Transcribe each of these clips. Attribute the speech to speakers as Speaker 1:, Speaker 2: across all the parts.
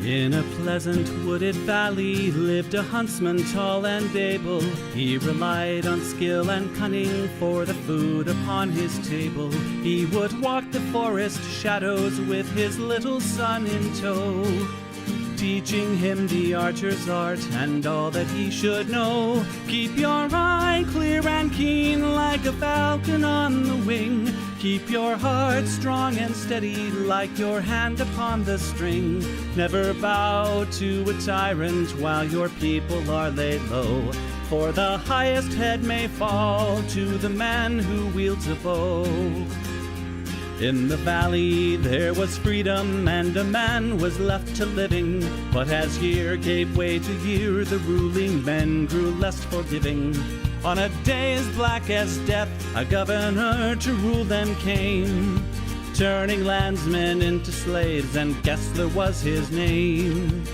Speaker 1: In a pleasant wooded valley lived a huntsman tall and able. He relied on skill and cunning for the food upon his table. He would walk the forest shadows with his little son in tow, teaching him the archer's art and all that he should know. Keep your eye clear and keen like a falcon on the wing. Keep your heart strong and steady like your hand upon the string. Never bow to a tyrant while your people are laid low, for the highest head may fall to the man who wields a bow. In the valley there was freedom and a man was left to living, but as year gave way to year the ruling men grew less forgiving. On a day as black as death a governor to rule them came, turning landsmen into slaves, and Gessler was his name.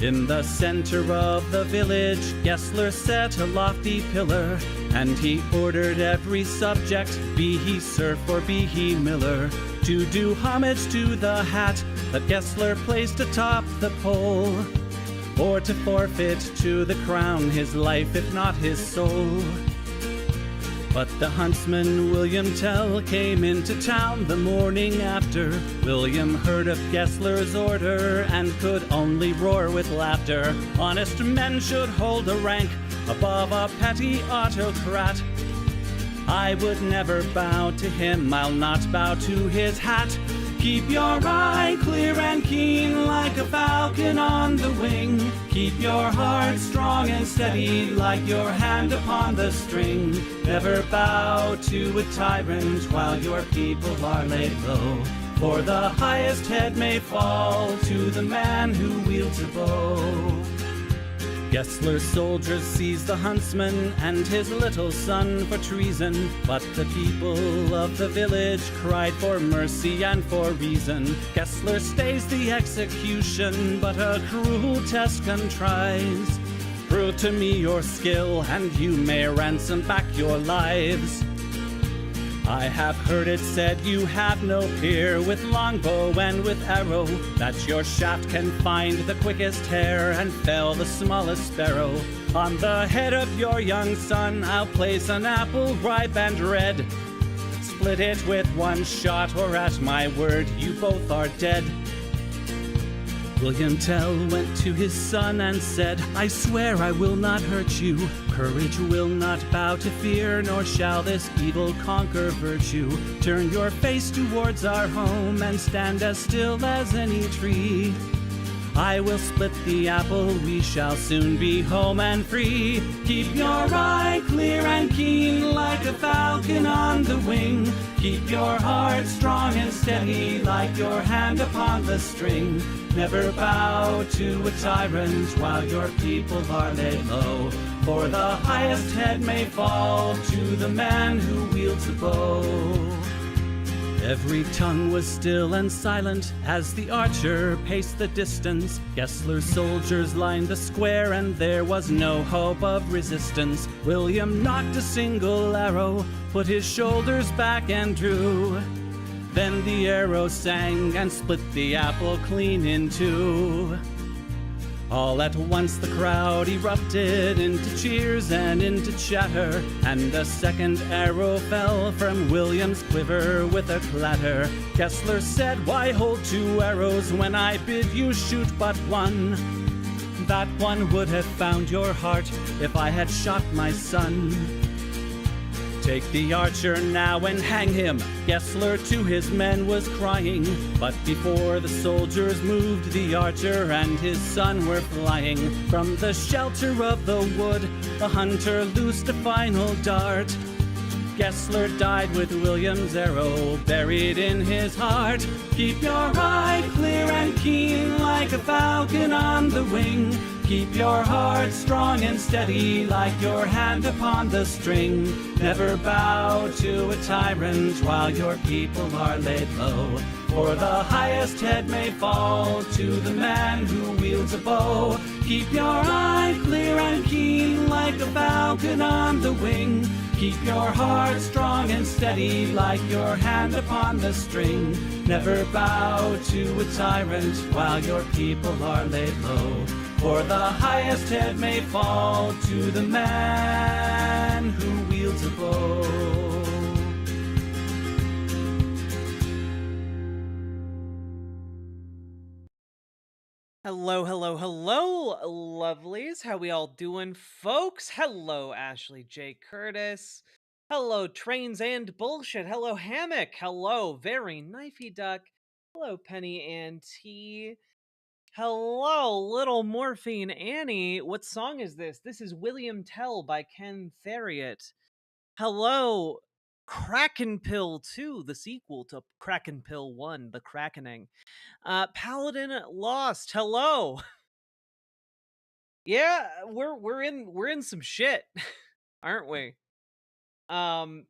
Speaker 1: In the center of the village Gessler set a lofty pillar, and he ordered every subject, be he serf or be he miller, to do homage to the hat that Gessler placed atop the pole, or to forfeit to the crown his life if not his soul. But the huntsman William Tell came into town the morning after. William heard of Gessler's order and could only roar with laughter. Honest men should hold a rank above a petty autocrat. I would never bow to him, I'll not bow to his hat. Keep your eye clear and keen like a falcon on the wing. Keep your heart strong and steady like your hand upon the string. Never bow to a tyrant while your people are laid low, for the highest head may fall to the man who wields a bow. Gessler's soldiers seized the huntsman and his little son for treason, but the people of the village cried for mercy and for reason. Gessler stays the execution, but a cruel test contrives. Prove to me your skill, and you may ransom back your lives. I have heard it said you have no peer with longbow and with arrow, that your shaft can find the quickest hare and fell the smallest sparrow. On the head of your young son I'll place an apple ripe and red. Split it with one shot, or at my word you both are dead. William Tell went to his son and said, I swear I will not hurt you. Courage will not bow to fear, nor shall this evil conquer virtue. Turn your face towards our home and stand as still as any tree. I will split the apple, we shall soon be home and free. Keep your eye clear and keen like a falcon on the wing. Keep your heart strong and steady like your hand upon the string. Never bow to a tyrant while your people are laid low, for the highest head may fall to the man who wields a bow. Every tongue was still and silent as the archer paced the distance. Gessler's soldiers lined the square and there was no hope of resistance. William knocked a single arrow, put his shoulders back and drew. Then the arrow sang and split the apple clean in two. All at once the crowd erupted into cheers and into chatter, and a second arrow fell from William's quiver with a clatter. Gessler said, why hold two arrows when I bid you shoot but one? That one would have found your heart if I had shot my son. Take the archer now and hang him, Gessler to his men was crying. But before the soldiers moved, the archer and his son were flying. From the shelter of the wood, the hunter loosed a final dart. Gessler died with William's arrow buried in his heart. Keep your eye clear and keen like a falcon on the wing. Keep your heart strong and steady like your hand upon the string. Never bow to a tyrant while your people are laid low, for the highest head may fall to the man who wields a bow. Keep your eye clear and keen like a falcon on the wing. Keep your heart strong and steady like your hand upon the string. Never bow to a tyrant while your people are laid low, for the highest head may fall to the man who wields a bow.
Speaker 2: Hello, hello, hello, lovelies. How we all doing, folks? Hello, Ashley J. Curtis. Hello, Trains and Bullshit. Hello, Hammock. Hello, Very Knifey Duck. Hello, Penny and T. Hello, Little Morphine Annie. What song is this? This is William Tell by Ken Theriot. Hello, Kraken Pill 2, the sequel to Kraken Pill 1, The Krakening. Paladin Lost. Hello. Yeah, we're in some shit, aren't we? Um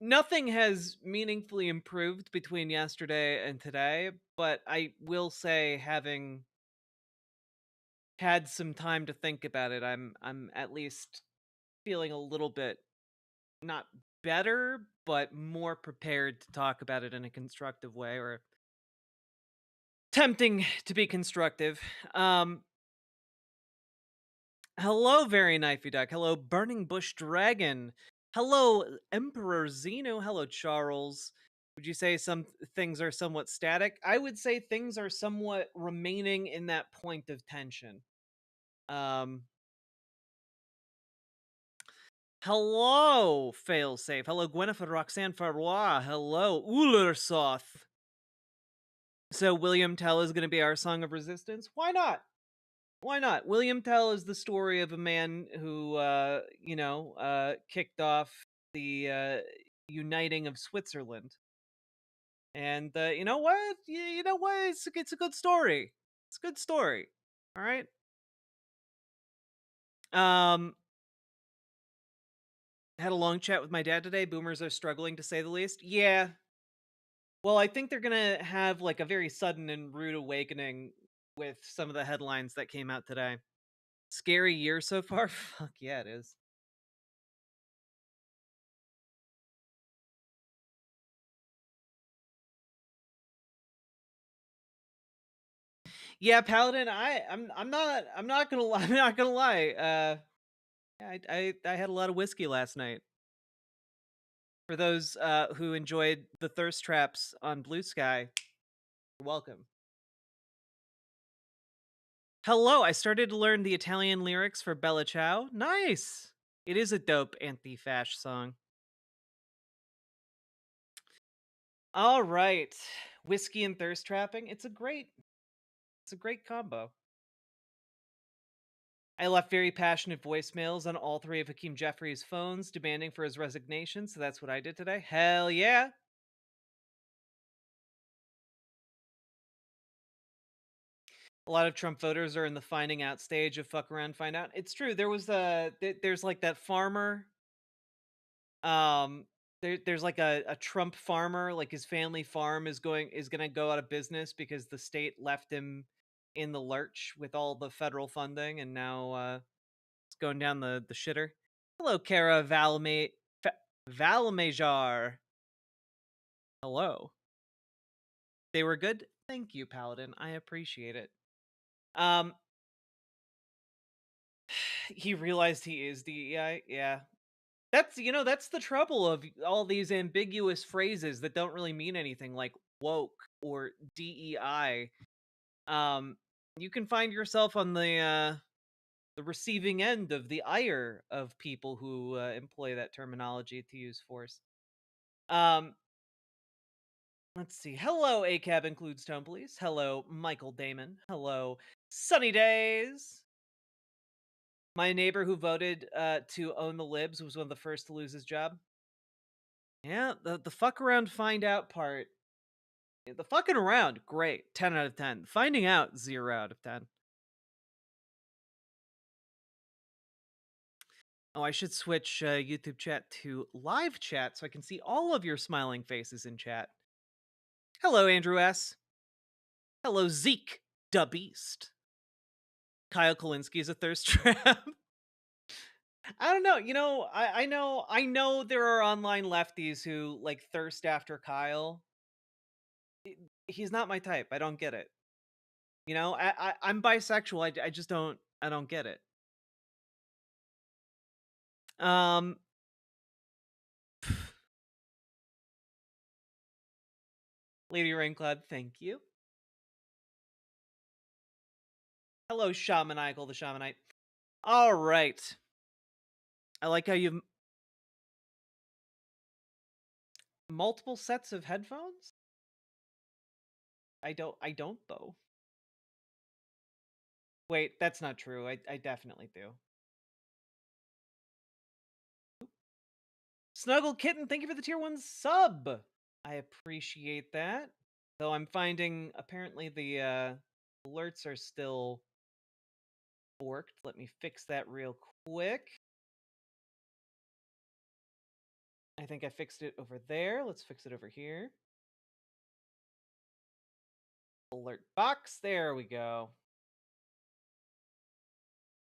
Speaker 2: Nothing has meaningfully improved between yesterday and today, but I will say, having had some time to think about it, I'm at least feeling a little bit not better, but more prepared to talk about it in a constructive way, or attempting to be constructive. Hello, Very Knifey Duck. Hello, Burning Bush Dragon. Hello, Emperor Zeno. Hello, Charles. Would you say some things are somewhat static? I would say things are somewhat remaining in that point of tension. Um, Hello, Failsafe. Hello, Gwyneth Roxanne Farrois. Hello, Ulersoth. So William Tell is going to be our song of resistance? Why not? Why not? William Tell is the story of a man who, kicked off the uniting of Switzerland. And you know what? You know what? It's a good story. It's a good story. All right. Um, had a long chat with my dad today. Boomers are struggling, to say the least. Yeah. Well, I think they're gonna have like a very sudden and rude awakening with some of the headlines that came out today. Scary year so far. Fuck yeah, it is. Yeah, Paladin, I'm not gonna lie, I'm not gonna lie. I had a lot of whiskey last night. For those who enjoyed the thirst traps on Blue Sky, you're welcome. Hello, I started to learn the Italian lyrics for Bella Ciao. Nice. It is a dope anti-fash song. All right. Whiskey and thirst trapping. It's a great combo. I left very passionate voicemails on all three of Hakeem Jeffrey's phones demanding for his resignation, so that's what I did today. Hell yeah. A lot of Trump voters are in the finding out stage of fuck around, find out. It's true. There's like that farmer. Um, there's like a Trump farmer, like his family farm is gonna go out of business because the state left him in the lurch with all the federal funding, and now it's going down the shitter. Hello, Kara Valmajar. Hello. They were good. Thank you, Paladin. I appreciate it. Um, he realized he is DEI. Yeah, that's the trouble of all these ambiguous phrases that don't really mean anything, like woke or DEI. Um, you can find yourself on the receiving end of the ire of people who employ that terminology to use force. Um, let's see. Hello, ACAB includes Tone Police. Hello, Michael Damon. Hello, Sunny Days. My neighbor who voted to own the libs was one of the first to lose his job. Yeah, the fuck around find out part. The fucking around, great. 10 out of 10. Finding out, 0 out of 10. Oh, I should switch YouTube chat to live chat so I can see all of your smiling faces in chat. Hello, Andrew S. Hello, Zeke, da Beast. Kyle Kalinske is a thirst trap. I don't know. I know there are online lefties who like thirst after Kyle. he's not my type. I don't get it. You know, I'm bisexual. I just don't. I don't get it. Um, Lady Raincloud, thank you. Hello, Shamanical the Shamanite. All right. I like how you've multiple sets of headphones. I don't though. Wait, that's not true. I definitely do. Snuggle Kitten, thank you for the tier 1 sub. I appreciate that. Though I'm finding apparently the alerts are still forked. Let me fix that real quick. I think I fixed it over there. Let's fix it over here. Alert box. There we go.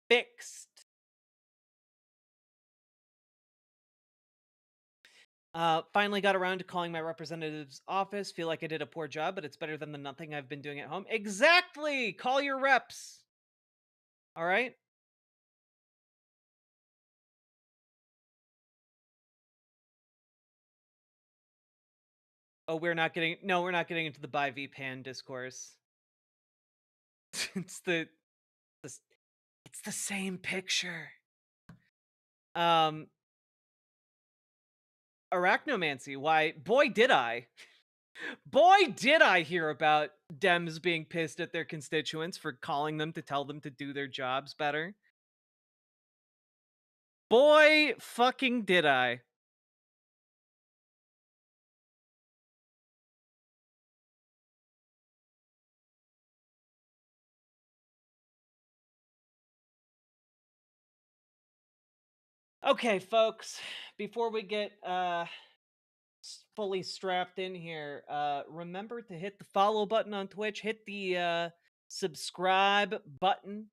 Speaker 2: Fixed. Finally got around to calling my representative's office. Feel like I did a poor job, but it's better than the nothing I've been doing at home. Exactly! Call your reps. All right? Oh, we're not getting into the by VPN discourse. it's the it's the same picture. Arachnomancy. Why, boy did I hear about Dems being pissed at their constituents for calling them to tell them to do their jobs better. Boy fucking did I. Okay, folks, before we get fully strapped in here, remember to hit the follow button on Twitch, hit the subscribe button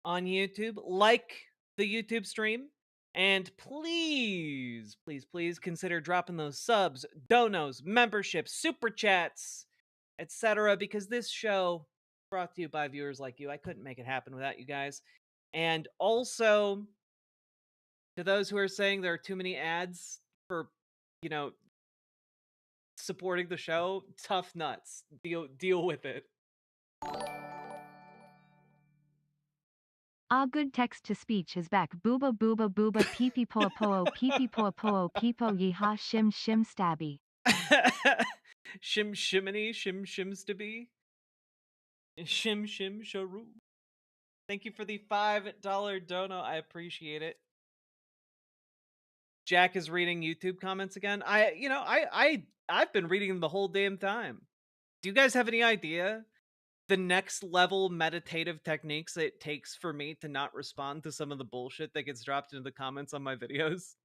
Speaker 2: on YouTube, like the YouTube stream, and please, please, please consider dropping those subs, donos, memberships, super chats, etc. because this show brought to you by viewers like you. I couldn't make it happen without you guys. And also, to those who are saying there are too many ads for, you know, supporting the show, tough nuts. Deal with it.
Speaker 3: Ah, good text to speech is back. Booba booba booba pee pee poa poo peepo yeehaw shim shim stabby.
Speaker 2: Shim shiminy, shim shims to be. Shim shim sharu. Thank you for the $5 dono. I appreciate it. Jack is reading YouTube comments again. I've been reading them the whole damn time. Do you guys have any idea the next level meditative techniques it takes for me to not respond to some of the bullshit that gets dropped into the comments on my videos?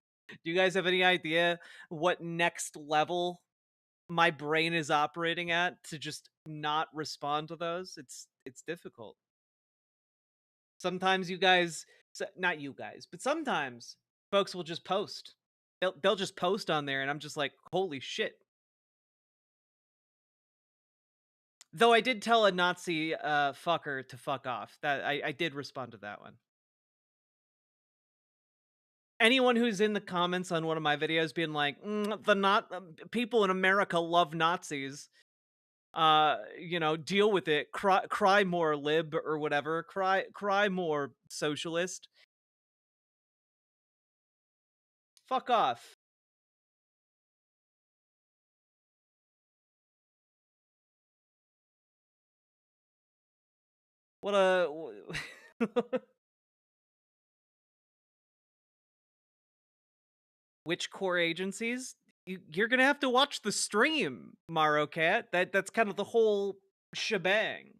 Speaker 2: Do you guys have any idea what next level my brain is operating at to just not respond to those? It's difficult. Sometimes you guys, not you guys, but sometimes folks will just post. They'll just post on there and I'm just like, holy shit. Though I did tell a Nazi fucker to fuck off. That I did respond to that one. Anyone who's in the comments on one of my videos being like, people in America love Nazis. Deal with it. Cry more, lib, or whatever. Cry more, socialist. Fuck off. What a which core agencies? You're gonna have to watch the stream, Maro Cat. That's kind of the whole shebang.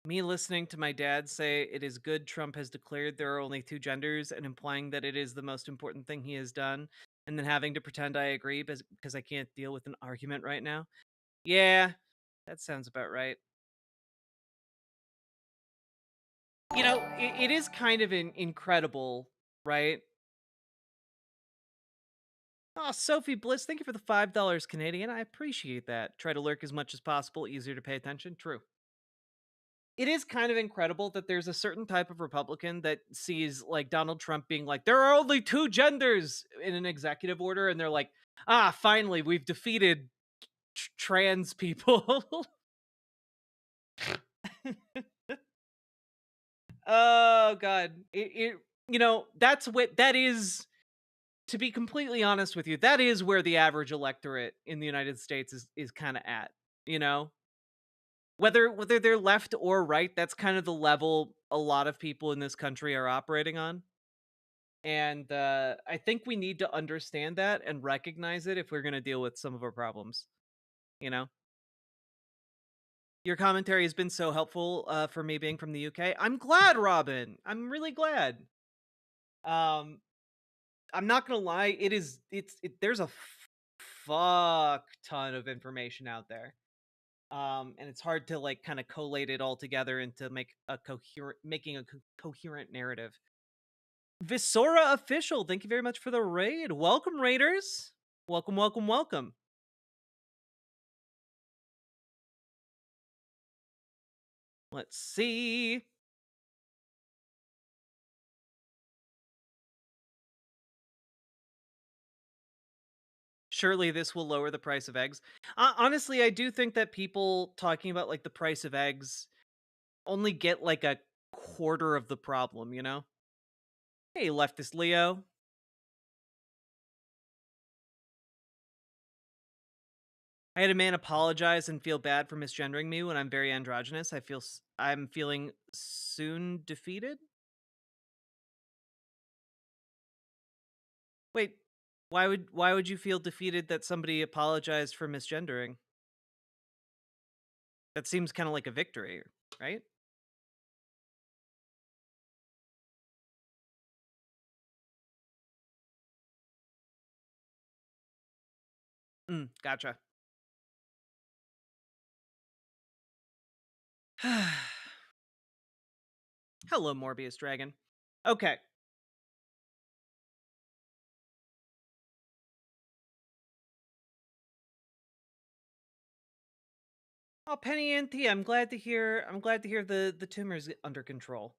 Speaker 2: Me listening to my dad say it is good Trump has declared there are only two genders and implying that it is the most important thing he has done, and then having to pretend I agree because I can't deal with an argument right now. Yeah, that sounds about right. It is kind of incredible, right? Oh, Sophie Bliss, thank you for the $5 Canadian. I appreciate that. Try to lurk as much as possible, easier to pay attention. True. It is kind of incredible that there's a certain type of Republican that sees like Donald Trump being like, there are only two genders in an executive order, and they're like, finally, we've defeated trans people. Oh god. That's what that is. To be completely honest with you, that is where the average electorate in the United States is kind of at, you know? Whether they're left or right, that's kind of the level a lot of people in this country are operating on. And I think we need to understand that and recognize it if we're going to deal with some of our problems, you know? Your commentary has been so helpful for me being from the UK. I'm glad, Robin. I'm really glad. Um I'm not gonna lie, there's a fuck ton of information out there. And it's hard to like kind of collate it all together into making a coherent narrative. Visora official, thank you very much for the raid. Welcome, raiders. Welcome, welcome, welcome. Let's see. Surely this will lower the price of eggs. Honestly, I do think that people talking about like the price of eggs only get like a quarter of the problem, you know? Hey, leftist Leo. I had a man apologize and feel bad for misgendering me when I'm very androgynous. I'm feeling soon defeated. Wait, why would you feel defeated that somebody apologized for misgendering? That seems kind of like a victory, right? Gotcha. Hello, Morbius Dragon. Okay. Oh, Penny and T, I'm glad to hear. I'm glad to hear the tumor's under control.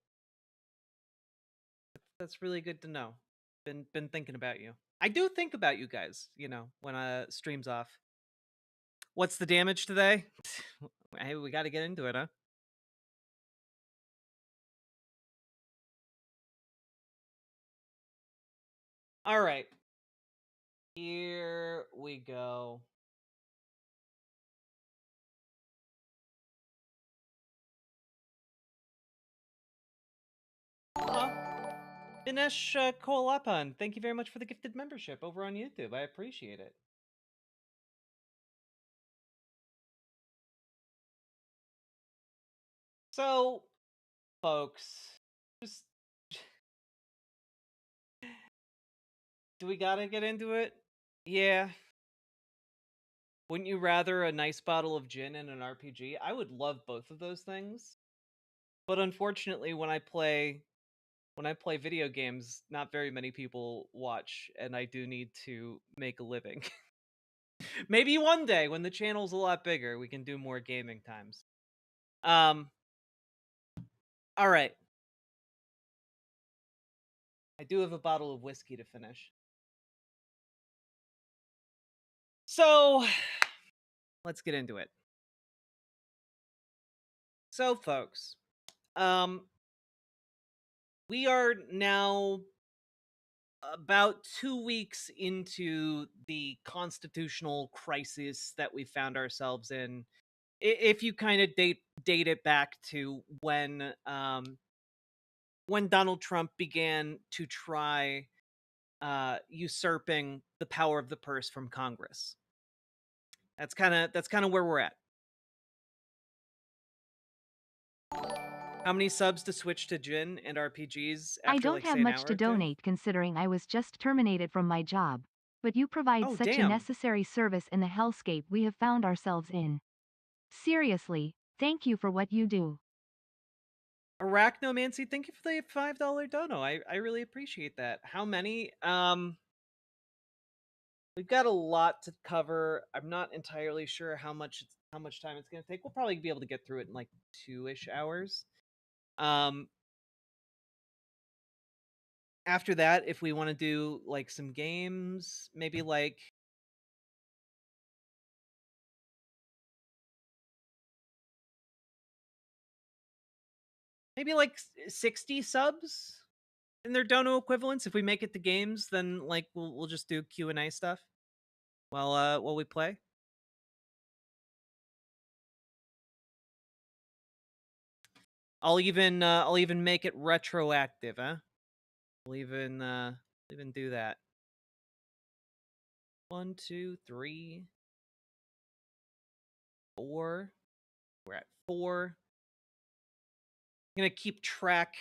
Speaker 2: That's really good to know. Been thinking about you. I do think about you guys. When streams off. What's the damage today? Hey, we got to get into it, huh? All right. Here we go. Dinesh Kolapan, thank you very much for the gifted membership over on YouTube. I appreciate it. So, folks, just do we gotta get into it? Yeah. Wouldn't you rather a nice bottle of gin and an RPG? I would love both of those things. But unfortunately, when I play video games, not very many people watch, and I do need to make a living. Maybe one day when the channel's a lot bigger, we can do more gaming times. All right. I do have a bottle of whiskey to finish. So, let's get into it. So, folks, we are now about 2 weeks into the constitutional crisis that we found ourselves in. If you kind of date it back to when Donald Trump began to try usurping the power of the purse from Congress. That's kind of where we're at. How many subs to switch to Jin and RPGs after
Speaker 3: I don't
Speaker 2: like
Speaker 3: have
Speaker 2: say an
Speaker 3: much
Speaker 2: hour
Speaker 3: to
Speaker 2: or two?
Speaker 3: donate considering I was just terminated from my job. But you provide
Speaker 2: Oh,
Speaker 3: such a
Speaker 2: damn.
Speaker 3: necessary service in the hellscape we have found ourselves in. Seriously, thank you for what you do.
Speaker 2: Arachnomancy, thank you for the $5 dono. I really appreciate that. How many? We've got a lot to cover. I'm not entirely sure how much time it's going to take. We'll probably be able to get through it in like 2-ish hours. After that, if we want to do like some games, maybe like maybe like 60 subs in their dono equivalents. If we make it to games, then like we'll just do Q&A stuff while we play. I'll even make it retroactive, huh? We'll even do that. 1, 2, 3, 4. We're at 4. I'm gonna keep track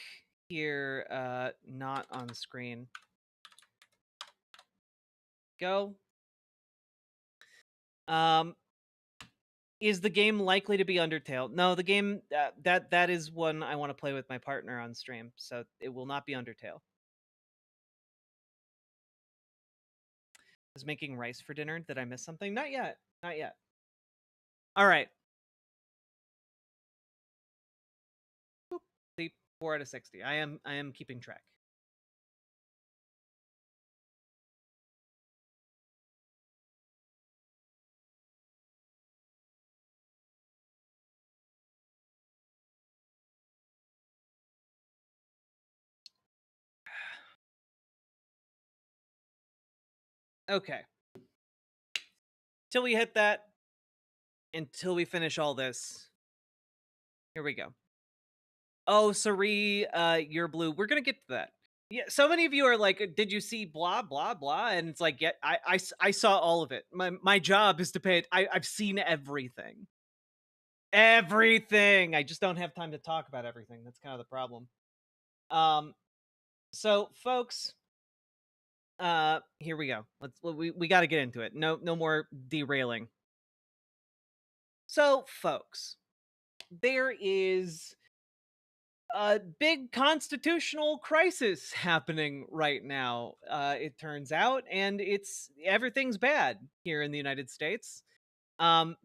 Speaker 2: here, not on screen. Go. Is the game likely to be Undertale? No, the game that is one I want to play with my partner on stream, so it will not be Undertale. Was making rice for dinner. Did I miss something? Not yet. Not yet. All right. Boop. See, 4 out of 60. I am keeping track. Okay. Till we hit that, until we finish all this. Here we go. Oh, Sari, you're blue. We're gonna get to that. Yeah, so many of you are like, did you see blah blah blah? And it's like, yeah, I saw all of it. My job is to pay it. I've seen everything. Everything. I just don't have time to talk about everything. That's kind of the problem. So folks, here we go. We got to get into it. No more derailing. So folks, there is a big constitutional crisis happening right now, it turns out, and everything's bad here in the United States. Um,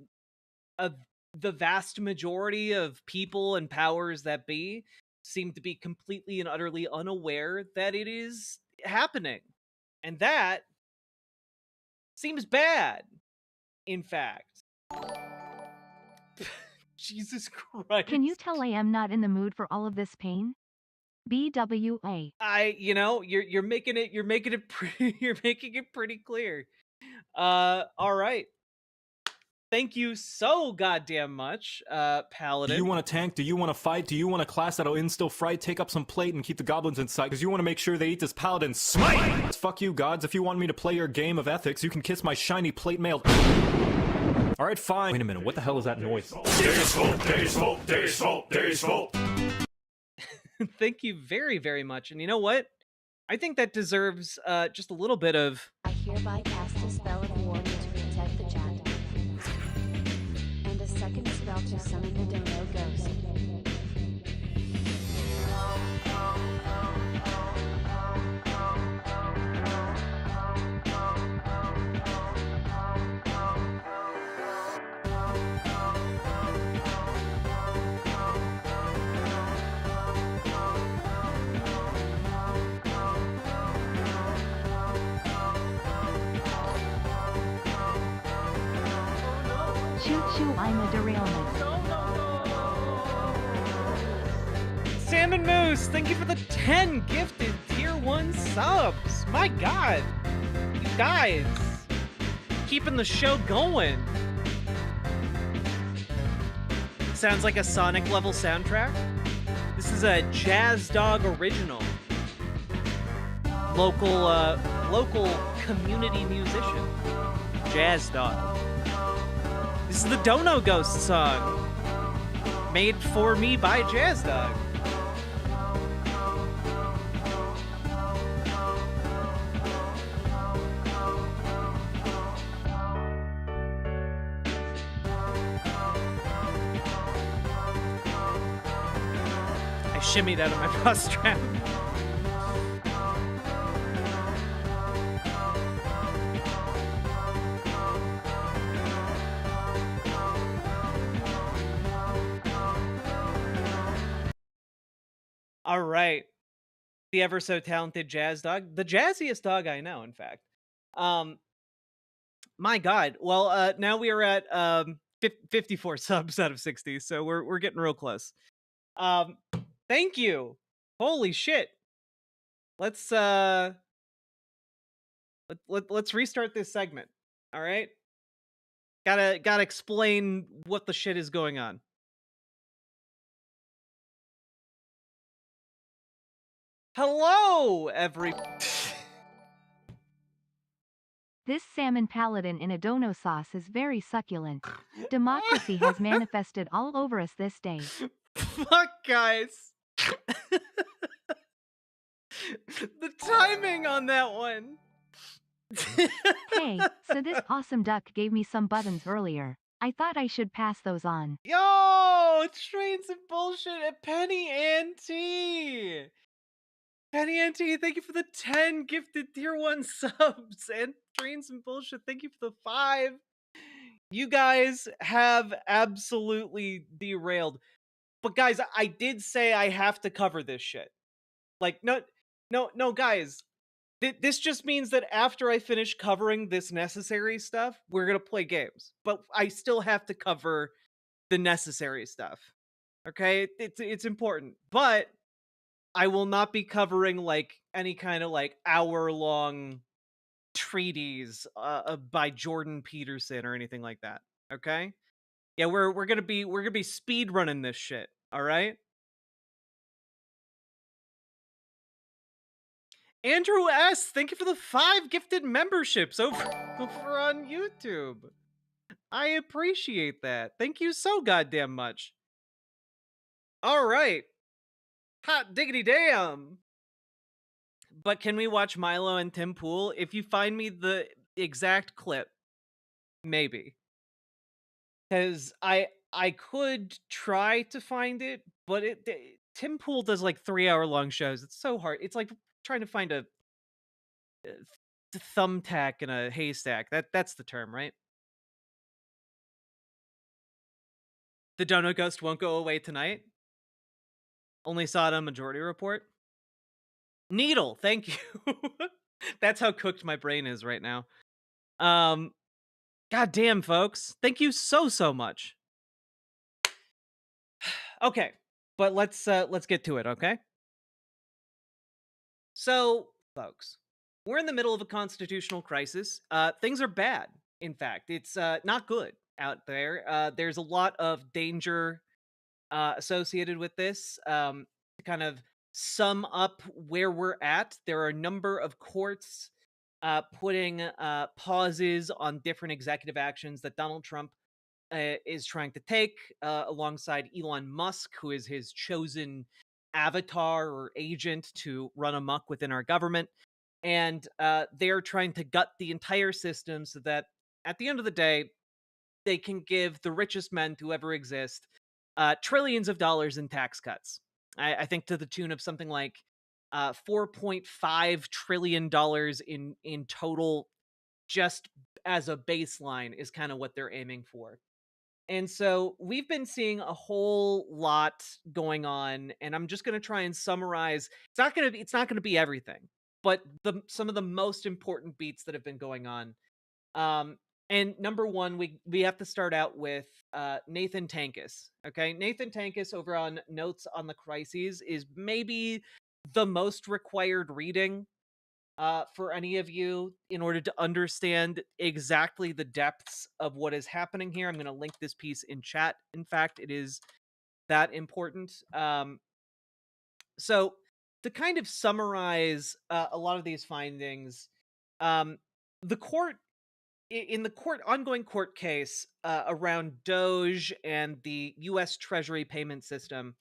Speaker 2: the vast majority of people and powers that be seem to be completely and utterly unaware that it is happening, and that seems bad. In fact, Jesus Christ.
Speaker 3: Can you tell I am not in the mood for all of this pain? BWA.
Speaker 2: You're making it pretty clear. All right. Thank you so goddamn much, Paladin.
Speaker 4: Do you want a tank? Do you want to fight? Do you want a class that'll instill fright, take up some plate, and keep the goblins inside? Because you want to make sure they eat this paladin smite! Fuck you, gods. If you want me to play your game of ethics, you can kiss my shiny plate mail. Alright, fine. Wait a minute, what the hell is that noise?
Speaker 2: Thank you very, very much. And you know what? I think that deserves just a little bit of...
Speaker 5: I hereby cast a spell of warning to protect the chat. And a second spell to summon the Dono Ghost.
Speaker 3: Choo-choo, I'm a derailment.
Speaker 2: Salmon Moose, thank you for the 10 gifted tier 1 subs. My god. You guys. Keeping the show going. Sounds like a Sonic level soundtrack. This is a Jazz Dog original. Local community musician. Jazz Dog. This is the Dono Ghost song. Made for me by Jazz Dog. I shimmied out of my bra strap. All right. The ever so talented Jazz Dog, the jazziest dog I know, in fact. My God. Well, now we are at 54 subs out of 60, so we're getting real close. Thank you. Holy shit. Let's let's restart this segment. All right? Gotta explain what the shit is going on. Hello,
Speaker 3: This salmon paladin in a dono sauce is very succulent. Democracy has manifested all over us this day.
Speaker 2: Fuck, guys. The timing on that one.
Speaker 3: Hey, so this awesome duck gave me some buttons earlier. I thought I should pass those on.
Speaker 2: Yo, trains and bullshit at Penny Auntie. Penny Auntie, thank you for the 10 gifted tier 1 subs. And trains and bullshit, thank you for the 5. You guys have absolutely derailed. But guys, I did say I have to cover this shit. Like, no, guys. This just means that after I finish covering this necessary stuff, we're gonna play games. But I still have to cover the necessary stuff. Okay? It's important. But I will not be covering like any kind of like hour-long treatise by Jordan Peterson or anything like that. Okay? Yeah, we're gonna be speed running this shit. All right? Andrew S, thank you for the 5 gifted memberships over on YouTube. I appreciate that. Thank you so goddamn much. All right. Hot diggity damn. But can we watch Milo and Tim Pool? If you find me the exact clip, maybe. Cuz I could try to find it, but Tim Pool does like 3-hour long shows. It's so hard. It's like trying to find a thumbtack in a haystack. That's the term, right? The Donut Ghost won't go away tonight. Only saw it on Majority Report. Needle, thank you. That's how cooked my brain is right now. God damn, folks. Thank you so much. Okay, but let's get to it, okay? So, folks, we're in the middle of a constitutional crisis. Things are bad, in fact. It's not good out there. There's a lot of danger associated with this. To kind of sum up where we're at, there are a number of courts putting pauses on different executive actions that Donald Trump is trying to take alongside Elon Musk, who is his chosen avatar or agent to run amok within our government. And they're trying to gut the entire system so that at the end of the day, they can give the richest men to ever exist trillions of dollars in tax cuts. I think to the tune of something like $4.5 trillion in total, just as a baseline, is kind of what they're aiming for. And so we've been seeing a whole lot going on, and I'm just going to try and summarize. It's not going to be everything, but some of the most important beats that have been going on. And number one, we have to start out with Nathan Tankus. Okay, Nathan Tankus over on Notes on the Crises is maybe the most required reading for any of you in order to understand exactly the depths of what is happening here. I'm going to link this piece in chat. In fact, it is that important. So to kind of summarize a lot of these findings, the court in the ongoing court case around DOGE and the U.S. Treasury payment system.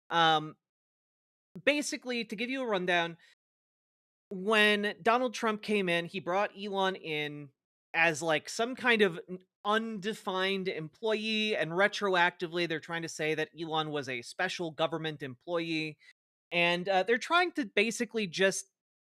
Speaker 2: Um, Basically, to give you a rundown, when Donald Trump came in, he brought Elon in as like some kind of undefined employee, and retroactively, they're trying to say that Elon was a special government employee, and they're trying to basically just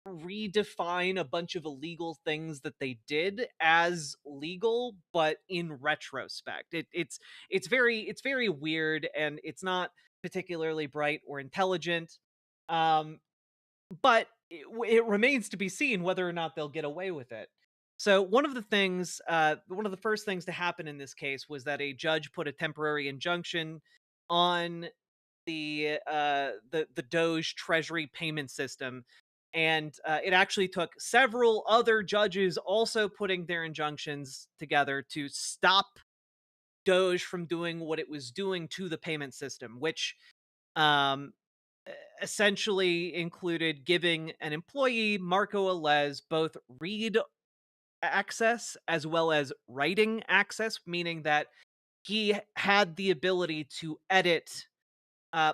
Speaker 2: redefine a bunch of illegal things that they did as legal, but in retrospect. It's very weird, and it's not particularly bright or intelligent. Um, but it remains to be seen whether or not they'll get away with it. So one of the first things to happen in this case was that a judge put a temporary injunction on the Doge Treasury payment system, and it actually took several other judges also putting their injunctions together to stop Doge from doing what it was doing to the payment system, which um, essentially included giving an employee, Marco Alez, both read access as well as writing access, meaning that he had the ability to edit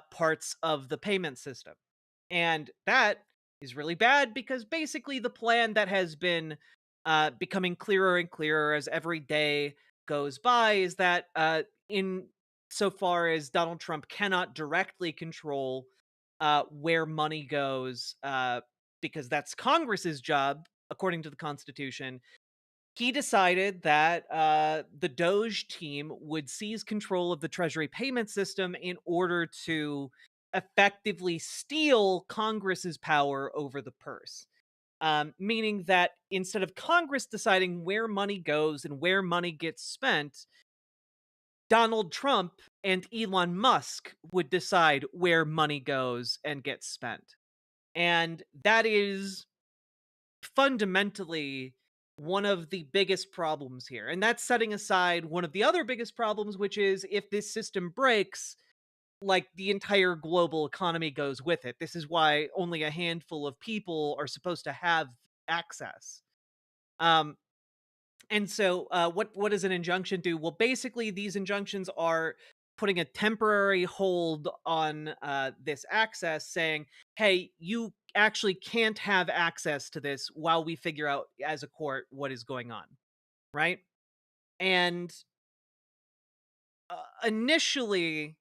Speaker 2: parts of the payment system. And that is really bad because basically the plan that has been becoming clearer and clearer as every day goes by is that in so far as Donald Trump cannot directly control where money goes, because that's Congress's job, according to the Constitution, he decided that the Doge team would seize control of the Treasury payment system in order to effectively steal Congress's power over the purse. Meaning that instead of Congress deciding where money goes and where money gets spent, Donald Trump and Elon Musk would decide where money goes and gets spent. And that is fundamentally one of the biggest problems here. And that's setting aside one of the other biggest problems, which is if this system breaks, like the entire global economy goes with it. This is why only a handful of people are supposed to have access. Um, and so, what does an injunction do? Well, basically, these injunctions are putting a temporary hold on this access, saying, "Hey, you actually can't have access to this while we figure out as a court what is going on." Right? And initially,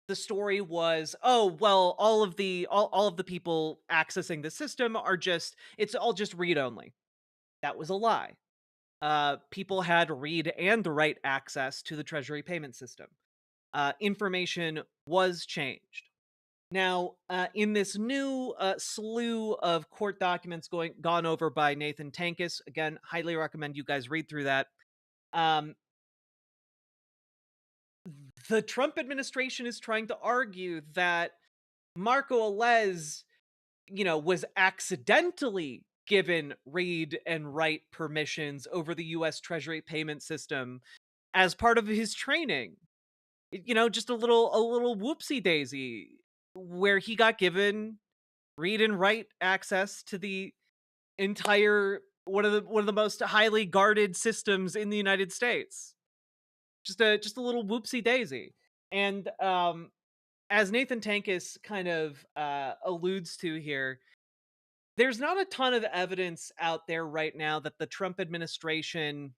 Speaker 2: the story was, oh well, all of the people accessing the system are just it's all just read only. That was a lie. People had read and write access to the Treasury payment system. Information was changed. Now, in this new slew of court documents gone over by Nathan Tankis, again, highly recommend you guys read through that. Um, the Trump administration is trying to argue that Marco Alez, was accidentally given read and write permissions over the U.S. Treasury payment system as part of his training. Just a little whoopsie daisy where he got given read and write access to the entire one of the most highly guarded systems in the United States. Just a little whoopsie daisy. And as Nathan Tankis kind of alludes to here, there's not a ton of evidence out there right now that the Trump administration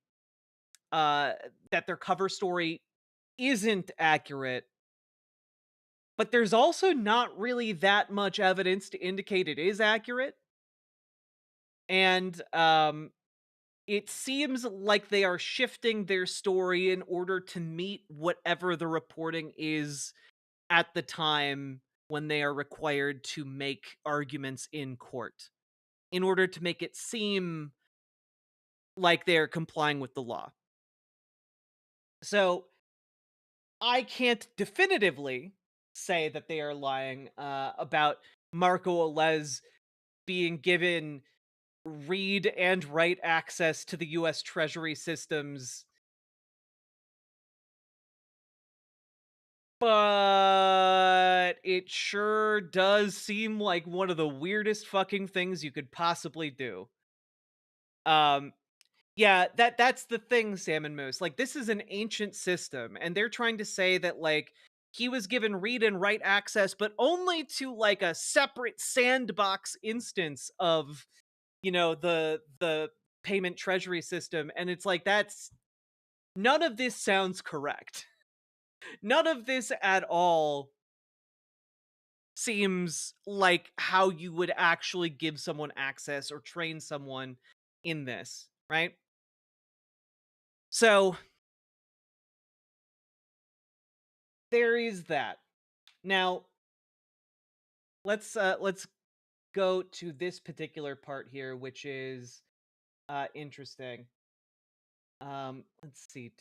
Speaker 2: that their cover story isn't accurate, but there's also not really that much evidence to indicate it is accurate. And it seems like they are shifting their story in order to meet whatever the reporting is at the time when they are required to make arguments in court, in order to make it seem like they're complying with the law. So I can't definitively say that they are lying about Marco Alez being given read and write access to the US Treasury systems, but it sure does seem like one of the weirdest fucking things you could possibly do. Um Yeah, that's the thing, Salmon Moose. Like, this is an ancient system, and they're trying to say that, like, he was given read and write access, but only to, like, a separate sandbox instance of, the payment treasury system. And it's like, that's none of this sounds correct. None of this at all seems like how you would actually give someone access or train someone in this, right? So there is that. Now, let's go to this particular part here, which is interesting. Let's see.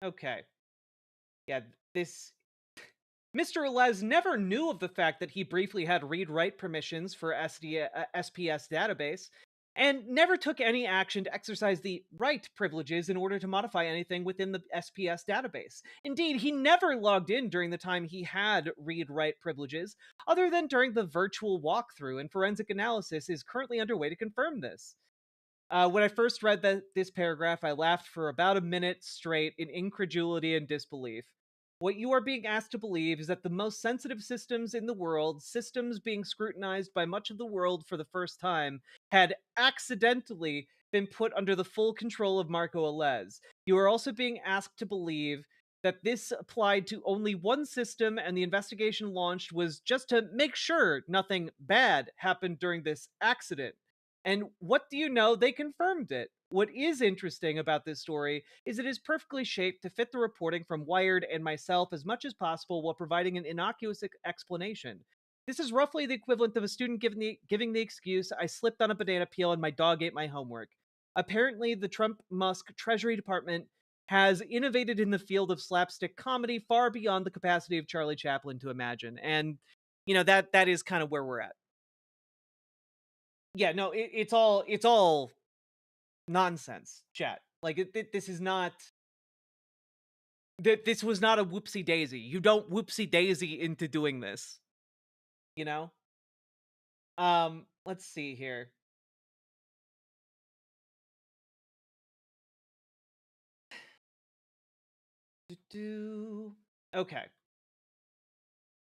Speaker 2: Okay. Yeah, this Mr. Alez never knew of the fact that he briefly had read-write permissions for SPS database, and never took any action to exercise the write privileges in order to modify anything within the SPS database. Indeed, he never logged in during the time he had read-write privileges, other than during the virtual walkthrough, and forensic analysis is currently underway to confirm this. When I first read this paragraph, I laughed for about a minute straight in incredulity and disbelief. What you are being asked to believe is that the most sensitive systems in the world, systems being scrutinized by much of the world for the first time, had accidentally been put under the full control of Marco Alez. You are also being asked to believe that this applied to only one system, and the investigation launched was just to make sure nothing bad happened during this accident. And what do you know? They confirmed it. What is interesting about this story is it is perfectly shaped to fit the reporting from Wired and myself as much as possible while providing an innocuous explanation. This is roughly the equivalent of a student giving the excuse, I slipped on a banana peel and my dog ate my homework. Apparently, the Trump Musk Treasury Department has innovated in the field of slapstick comedy far beyond the capacity of Charlie Chaplin to imagine. And, that is kind of where we're at. Yeah, no, it's all nonsense, chat. Like, this is not this was not a whoopsie daisy. You don't whoopsie daisy into doing this, you know? Let's see here. Okay.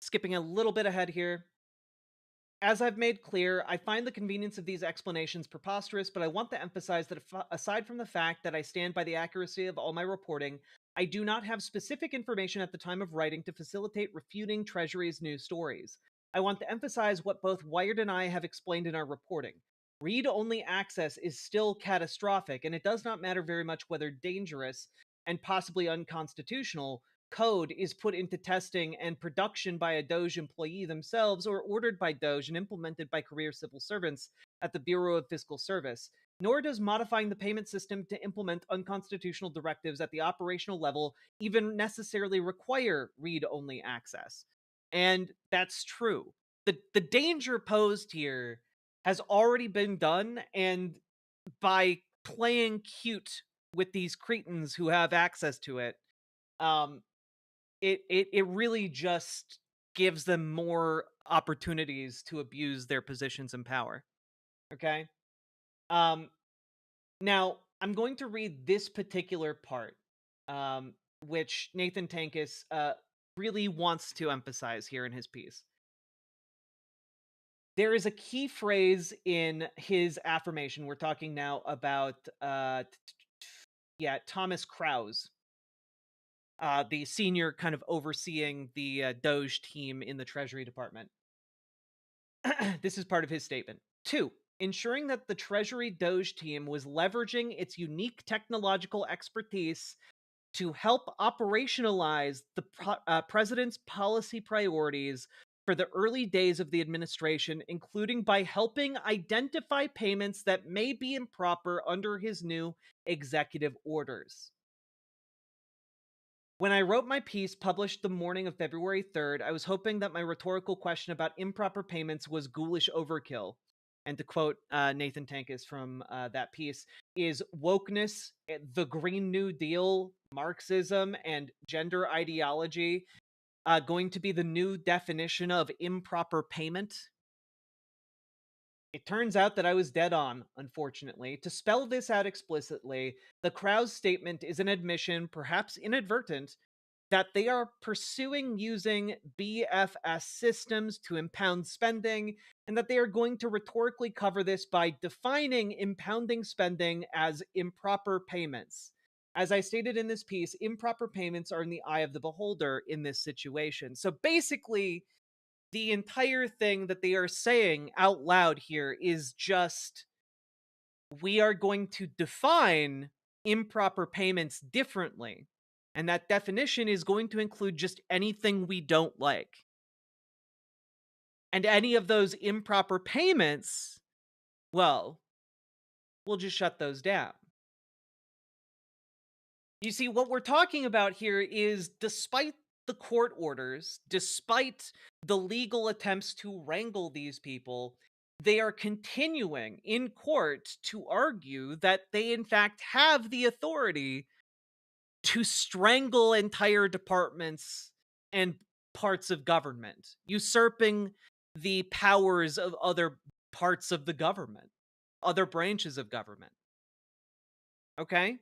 Speaker 2: Skipping a little bit ahead here. As I've made clear, I find the convenience of these explanations preposterous, but I want to emphasize that aside from the fact that I stand by the accuracy of all my reporting, I do not have specific information at the time of writing to facilitate refuting Treasury's new stories. I want to emphasize what both Wired and I have explained in our reporting. Read-only access is still catastrophic, and it does not matter very much whether dangerous and possibly unconstitutional code is put into testing and production by a DOGE employee themselves or ordered by DOGE and implemented by career civil servants at the Bureau of Fiscal Service. Nor does modifying the payment system to implement unconstitutional directives at the operational level even necessarily require read-only access. And that's true. The danger posed here has already been done, and by playing cute with these cretins who have access to it, um, it really just gives them more opportunities to abuse their positions in power. Okay? Um Now, I'm going to read this particular part, which Nathan Tankis really wants to emphasize here in his piece. There is a key phrase in his affirmation. We're talking now about Thomas Krause, the senior kind of overseeing the DOGE team in the Treasury Department. This is part of his statement. 2. Ensuring that the Treasury DOGE team was leveraging its unique technological expertise to help operationalize the president's policy priorities for the early days of the administration, including by helping identify payments that may be improper under his new executive orders. When I wrote my piece published the morning of February 3rd, I was hoping that my rhetorical question about improper payments was ghoulish overkill. And to quote Nathan Tankis from that piece, is wokeness, the Green New Deal, Marxism, and gender ideology going to be the new definition of improper payment? It turns out that I was dead on, unfortunately. To spell this out explicitly, the Krause statement is an admission, perhaps inadvertent, that they are pursuing using BFS systems to impound spending, and that they are going to rhetorically cover this by defining impounding spending as improper payments. As I stated in this piece, improper payments are in the eye of the beholder in this situation. So basically, the entire thing that they are saying out loud here is just, we are going to define improper payments differently. And that definition is going to include just anything we don't like. And any of those improper payments, well, we'll just shut those down. You see, what we're talking about here is, despite the court orders, despite the legal attempts to wrangle these people, they are continuing in court to argue that they, in fact, have the authority to strangle entire departments and parts of government, usurping the powers of other parts of the government, other branches of government. Okay?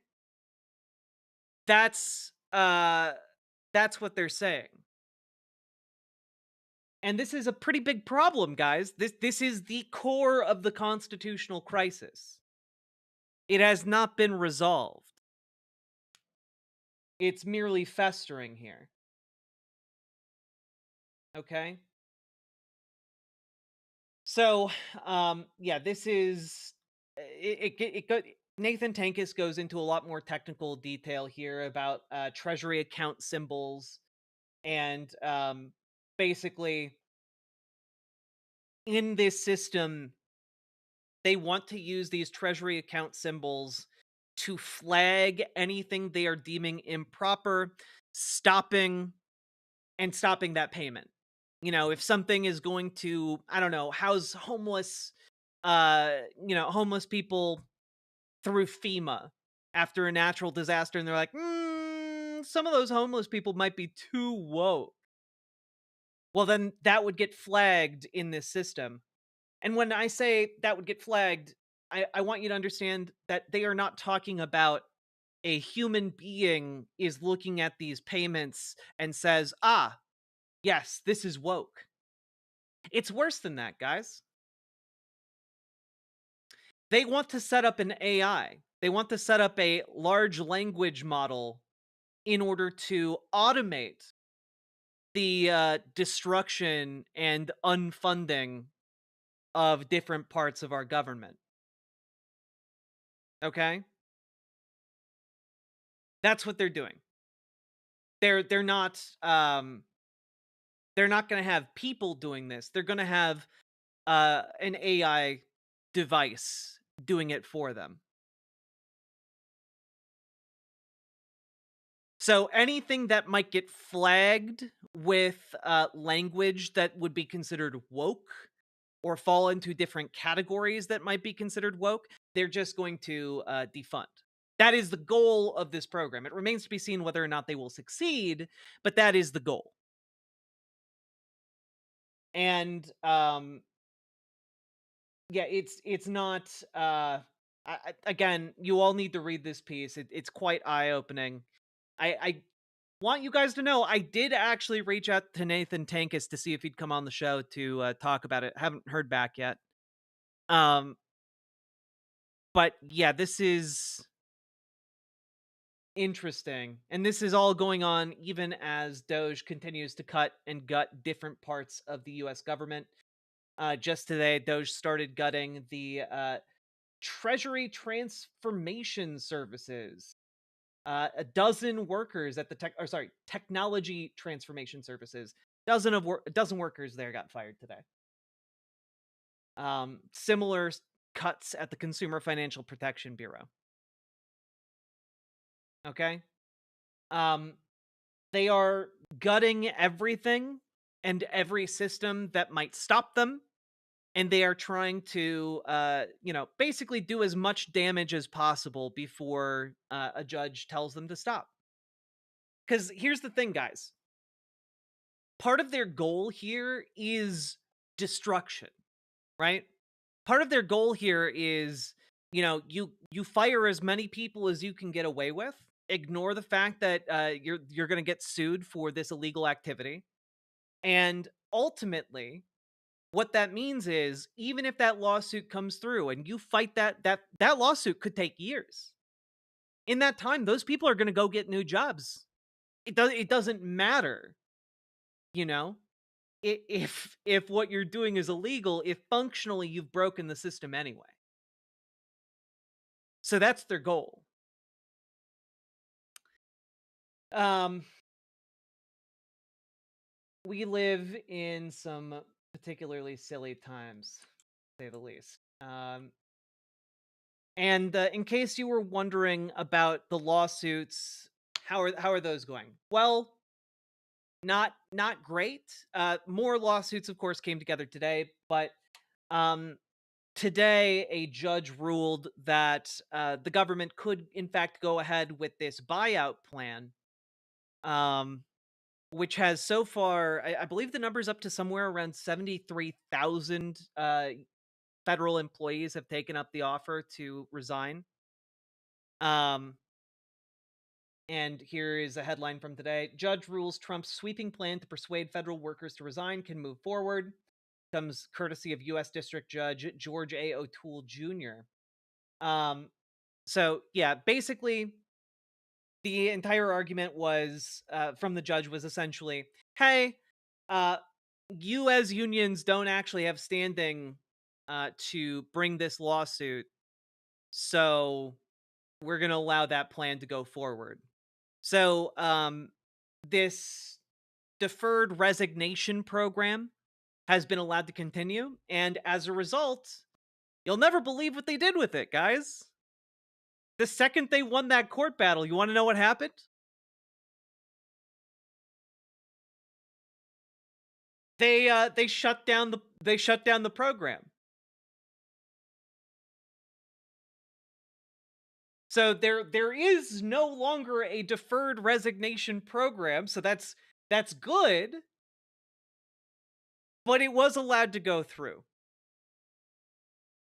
Speaker 2: That's what they're saying. And this is a pretty big problem, guys. This is the core of the constitutional crisis. It has not been resolved. It's merely festering here. Okay? So, yeah, this is Nathan Tankis goes into a lot more technical detail here about treasury account symbols, and basically, in this system, they want to use these treasury account symbols to flag anything they are deeming improper, stopping that payment. You know, if something is going to, I don't know, house homeless, homeless people through FEMA after a natural disaster, and they're like, some of those homeless people might be too woke. Well, then that would get flagged in this system. And when I say that would get flagged, I want you to understand that they are not talking about a human being is looking at these payments and says, yes, this is woke. It's worse than that, guys. They want to set up an AI. They want to set up a large language model in order to automate the destruction and unfunding of different parts of our government. Okay? That's what they're doing. They're not going to have people doing this. They're going to have an AI device doing it for them. So anything that might get flagged with language that would be considered woke or fall into different categories that might be considered woke, they're just going to defund. That is the goal of this program. It remains to be seen whether or not they will succeed, but that is the goal. And yeah, it's not. Again, you all need to read this piece. It's quite eye-opening. I want you guys to know I did actually reach out to Nathan Tankis to see if he'd come on the show to talk about it. Haven't heard back yet. But yeah, this is interesting. And this is all going on even as DOGE continues to cut and gut different parts of the US government. Just today, DOGE started gutting the Treasury Transformation Services. A dozen workers at the Technology Transformation Services. A dozen workers there got fired today. Similar cuts at the Consumer Financial Protection Bureau. Okay? They are gutting everything and every system that might stop them. And they are trying to, basically do as much damage as possible before a judge tells them to stop. Because here's the thing, guys. Part of their goal here is destruction, right? part of their goal here is, you fire as many people as you can get away with. Ignore the fact that you're going to get sued for this illegal activity, and ultimately, what that means is, even if that lawsuit comes through and you fight that lawsuit could take years. In that time, those people are going to go get new jobs. It doesn't matter, you know. If what you're doing is illegal, if functionally you've broken the system anyway. So that's their goal. We live in some particularly silly times, to say the least. And in case you were wondering about the lawsuits, how are those going? Well, not great. More lawsuits, of course, came together today, but today a judge ruled that the government could, in fact, go ahead with this buyout plan, which has so far, I believe the number's up to somewhere around 73,000 federal employees have taken up the offer to resign. And here is a headline from today. Judge rules Trump's sweeping plan to persuade federal workers to resign can move forward. Comes courtesy of U.S. District Judge George A. O'Toole Jr. So, yeah, basically, the entire argument was from the judge was essentially, hey, you as unions don't actually have standing to bring this lawsuit, so we're going to allow that plan to go forward. So this deferred resignation program has been allowed to continue, and as a result, you'll never believe what they did with it, guys. The second they won that court battle, you want to know what happened? They shut down the program. So there is no longer a deferred resignation program, so that's good. But it was allowed to go through.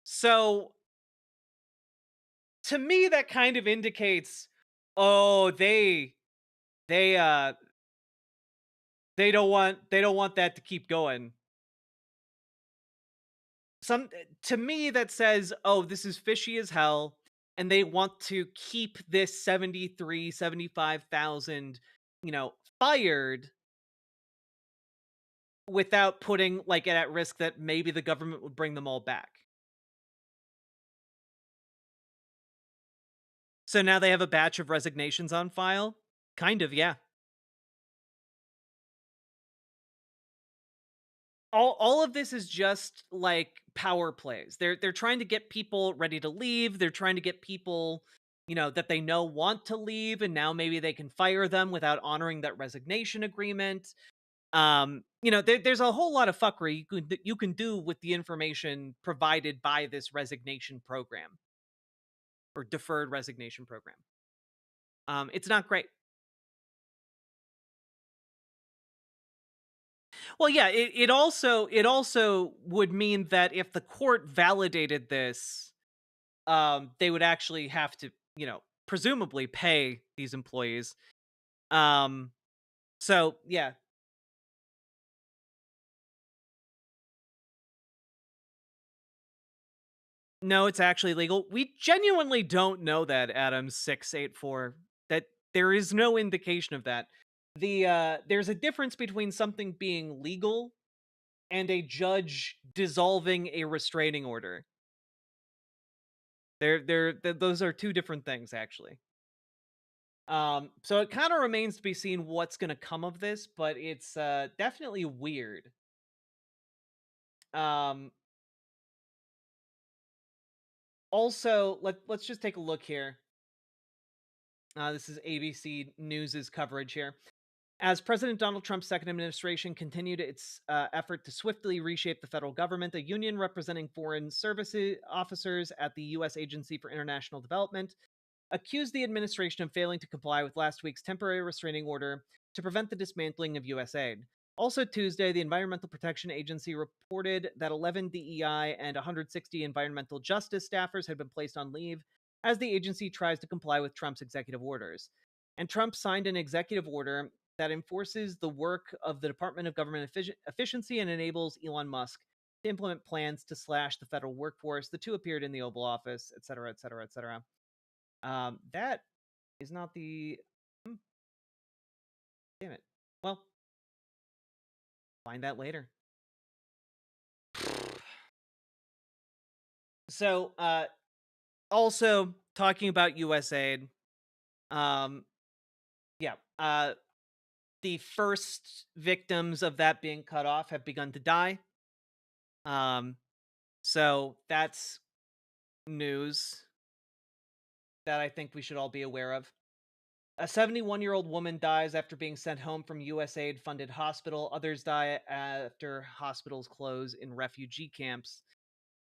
Speaker 2: So to me that kind of indicates, oh, they don't want that to keep going. To me that says, oh, this is fishy as hell, and they want to keep this 75,000, fired without putting it at risk that maybe the government would bring them all back. So now they have a batch of resignations on file? Kind of, yeah. All of this is just power plays. They're trying to get people ready to leave. They're trying to get people, that they know want to leave, and now maybe they can fire them without honoring that resignation agreement. There's a whole lot of fuckery you can do with the information provided by this resignation program or deferred resignation program. It's not great. Well, yeah, it also would mean that if the court validated this, they would actually have to, presumably pay these employees. So yeah. No, it's actually legal. We genuinely don't know that, Adam 684. That there is no indication of that. There's a difference between something being legal and a judge dissolving a restraining order. Those are two different things, actually. So it kind of remains to be seen what's going to come of this, but it's definitely weird. Also, let's just take a look here. This is ABC News's coverage here. As President Donald Trump's second administration continued its effort to swiftly reshape the federal government, a union representing foreign services officers at the U.S. Agency for International Development accused the administration of failing to comply with last week's temporary restraining order to prevent the dismantling of U.S. aid. Also Tuesday, the Environmental Protection Agency reported that 11 DEI and 160 environmental justice staffers had been placed on leave as the agency tries to comply with Trump's executive orders. And Trump signed an executive order that enforces the work of the Department of Government Efficiency and enables Elon Musk to implement plans to slash the federal workforce. The two appeared in the Oval Office, et cetera, et cetera, et cetera. That is not the... Damn it. Well, find that later. So, also talking about USAID, the first victims of that being cut off have begun to die. So that's news that I think we should all be aware of. A 71-year-old woman dies after being sent home from USAID-funded hospital. Others die after hospitals close in refugee camps.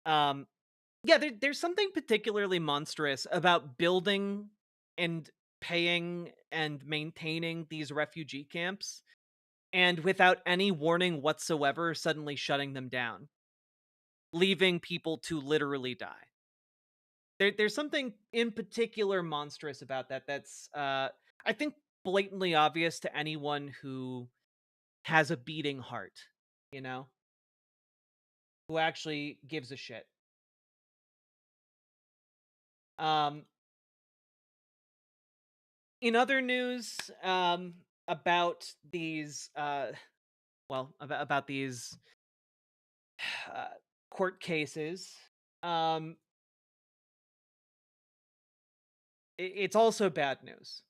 Speaker 2: There's something particularly monstrous about building and paying and maintaining these refugee camps, and without any warning whatsoever, suddenly shutting them down, leaving people to literally die. There's something in particular monstrous about that that's, I think, blatantly obvious to anyone who has a beating heart, you know? Who actually gives a shit. In other news, about these, about these court cases, it's also bad news.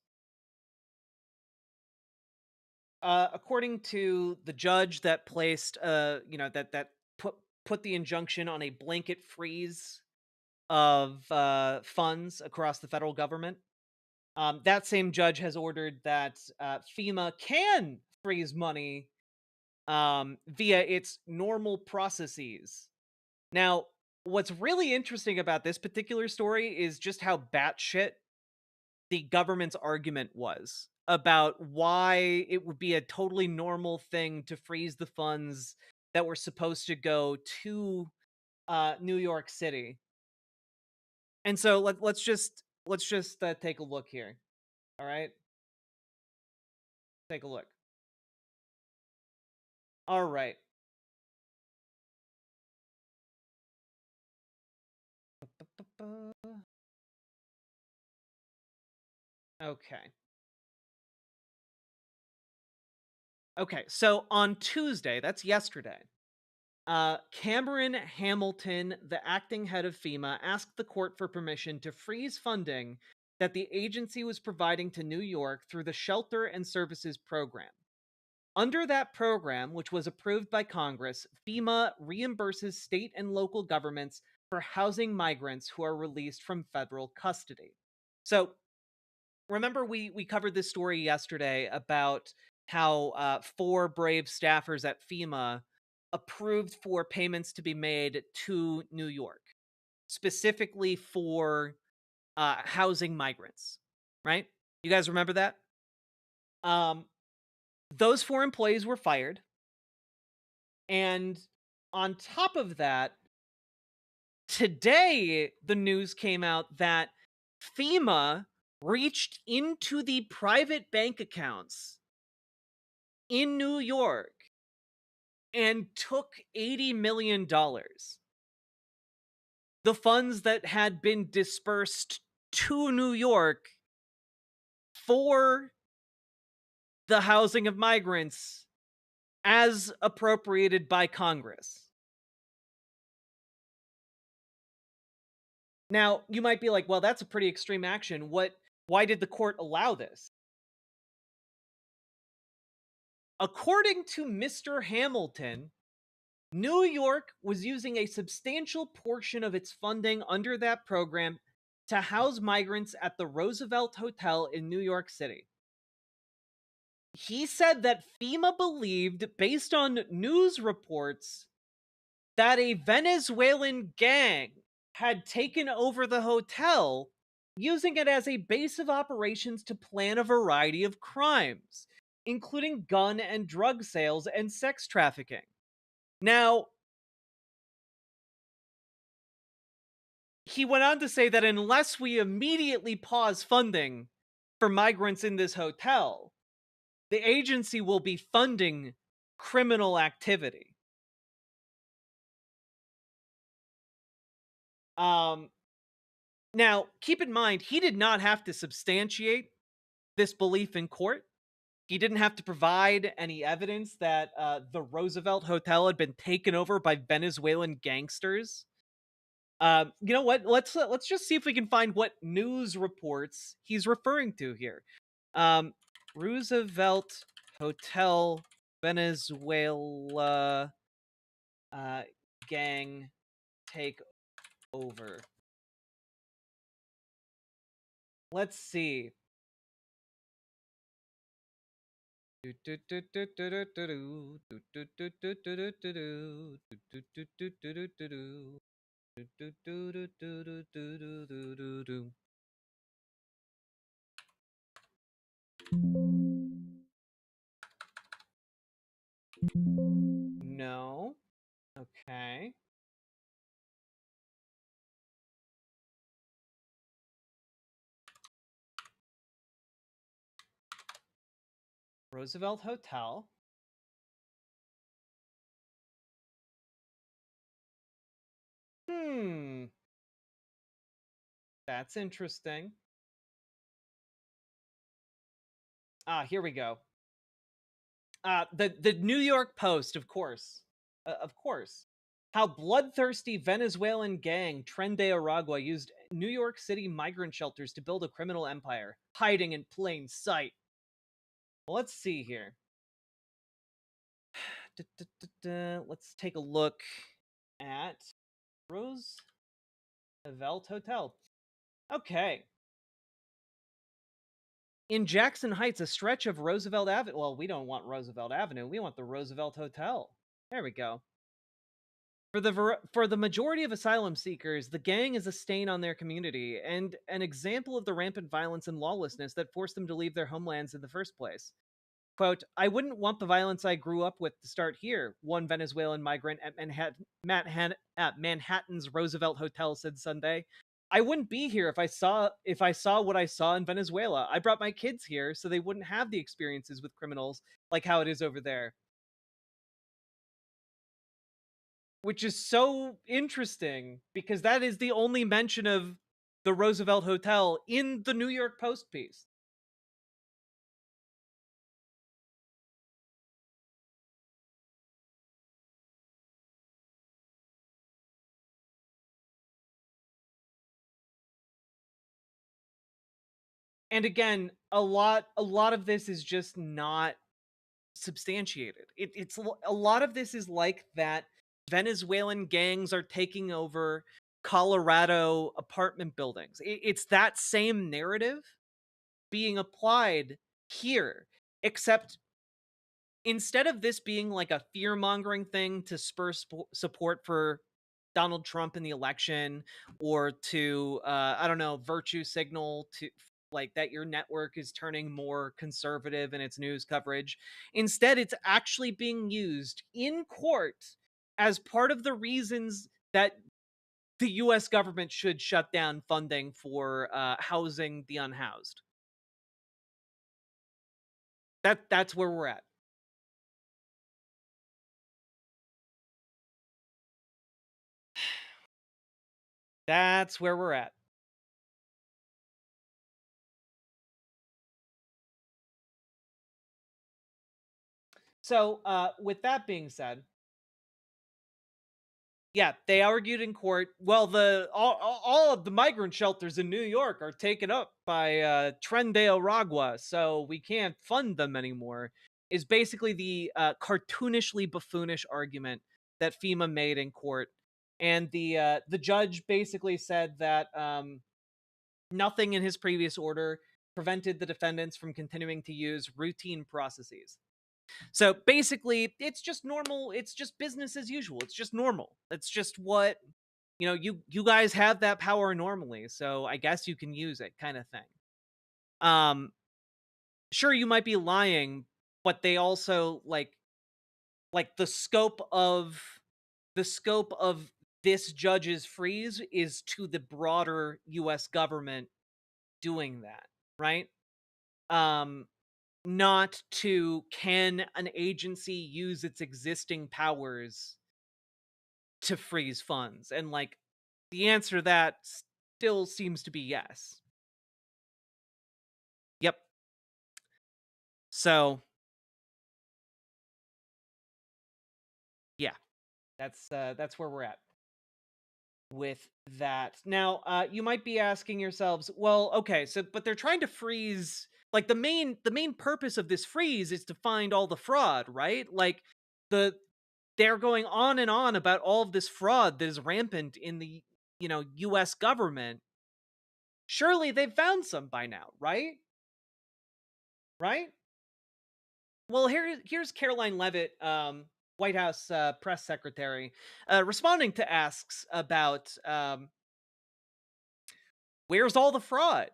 Speaker 2: According to the judge that placed, that put the injunction on a blanket freeze of funds across the federal government, that same judge has ordered that FEMA can freeze money via its normal processes. Now, what's really interesting about this particular story is just how batshit the government's argument was about why it would be a totally normal thing to freeze the funds that were supposed to go to New York City. And so let's just take a look here. All right, take a look. All right. Okay. Okay, so on Tuesday, that's yesterday, Cameron Hamilton, the acting head of FEMA, asked the court for permission to freeze funding that the agency was providing to New York through the Shelter and Services Program. Under that program, which was approved by Congress, FEMA reimburses state and local governments for housing migrants who are released from federal custody. So, remember we covered this story yesterday about how 4 brave staffers at FEMA approved for payments to be made to New York, specifically for housing migrants, right? You guys remember that? Those 4 employees were fired. And on top of that, today the news came out that FEMA reached into the private bank accounts in New York and took $80 million. The funds that had been dispersed to New York for the housing of migrants as appropriated by Congress. Now, you might be like, well, that's a pretty extreme action. Why did the court allow this? According to Mr. Hamilton, New York was using a substantial portion of its funding under that program to house migrants at the Roosevelt Hotel in New York City. He said that FEMA believed, based on news reports, that a Venezuelan gang had taken over the hotel, using it as a base of operations to plan a variety of crimes, including gun and drug sales and sex trafficking. Now, he went on to say that unless we immediately pause funding for migrants in this hotel, the agency will be funding criminal activity. Now, keep in mind, he did not have to substantiate this belief in court. He didn't have to provide any evidence that the Roosevelt Hotel had been taken over by Venezuelan gangsters. You know what? Let's just see if we can find what news reports he's referring to here. Roosevelt Hotel, Venezuela, gang take over. Let's see. No. Okay. Roosevelt Hotel. That's interesting. Here we go. The New York Post, of course. Of course. How bloodthirsty Venezuelan gang Tren de Aragua used New York City migrant shelters to build a criminal empire, hiding in plain sight. Well, let's see here. Let's take a look at Roosevelt Hotel. Okay. In Jackson Heights, a stretch of Roosevelt Avenue. Well, we don't want Roosevelt Avenue. We want the Roosevelt Hotel. There we go. For the majority of asylum seekers, the gang is a stain on their community and an example of the rampant violence and lawlessness that forced them to leave their homelands in the first place. Quote, I wouldn't want the violence I grew up with to start here, one Venezuelan migrant at Manhattan's Roosevelt Hotel said Sunday. I wouldn't be here if I saw what I saw in Venezuela. I brought my kids here so they wouldn't have the experiences with criminals like how it is over there. Which is so interesting because that is the only mention of the Roosevelt Hotel in the New York Post piece. And again, a lot of this is just not substantiated. It's a lot of this is like that Venezuelan gangs are taking over Colorado apartment buildings. It's that same narrative being applied here, except instead of this being like a fear-mongering thing to spur support for Donald Trump in the election, or to I don't know, virtue signal to like that your network is turning more conservative in its news coverage. Instead, it's actually being used in court as part of the reasons that the US government should shut down funding for housing the unhoused. That's where we're at. That's where we're at. So, with that being said, yeah, they argued in court. Well, all of the migrant shelters in New York are taken up by Tren de Aragua, so we can't fund them anymore. Is basically the cartoonishly buffoonish argument that FEMA made in court, and the judge basically said that nothing in his previous order prevented the defendants from continuing to use routine processes. So basically, it's just normal. It's just business as usual. It's just normal. It's just what, you guys have that power normally. So I guess you can use it, kind of thing. Sure, you might be lying, but they also like the scope of this judge's freeze is to the broader US government doing that, right? Um not to, can an agency use its existing powers to freeze funds? And like the answer to that still seems to be yes. Yep. So yeah, that's where we're at with that. Now, you might be asking yourselves, well, okay, so but they're trying to freeze, like the main purpose of this freeze is to find all the fraud, right? Like the they're going on and on about all of this fraud that is rampant in the, US government. Surely they've found some by now, right? Right? Well, here's Caroline Leavitt, White House press secretary, responding to asks about where's all the fraud?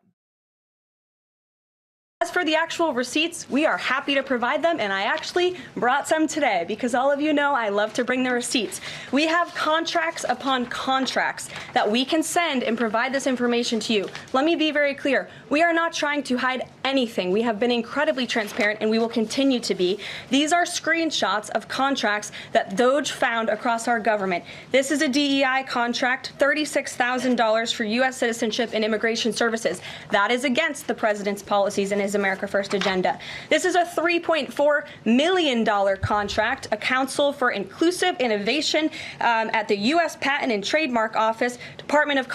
Speaker 6: As for the actual receipts, we are happy to provide them, and I actually brought some today because all of you know I love to bring the receipts. We have contracts upon contracts that we can send and provide this information to you. Let me be very clear. We are not trying to hide anything. We have been incredibly transparent, and we will continue to be. These are screenshots of contracts that DOGE found across our government. This is a DEI contract, $36,000 for U.S. citizenship and immigration services. That is against the president's policies and his America First agenda. This is a $3.4 million contract, a Council for Inclusive Innovation at the U.S. Patent and Trademark Office, Department of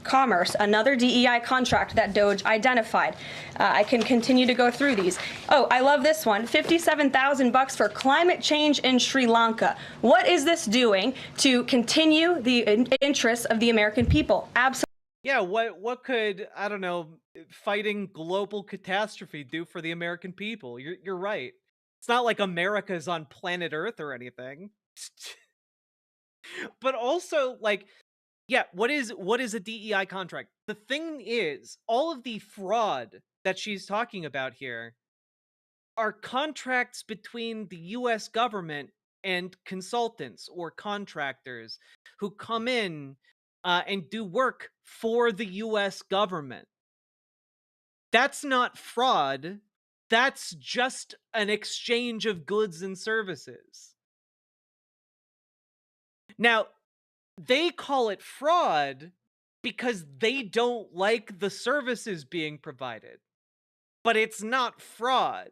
Speaker 6: Commerce, another DEI contract that DOGE identified. I can continue to go through these. Oh, I love this one, $57,000 for climate change in Sri Lanka. What is this doing to continue the interests of the American people? Absolutely.
Speaker 2: Yeah, what could, I don't know, fighting global catastrophe do for the American people? You're right. It's not like America's on planet Earth or anything. But also, like, yeah, what is a DEI contract? The thing is, all of the fraud that she's talking about here are contracts between the US government and consultants or contractors who come in and do work for the US government. That's not fraud. That's just an exchange of goods and services. Now, they call it fraud because they don't like the services being provided, but it's not fraud.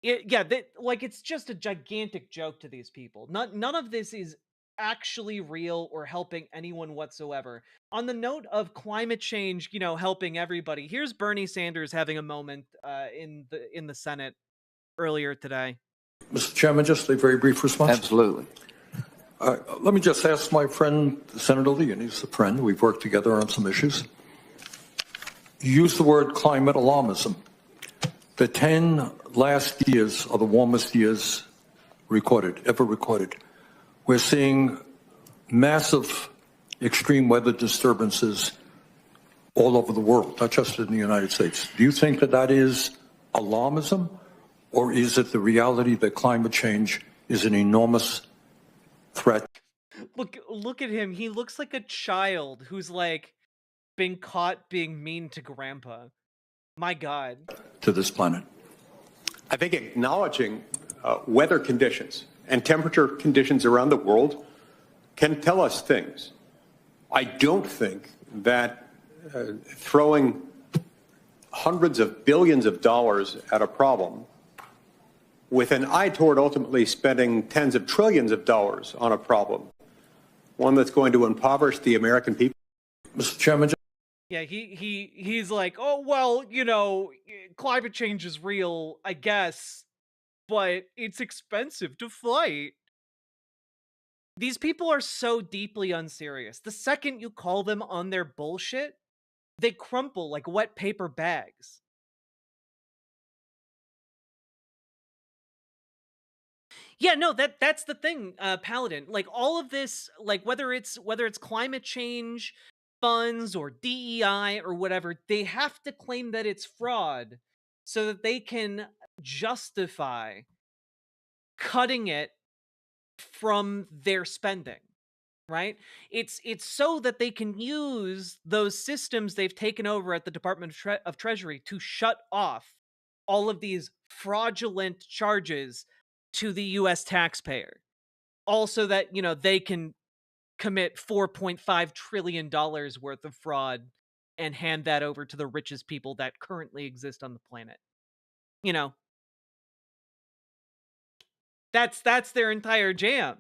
Speaker 2: It's just a gigantic joke to these people. None of this is actually real or helping anyone whatsoever. On the note of climate change, helping everybody, here's Bernie Sanders having a moment in the Senate earlier today.
Speaker 7: Mr. Chairman, just a very brief response.
Speaker 8: Absolutely.
Speaker 7: Let me just ask my friend, Senator Lee, and he's a friend. We've worked together on some issues. You used the word climate alarmism. The 10 last years are the warmest years ever recorded. We're seeing massive extreme weather disturbances all over the world, not just in the United States. Do you think that is alarmism, or is it the reality that climate change is an enormous threat?
Speaker 2: Look at him. He looks like a child who's like been caught being mean to grandpa. My God.
Speaker 7: To this planet.
Speaker 9: I think acknowledging weather conditions and temperature conditions around the world can tell us things. I don't think that throwing hundreds of billions of dollars at a problem with an eye toward ultimately spending tens of trillions of dollars on a problem, one that's going to impoverish the American people.
Speaker 7: Mr. Chairman.
Speaker 2: Yeah, he's like, oh, well, climate change is real, I guess, but it's expensive to fight. These people are so deeply unserious. The second you call them on their bullshit, they crumple like wet paper bags. Yeah, no, that's the thing, Paladin. Like all of this, like whether it's climate change funds or DEI or whatever, they have to claim that it's fraud so that they can justify cutting it from their spending, right? It's so that they can use those systems they've taken over at the Department of Treasury to shut off all of these fraudulent charges to the US taxpayer. Also that, they can commit $4.5 trillion worth of fraud and hand that over to the richest people that currently exist on the planet. You know, that's their entire jam.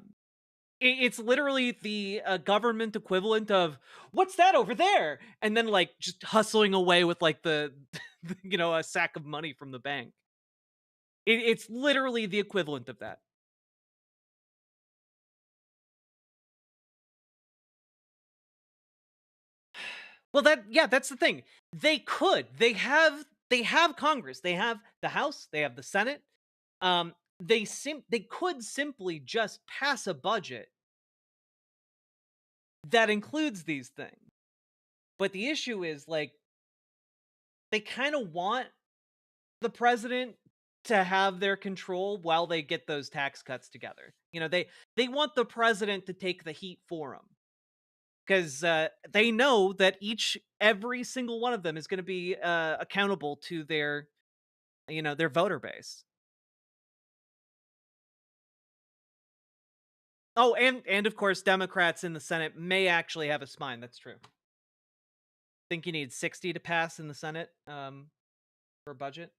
Speaker 2: It's literally the government equivalent of what's that over there, and then like just hustling away with like the a sack of money from the bank. It's literally the equivalent of that. Well, that's the thing. They have Congress, they have the House, they have the Senate. They could simply just pass a budget that includes these things. But the issue is like they kind of want the president to have their control while they get those tax cuts together. They want the president to take the heat for them. Because they know that every single one of them is going to be accountable to their voter base. Oh, and of course, Democrats in the Senate may actually have a spine. That's true. I think you need 60 to pass in the Senate for a budget.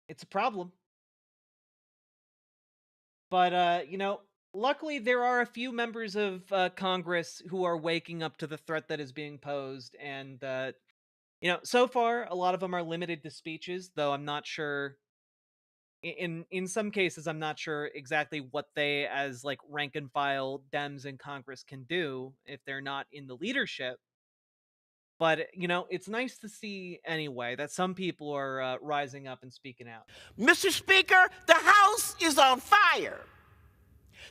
Speaker 2: It's a problem. But, luckily, there are a few members of Congress who are waking up to the threat that is being posed. And, so far, a lot of them are limited to speeches, though I'm not sure. In some cases, I'm not sure exactly what they, as like rank and file Dems in Congress, can do if they're not in the leadership. But, it's nice to see anyway that some people are rising up and speaking out.
Speaker 8: Mr. Speaker, the House is on fire.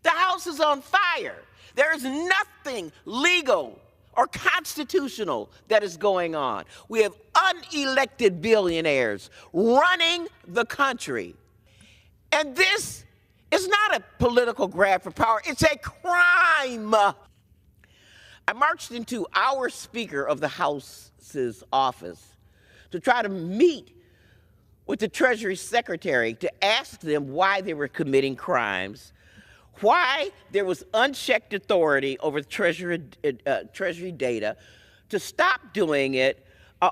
Speaker 8: The House is on fire. There is nothing legal or constitutional that is going on. We have unelected billionaires running the country. And this is not a political grab for power. It's a crime. I marched into our Speaker of the House's office to try to meet with the Treasury Secretary to ask them why they were committing crimes, why there was unchecked authority over Treasury data, to stop doing it,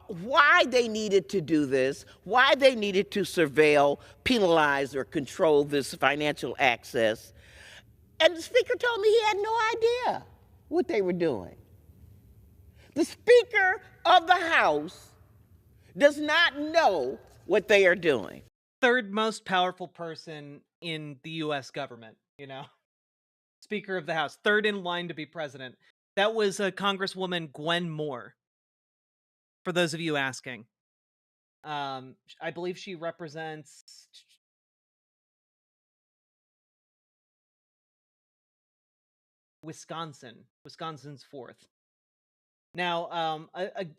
Speaker 8: why they needed to do this, why they needed to surveil, penalize, or control this financial access. And the Speaker told me he had no idea what they were doing. The Speaker of the House does not know what they are doing.
Speaker 2: Third most powerful person in the U.S. government, Speaker of the House, third in line to be president. That was Congresswoman Gwen Moore, for those of you asking. I believe she represents Wisconsin. Wisconsin's fourth. Now,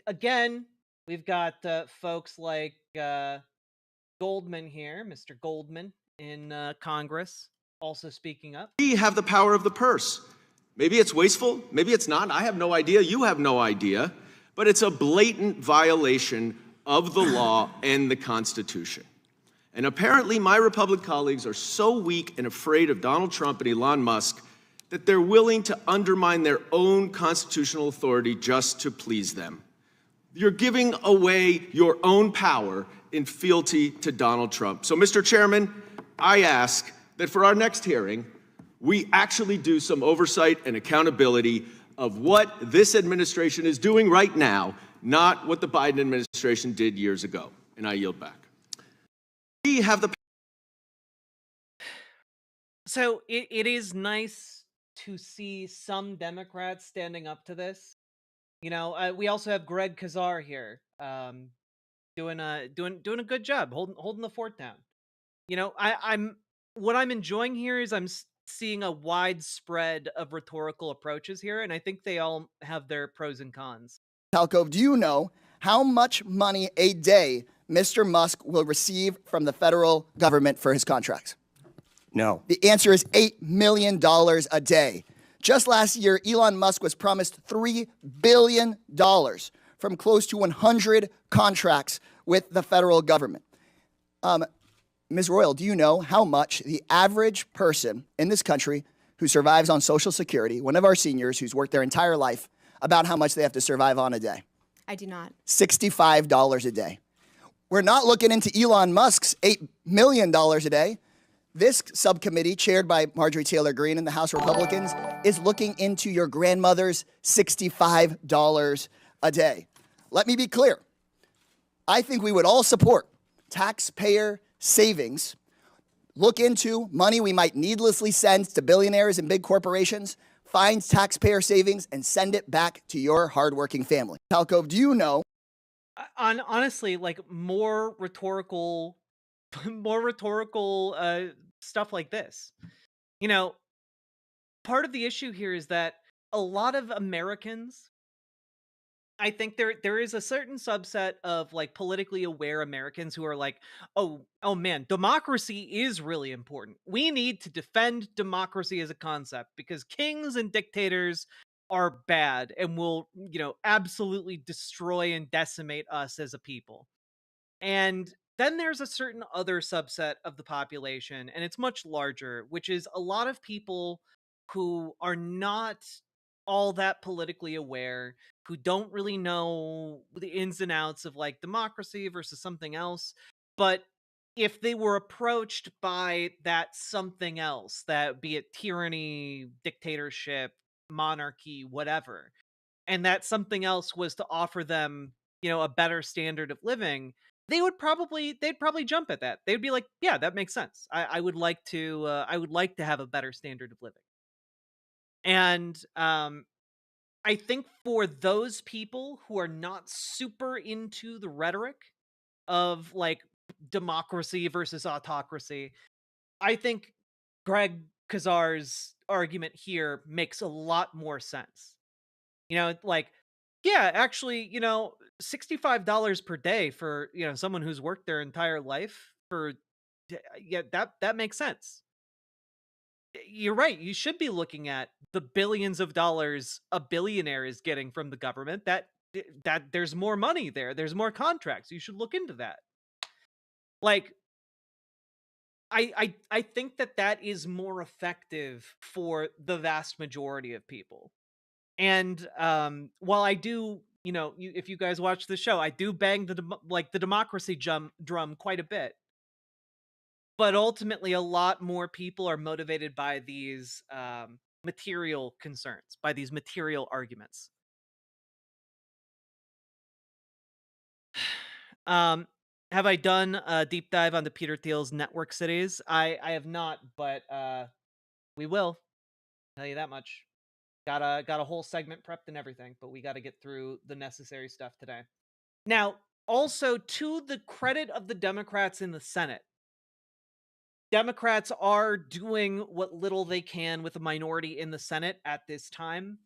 Speaker 2: again, we've got folks like Goldman here, Mr. Goldman in Congress, also speaking up.
Speaker 10: We have the power of the purse. Maybe it's wasteful, maybe it's not. I have no idea. You have no idea. But it's a blatant violation of the law and the Constitution. And apparently my Republican colleagues are so weak and afraid of Donald Trump and Elon Musk that they're willing to undermine their own constitutional authority just to please them. You're giving away your own power in fealty to Donald Trump. So, Mr. Chairman, I ask that for our next hearing, we actually do some oversight and accountability of what this administration is doing right now, not what the Biden administration did years ago. And I yield back. We have the.
Speaker 2: So it is nice to see some Democrats standing up to this. We also have Greg Kazar here, doing a good job, holding the fort down. What I'm enjoying here is I'm seeing a widespread of rhetorical approaches here, and I think they all have their pros and cons.
Speaker 11: Talco, do you know how much money a day Mr. Musk will receive from the federal government for his contracts?
Speaker 12: No.
Speaker 11: The answer is $8 million a day. Just last year, Elon Musk was promised $3 billion from close to 100 contracts with the federal government. Ms. Royal, do you know how much the average person in this country who survives on Social Security, one of our seniors who's worked their entire life, about how much they have to survive on a day?
Speaker 13: I do not.
Speaker 11: $65 a day. We're not looking into Elon Musk's $8 million a day. This subcommittee, chaired by Marjorie Taylor Greene and the House Republicans, is looking into your grandmother's $65 a day. Let me be clear. I think we would all support taxpayer savings, look into money we might needlessly send to billionaires and big corporations, find taxpayer savings, and send it back to your hardworking family. Talcove, do you know?
Speaker 2: Honestly, like more rhetorical stuff like this. You know, part of the issue here is that a lot of Americans, I think there is a certain subset of like politically aware Americans who are like, oh man, democracy is really important. We need to defend democracy as a concept because kings and dictators are bad and will, absolutely destroy and decimate us as a people. And then there's a certain other subset of the population, and it's much larger, which is a lot of people who are not all that politically aware, who don't really know the ins and outs of like democracy versus something else. But if they were approached by that something else, that be it tyranny, dictatorship, monarchy, whatever, and that something else was to offer them, a better standard of living, they'd probably jump at that. They'd be like, yeah, that makes sense. I would like to have a better standard of living. And I think for those people who are not super into the rhetoric of like democracy versus autocracy, I think Greg Kazar's argument here makes a lot more sense. Like, yeah, actually, $65 per day for, someone who's worked their entire life that makes sense. You're right. You should be looking at the billions of dollars a billionaire is getting from the government. That there's more money there. There's more contracts. You should look into that. Like, I think that is more effective for the vast majority of people. And while I do, if you guys watch the show, I do bang the democracy drum quite a bit. But ultimately, a lot more people are motivated by these material concerns, by these material arguments. Have I done a deep dive onto Peter Thiel's network cities? I have not, but we will. Tell you that much. Got a whole segment prepped and everything, but we got to get through the necessary stuff today. Now, also to the credit of the Democrats in the Senate, Democrats are doing what little they can with a minority in the Senate at this time.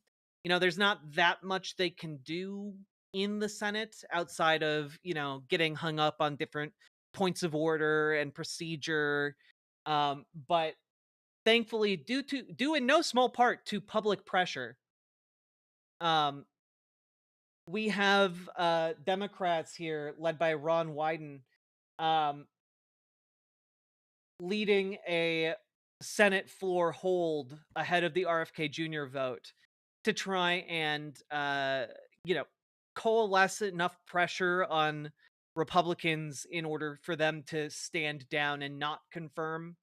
Speaker 2: There's not that much they can do in the Senate outside of, getting hung up on different points of order and procedure. But thankfully, due in no small part to public pressure, we have Democrats here led by Ron Wyden, leading a Senate floor hold ahead of the RFK Jr. vote to try and, coalesce enough pressure on Republicans in order for them to stand down and not confirm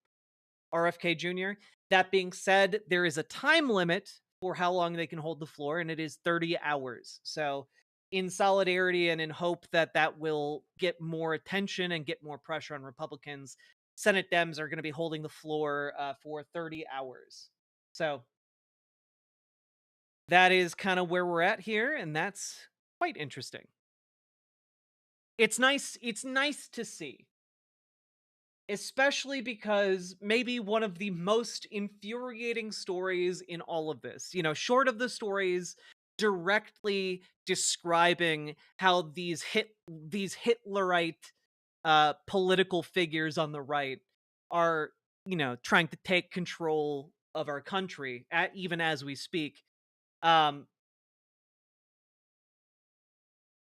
Speaker 2: RFK Jr. That being said, there is a time limit for how long they can hold the floor, and it is 30 hours. So in solidarity and in hope that will get more attention and get more pressure on Republicans, Senate Dems are going to be holding the floor for 30 hours. So that is kind of where we're at here, and that's quite interesting. It's nice to see. Especially because maybe one of the most infuriating stories in all of this, short of the stories directly describing how these Hitlerite political figures on the right are, trying to take control of our country even as we speak.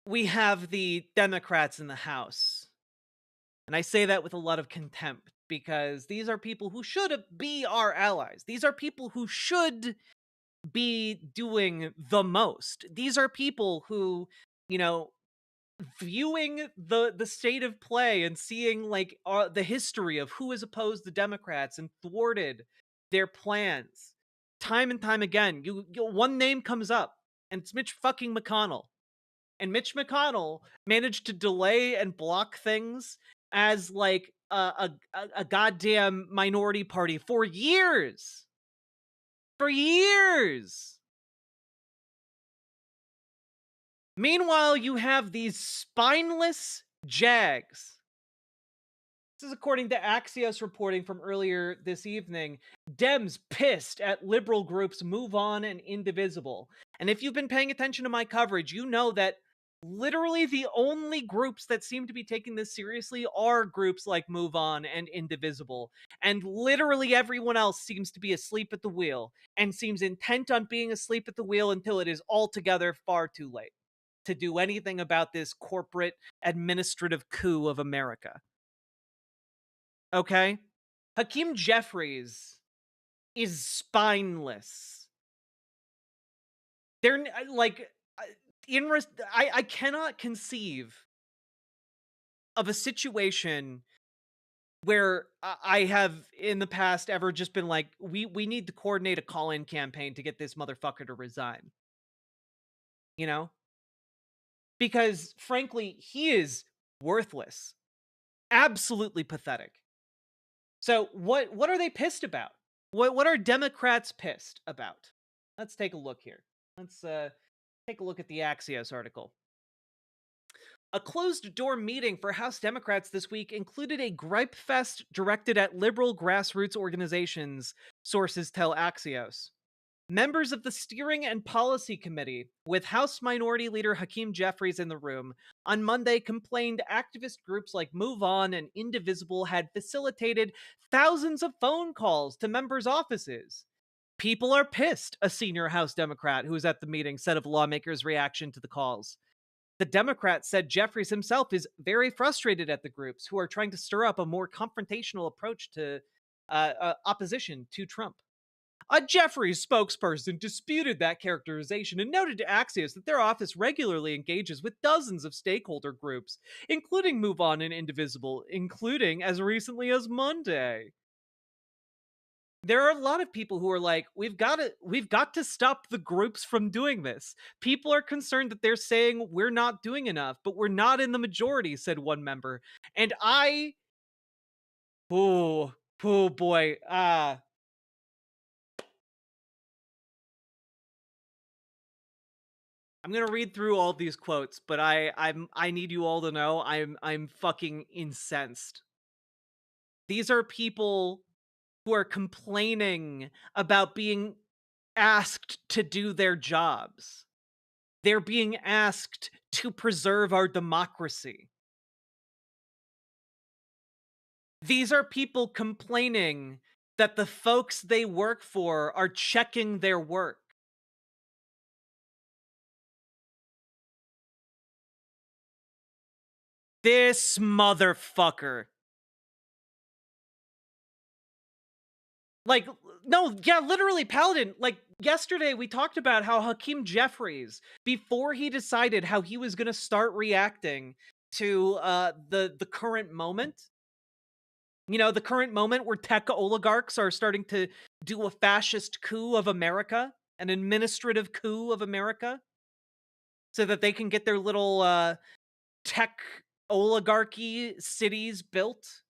Speaker 2: We have the Democrats in the House. And I say that with a lot of contempt because these are people who should be our allies. These are people who should be doing the most. These are people who, viewing the state of play and seeing like the history of who has opposed the Democrats and thwarted their plans time and time again. One name comes up, and it's Mitch fucking McConnell. And Mitch McConnell managed to delay and block things as like a goddamn minority party for years. For years. Meanwhile, you have these spineless jags. This is according to Axios reporting from earlier this evening. Dems pissed at liberal groups Move On and Indivisible. And if you've been paying attention to my coverage, you know that literally the only groups that seem to be taking this seriously are groups like Move On and Indivisible. And literally everyone else seems to be asleep at the wheel and seems intent on being asleep at the wheel until it is altogether far too late to do anything about this corporate administrative coup of America. Okay? Hakeem Jeffries is spineless. They're like, I cannot conceive of a situation where I have in the past ever just been like, we need to coordinate a call-in campaign to get this motherfucker to resign. Because frankly, he is worthless. Absolutely pathetic. So what are they pissed about? What are Democrats pissed about? Let's take a look here. Let's take a look at the Axios article. A closed-door meeting for House Democrats this week included a gripe fest directed at liberal grassroots organizations, sources tell Axios. Members of the Steering and Policy Committee, with House Minority Leader Hakeem Jeffries in the room, on Monday complained activist groups like Move On and Indivisible had facilitated thousands of phone calls to members' offices. People are pissed, a senior House Democrat who was at the meeting said of lawmakers' reaction to the calls. The Democrat said Jeffries himself is very frustrated at the groups who are trying to stir up a more confrontational approach to opposition to Trump. A Jeffries spokesperson disputed that characterization and noted to Axios that their office regularly engages with dozens of stakeholder groups, including Move On and Indivisible, including as recently as Monday. There are a lot of people who are like, we've got to stop the groups from doing this. People are concerned that they're saying we're not doing enough, but we're not in the majority, said one member. And oh boy, I'm gonna read through all these quotes, but I need you all to know I'm fucking incensed. These are people who are complaining about being asked to do their jobs. They're being asked to preserve our democracy. These are people complaining that the folks they work for are checking their work. This motherfucker. Like, no, yeah, literally, Paladin. Like, yesterday we talked about how Hakeem Jeffries, before he decided how he was going to start reacting to the current moment, the current moment where tech oligarchs are starting to do a fascist coup of America, an administrative coup of America, so that they can get their little tech oligarchy cities built.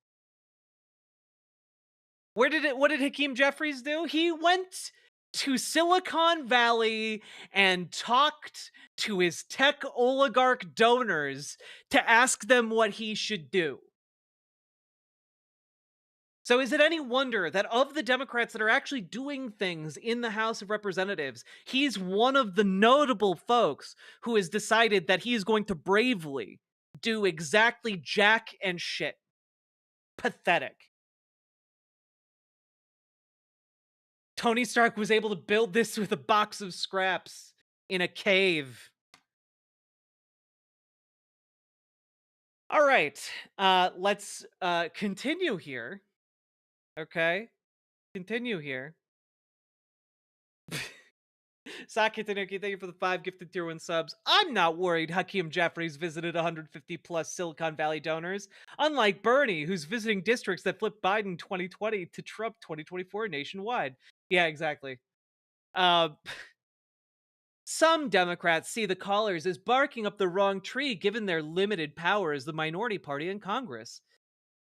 Speaker 2: What did Hakeem Jeffries do? He went to Silicon Valley and talked to his tech oligarch donors to ask them what he should do. So is it any wonder that of the Democrats that are actually doing things in the House of Representatives, he's one of the notable folks who has decided that he is going to bravely do exactly jack and shit. Pathetic. Tony Stark was able to build this with a box of scraps in a cave. All right, let's continue here. Okay, continue here. Saki Tanuki, thank you for the 5 gifted tier 1 subs. I'm not worried Hakeem Jeffries visited 150 plus Silicon Valley donors. Unlike Bernie, who's visiting districts that flipped Biden 2020 to Trump 2024 nationwide. Yeah, exactly. Some Democrats see the callers as barking up the wrong tree given their limited power as the minority party in Congress.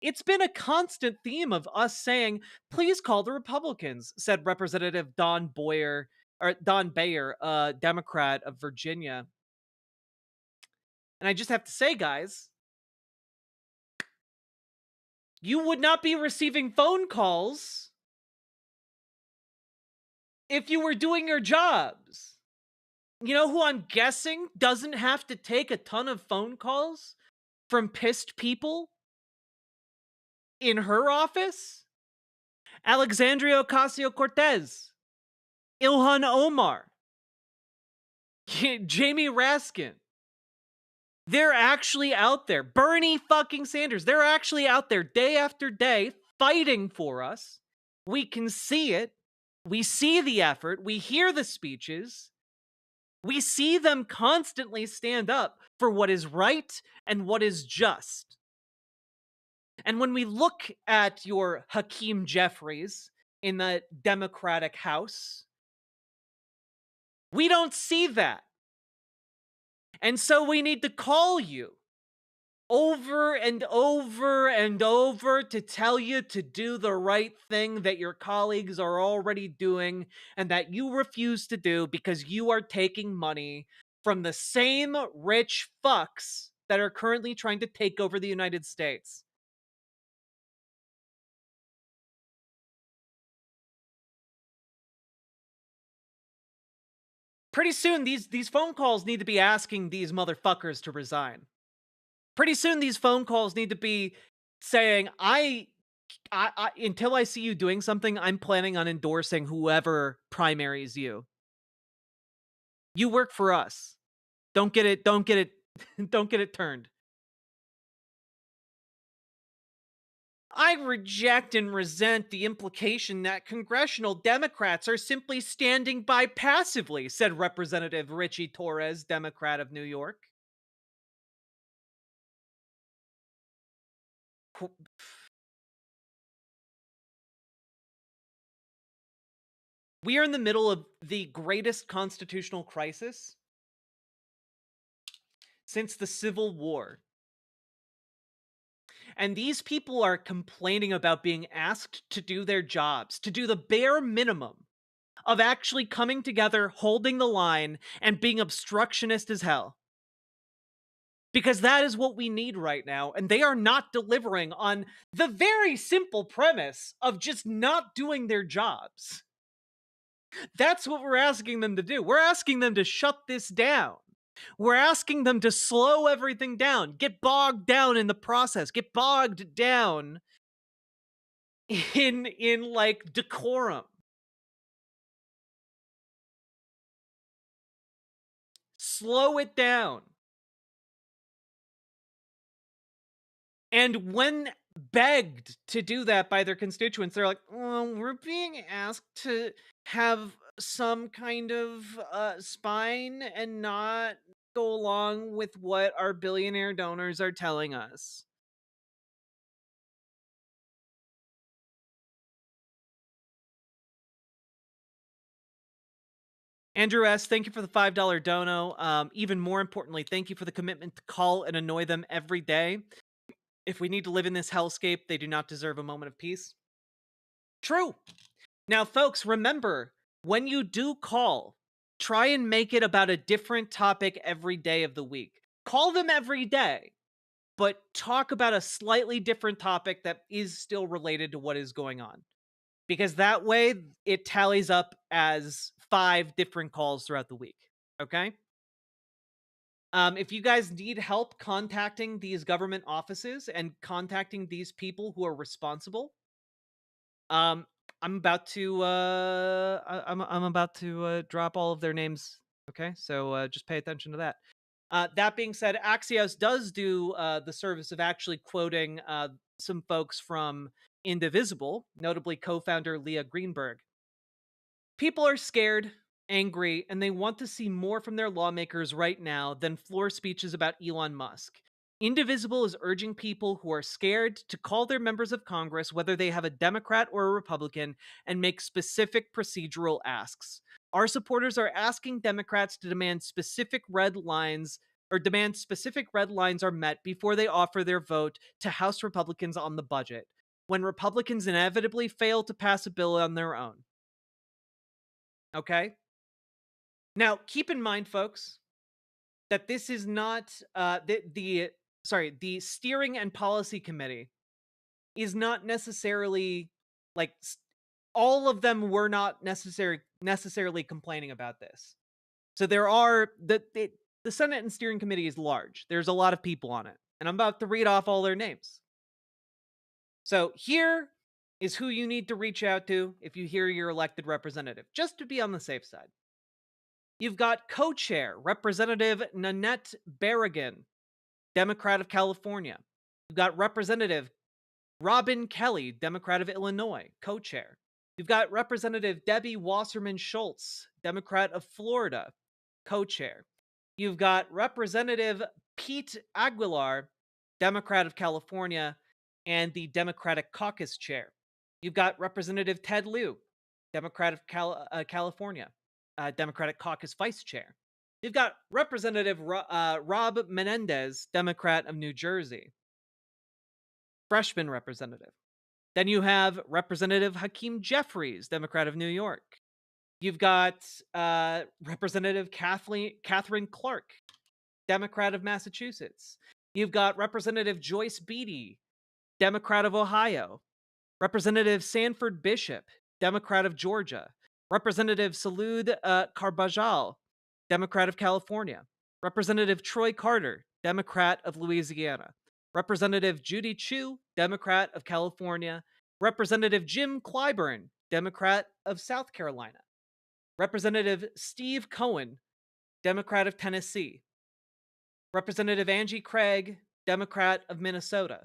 Speaker 2: It's been a constant theme of us saying, please call the Republicans, said Representative Don Bayer, a Democrat of Virginia. And I just have to say, guys, you would not be receiving phone calls if you were doing your jobs. You know who I'm guessing doesn't have to take a ton of phone calls from pissed people in her office? Alexandria Ocasio-Cortez, Ilhan Omar, Jamie Raskin. They're actually out there. Bernie fucking Sanders. They're actually out there day after day fighting for us. We can see it. We see the effort. We hear the speeches. We see them constantly stand up for what is right and what is just. And when we look at your Hakeem Jeffries in the Democratic House, we don't see that. And so we need to call you over and over and over to tell you to do the right thing that your colleagues are already doing and that you refuse to do because you are taking money from the same rich fucks that are currently trying to take over the United States. Pretty soon, these phone calls need to be asking these motherfuckers to resign. Pretty soon, these phone calls need to be saying, I until I see you doing something, I'm planning on endorsing whoever primaries you. You work for us. Don't get it turned. I reject and resent the implication that congressional Democrats are simply standing by passively, said Representative Richie Torres, Democrat of New York. We are in the middle of the greatest constitutional crisis since the Civil War. And these people are complaining about being asked to do their jobs, to do the bare minimum of actually coming together, holding the line, and being obstructionist as hell. Because that is what we need right now, and they are not delivering on the very simple premise of just not doing their jobs. That's what we're asking them to do. We're asking them to shut this down. We're asking them to slow everything down, get bogged down in the process, get bogged down in like decorum. Slow it down. And when begged to do that by their constituents, they're like, well, we're being asked to have some kind of spine and not go along with what our billionaire donors are telling us. Andrew S., thank you for the $5 dono. Even more importantly, thank you for the commitment to call and annoy them every day. If we need to live in this hellscape, they do not deserve a moment of peace. True. Now, folks, remember, when you do call, try and make it about a different topic every day of the week. Call them every day. but talk about a slightly different topic that is still related to what is going on. Because that way it tallies up as 5 different calls throughout the week. Okay? If you guys need help contacting these government offices and contacting these people who are responsible, I'm about to I'm about to drop all of their names. Okay, so just pay attention to that. That being said, Axios does do the service of actually quoting some folks from Indivisible, notably co-founder Leah Greenberg. People are scared, angry, and they want to see more from their lawmakers right now than floor speeches about Elon Musk. Indivisible is urging people who are scared to call their members of Congress, whether they have a Democrat or a Republican, and make specific procedural asks. Our supporters are asking Democrats to demand specific red lines are met before they offer their vote to House Republicans on the budget, when Republicans inevitably fail to pass a bill on their own. Okay? Now, keep in mind, folks, that this is not the Steering and Policy Committee is not necessarily like all of them were not necessarily complaining about this. So there are the Senate and Steering Committee is large. There's a lot of people on it, and I'm about to read off all their names. So here is who you need to reach out to if you hear your elected representative, just to be on the safe side. You've got co-chair Representative Nanette Berrigan, Democrat of California. You've got Representative Robin Kelly, Democrat of Illinois, co-chair. You've got Representative Debbie Wasserman Schultz, Democrat of Florida, co-chair. You've got Representative Pete Aguilar, Democrat of California, and the Democratic Caucus chair. You've got Representative Ted Lieu, Democrat of California, Democratic Caucus vice chair. You've got Representative Rob Menendez, Democrat of New Jersey, freshman representative. Then you have Representative Hakeem Jeffries, Democrat of New York. You've got Representative Catherine Clark, Democrat of Massachusetts. You've got Representative Joyce Beatty, Democrat of Ohio. Representative Sanford Bishop, Democrat of Georgia. Representative Salud Carbajal, Democrat of California. Representative Troy Carter, Democrat of Louisiana. Representative Judy Chu, Democrat of California. Representative Jim Clyburn, Democrat of South Carolina. Representative Steve Cohen, Democrat of Tennessee. Representative Angie Craig, Democrat of Minnesota.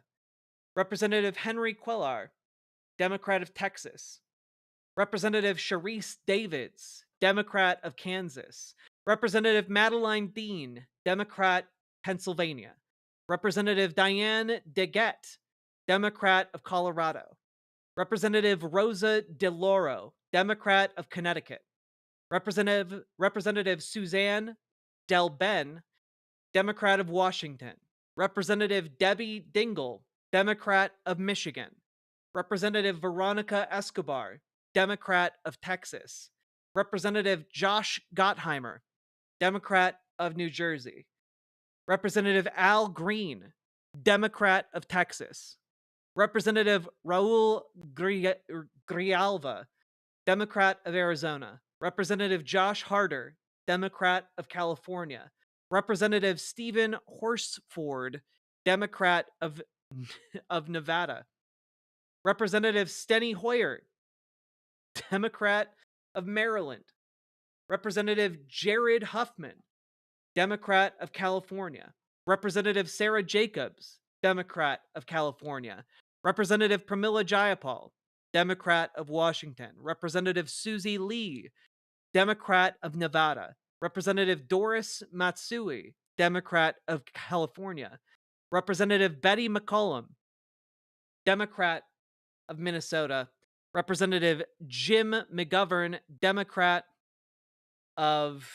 Speaker 2: Representative Henry Cuellar, Democrat of Texas. Representative Sharice Davids, Democrat of Kansas. Representative Madeline Dean, Democrat, Pennsylvania. Representative Diane DeGette, Democrat of Colorado. Representative Rosa DeLauro, Democrat of Connecticut. Representative Suzanne Delben, Democrat of Washington. Representative Debbie Dingell, Democrat of Michigan. Representative Veronica Escobar, Democrat of Texas. Representative Josh Gottheimer, Democrat of New Jersey. Representative Al Green, Democrat of Texas. Representative Raul Grijalva, Democrat of Arizona. Representative Josh Harder, Democrat of California. Representative Stephen Horsford, Democrat of Nevada. Representative Steny Hoyer, Democrat of Maryland. Representative Jared Huffman, Democrat of California. Representative Sarah Jacobs, Democrat of California. Representative Pramila Jayapal, Democrat of Washington. Representative Susie Lee, Democrat of Nevada. Representative Doris Matsui, Democrat of California. Representative Betty McCollum, Democrat of Minnesota. Representative Jim McGovern, Democrat of,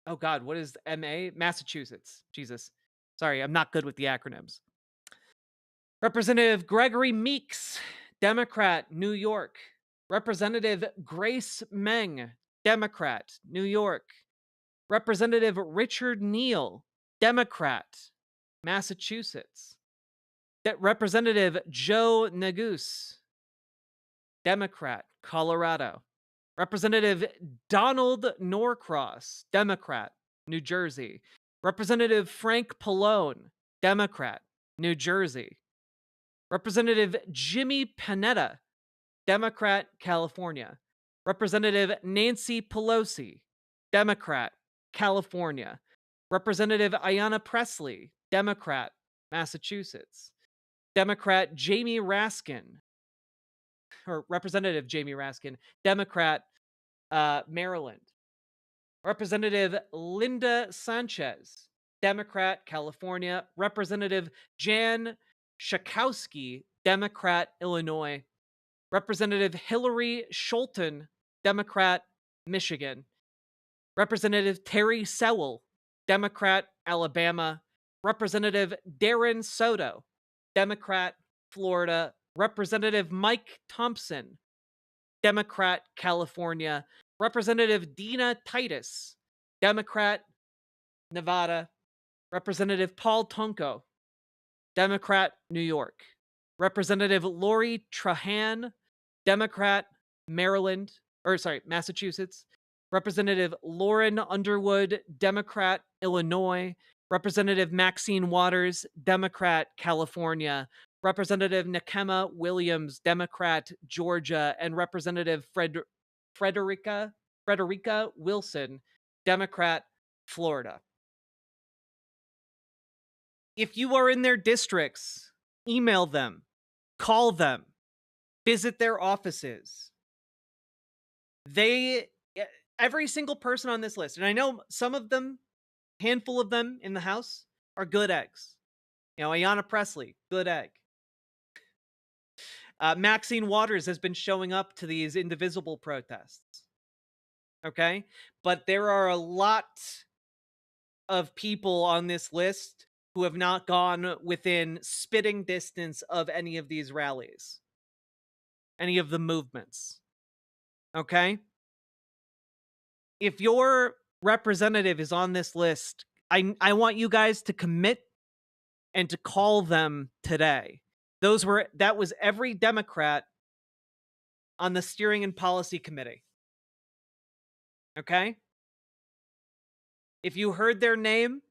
Speaker 2: oh God, what is MA? Massachusetts. Jesus. Sorry, I'm not good with the acronyms. Representative Gregory Meeks, Democrat, New York. Representative Grace Meng, Democrat, New York. Representative Richard Neal, Democrat, Massachusetts. Representative Joe Neguse, Democrat, Colorado. Representative Donald Norcross, Democrat, New Jersey. Representative Frank Pallone, Democrat, New Jersey. Representative Jimmy Panetta, Democrat, California. Representative Nancy Pelosi, Democrat, California. Representative Ayanna Pressley, Democrat, Massachusetts. Democrat Jamie Raskin, or Representative Jamie Raskin, Democrat, Maryland. Representative Linda Sanchez, Democrat, California. Representative Jan Schakowsky, Democrat, Illinois. Representative Hillary Scholten, Democrat, Michigan. Representative Terry Sewell, Democrat, Alabama. Representative Darren Soto, Democrat, Florida. Representative Mike Thompson, Democrat, California. Representative Dina Titus, Democrat, Nevada. Representative Paul Tonko, Democrat, New York. Representative Lori Trahan, Democrat, Massachusetts. Representative Lauren Underwood, Democrat, Illinois. Representative Maxine Waters, Democrat, California. Representative Nakema Williams, Democrat, Georgia. And Representative Frederica Wilson, Democrat, Florida. If you are in their districts, email them, call them, visit their offices. Every single person on this list, and I know some of them, handful of them in the House, are good eggs. You know, Ayanna Pressley, good egg. Maxine Waters has been showing up to these indivisible protests. Okay? But there are a lot of people on this list who have not gone within spitting distance of any of these rallies, any of the movements. Okay? If your representative is on this list, I want you guys to commit and to call them today. That was every Democrat on the Steering and Policy Committee. Okay? If you heard their name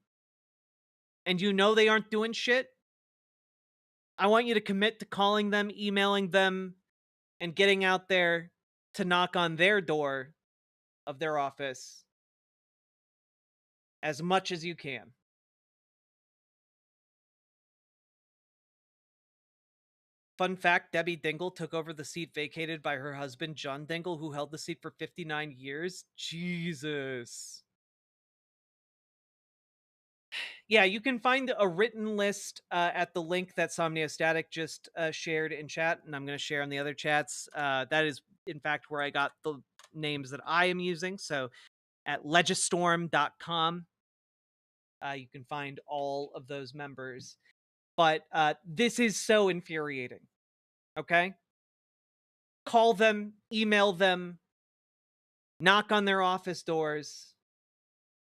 Speaker 2: and you know they aren't doing shit, I want you to commit to calling them, emailing them, and getting out there to knock on their door of their office as much as you can. Fun fact, Debbie Dingell took over the seat vacated by her husband, John Dingell, who held the seat for 59 years. Jesus. Yeah, you can find a written list at the link that Somniostatic just shared in chat, and I'm going to share in the other chats. That is, in fact, where I got the names that I am using. So at legistorm.com, you can find all of those members. But this is so infuriating. Okay? Call them, email them, knock on their office doors.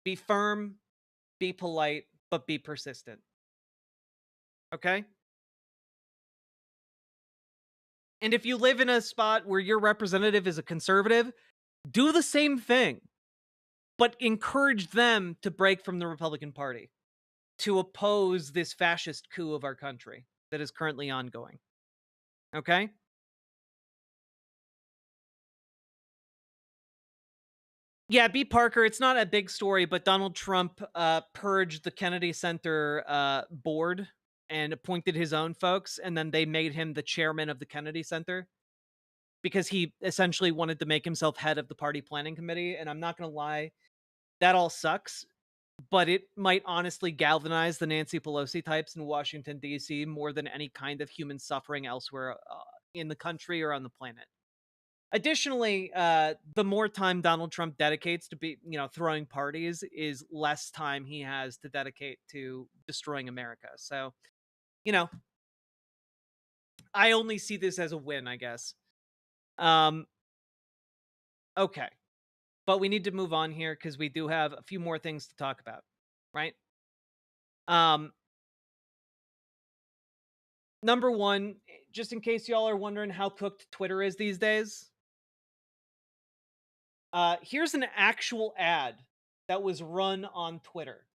Speaker 2: Be firm, be polite, but be persistent. Okay? And if you live in a spot where your representative is a conservative, do the same thing. But encourage them to break from the Republican Party, to oppose this fascist coup of our country that is currently ongoing. Okay? Yeah, B. Parker, it's not a big story, but Donald Trump purged the Kennedy Center board and appointed his own folks, and then they made him the chairman of the Kennedy Center because he essentially wanted to make himself head of the party planning committee. And I'm not going to lie, that all sucks, but it might honestly galvanize the Nancy Pelosi types in Washington, D.C. more than any kind of human suffering elsewhere in the country or on the planet. Additionally, the more time Donald Trump dedicates to throwing parties is less time he has to dedicate to destroying America. So, I only see this as a win, I guess. Okay. But we need to move on here because we do have a few more things to talk about, right? Number one, just in case y'all are wondering how cooked Twitter is these days, here's an actual ad that was run on Twitter.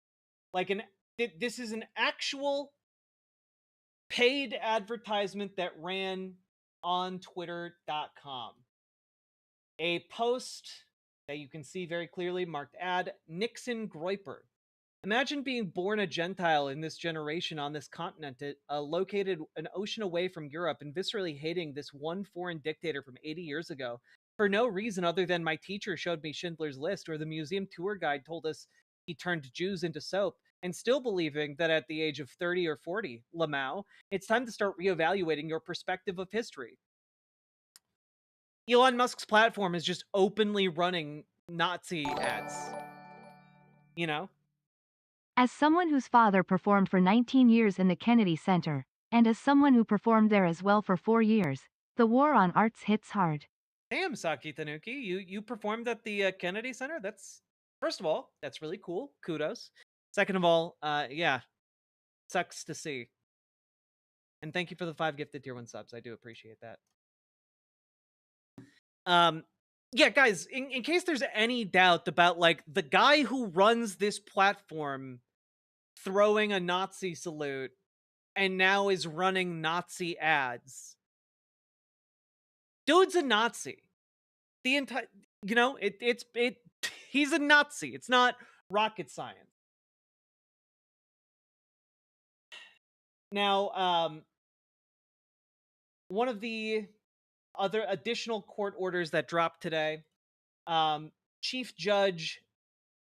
Speaker 2: This is an actual paid advertisement that ran on twitter.com. A post that you can see very clearly marked ad Nixon Groiper. Imagine being born a Gentile in this generation on this continent, located an ocean away from Europe, and viscerally hating this one foreign dictator from 80 years ago for no reason other than my teacher showed me Schindler's List, or the museum tour guide told us he turned Jews into soap, and still believing that at the age of 30 or 40, Lamau, it's time to start reevaluating your perspective of history. Elon Musk's platform is just openly running Nazi ads. You know?
Speaker 3: As someone whose father performed for 19 years in the Kennedy Center, and as someone who performed there as well for 4 years, the war on arts hits hard.
Speaker 2: Damn, Saki Tanuki, you performed at the Kennedy Center? That's, first of all, that's really cool. Kudos. Second of all, yeah, sucks to see. And thank you for the 5 gifted tier 1 subs. I do appreciate that. Yeah, guys, in case there's any doubt about, like, the guy who runs this platform throwing a Nazi salute and now is running Nazi ads. Dude's a Nazi. The entire, you know, he's a Nazi. It's not rocket science. Now, one of the other additional court orders that dropped today, Chief Judge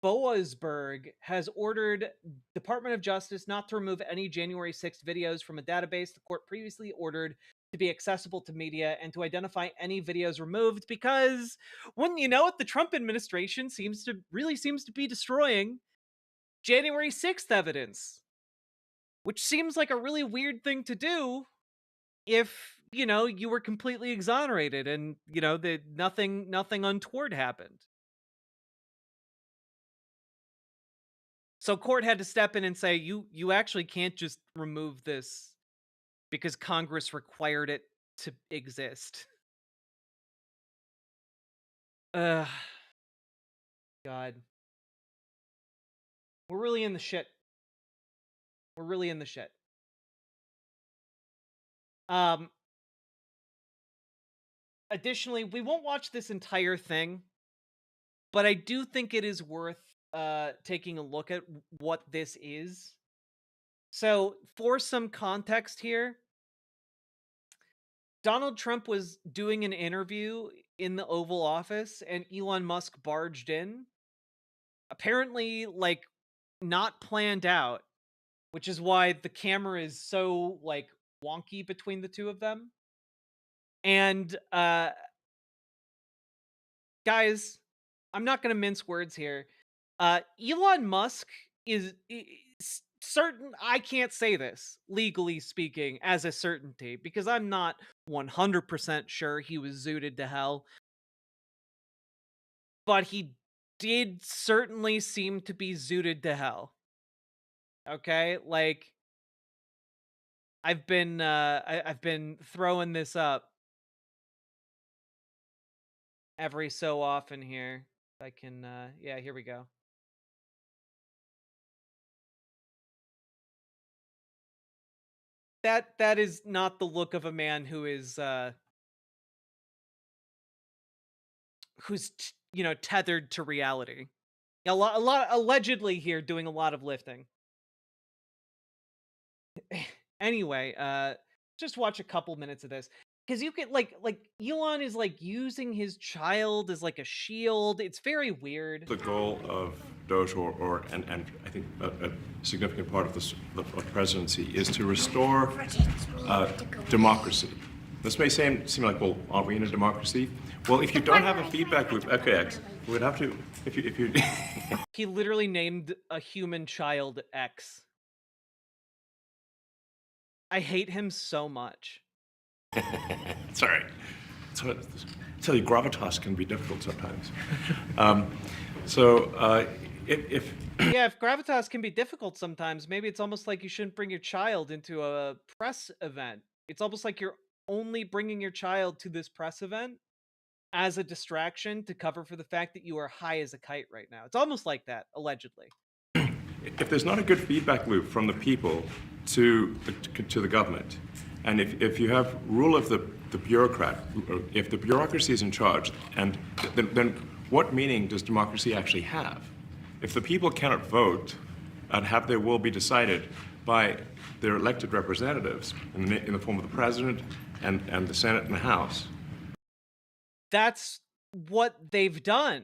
Speaker 2: Boasberg has ordered Department of Justice not to remove any January 6th videos from a database the court previously ordered to be accessible to media, and to identify any videos removed, because, wouldn't you know it, the Trump administration seems to be destroying January 6th evidence, which seems like a really weird thing to do if, you know, you were completely exonerated and, you know, nothing untoward happened. So court had to step in and say, you actually can't just remove this because Congress required it to exist. God. We're really in the shit. We're really in the shit. Additionally, we won't watch this entire thing, but I do think it is worth taking a look at what this is. So, for some context here, Donald Trump was doing an interview in the Oval Office, and Elon Musk barged in. Apparently, like, not planned out, which is why the camera is so, like, wonky between the two of them. And, guys, I'm not going to mince words here. Elon Musk is certain, I can't say this, legally speaking, as a certainty, because I'm not 100% sure he was zooted to hell. But he did certainly seem to be zooted to hell. Okay? Like, I've been throwing this up every so often here. If I can, yeah, here we go. That is not the look of a man who is who's you know, tethered to reality. A lot allegedly here doing a lot of lifting. Anyway, just watch a couple minutes of this, because you can like Elon is like using his child as like a shield. It's very weird.
Speaker 12: The goal of DOGE, and I think a significant part of the presidency, is to restore democracy. This may seem like, well, aren't we in a democracy? Well, if you don't have a feedback loop, okay, X, we would have to, if you
Speaker 2: He literally named a human child X. I hate him so much.
Speaker 12: It's all right. Tell you, gravitas can be difficult sometimes.
Speaker 2: Yeah, if gravitas can be difficult sometimes, maybe it's almost like you shouldn't bring your child into a press event. It's almost like you're only bringing your child to this press event as a distraction to cover for the fact that you are high as a kite right now. It's almost like that, allegedly.
Speaker 12: if there's not a good feedback loop from the people to the government, and if you have rule of the bureaucrat, if the bureaucracy is in charge, and then what meaning does democracy actually have? If the people cannot vote and have their will be decided by their elected representatives in the form of the president and the Senate and the House.
Speaker 2: That's what they've done.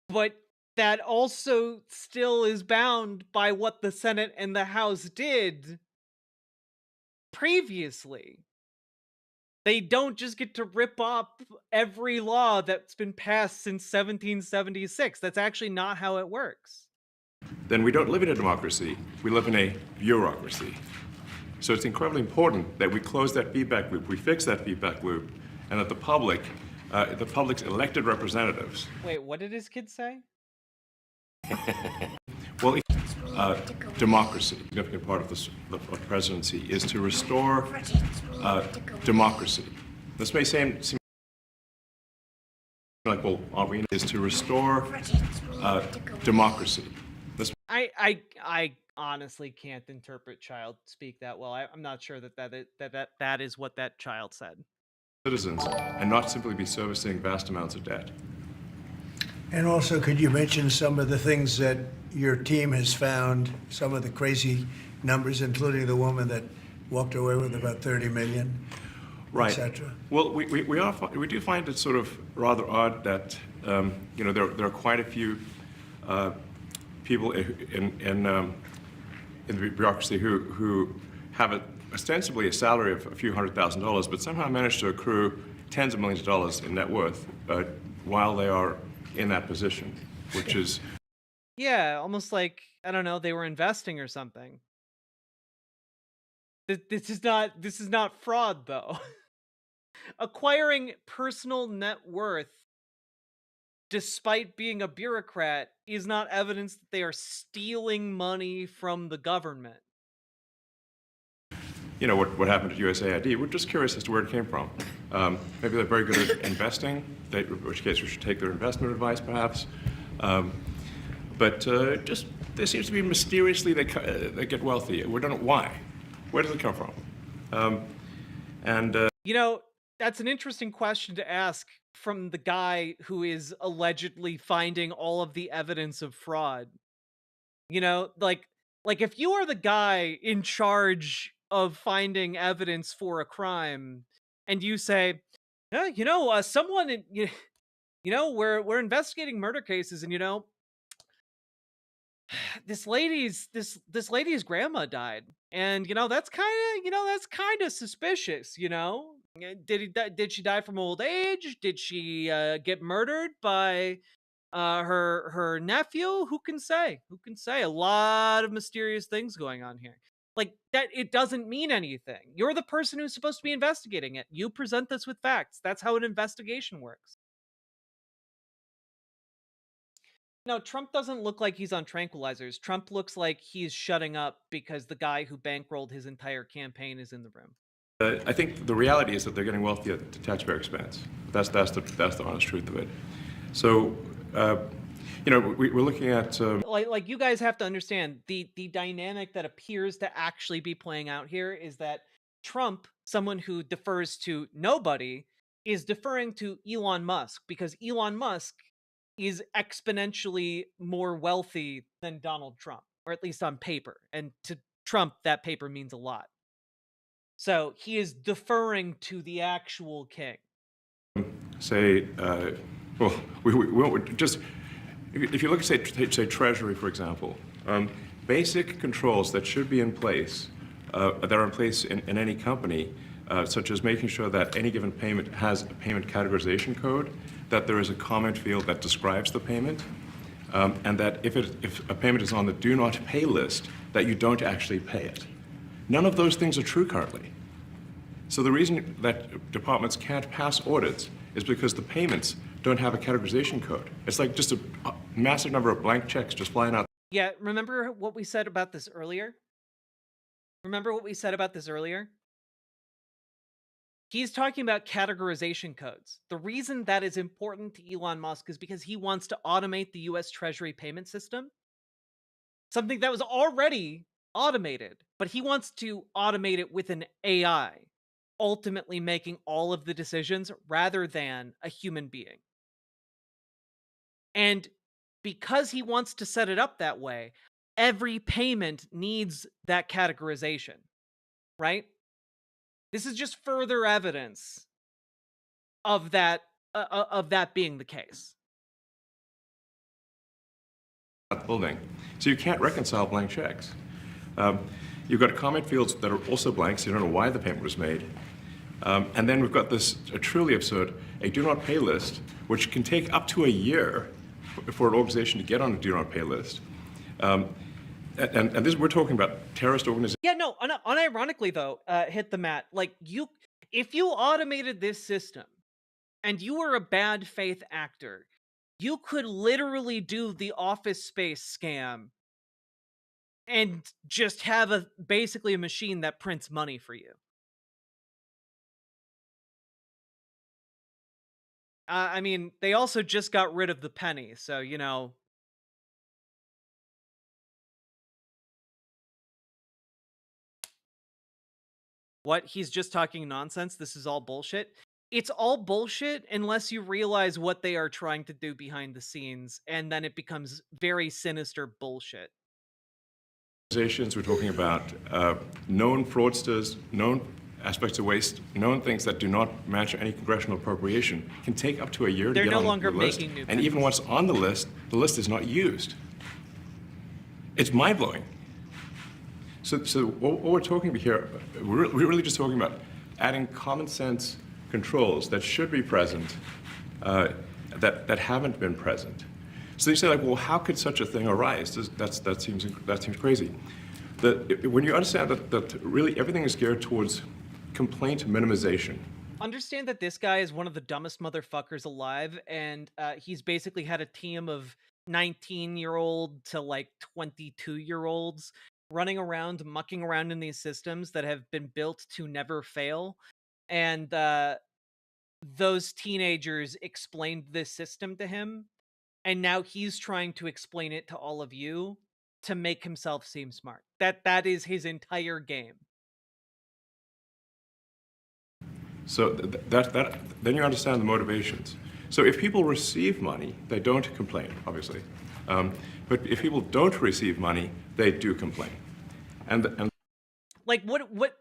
Speaker 2: But that also still is bound by what the Senate and the House did previously. They don't just get to rip up every law that's been passed since 1776. That's actually not how it works.
Speaker 12: Then we don't live in a democracy, we live in a bureaucracy. So it's incredibly important that we close that feedback loop, we fix that feedback loop, and that the public's elected representatives.
Speaker 2: Wait, what did his kid say?
Speaker 12: Well, democracy, a significant part of the presidency, is to restore democracy. This may seem like, well, aren't we? Is to restore democracy.
Speaker 2: I honestly can't interpret child speak that well. I'm not sure that is what that child said.
Speaker 12: Citizens, and not simply be servicing vast amounts of debt.
Speaker 13: And also, could you mention some of the things that your team has found, some of the crazy numbers, including the woman that walked away with about 30 million,
Speaker 12: right,
Speaker 13: etc.?
Speaker 12: Well, we do find it sort of rather odd that there are quite a few people in the bureaucracy who have ostensibly a salary of a few $100,000, but somehow manage to accrue tens of millions of dollars in net worth while they are in that position, which is...
Speaker 2: Yeah, almost like, I don't know, they were investing or something. This is not fraud, though. Acquiring personal net worth despite being a bureaucrat is not evidence that they are stealing money from the government.
Speaker 12: You know, what happened at USAID, we're just curious as to where it came from. Maybe they're very good at investing, in which case we should take their investment advice, perhaps. But just, there seems to be mysteriously they get wealthy. We don't know why. Where does it come from?
Speaker 2: You know, that's an interesting question to ask from the guy who is allegedly finding all of the evidence of fraud. You know, like if you are the guy in charge of finding evidence for a crime, and you say, yeah, someone, we're investigating murder cases, and this lady's grandma died, and that's kind of suspicious. Did she die from old age? Did she get murdered by her nephew? Who can say? A lot of mysterious things going on here. Like that, it doesn't mean anything. You're the person who's supposed to be investigating it. You present this with facts. That's how an investigation works. No, Trump doesn't look like he's on tranquilizers. Trump looks like he's shutting up because the guy who bankrolled his entire campaign is in the room.
Speaker 12: I think the reality is that they're getting wealthy at the taxpayer expense. That's the honest truth of it. So, we're looking at
Speaker 2: like you guys have to understand the dynamic that appears to actually be playing out here is that Trump, someone who defers to nobody, is deferring to Elon Musk because Elon Musk is exponentially more wealthy than Donald Trump, or at least on paper. And to Trump, that paper means a lot. So he is deferring to the actual king.
Speaker 12: Say, we just, if you look at, say, Treasury, for example, basic controls that should be in place, that are in place in any company, such as making sure that any given payment has a payment categorization code, that there is a comment field that describes the payment, and that if a payment is on the do not pay list, that you don't actually pay it. None of those things are true currently. So the reason that departments can't pass audits is because the payments don't have a categorization code. It's like just a massive number of blank checks just flying out.
Speaker 2: Yeah, remember what we said about this earlier? He's talking about categorization codes. The reason that is important to Elon Musk is because he wants to automate the US Treasury payment system. Something that was already automated, but he wants to automate it with an AI, ultimately making all of the decisions rather than a human being. And because he wants to set it up that way, every payment needs that categorization, right? This is just further evidence of that being the case.
Speaker 12: Building. So you can't reconcile blank checks. You've got comment fields that are also blank, so you don't know why the payment was made. And then we've got this truly absurd, a do not pay list, which can take up to a year for an organization to get on a do not pay list. And this, we're talking about terrorist organizations.
Speaker 2: Yeah, no, unironically though, hit the mat. Like if you automated this system and you were a bad faith actor, you could literally do the Office Space scam and just have basically a machine that prints money for you. I mean, they also just got rid of the penny, so, you know. What? He's just talking nonsense? This is all bullshit? It's all bullshit unless you realize what they are trying to do behind the scenes, and then it becomes very sinister bullshit.
Speaker 12: We're talking about known fraudsters, known aspects of waste, known things that do not match any congressional appropriation, can take up to a year to get on the list.
Speaker 2: They're no longer making new
Speaker 12: and even once on the list is not used. It's mind-blowing. So what we're talking about here, we're really just talking about adding common sense controls that should be present, that haven't been present. So you say, like, well, how could such a thing arise? That seems crazy. When you understand that really everything is geared towards complaint minimization.
Speaker 2: Understand that this guy is one of the dumbest motherfuckers alive, and he's basically had a team of 19-year-old to like 22-year-olds running around, mucking around in these systems that have been built to never fail. And those teenagers explained this system to him, and now he's trying to explain it to all of you to make himself seem smart. That is his entire game.
Speaker 12: So then you understand the motivations. So if people receive money, they don't complain, obviously. But if people don't receive money, they do complain. And
Speaker 2: like what?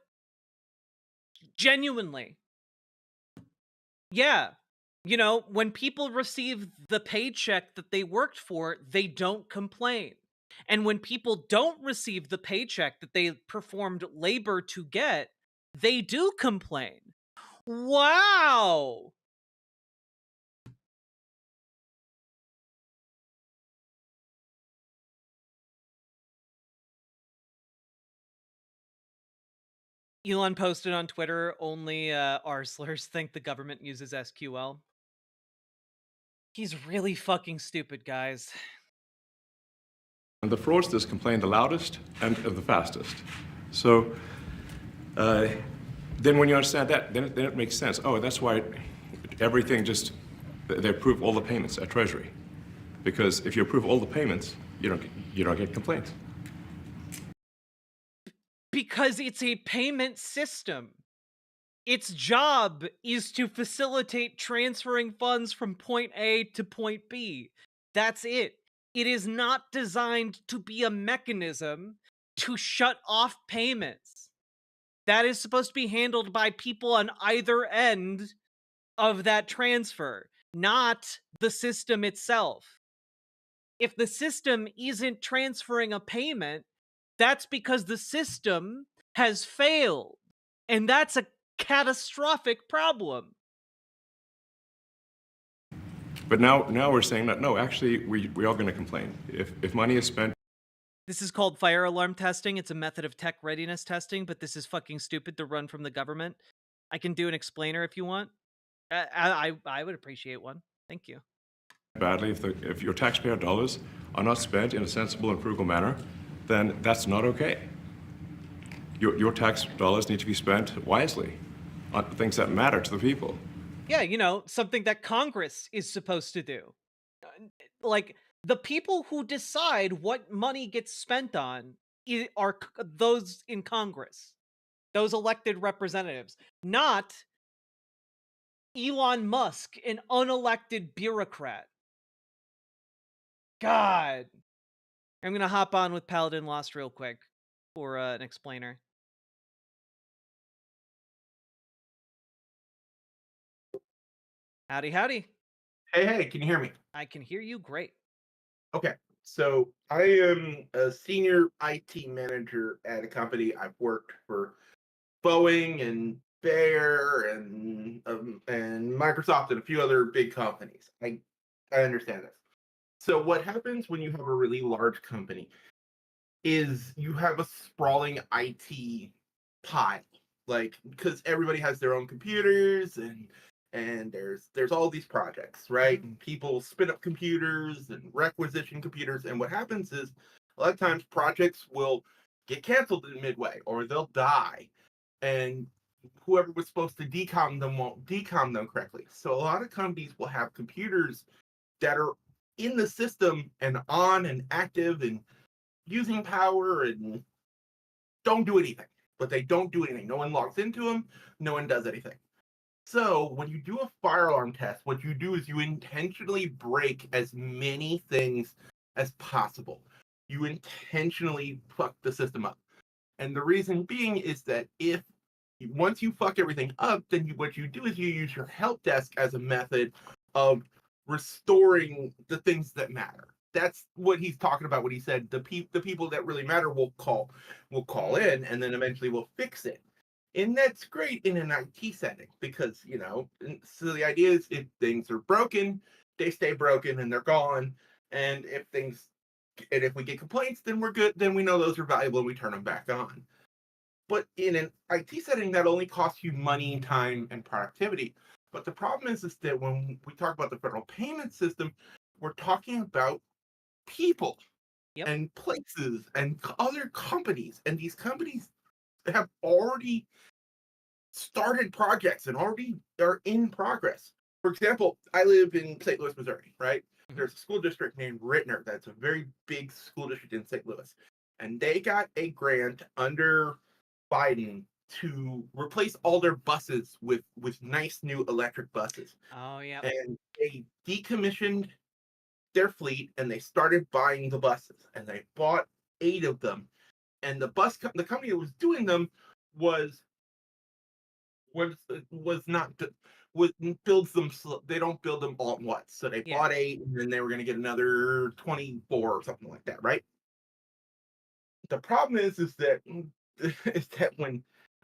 Speaker 2: Genuinely, yeah. You know, when people receive the paycheck that they worked for, they don't complain. And when people don't receive the paycheck that they performed labor to get, they do complain. Wow! Elon posted on Twitter, only arslers think the government uses SQL. He's really fucking stupid, guys.
Speaker 12: the fraudsters complain the loudest and the fastest. So then when you understand that, then it makes sense. Oh, that's why everything just, they approve all the payments at Treasury. Because if you approve all the payments, you don't get complaints.
Speaker 2: Because it's a payment system. Its job is to facilitate transferring funds from point A to point B. That's it. It is not designed to be a mechanism to shut off payments. That is supposed to be handled by people on either end of that transfer, not the system itself. If the system isn't transferring a payment, that's because the system has failed. And that's a catastrophic problem.
Speaker 12: But now we're saying that, no, actually, we are going to complain. If money is spent...
Speaker 2: This is called fire alarm testing. It's a method of tech readiness testing, but this is fucking stupid to run from the government. I can do an explainer if you want. I would appreciate one. Thank you.
Speaker 12: Badly, if your taxpayer dollars are not spent in a sensible and frugal manner, then that's not okay. Your tax dollars need to be spent wisely on things that matter to the people.
Speaker 2: Yeah, something that Congress is supposed to do. Like, the people who decide what money gets spent on are those in Congress, those elected representatives, not Elon Musk, an unelected bureaucrat. God. I'm going to hop on with Paladin Lost real quick for an explainer. Howdy, howdy.
Speaker 14: Hey, can you hear me?
Speaker 2: I can hear you great.
Speaker 14: Okay, so I am a senior IT manager at a company. I've worked for Boeing and Bayer and Microsoft and a few other big companies. I understand this. So what happens when you have a really large company is you have a sprawling IT pile, like because everybody has their own computers and there's all these projects, right? And people spin up computers and requisition computers, and what happens is a lot of times projects will get canceled in midway or they'll die, and whoever was supposed to decom them won't decom them correctly. So a lot of companies will have computers that are in the system and on and active and using power and don't do anything. But they don't do anything. No one logs into them. No one does anything. So when you do a fire alarm test, what you do is you intentionally break as many things as possible. You intentionally fuck the system up. And the reason being is that if once you fuck everything up, then what you do is you use your help desk as a method of restoring the things that matter. That's what he's talking about when he said the people that really matter will call in, and then eventually we'll fix it. And that's great in an IT setting because, so the idea is if things are broken, they stay broken and they're gone. And if we get complaints, then we're good. Then we know those are valuable and we turn them back on. But in an IT setting, that only costs you money, time, and productivity. But the problem is that when we talk about the federal payment system, we're talking about people and places and other companies. And these companies have already started projects and already are in progress. For example, I live in St. Louis, Missouri, right? There's a school district named Rittner that's a very big school district in St. Louis. And they got a grant under Biden to replace all their buses with nice new electric buses.
Speaker 2: Oh, yeah.
Speaker 14: And they decommissioned their fleet and they started buying the buses. And they bought 8 of them. And the company that was doing them was not builds them. They don't build them all at once. So they bought 8, and then they were going to get another 24 or something like that, right? The problem is that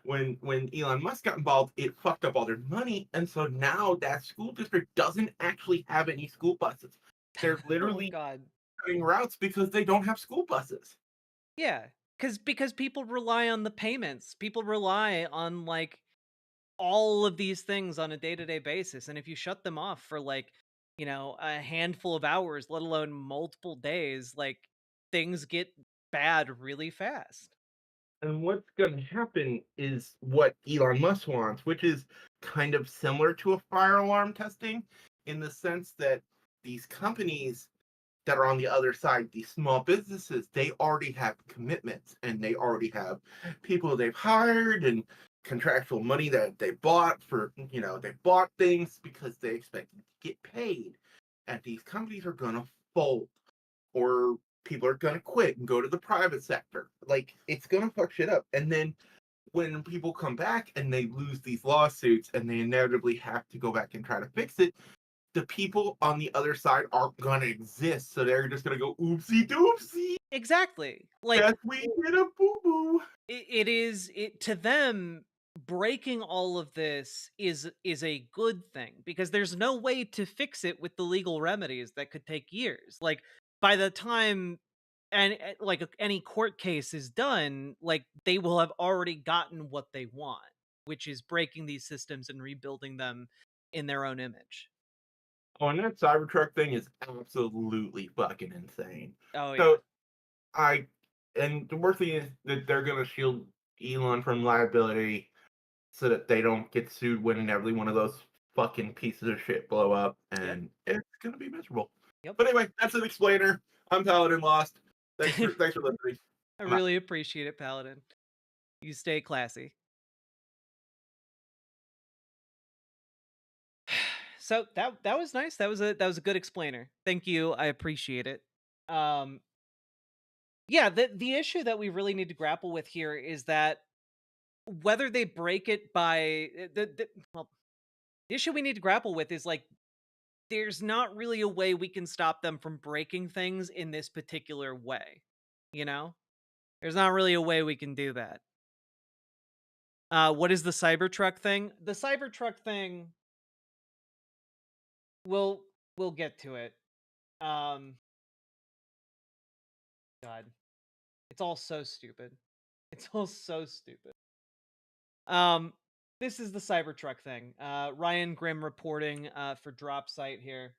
Speaker 14: when Elon Musk got involved, it fucked up all their money, and so now that school district doesn't actually have any school buses. They're literally cutting routes because they don't have school buses.
Speaker 2: Yeah, because people rely on the payments. People rely on all of these things on a day-to-day basis, and if you shut them off for a handful of hours, let alone multiple days, things get bad really fast.
Speaker 14: And what's going to happen is what Elon Musk wants, which is kind of similar to a fire alarm testing in the sense that these companies that are on the other side, these small businesses, they already have commitments and they already have people they've hired and contractual money that they bought for, they bought things because they expected to get paid. And these companies are going to fold or people are going to quit and go to the private sector. It's going to fuck shit up. And then when people come back and they lose these lawsuits and they inevitably have to go back and try to fix it, the people on the other side aren't going to exist. So they're just going to go, oopsie doopsie.
Speaker 2: Exactly.
Speaker 14: Yes, we did a boo-boo.
Speaker 2: It is to them, breaking all of this is a good thing because there's no way to fix it with the legal remedies that could take years. By the time any court case is done, they will have already gotten what they want, which is breaking these systems and rebuilding them in their own image.
Speaker 14: Oh, and that Cybertruck thing is absolutely fucking insane.
Speaker 2: Oh yeah.
Speaker 14: So and the worst thing is that they're gonna shield Elon from liability so that they don't get sued when inevitably one of those fucking pieces of shit blow up, and it's gonna be miserable.
Speaker 2: Yep.
Speaker 14: But anyway, that's an explainer. I'm Paladin Lost. Thanks for listening.
Speaker 2: I
Speaker 14: Bye.
Speaker 2: really appreciate it, Paladin. You stay classy. So that was nice. That was a good explainer. Thank you. I appreciate it. Yeah, the issue that we really need to grapple with here is that whether they break it by well, the issue we need to grapple with is like there's not really a way we can stop them from breaking things in this particular way. You know? There's not really a way we can do that. What is the Cybertruck thing? The Cybertruck thing, we'll get to it. God. It's all so stupid. It's all so stupid. This is the Cybertruck thing. Ryan Grimm reporting for Drop Site here.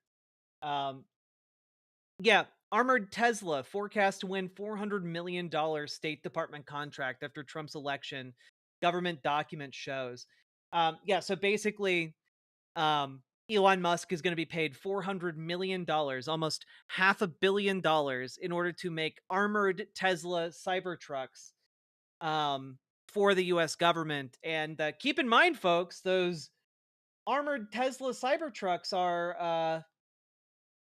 Speaker 2: Yeah, armored Tesla forecast to win $400 million State Department contract after Trump's election. Government document shows. Yeah, so basically, Elon Musk is going to be paid $400 million, almost $500 million, in order to make armored Tesla Cybertrucks for the U.S. government. And keep in mind, folks, those armored Tesla Cybertrucks are,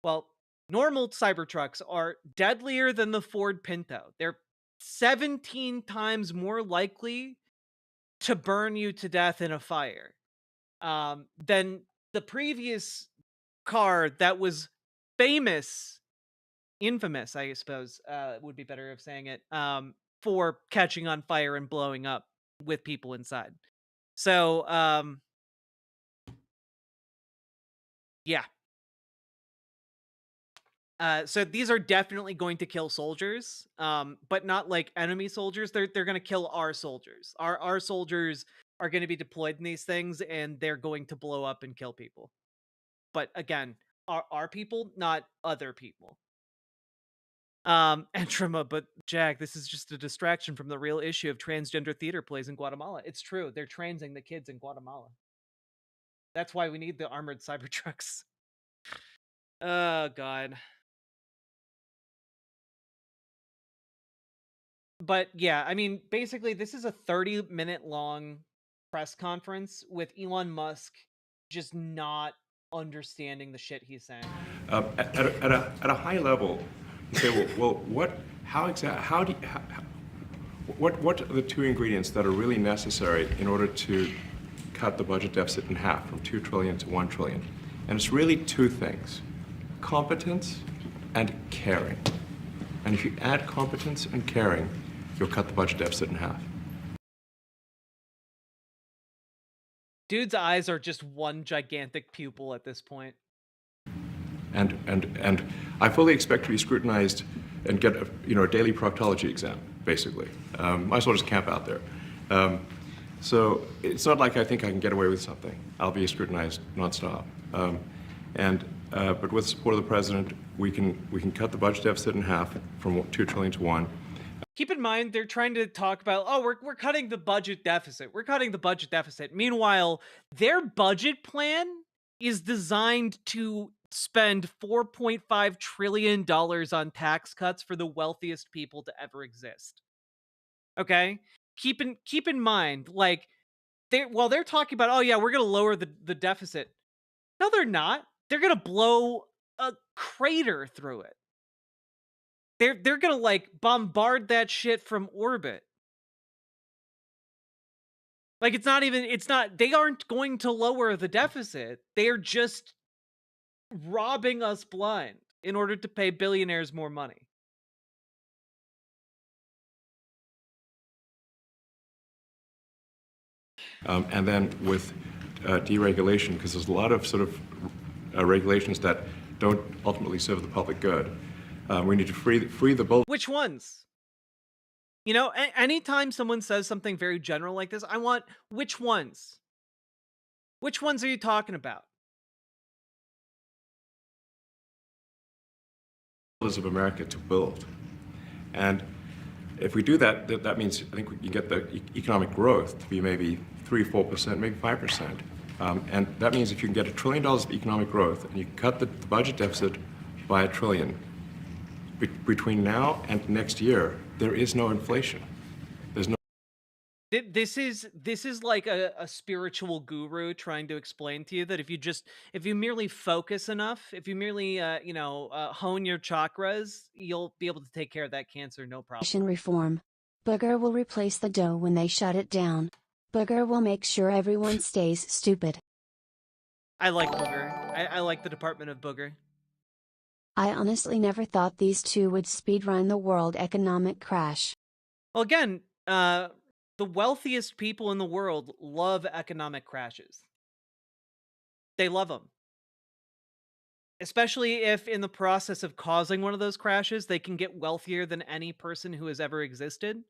Speaker 2: well, normal Cybertrucks are deadlier than the Ford Pinto. They're 17 times more likely to burn you to death in a fire than the previous car that was infamous, I suppose, would be better of saying it, for catching on fire and blowing up with people inside. So, yeah. So these are definitely going to kill soldiers, but not like enemy soldiers. They're going to kill our soldiers. Our soldiers are going to be deployed in these things, and they're going to blow up and kill people. But again, our people, not other people. Entrama, but Jack, this is just a distraction from the real issue of transgender theater plays in Guatemala. It's true. They're transing the kids in Guatemala. That's why we need the armored Cybertrucks. Oh, God. But yeah, I mean, basically, this is a 30-minute long press conference with Elon Musk just not understanding the shit he's saying.
Speaker 12: At a high level, you say, well, what are the two ingredients that are really necessary in order to cut the budget deficit in half from 2 trillion to 1 trillion? And it's really two things: competence and caring. And if you add competence and caring, you'll cut the budget deficit in half.
Speaker 2: Dude's eyes are just one gigantic pupil at this point.
Speaker 12: And I fully expect to be scrutinized and get a daily proctology exam, basically. Might as well just camp out there. So it's not like I think I can get away with something. I'll be scrutinized nonstop. But with the support of the president, we can cut the budget deficit in half from 2 trillion to 1.
Speaker 2: Keep in mind, they're trying to talk about, oh, we're cutting the budget deficit. We're cutting the budget deficit. Meanwhile, their budget plan is designed to spend $4.5 trillion on tax cuts for the wealthiest people to ever exist. Okay? Keep in mind, like, while they're talking about, oh yeah, we're going to lower the deficit. No, they're not. They're going to blow a crater through it. They're gonna like bombard that shit from orbit. Like they aren't going to lower the deficit. They're just robbing us blind in order to pay billionaires more money.
Speaker 12: And then with deregulation, because there's a lot of sort of regulations that don't ultimately serve the public good. We need to free the bull.
Speaker 2: Which ones? You know, anytime someone says something very general like this, I want which ones? Which ones are you talking about?
Speaker 12: of America to build. And if we do that, that means I think you get the economic growth to be maybe 3-4%, maybe 5%. And that means if you can get $1 trillion of economic growth and you cut the budget deficit by $1 trillion, between now and next year, there is no inflation. There's no.
Speaker 2: This is like a spiritual guru trying to explain to you that if you merely focus enough, if you merely hone your chakras, you'll be able to take care of that cancer, no problem.
Speaker 5: Reform. Booger will replace the dough when they shut it down. Booger will make sure everyone stays stupid.
Speaker 2: I like Booger. I like the Department of Booger.
Speaker 5: I honestly never thought these two would speedrun the world economic crash.
Speaker 2: Well, again, the wealthiest people in the world love economic crashes. They love them. Especially if in the process of causing one of those crashes, they can get wealthier than any person who has ever existed.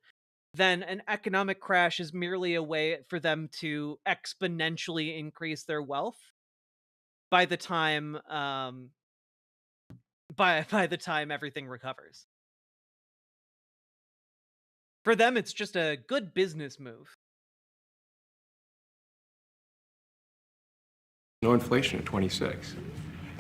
Speaker 2: Then an economic crash is merely a way for them to exponentially increase their wealth by the time by the time everything recovers. For them, it's just a good business move.
Speaker 12: No inflation at 26.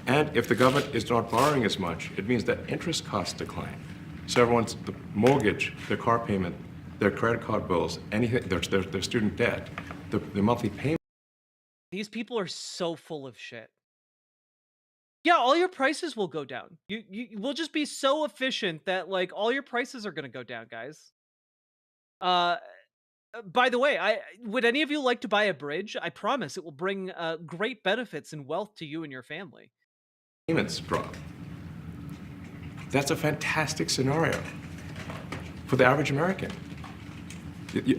Speaker 12: And if the government is not borrowing as much, it means that interest costs decline. So the mortgage, their car payment, their credit card bills, anything, their student debt, the monthly payment.
Speaker 2: These people are so full of shit. Yeah, all your prices will go down. You will just be so efficient that like all your prices are going to go down, guys. By the way, would any of you like to buy a bridge? I promise it will bring great benefits and wealth to you and your family.
Speaker 12: Payments drop. That's a fantastic scenario for the average American.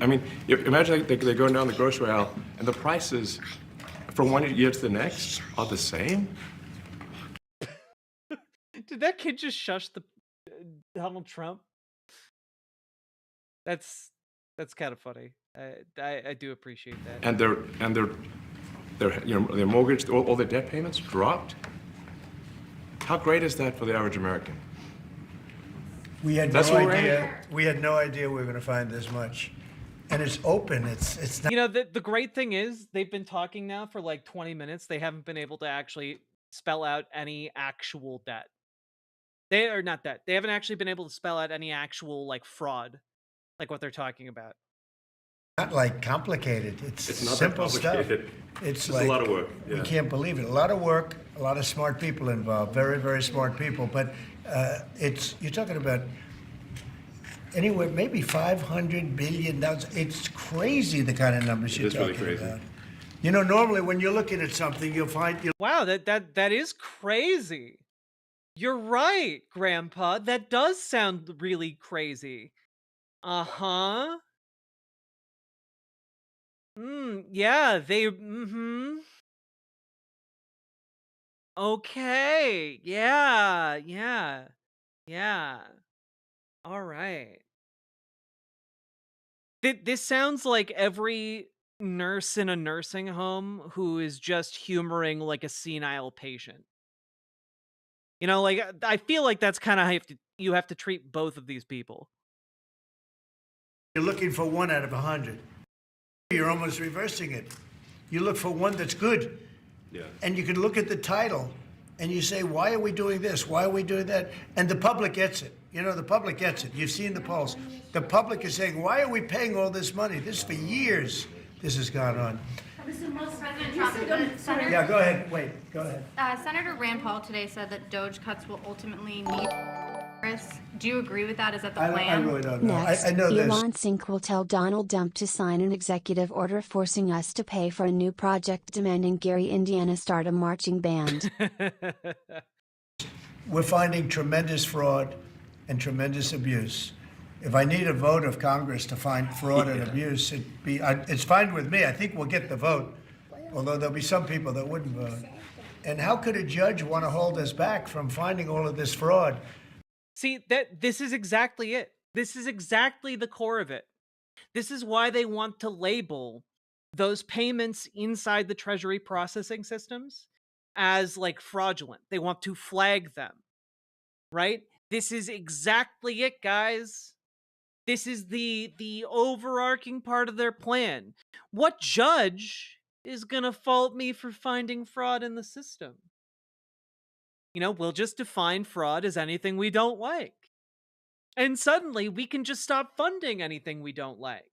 Speaker 12: I mean, imagine they're going down the grocery aisle and the prices from one year to the next are the same.
Speaker 2: Did that kid just shush the Donald Trump? That's kind of funny. I do appreciate that.
Speaker 12: And their mortgage, all their debt payments dropped. How great is that for the average American?
Speaker 13: We had
Speaker 12: That's
Speaker 13: no
Speaker 12: what we're
Speaker 13: idea. We had no idea we were going to find this much, and it's open. It's not.
Speaker 2: You know, the great thing is they've been talking now for like 20 minutes. They haven't been able to actually spell out any actual debt. They are not that. They haven't actually been able to spell out any actual like fraud, like what they're talking about.
Speaker 13: Not like complicated. It's
Speaker 12: not
Speaker 13: simple
Speaker 12: that
Speaker 13: stuff.
Speaker 12: complicated.
Speaker 13: It's
Speaker 12: It's
Speaker 13: like
Speaker 12: a lot of work.
Speaker 13: We
Speaker 12: Yeah.
Speaker 13: can't believe it. A lot of work, a lot of smart people involved. Very, very smart people. But you're talking about anywhere maybe $500 billion. It's crazy the kind of numbers
Speaker 12: It
Speaker 13: you're
Speaker 12: is really
Speaker 13: talking
Speaker 12: crazy.
Speaker 13: about. You know, normally when you're looking at something, you'll find.
Speaker 2: Wow, that is crazy. You're right, Grandpa. That does sound really crazy. Uh-huh. Yeah, Okay. Yeah. All right. This sounds like every nurse in a nursing home who is just humoring like a senile patient. You know, like I feel like that's kind of how you have to treat both of these people.
Speaker 13: You're looking for 1 out of 100. You're almost reversing it. You look for one that's good.
Speaker 12: Yeah.
Speaker 13: And you can look at the title and you say, why are we doing this? Why are we doing that? And the public gets it. You know, the public gets it. You've seen the polls. The public is saying, why are we paying all this money? This for years, this has gone on.
Speaker 15: President Trump,
Speaker 13: Yeah, go ahead. Wait, go ahead.
Speaker 15: Senator Rand Paul today said that DOGE cuts will ultimately need Congress. Do you agree with that? Is that the plan?
Speaker 13: I really don't know.
Speaker 5: Next,
Speaker 13: I know this.
Speaker 5: Elon Musk will tell Donald Trump to sign an executive order forcing us to pay for a new project demanding Gary, Indiana start a marching band.
Speaker 13: We're finding tremendous fraud and tremendous abuse. If I need a vote of Congress to find fraud and abuse, it's fine with me. I think we'll get the vote, although there'll be some people that wouldn't vote. And how could a judge want to hold us back from finding all of this fraud?
Speaker 2: See, this is exactly it. This is exactly the core of it. This is why they want to label those payments inside the Treasury processing systems as like fraudulent. They want to flag them, right? This is exactly it, guys. This is the overarching part of their plan. What judge is gonna fault me for finding fraud in the system? You know, we'll just define fraud as anything we don't like. And suddenly we can just stop funding anything we don't like.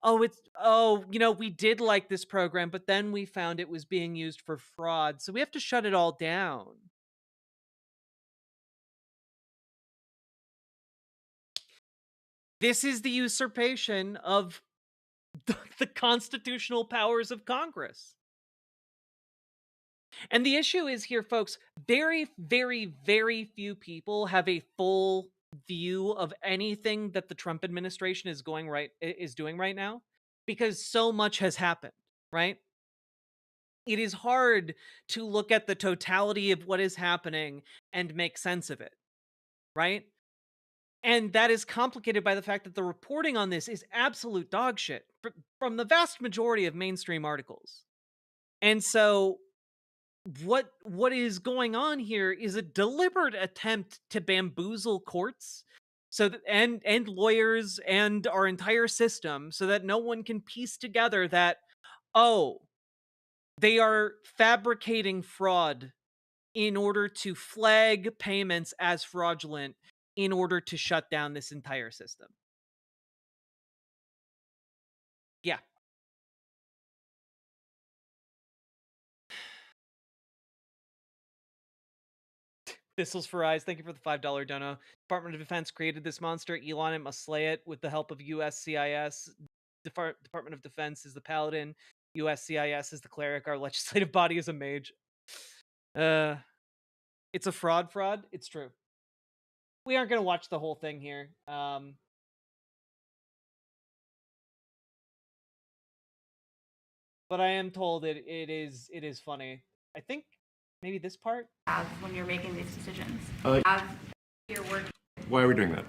Speaker 2: We did like this program, but then we found it was being used for fraud, so we have to shut it all down. This is the usurpation of the constitutional powers of Congress. And the issue is here, folks, very, very, very few people have a full view of anything that the Trump administration is doing right now, because so much has happened, right? It is hard to look at the totality of what is happening and make sense of it, right? And that is complicated by the fact that the reporting on this is absolute dog shit from the vast majority of mainstream articles. And so what is going on here is a deliberate attempt to bamboozle courts so that and lawyers and our entire system so that no one can piece together that, oh, they are fabricating fraud in order to flag payments as fraudulent in order to shut down this entire system. Yeah. Thistles for Eyes, thank you for the $5 dono. Department of Defense created this monster. Elon must slay it with the help of USCIS. Department of Defense is the paladin. USCIS is the cleric. Our legislative body is a mage. It's a fraud. It's true. We aren't going to watch the whole thing here. But I am told that it is funny. I think maybe this part?
Speaker 15: When you're making these decisions. Your work.
Speaker 12: Why are we doing that?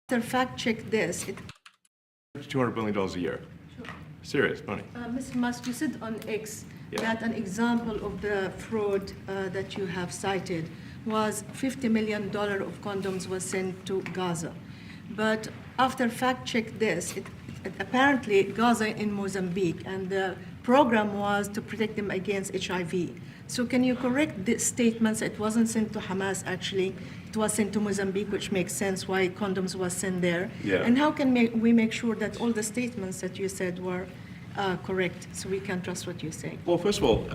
Speaker 16: After fact check this.
Speaker 12: $200 billion a year.
Speaker 16: Sure.
Speaker 12: Serious money.
Speaker 16: Mr. Musk, you said on X
Speaker 12: Yeah.
Speaker 16: that an example of the fraud that you have cited was $50 million of condoms was sent to Gaza. But after fact check this, it apparently Gaza in Mozambique, and the program was to protect them against HIV. So can you correct the statements? It wasn't sent to Hamas, actually. It was sent to Mozambique, which makes sense why condoms was sent there.
Speaker 12: Yeah.
Speaker 16: And how can we make sure that all the statements that you said were correct, so we can trust what you say?
Speaker 12: Well, first of all,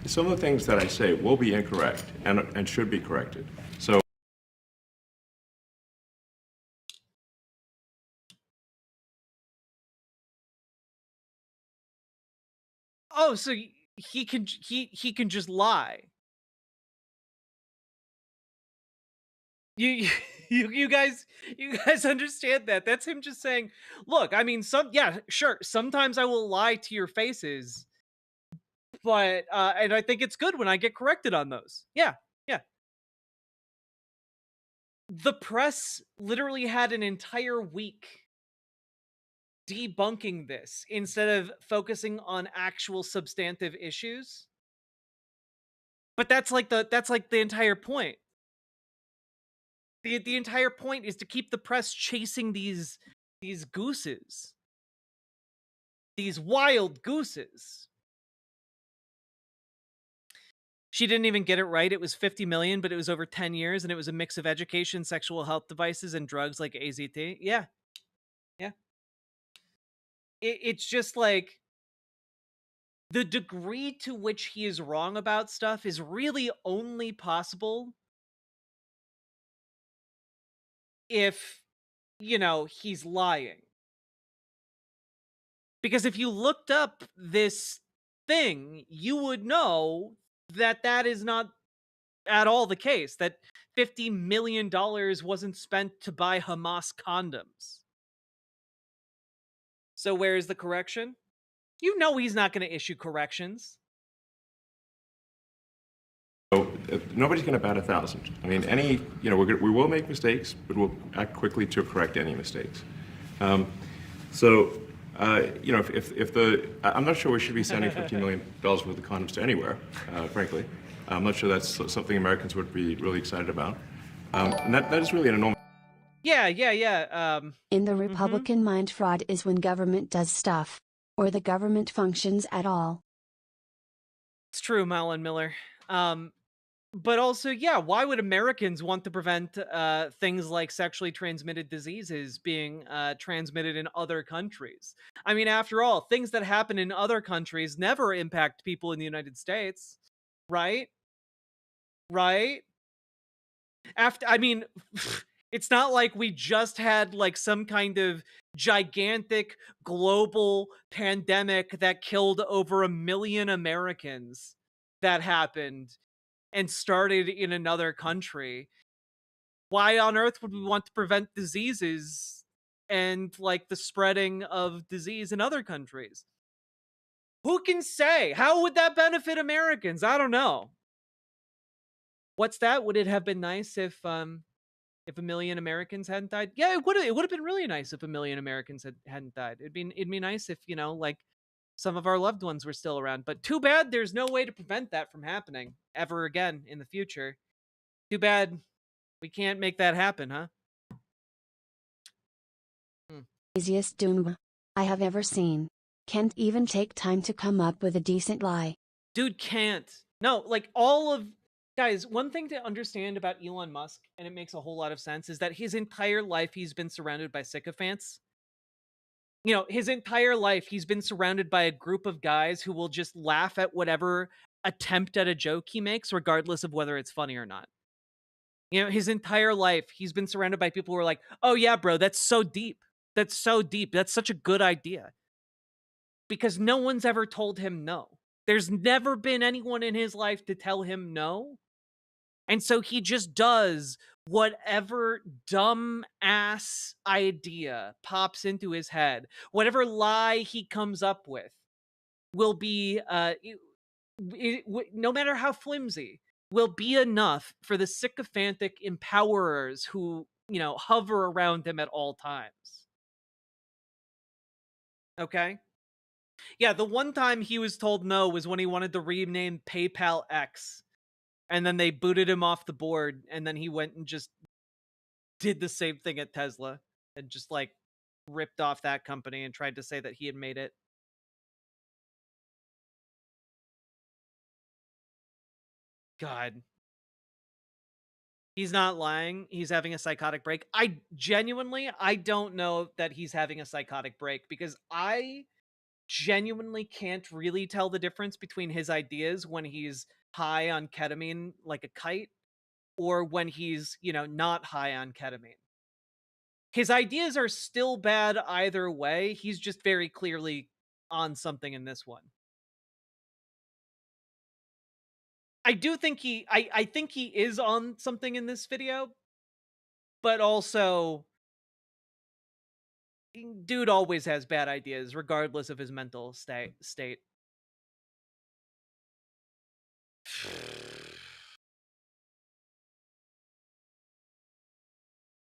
Speaker 12: some of the things that I say will be incorrect and should be corrected. So.
Speaker 2: Oh, so he can just lie. You guys understand that? That's him just saying, "Look, I mean, sure. Sometimes I will lie to your faces, but and I think it's good when I get corrected on those." Yeah. The press literally had an entire week debunking this instead of focusing on actual substantive issues. But that's like the entire point. The entire point is to keep the press chasing these gooses. These wild gooses. She didn't even get it right. It was 50 million, but it was over 10 years, and it was a mix of education, sexual health devices, and drugs like AZT. Yeah. It's just like the degree to which he is wrong about stuff is really only possible if, he's lying. Because if you looked up this thing, you would know that that is not at all the case, that $50 million wasn't spent to buy Hamas condoms. So where is the correction? You know he's not going to issue corrections.
Speaker 12: So nobody's going to bat 1,000. I mean, we will make mistakes, but we'll act quickly to correct any mistakes. If I'm not sure we should be sending $50 million worth of condoms to anywhere, frankly. I'm not sure that's something Americans would be really excited about. And that is really an enormous.
Speaker 2: Yeah.
Speaker 5: In the Republican mind, fraud is when government does stuff, or the government functions at all.
Speaker 2: It's true, Malin Miller. But also, yeah, why would Americans want to prevent things like sexually transmitted diseases being transmitted in other countries? I mean, after all, things that happen in other countries never impact people in the United States, right? Right? I mean, it's not like we just had like some kind of gigantic global pandemic that killed over 1 million Americans that happened and started in another country. Why on earth would we want to prevent diseases and like the spreading of disease in other countries? Who can say? How would that benefit Americans? I don't know. What's that? Would it have been nice if 1 million Americans hadn't died? Yeah, it would have been really nice if 1 million Americans hadn't died. It'd be nice if, like some of our loved ones were still around. But too bad there's no way to prevent that from happening ever again in the future. Too bad we can't make that happen, huh?
Speaker 5: Easiest doom I have ever seen. Can't even take time to come up with a decent lie.
Speaker 2: Dude can't. No, like guys, one thing to understand about Elon Musk, and it makes a whole lot of sense, is that his entire life he's been surrounded by sycophants. His entire life he's been surrounded by a group of guys who will just laugh at whatever attempt at a joke he makes, regardless of whether it's funny or not. His entire life he's been surrounded by people who are like, oh yeah, bro, that's so deep. That's so deep. That's such a good idea. Because no one's ever told him no. There's never been anyone in his life to tell him no. And so he just does whatever dumb ass idea pops into his head. Whatever lie he comes up with will be, no matter how flimsy, will be enough for the sycophantic empowerers who, hover around him at all times. Okay? Yeah, the one time he was told no was when he wanted to rename PayPal X. And then they booted him off the board, and then he went and just did the same thing at Tesla and just like ripped off that company and tried to say that he had made it. God. He's not lying. He's having a psychotic break. I don't know that he's having a psychotic break because I genuinely can't really tell the difference between his ideas when he's high on ketamine like a kite or when he's, not high on ketamine. His ideas are still bad either way. He's just very clearly on something in this one. I do think I think he is on something in this video, but also dude always has bad ideas regardless of his mental state.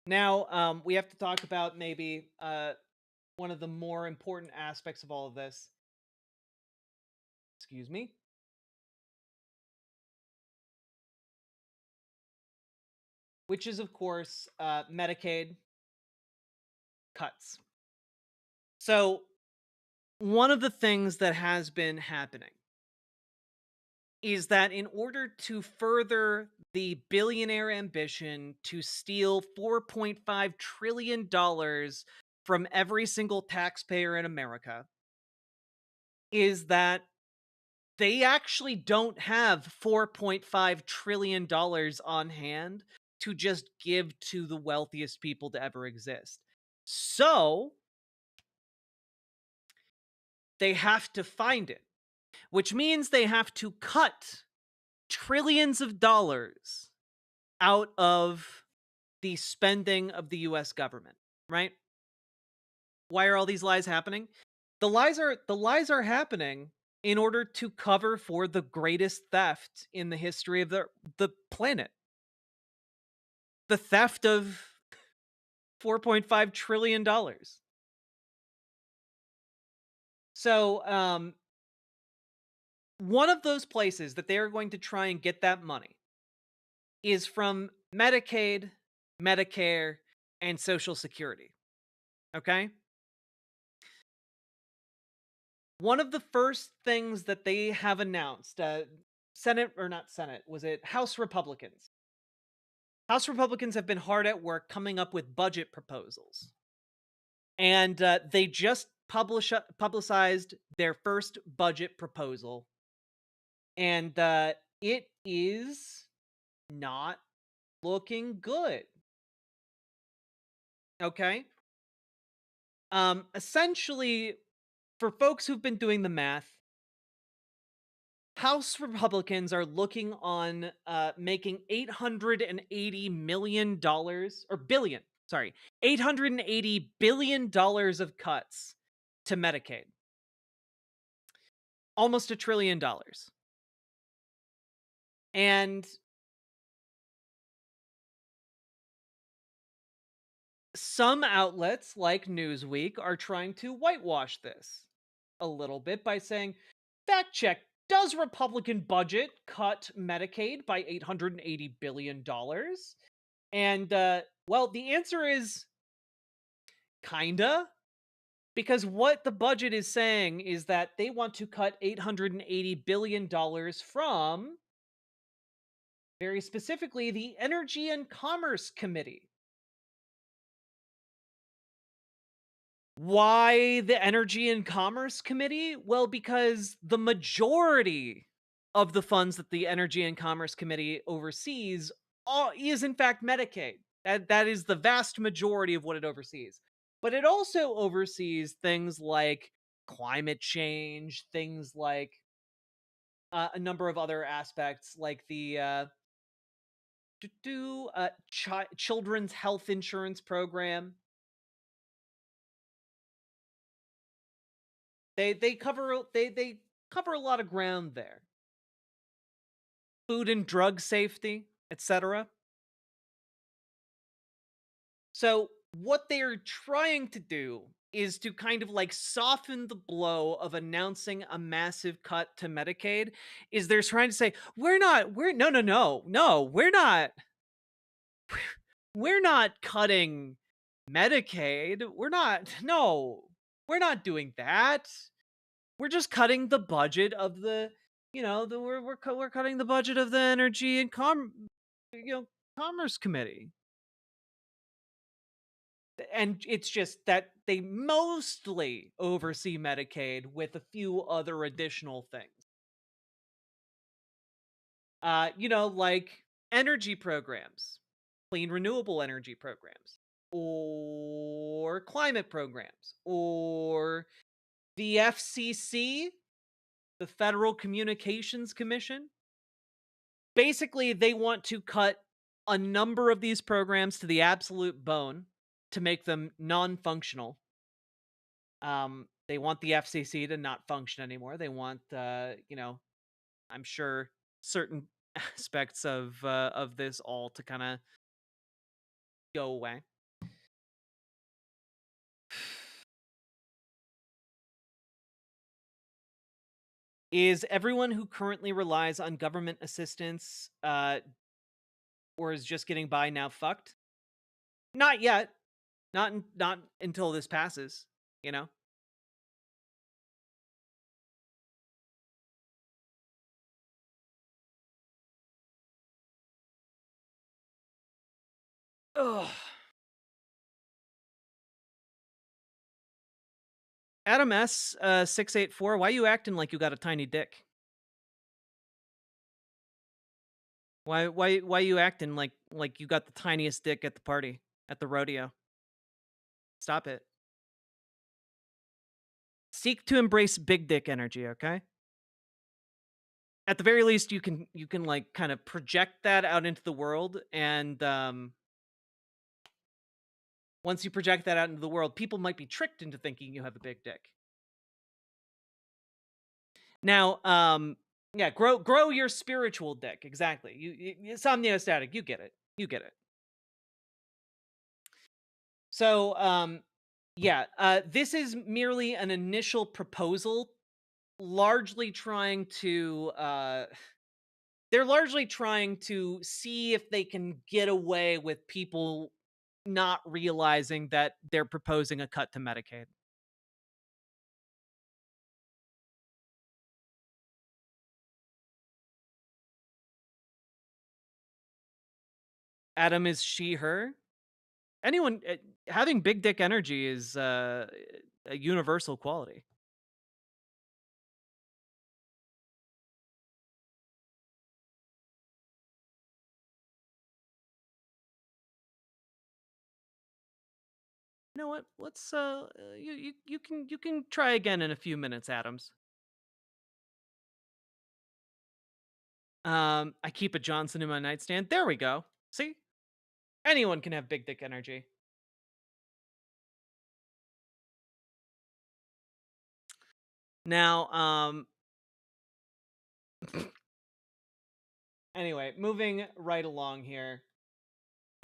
Speaker 2: Now, we have to talk about maybe one of the more important aspects of all of this. Excuse me. Which is, of course, Medicaid cuts. So, one of the things that has been happening is that in order to further the billionaire ambition to steal $4.5 trillion from every single taxpayer in America, is that they actually don't have $4.5 trillion on hand to just give to the wealthiest people to ever exist. So, they have to find it, which means they have to cut trillions of dollars out of the spending of the US government, right? Why are all these lies happening? The lies are happening in order to cover for the greatest theft in the history of the planet. The theft of $4.5 trillion. So, one of those places that they are going to try and get that money is from Medicaid, Medicare, and Social Security. Okay? One of the first things that they have announced, House Republicans? House Republicans have been hard at work coming up with budget proposals. And they just publicized their first budget proposal. And it is not looking good. Okay? Essentially, for folks who've been doing the math, House Republicans are looking on making $880 million, or billion, sorry, $880 billion of cuts to Medicaid. Almost $1 trillion. And some outlets like Newsweek are trying to whitewash this a little bit by saying, fact check, does Republican budget cut Medicaid by $880 billion? And, well, the answer is kinda. Because what the budget is saying is that they want to cut $880 billion from, very specifically, the Energy and Commerce Committee. Why the Energy and Commerce Committee? Well, because the majority of the funds that the Energy and Commerce Committee oversees is in fact Medicaid. That is the vast majority of what it oversees. But it also oversees things like climate change, things like a number of other aspects, like the children's health insurance program. They cover a lot of ground there. Food and drug safety, etc. So what they're trying to do is to kind of like soften the blow of announcing a massive cut to Medicaid. Is they're trying to say, we're not cutting Medicaid. We're not doing that. We're just cutting the budget of the, we're cutting the budget of the Energy and Commerce Committee. And it's just that they mostly oversee Medicaid with a few other additional things. Like energy programs, clean renewable energy programs, or climate programs, or the FCC, the Federal Communications Commission. Basically, they want to cut a number of these programs to the absolute bone to make them non-functional. They want the FCC to not function anymore. They want, I'm sure certain aspects of this all to kind of go away. Is everyone who currently relies on government assistance or is just getting by now fucked? Not yet. Not until this passes, Ugh. Adam S 684, why you acting like you got a tiny dick? Why you acting like you got the tiniest dick at the party, at the rodeo? Stop it. Seek to embrace big dick energy, okay? At the very least, you can like kind of project that out into the world, and once you project that out into the world, people might be tricked into thinking you have a big dick. Now, yeah, grow your spiritual dick. Exactly. You somniostatic. You get it. You get it. So, yeah, this is merely an initial proposal. largely trying to they're largely trying to see if they can get away with people not realizing that they're proposing a cut to Medicaid. Adam is she, her. Anyone having big dick energy is a universal quality. You know what? Let's you can try again in a few minutes, Adams. I keep a Johnson in my nightstand. There we go. See? Anyone can have big dick energy. Now, anyway, moving right along here.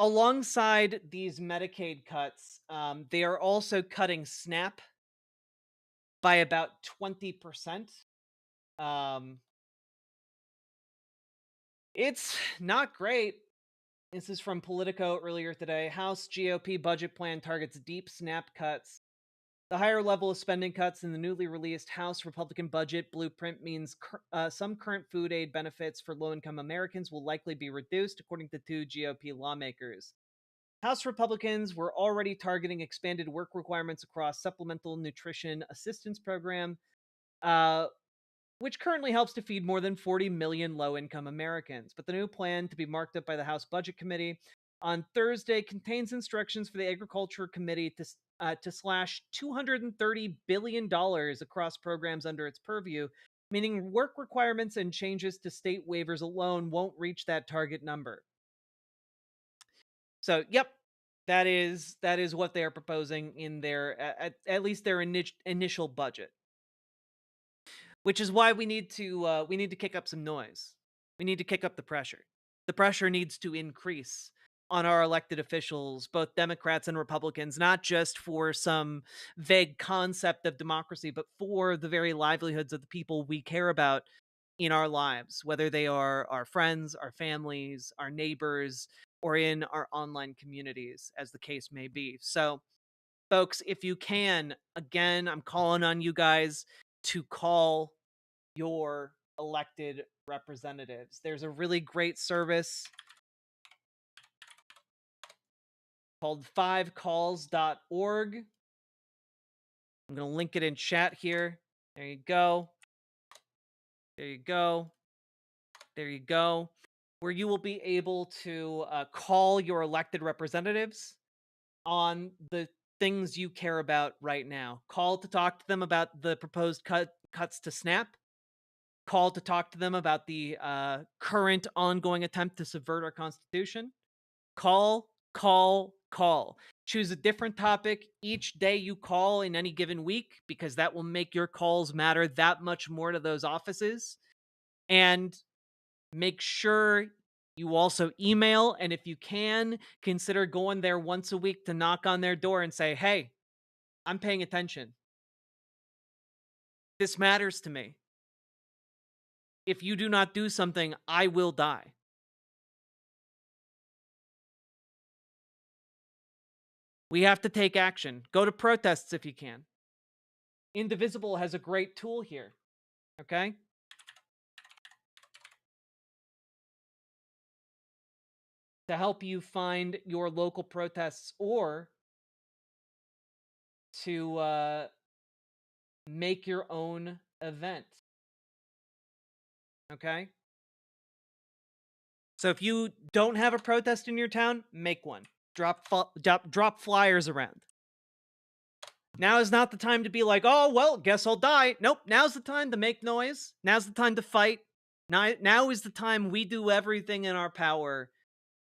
Speaker 2: Alongside these Medicaid cuts, they are also cutting SNAP by about 20%. It's not great. This is from Politico earlier today. House GOP budget plan targets deep SNAP cuts. The higher level of spending cuts in the newly released House Republican budget blueprint means some current food aid benefits for low-income Americans will likely be reduced, according to two GOP lawmakers. House Republicans were already targeting expanded work requirements across Supplemental Nutrition Assistance Program, which currently helps to feed more than 40 million low-income Americans. But the new plan, to be marked up by the House Budget Committee on Thursday, contains instructions for the Agriculture Committee to slash $230 billion across programs under its purview, meaning work requirements and changes to state waivers alone won't reach that target number. So, yep, that is what they are proposing in their at least their initial budget. Which is why we need to kick up some noise. We need to kick up the pressure. The pressure needs to increase on our elected officials, both Democrats and Republicans, not just for some vague concept of democracy, but for the very livelihoods of the people we care about in our lives, whether they are our friends, our families, our neighbors, or in our online communities, as the case may be. So, folks, if you can, again, I'm calling on you guys to call your elected representatives. There's a really great service called 5calls.org. I'm going to link it in chat here. There you go. There you go. There you go. Where you will be able to call your elected representatives on the things you care about right now. Call to talk to them about the proposed cuts to SNAP. Call to talk to them about the current ongoing attempt to subvert our Constitution. Call. Choose a different topic each day you call in any given week, because that will make your calls matter that much more to those offices. And make sure you also email, and if you can, consider going there once a week to knock on their door and say, hey, I'm paying attention. This matters to me. If you do not do something, I will die. We have to take action. Go to protests if you can. Indivisible has a great tool here. Okay? To help you find your local protests or to make your own event. Okay? So if you don't have a protest in your town, make one. Drop flyers around. Now is not the time to be like, oh, well, guess I'll die. Nope, now's the time to make noise. Now's the time to fight. Now is the time we do everything in our power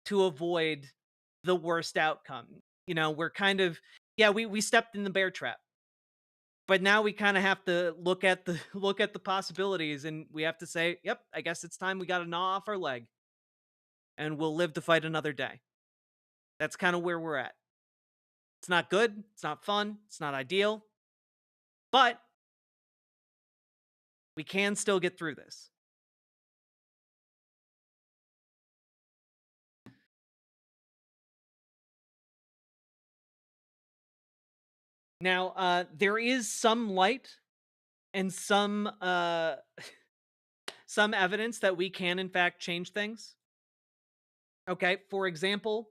Speaker 2: to avoid the worst outcome. You know, we're kind of, we stepped in the bear trap. But now we kind of have to look at the possibilities, and we have to say, yep, I guess it's time we got to gnaw off our leg. And we'll live to fight another day. That's kind of where we're at. It's not good. It's not fun. It's not ideal. But We can still get through this. Now, there is some light and some some evidence that we can in fact change things. Okay, for example,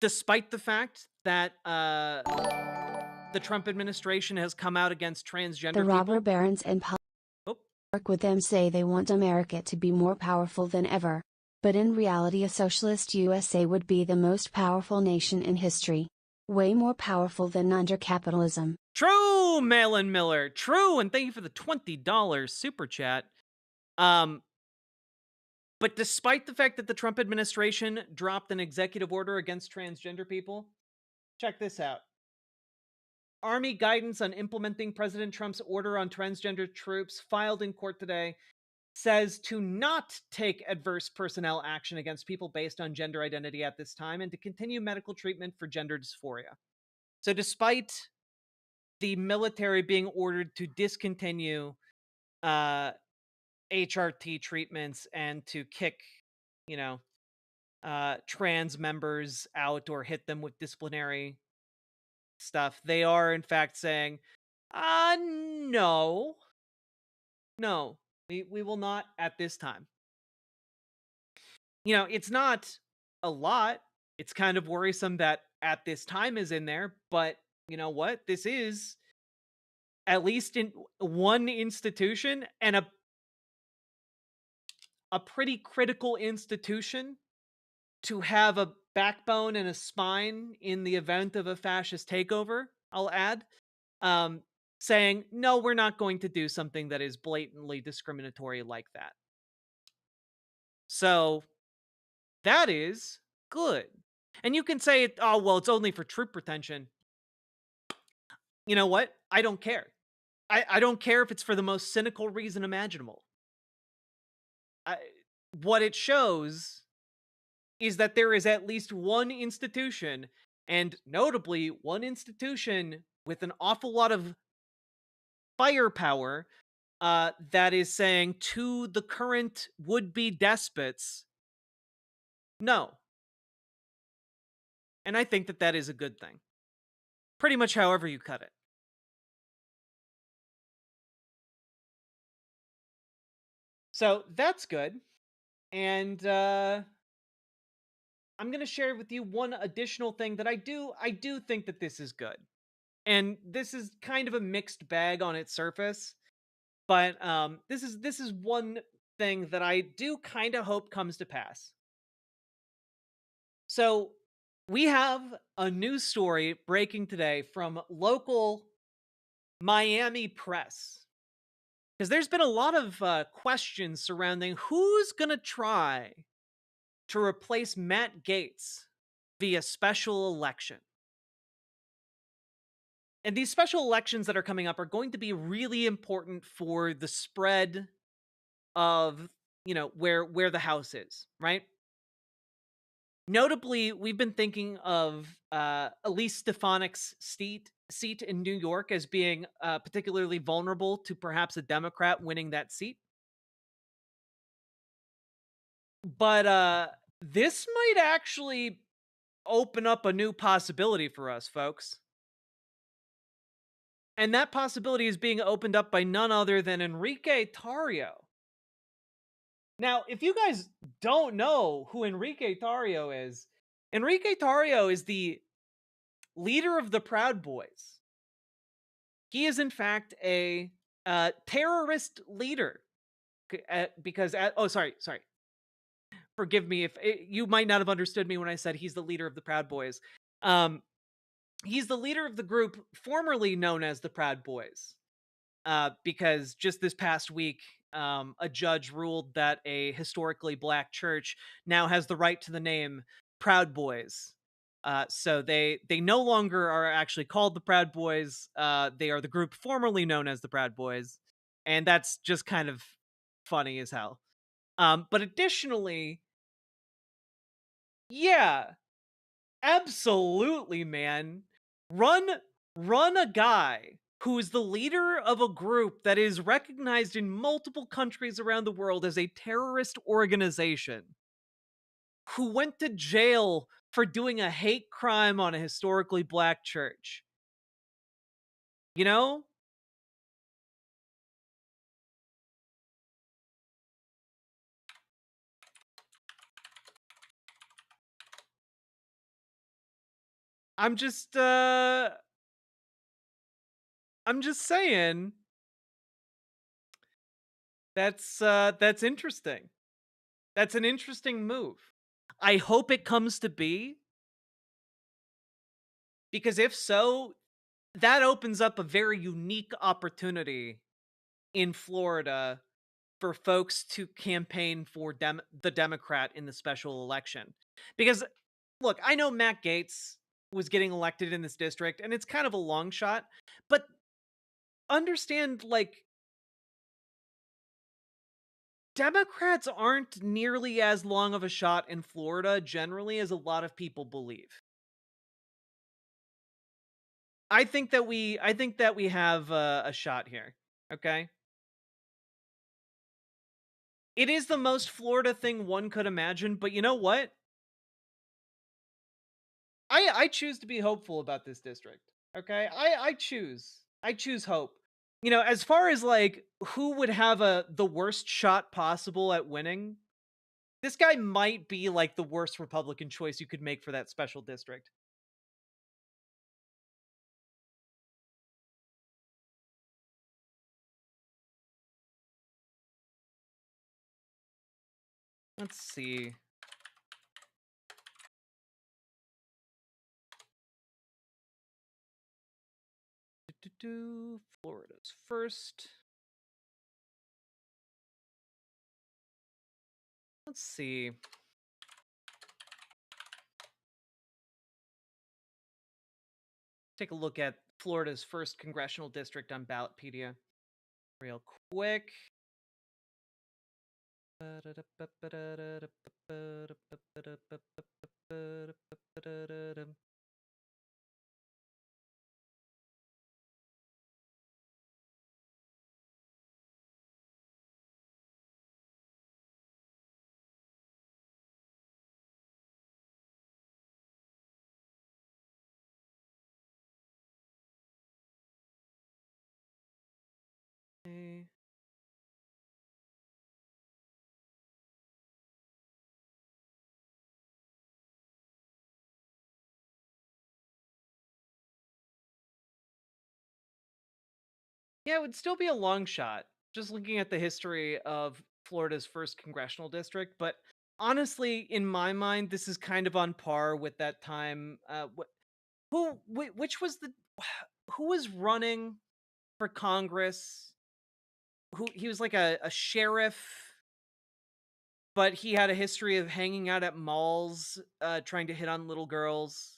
Speaker 2: despite the fact that the Trump administration has come out against transgender
Speaker 5: The robber
Speaker 2: people.
Speaker 5: barons and work with them say they want America to be more powerful than ever. But in reality, a socialist USA would be the most powerful nation in history. Way more powerful than under capitalism.
Speaker 2: True, Malin Miller. True, and thank you for the $20 super chat. But despite the fact that the Trump administration dropped an executive order against transgender people, check this out. Army guidance on implementing President Trump's order on transgender troops filed in court today says to not take adverse personnel action against people based on gender identity at this time and to continue medical treatment for gender dysphoria. So despite the military being ordered to discontinue HRT treatments and to kick, trans members out or hit them with disciplinary stuff, they are in fact saying, no, we will not at this time. It's not a lot. It's kind of worrisome that at this time is in there, but you know what? This is at least in one institution, and a pretty critical institution to have a backbone and a spine in the event of a fascist takeover, I'll add, saying, no, we're not going to do something that is blatantly discriminatory like that. So that is good. And you can say, oh, well, it's only for troop retention. You know what? I don't care. I don't care if it's for the most cynical reason imaginable. What it shows is that there is at least one institution, and notably one institution with an awful lot of firepower, that is saying to the current would-be despots, no. And I think that that is a good thing. Pretty much however you cut it. So that's good. And I'm going to share with you one additional thing that I do think that this is good. And this is kind of a mixed bag on its surface, but this is one thing that I do kind of hope comes to pass. So, we have a news story breaking today from local Miami press. Because there's been a lot of questions surrounding who's going to try to replace Matt Gaetz via special election. And these special elections that are coming up are going to be really important for the spread of, where the House is, right? Notably, we've been thinking of Elise Stefanik's seat in New York as being particularly vulnerable to perhaps a Democrat winning that seat. But this might actually open up a new possibility for us, folks. And that possibility is being opened up by none other than Enrique Tarrio. Now, if you guys don't know who Enrique Tarrio is the leader of the Proud Boys. He is, in fact, a terrorist leader. Because, sorry. Forgive me if you might not have understood me when I said he's the leader of the Proud Boys. He's the leader of the group formerly known as the Proud Boys. Because just this past week, a judge ruled that a historically black church now has the right to the name Proud Boys. So they no longer are actually called the Proud Boys. They are the group formerly known as the Proud Boys. And that's just kind of funny as hell. But additionally, yeah, absolutely, man. Run a guy who is the leader of a group that is recognized in multiple countries around the world as a terrorist organization, who went to jail for doing a hate crime on a historically black church. You know? I'm just saying that's interesting. That's an interesting move. I hope it comes to be, because if so, that opens up a very unique opportunity in Florida for folks to campaign for the Democrat in the special election. Because look, I know Matt Gaetz was getting elected in this district, and it's kind of a long shot, but understand, like, Democrats aren't nearly as long of a shot in Florida generally as a lot of people believe. I think that we have a shot here. Okay? It is the most Florida thing one could imagine, but you know what? I choose to be hopeful about this district. Okay? I choose hope. You know, as far as like who would have the worst shot possible at winning, this guy might be like the worst Republican choice you could make for that special district. Let's see. Florida's first. Let's see. Take a look at Florida's first congressional district on Ballotpedia real quick. Yeah, it would still be a long shot, just looking at the history of Florida's first congressional district. But honestly, in my mind, this is kind of on par with that time. Which was the who was running for Congress? Who he was like a sheriff, but he had a history of hanging out at malls, trying to hit on little girls.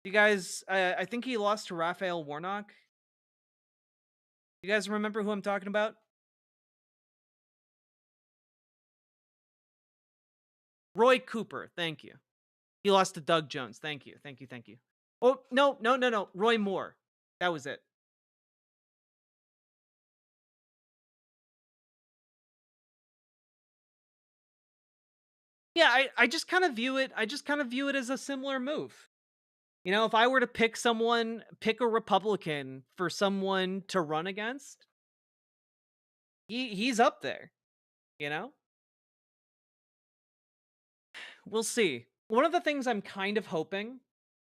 Speaker 2: You guys, I think he lost to Raphael Warnock. You guys remember who I'm talking about? Roy Cooper, thank you. He lost to Doug Jones. Thank you. Oh, no. Roy Moore. That was it. Yeah, I just kind of view it as a similar move. You know, if I were to pick a Republican for someone to run against, he's up there, you know? We'll see. One of the things I'm kind of hoping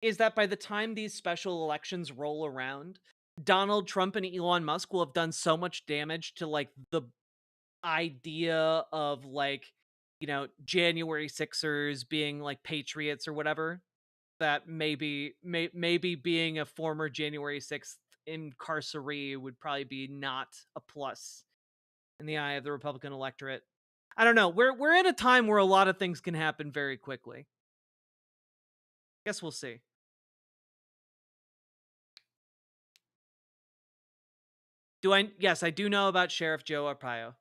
Speaker 2: is that by the time these special elections roll around, Donald Trump and Elon Musk will have done so much damage to like the idea of like, you know, January Sixers being like patriots or whatever, that maybe being a former January 6th incarceree would probably be not a plus in the eye of the Republican electorate. I don't know. We're in a time where a lot of things can happen very quickly. Guess we'll see. Yes, I do know about Sheriff Joe Arpaio.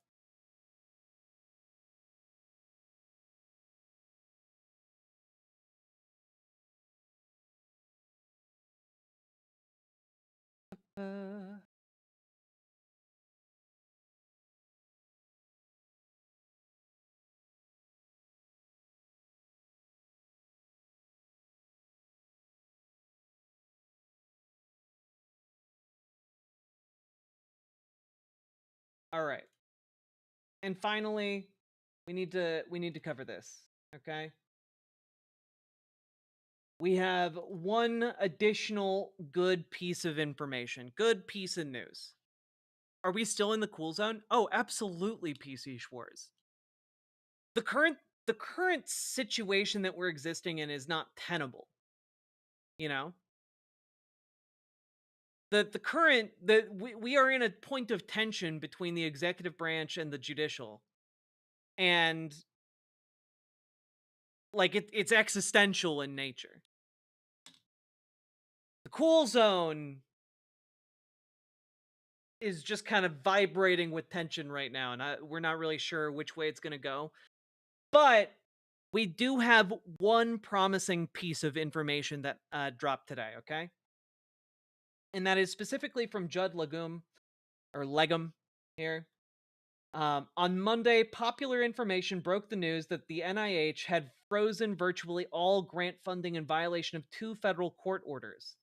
Speaker 2: All right. And finally, we need to cover this, okay? We have one additional good piece of information, good piece of news. Are we still in the cool zone? Oh, absolutely, PC Schwartz. The current situation that we're existing in is not tenable. You know? We are in a point of tension between the executive branch and the judicial. And like it's existential in nature. The cool zone is just kind of vibrating with tension right now, and we're not really sure which way it's going to go. But we do have one promising piece of information that dropped today, okay? And that is specifically from Judd Legum here. On Monday, Popular Information broke the news that the NIH had frozen virtually all grant funding in violation of 2 federal court orders.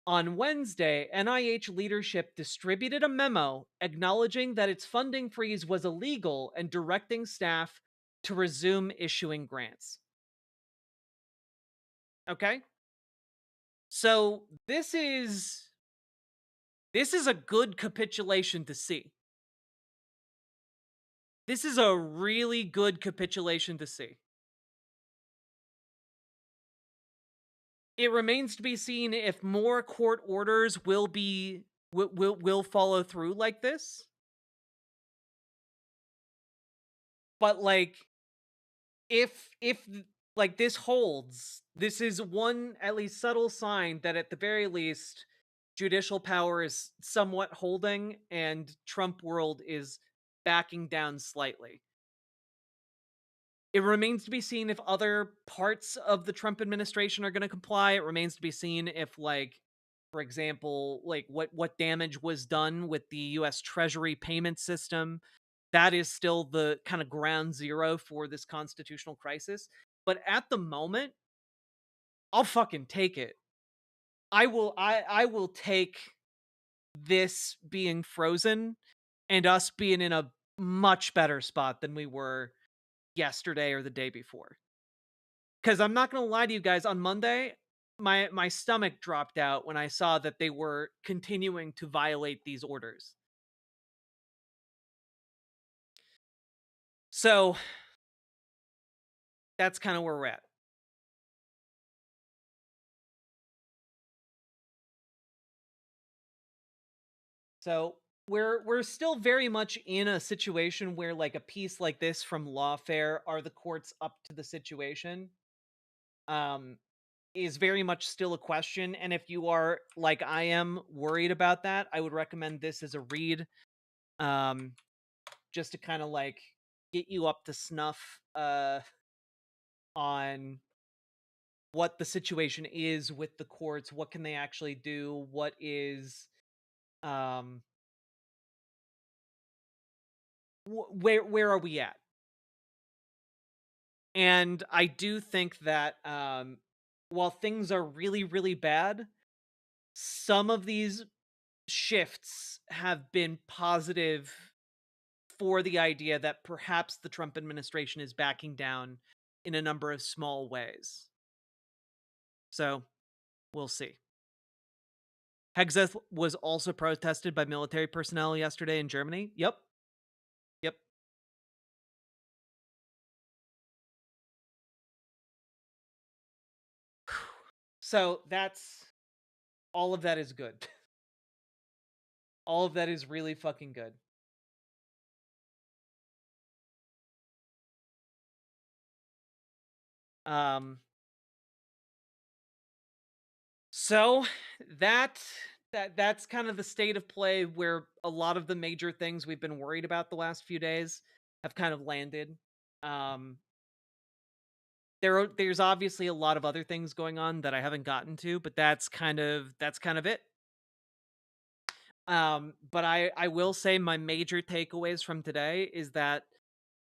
Speaker 2: On Wednesday, NIH leadership distributed a memo acknowledging that its funding freeze was illegal and directing staff to resume issuing grants. Okay? So this is a good capitulation to see. This is a really good capitulation to see. It remains to be seen if more court orders will follow through like this. But like if like this holds, this is one at least subtle sign that at the very least judicial power is somewhat holding and Trump world is backing down slightly. It remains to be seen if other parts of the Trump administration are going to comply. It remains to be seen if, like, for example, like what damage was done with the US Treasury payment system. That is still the kind of ground zero for this constitutional crisis. But at the moment, I'll fucking take it. I will take this being frozen and us being in a much better spot than we were yesterday or the day before. Because I'm not going to lie to you guys, on Monday, my stomach dropped out when I saw that they were continuing to violate these orders. So, that's kind of where we're at. So, we're still very much in a situation where, like, a piece like this from Lawfare, are the courts up to the situation? Is very much still a question, and if you are, like I am, worried about that, I would recommend this as a read, just to kind of, like, get you up to snuff, on what the situation is with the courts, what can they actually do, what is, where are we at? And I do think that, while things are really, really bad, some of these shifts have been positive for the idea that perhaps the Trump administration is backing down in a number of small ways. So, we'll see. Hexeth was also protested by military personnel yesterday in Germany. Yep. So, all of that is good. All of that is really fucking good. So that's kind of the state of play where a lot of the major things we've been worried about the last few days have kind of landed. There's obviously a lot of other things going on that I haven't gotten to, but that's kind of it. But I will say my major takeaways from today is that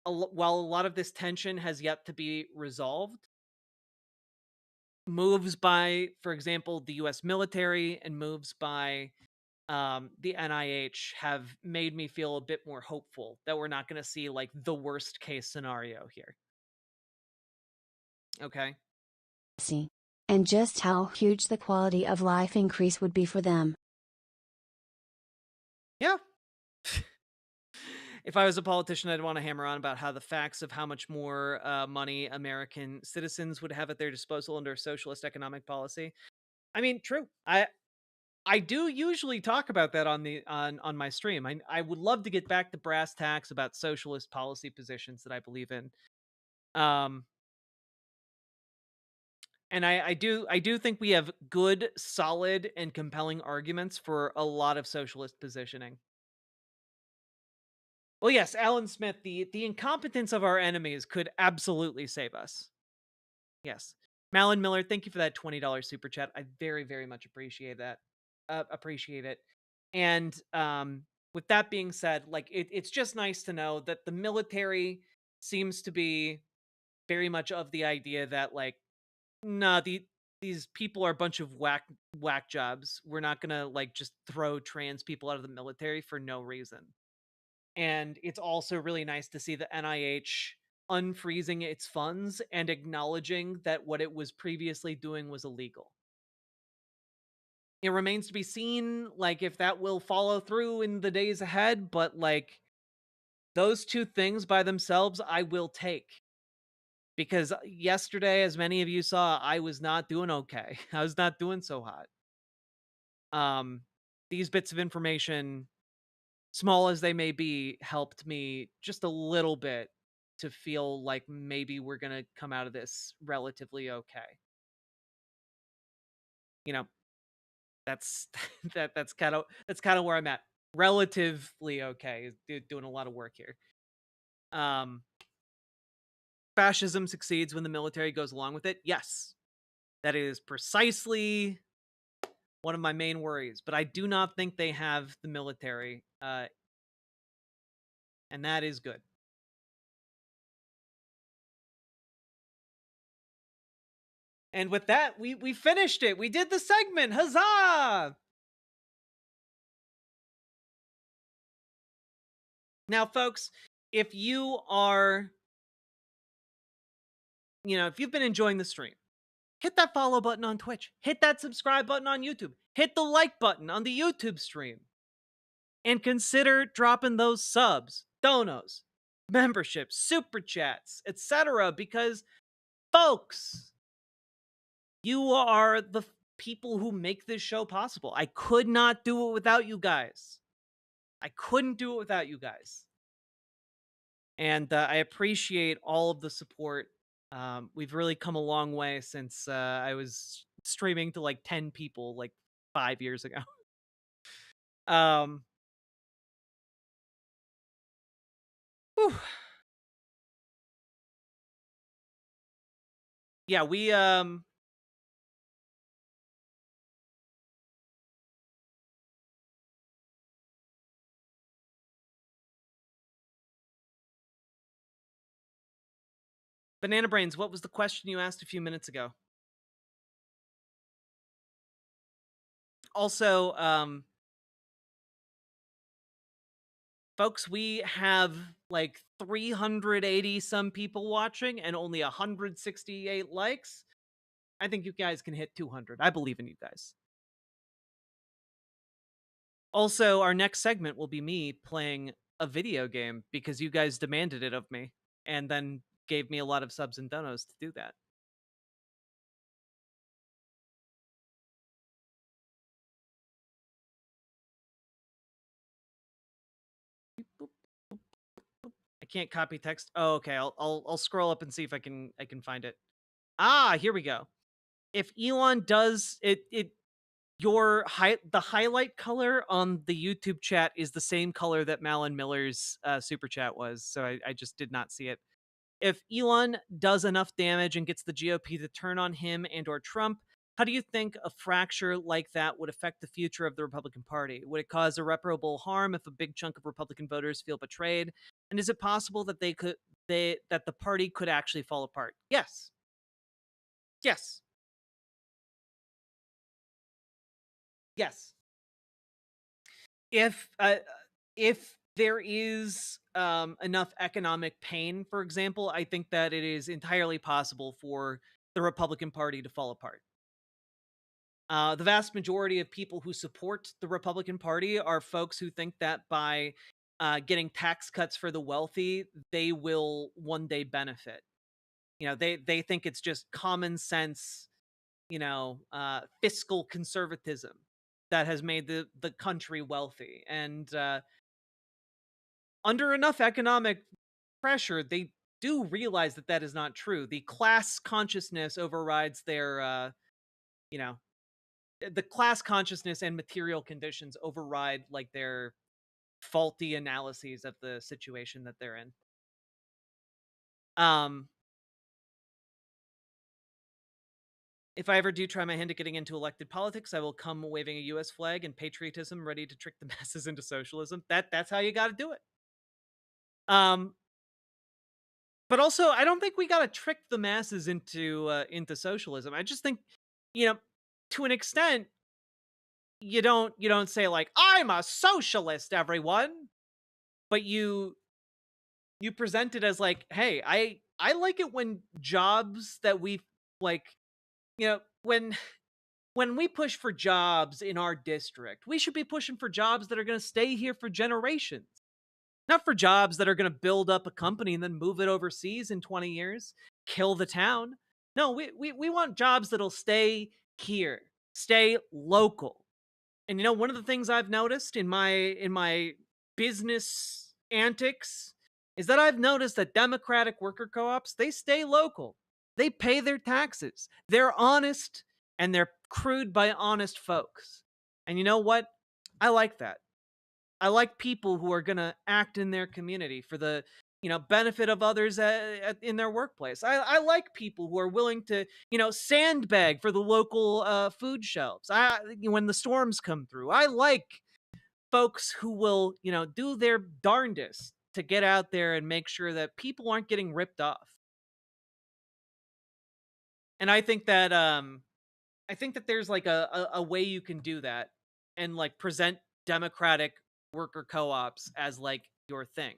Speaker 2: while a lot of this tension has yet to be resolved, moves by, for example, the U.S. military and moves by the NIH have made me feel a bit more hopeful that we're not going to see like the worst case scenario here. Okay.
Speaker 5: And just how huge the quality of life increase would be for them.
Speaker 2: Yeah. If I was a politician, I'd want to hammer on about how the facts of how much more money American citizens would have at their disposal under socialist economic policy. I mean, true. I do usually talk about that on my stream. I would love to get back to brass tacks about socialist policy positions that I believe in. And I do think we have good, solid, and compelling arguments for a lot of socialist positioning. Well, yes, Alan Smith, the incompetence of our enemies could absolutely save us. Yes. Malin Miller, thank you for that $20 super chat. I very, very much appreciate that. Appreciate it. And with that being said, like it's just nice to know that the military seems to be very much of the idea that like, nah, these people are a bunch of whack jobs. We're not gonna like just throw trans people out of the military for no reason. And it's also really nice to see the NIH unfreezing its funds and acknowledging that what it was previously doing was illegal. It remains to be seen, like, if that will follow through in the days ahead, but, like, those two things by themselves, I will take. Because yesterday, as many of you saw, I was not doing okay. I was not doing so hot. These bits of information, small as they may be, helped me just a little bit to feel like maybe we're gonna come out of this relatively okay. You know, that's that's kind of where I'm at. Relatively okay. Doing a lot of work here. Fascism succeeds when the military goes along with it. Yes, that is precisely one of my main worries. But I do not think they have the military, and that is good. And with that, we finished it. We did the segment. Huzzah! Now, folks, if you are, if you've been enjoying the stream, hit that follow button on Twitch. Hit that subscribe button on YouTube. Hit the like button on the YouTube stream. And consider dropping those subs, donos, memberships, super chats, etc. Because, folks, you are the people who make this show possible. I could not do it without you guys. I couldn't do it without you guys. And I appreciate all of the support. We've really come a long way since I was streaming to like 10 people like 5 years ago. Whew. Yeah, we Banana Brains, what was the question you asked a few minutes ago? Also, folks, we have like 380 some people watching and only 168 likes. I think you guys can hit 200. I believe in you guys. Also, our next segment will be me playing a video game because you guys demanded it of me and then gave me a lot of subs and donos to do that. I can't copy text. Oh, okay. I'll scroll up and see if I can find it. Ah, here we go. If Elon does it, the highlight color on the YouTube chat is the same color that Malin Miller's super chat was, so I just did not see it. If Elon does enough damage and gets the GOP to turn on him and or Trump, How do you think a fracture like that would affect the future of the Republican Party? Would it cause irreparable harm if a big chunk of Republican voters feel betrayed? And is it possible that that the party could actually fall apart? Yes. Yes. Yes. If there is enough economic pain, for example, I think that it is entirely possible for the Republican Party to fall apart. The vast majority of people who support the Republican Party are folks who think that by getting tax cuts for the wealthy, they will one day benefit. They think it's just common sense, fiscal conservatism that has made the country wealthy. And under enough economic pressure, they do realize that that is not true. The class consciousness overrides their, the class consciousness and material conditions override like their faulty analyses of the situation that they're in. If I ever do try my hand at getting into elected politics, I will come waving a U.S. flag and patriotism, ready to trick the masses into socialism. That's how you got to do it. But also, I don't think we got to trick the masses into socialism. I just think, to an extent, you don't say like, I'm a socialist, everyone, but you present it as like, hey, I like it when jobs that we like, when we push for jobs in our district, we should be pushing for jobs that are going to stay here for generations. Not for jobs that are going to build up a company and then move it overseas in 20 years, kill the town. No, we want jobs that'll stay here, stay local. And one of the things I've noticed in my business antics is that I've noticed that Democratic worker co-ops, they stay local. They pay their taxes. They're honest and they're crewed by honest folks. And you know what? I like that. I like people who are going to act in their community for the benefit of others in their workplace. I like people who are willing to sandbag for the local food shelves. When the storms come through, I like folks who will do their darndest to get out there and make sure that people aren't getting ripped off. And I think that there's like a way you can do that and like present democratic worker co-ops as like your thing,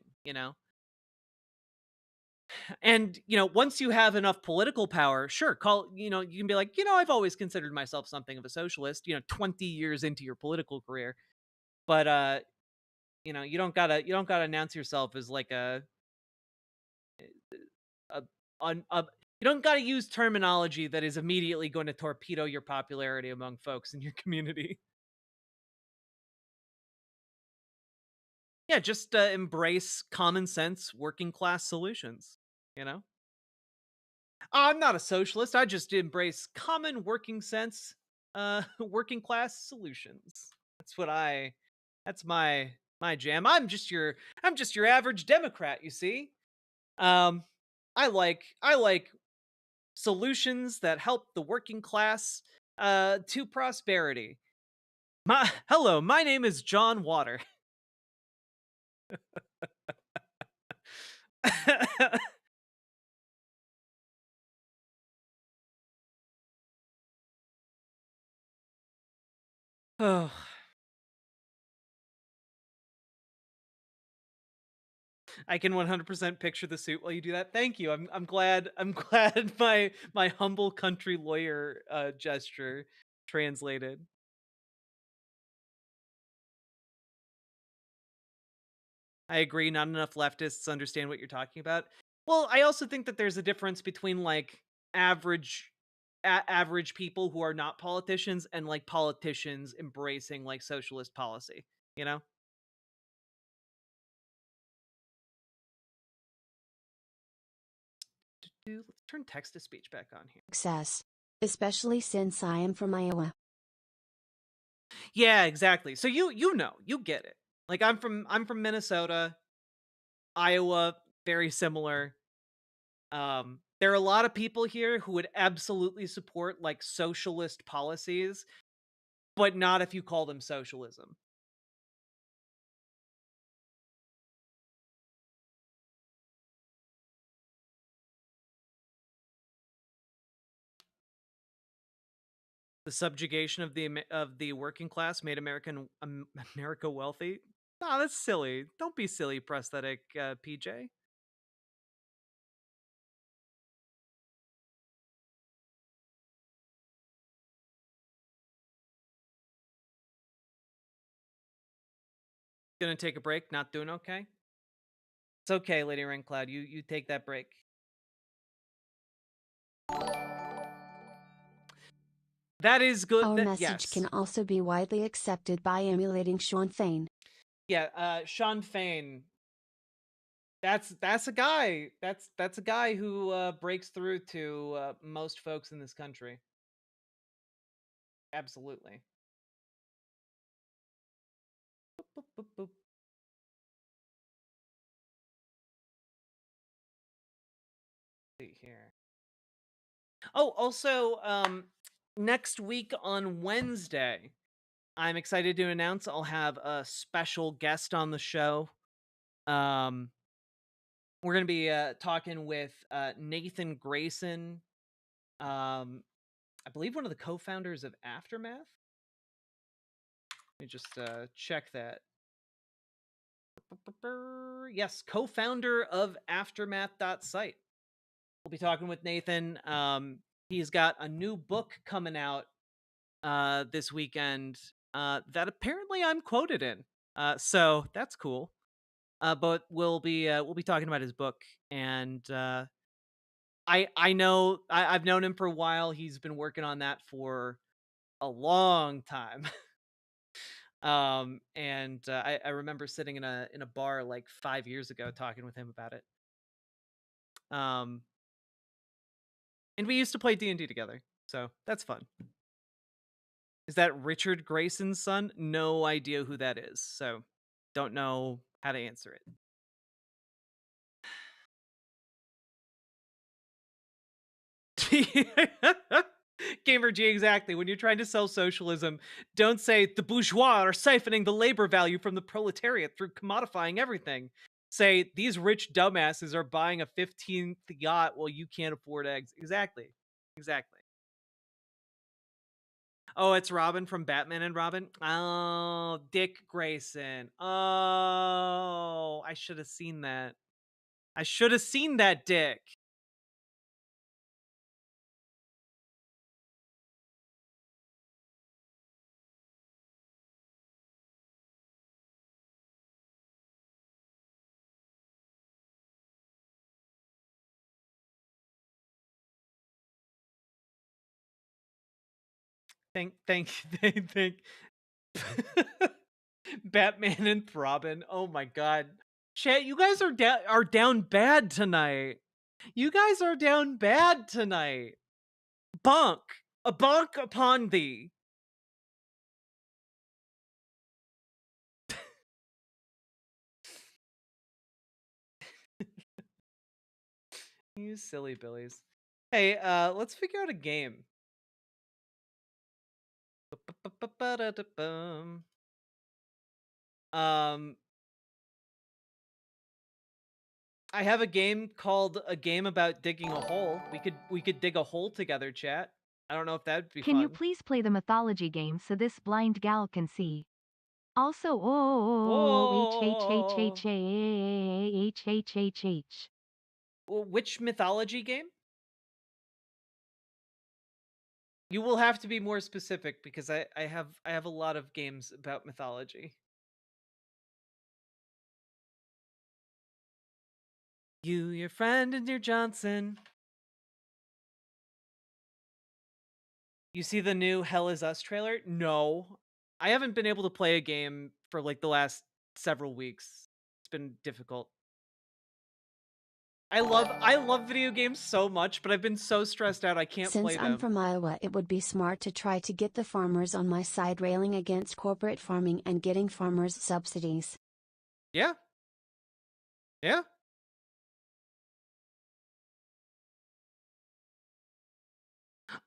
Speaker 2: and once you have enough political power, sure, you can be like, I've always considered myself something of a socialist, 20 years into your political career, but you don't gotta announce yourself as like you don't gotta use terminology that is immediately going to torpedo your popularity among folks in your community. Yeah, just embrace common sense working class solutions, I'm not a socialist. I just embrace common working sense working class solutions. That's my jam. I'm just your average Democrat, you see. I like solutions that help the working class to prosperity. Hello, my name is John Water. Oh. I can 100% picture the suit while you do that. Thank you. I'm glad my humble country lawyer gesture translated. I agree, not enough leftists understand what you're talking about. Well, I also think that there's a difference between like average people who are not politicians and like politicians embracing like socialist policy, Let's turn text to speech back on here.
Speaker 5: Success, especially since I am from Iowa.
Speaker 2: Yeah, exactly. So you get it. Like I'm from Minnesota, Iowa, very similar. There are a lot of people here who would absolutely support like socialist policies, but not if you call them socialism. The subjugation of the working class made America wealthy. Nah, that's silly. Don't be silly, prosthetic PJ. Gonna take a break. Not doing okay. It's okay, Lady Raincloud. You take that break. That is good.
Speaker 5: Our
Speaker 2: That,
Speaker 5: message
Speaker 2: yes.
Speaker 5: can also be widely accepted by emulating Sean Fain.
Speaker 2: Yeah, Sean Fain. That's a guy. That's a guy who breaks through to most folks in this country. Absolutely. Boop, boop, boop, boop. See here. Oh, also, next week on Wednesday, I'm excited to announce I'll have a special guest on the show. We're gonna be talking with Nathan Grayson. I believe one of the co-founders of Aftermath. Let me just check that. Yes, co-founder of Aftermath.site. We'll be talking with Nathan. He's got a new book coming out this weekend that apparently I'm quoted in. So that's cool. But we'll be talking about his book, and I know I've known him for a while. He's been working on that for a long time. And I remember sitting in a bar like 5 years ago talking with him about it. And we used to play D&D together, so that's fun. Is that Richard Grayson's son? No idea who that is, so don't know how to answer it. Gamer G, exactly. When you're trying to sell socialism, don't say the bourgeois are siphoning the labor value from the proletariat through commodifying everything. Say these rich dumbasses are buying a 15th yacht while you can't afford eggs. Exactly. Oh, it's Robin from Batman and Robin. Oh, Dick Grayson. Oh, I should have seen that. I should have seen that, Dick. Thank Batman and Robin. Oh my god. Chat, you guys are down bad tonight. You guys are down bad tonight. Bonk. A bonk upon thee. You silly billies. Hey, let's figure out a game. I have a game called A Game About Digging a Hole. We could dig a hole together, chat. I don't know if that'd be
Speaker 3: Can
Speaker 2: fun.
Speaker 3: you please play the mythology game so this blind gal can see? Also, H.
Speaker 2: Well, which mythology game? You will have to be more specific because I have a lot of games about mythology. You, your friend, and your Johnson. You see the new Hell Is Us trailer? No. I haven't been able to play a game for like the last several weeks. It's been difficult. I love video games so much, but I've been so stressed out I can't play
Speaker 5: Since
Speaker 2: them.
Speaker 5: I'm from Iowa, it would be smart to try to get the farmers on my side railing against corporate farming and getting farmers subsidies.
Speaker 2: Yeah. Yeah.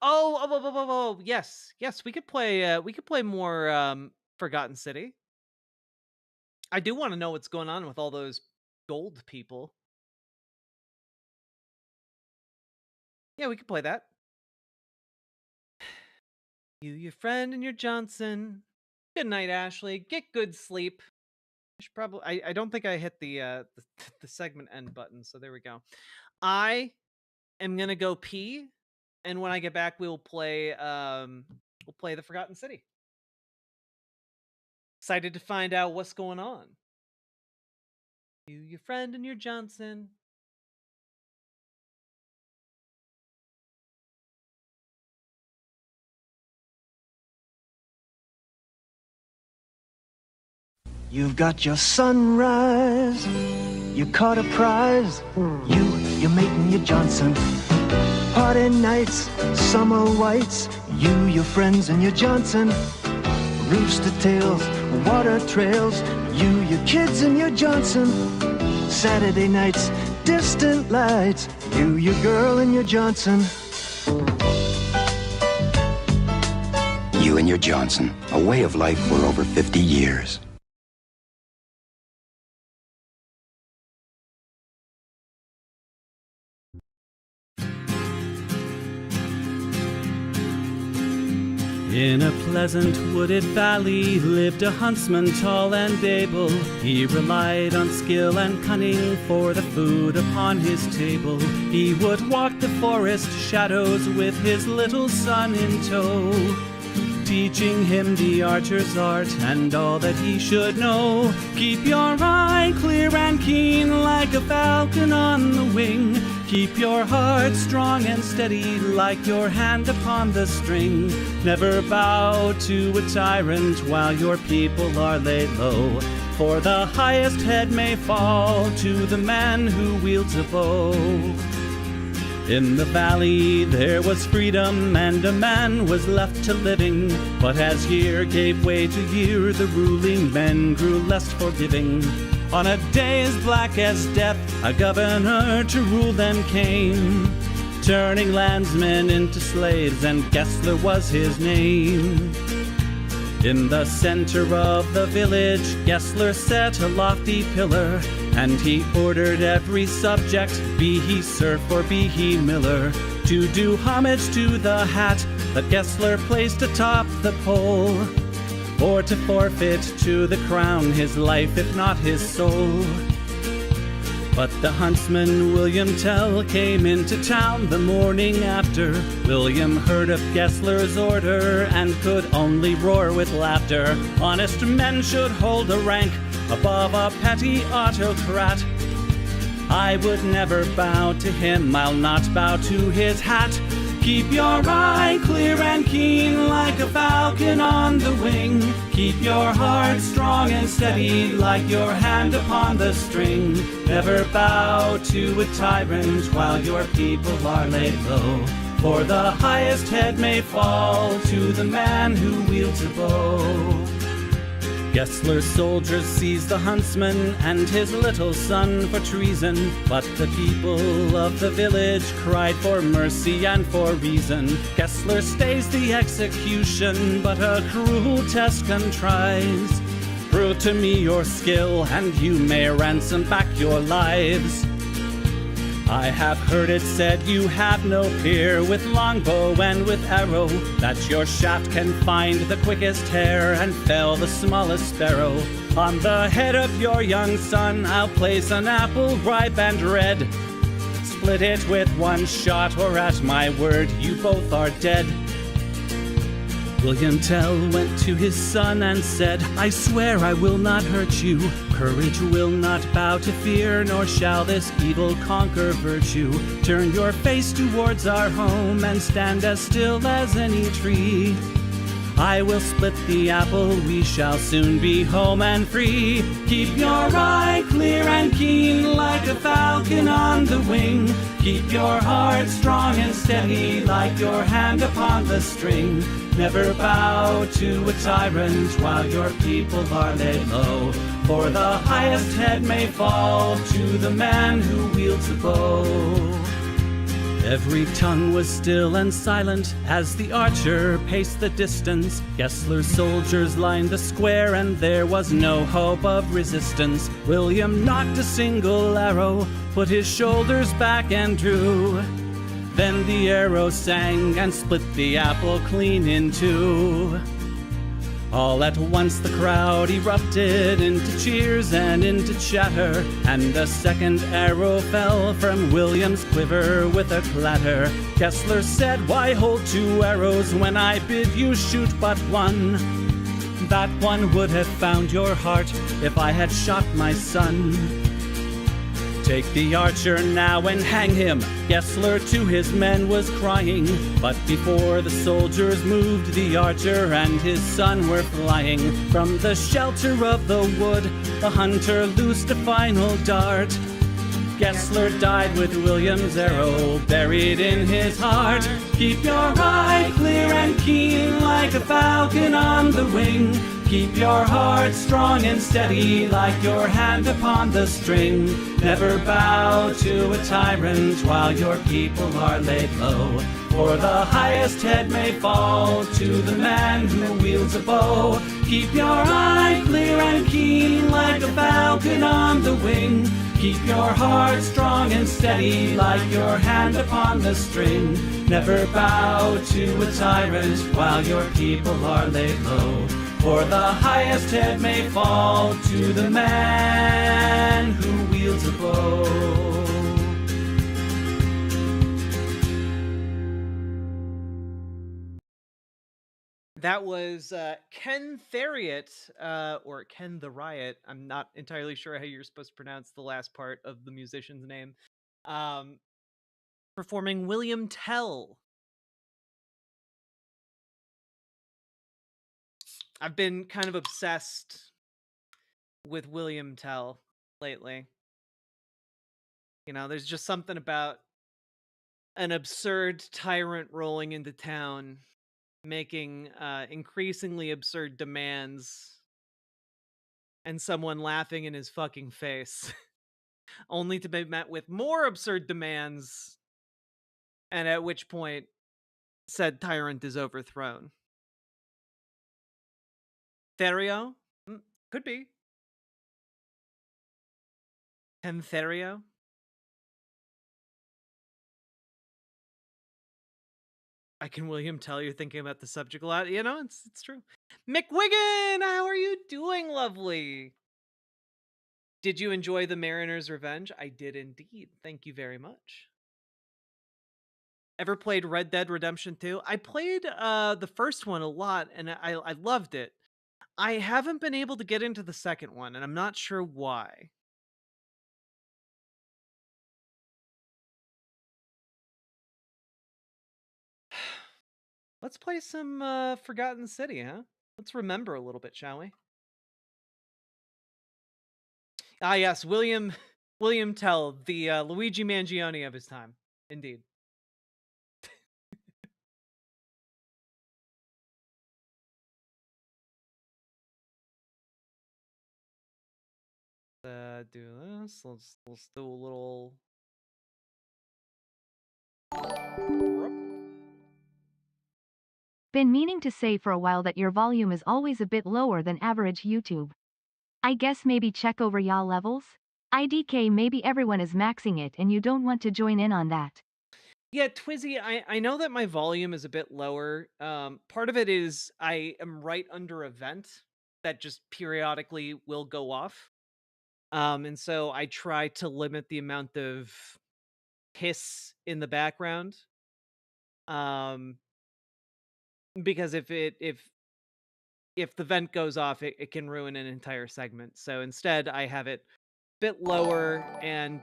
Speaker 2: Oh, yes, yes, we could play more Forgotten City. I do want to know what's going on with all those gold people. Yeah, we could play that. You, your friend, and your Johnson. Good night, Ashley. Get good sleep. I should probably. I don't think I hit the the segment end button, so there we go. I am gonna go pee, and when I get back, we'll play the Forgotten City. Excited to find out what's going on. You, your friend, and your Johnson.
Speaker 17: You've got your sunrise, you caught a prize, your mate and your Johnson. Party nights, summer whites, you, your friends and your Johnson. Rooster tails, water trails, you, your kids and your Johnson. Saturday nights, distant lights, you, your girl and your Johnson.
Speaker 18: You and your Johnson, a way of life for over 50 years.
Speaker 1: In a pleasant wooded valley lived a huntsman tall and able. He relied on skill and cunning for the food upon his table. He would walk the forest shadows with his little son in tow, teaching him the archer's art and all that he should know. Keep your eye clear and keen like a falcon on the wing. Keep your heart strong and steady like your hand upon the string. Never bow to a tyrant while your people are laid low, for the highest head may fall to the man who wields a bow. In the valley there was freedom and a man was left to living, but as year gave way to year the ruling men grew less forgiving. On a day as black as death a governor to rule them came, turning landsmen into slaves, and Gessler was his name. In the center of the village Gessler set a lofty pillar, and he ordered every subject, be he serf or be he miller, to do homage to the hat that Gessler placed atop the pole, or to forfeit to the crown his life if not his soul. But the huntsman William Tell came into town the morning after. William heard of Gessler's order and could only roar with laughter. Honest men should hold a rank above a petty autocrat. I would never bow to him, I'll not bow to his hat. Keep your eye clear and keen like a falcon on the wing. Keep your heart strong and steady like your hand upon the string. Never bow to a tyrant while your people are laid low, for the highest head may fall to the man who wields a bow. Gessler's soldiers seized the huntsman and his little son for treason, but the people of the village cried for mercy and for reason. Gessler stays the execution, but a cruel test contrives. Prove to me your skill, and you may ransom back your lives. I have heard it said you have no peer with longbow and with arrow, that your shaft can find the quickest hare and fell the smallest sparrow. On the head of your young son I'll place an apple ripe and red. Split it with one shot, or at my word you both are dead. William Tell went to his son and said, I swear I will not hurt you. Courage will not bow to fear, nor shall this evil conquer virtue. Turn your face towards our home and stand as still as any tree. I will split the apple, we shall soon be home and free. Keep your eye clear and keen like a falcon on the wing. Keep your heart strong and steady like your hand upon the string. Never bow to a tyrant while your people are laid low, for the highest head may fall to the man who wields a bow. Every tongue was still and silent as the archer paced the distance. Gessler's soldiers lined the square and there was no hope of resistance. William knocked a single arrow, put his shoulders back and drew. Then the arrow sang and split the apple clean in two. All at once the crowd erupted into cheers and into chatter, and a second arrow fell from William's quiver with a clatter. Gessler said, "Why hold two arrows when I bid you shoot but one? That one would have found your heart if I had shot my son." "Take the archer now and hang him," Gessler to his men was crying. But before the soldiers moved, the archer and his son were flying. From the shelter of the wood, the hunter loosed a final dart. Gessler died with William's arrow buried in his heart. Keep your eye clear and keen like a falcon on the wing. Keep your heart strong and steady like your hand upon the string. Never bow to a tyrant while your people are laid low. For the highest head may fall to the man who wields a bow. Keep your eye clear and keen like a falcon on the wing. Keep your heart strong and steady like your hand upon the string. Never bow to a tyrant while your people are laid low. For the highest head may fall to the man who wields a bow.
Speaker 2: That was Ken Theriot, or Ken the Riot. I'm not entirely sure how you're supposed to pronounce the last part of the musician's name. Performing William Tell. I've been kind of obsessed with William Tell lately. You know, there's just something about an absurd tyrant rolling into town, making increasingly absurd demands, and someone laughing in his fucking face, only to be met with more absurd demands, and at which point said tyrant is overthrown. Therio? Could be. Therio? I can William Tell you're thinking about the subject a lot. You know, it's true. McWiggin, how are you doing, lovely? Did you enjoy The Mariner's Revenge? I did indeed. Thank you very much. Ever played Red Dead Redemption 2? I played the first one a lot, and I loved it. I haven't been able to get into the second one, and I'm not sure why. Let's play some Forgotten City, huh? Let's remember a little bit, shall we? Ah, yes, William Tell, the Luigi Mangione of his time. Indeed. Do this. Let's do a little.
Speaker 3: Been meaning to say for a while that your volume is always a bit lower than average YouTube. I guess maybe check over y'all levels? IDK, maybe everyone is maxing it and you don't want to join in on that.
Speaker 2: Yeah, Twizzy, I know that my volume is a bit lower. Part of it is I am right under a vent that just periodically will go off. And so I try to limit the amount of hiss in the background. Because if the vent goes off, it can ruin an entire segment. So instead I have it a bit lower and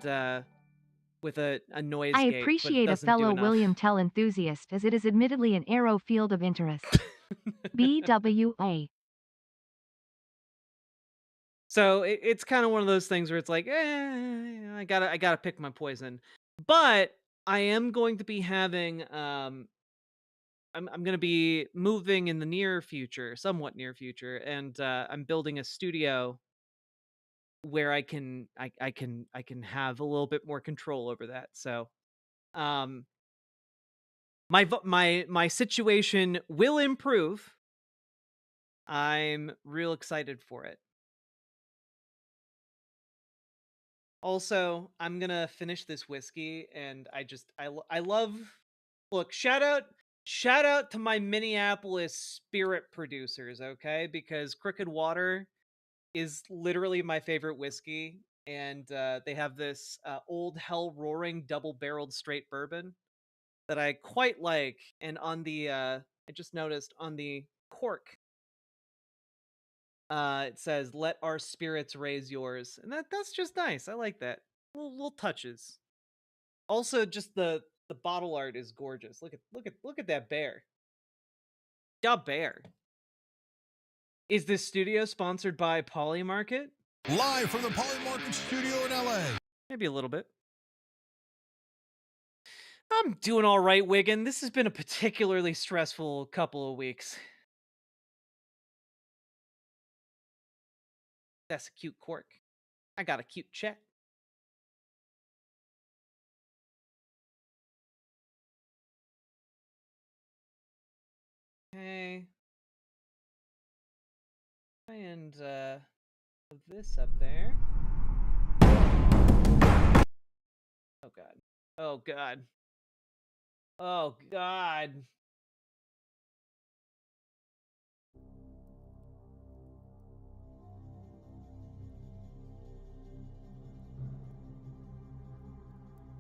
Speaker 2: with a noise
Speaker 3: I
Speaker 2: gate,
Speaker 3: appreciate
Speaker 2: but
Speaker 3: a
Speaker 2: it doesn't do
Speaker 3: fellow
Speaker 2: enough.
Speaker 3: William Tell enthusiast as it is admittedly an arrow field of interest. BWA.
Speaker 2: So it's kind of one of those things where it's like, I gotta pick my poison. But I am going to be having I'm going to be moving in the near future, somewhat near future, and I'm building a studio where I can have a little bit more control over that. So my situation will improve. I'm real excited for it. Also, I'm gonna finish this whiskey, and I love. Look, shout out to my Minneapolis spirit producers, okay? Because Crooked Water is literally my favorite whiskey, and they have this Old Hell Roaring double-barreled straight bourbon that I quite like. And on the I just noticed on the cork, it says "Let our spirits raise yours," and that's just nice. I like that. Little touches. Also, just the bottle art is gorgeous. Look at that bear. Yeah, bear. Is this studio sponsored by Polymarket?
Speaker 19: Live from the Polymarket studio in LA.
Speaker 2: Maybe a little bit. I'm doing all right, Wiggin. This has been a particularly stressful couple of weeks. That's a cute cork. I got a cute check. Okay. And put this up there. Oh god. Oh god. Oh god.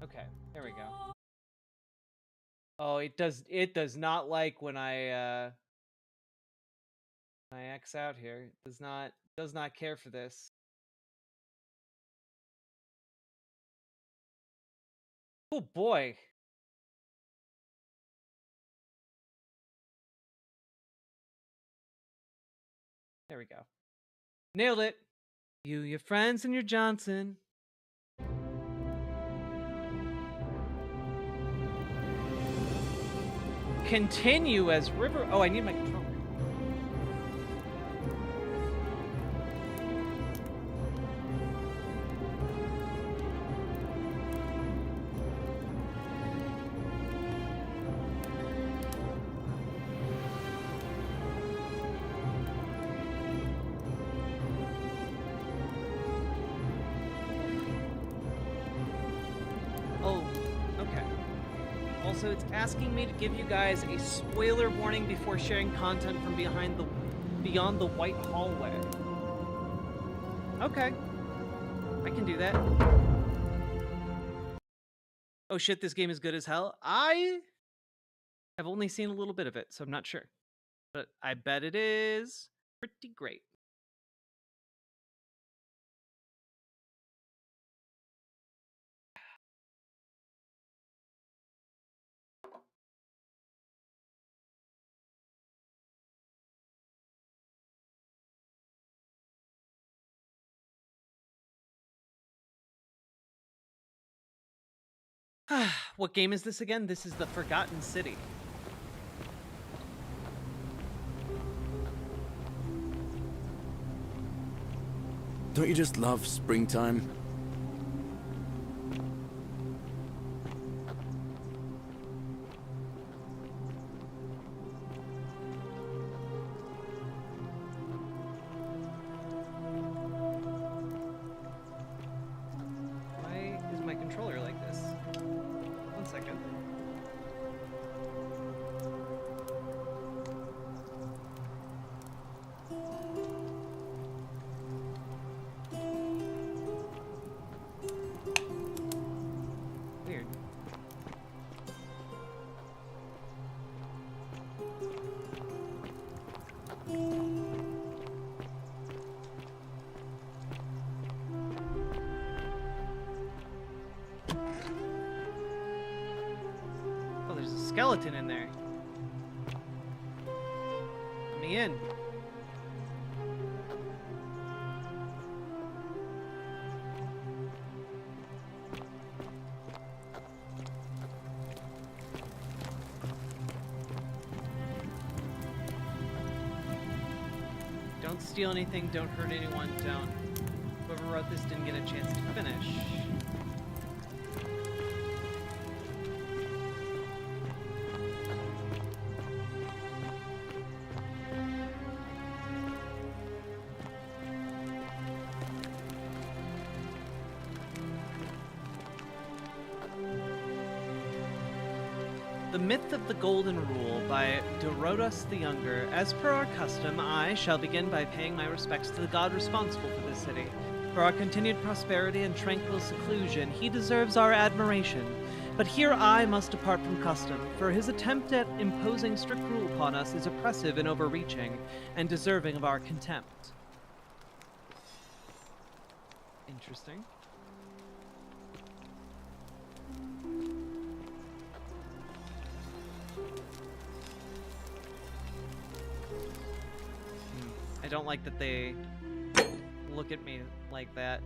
Speaker 2: Okay, there we go. Oh, it does not like when I X out here. It does not care for this. Oh boy. There we go. Nailed it. You, your friends, and your Johnson. Continue as river. Oh, I need my controller. So it's asking me to give you guys a spoiler warning before sharing content from beyond the white hallway. Okay. I can do that. Oh shit, this game is good as hell. I have only seen a little bit of it, so I'm not sure. But I bet it is pretty great. What game is this again? This is the Forgotten City.
Speaker 20: Don't you just love springtime?
Speaker 2: Why is my controller like this? 1 second. Weird. Oh, there's a skeleton in there. Let me in. Don't steal anything, don't hurt anyone, don't. Whoever wrote this didn't get a chance to finish. The Myth of the Golden Rule by Dorotas the Younger. As per our custom, I shall begin by paying my respects to the god responsible for this city. For our continued prosperity and tranquil seclusion, he deserves our admiration. But here I must depart from custom, for his attempt at imposing strict rule upon us is oppressive and overreaching, and deserving of our contempt. Interesting. I don't like that they look at me like that.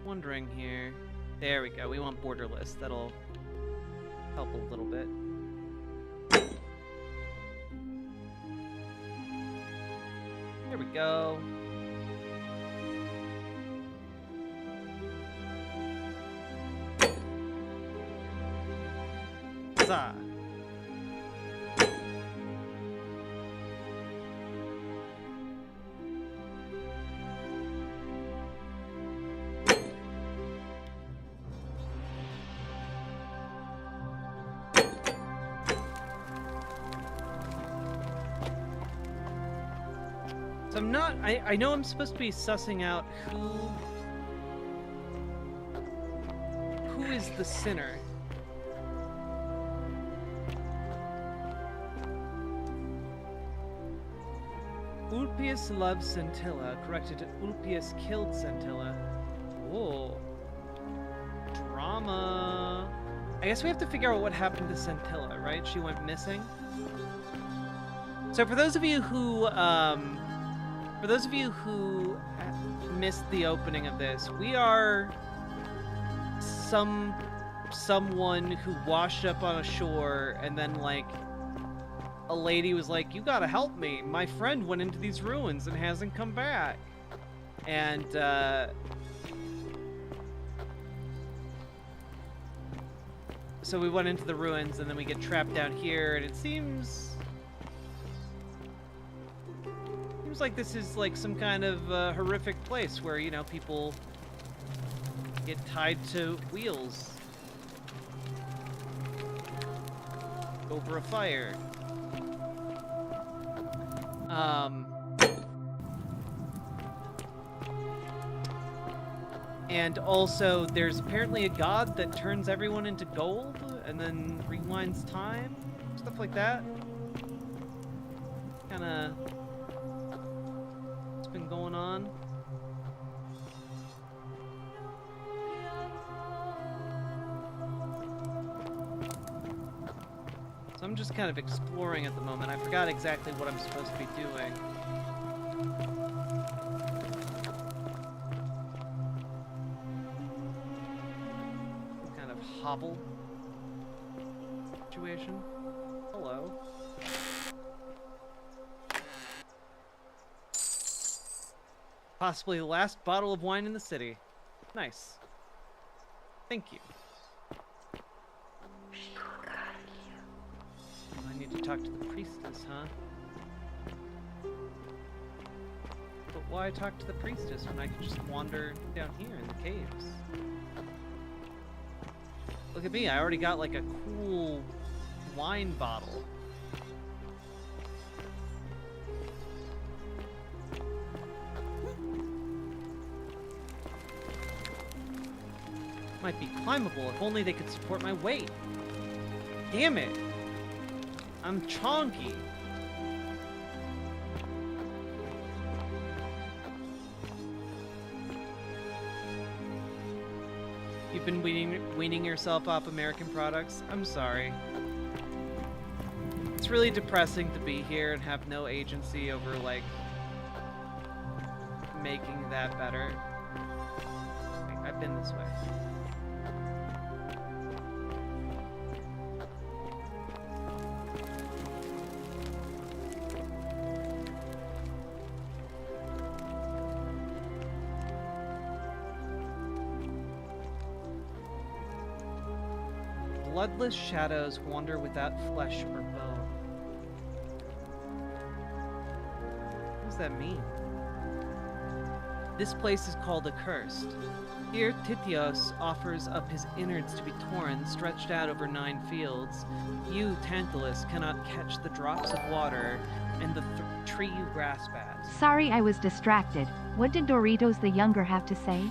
Speaker 2: Wondering here. There we go. We want borderless. That'll help a little bit. There we go. Huzzah. So I'm not, I know I'm supposed to be sussing out who is the sinner. Ulpius loves Scintilla, corrected to Ulpius killed Scintilla. Oh. Drama. I guess we have to figure out what happened to Scintilla, right? She went missing. So for those of you who, missed the opening of this, we are someone who washed up on a shore, and then like a lady was like, "You gotta help me. My friend went into these ruins and hasn't come back." And so we went into the ruins, and then we get trapped down here, and it seems like this is like some kind of horrific place where, you know, people get tied to wheels over a fire. And also there's apparently a god that turns everyone into gold and then rewinds time, stuff like that. Kinda been going on. So I'm just kind of exploring at the moment. I forgot exactly what I'm supposed to be doing. Some kind of hobble situation. Hello. Possibly the last bottle of wine in the city. Nice. Thank you. I need to talk to the priestess, huh? But why talk to the priestess when I can just wander down here in the caves? Look at me, I already got like a cool wine bottle. Might be climbable if only they could support my weight. Damn it! I'm chonky. You've been weaning yourself off American products? I'm sorry. It's really depressing to be here and have no agency over, like, making that better. I've been this way. Bloodless shadows wander without flesh or bone. What does that mean? This place is called Accursed. Here, Titios offers up his innards to be torn, stretched out over 9 fields. You, Tantalus, cannot catch the drops of water and the tree you grasp at.
Speaker 3: Sorry, I was distracted. What did Doritos the Younger have to say?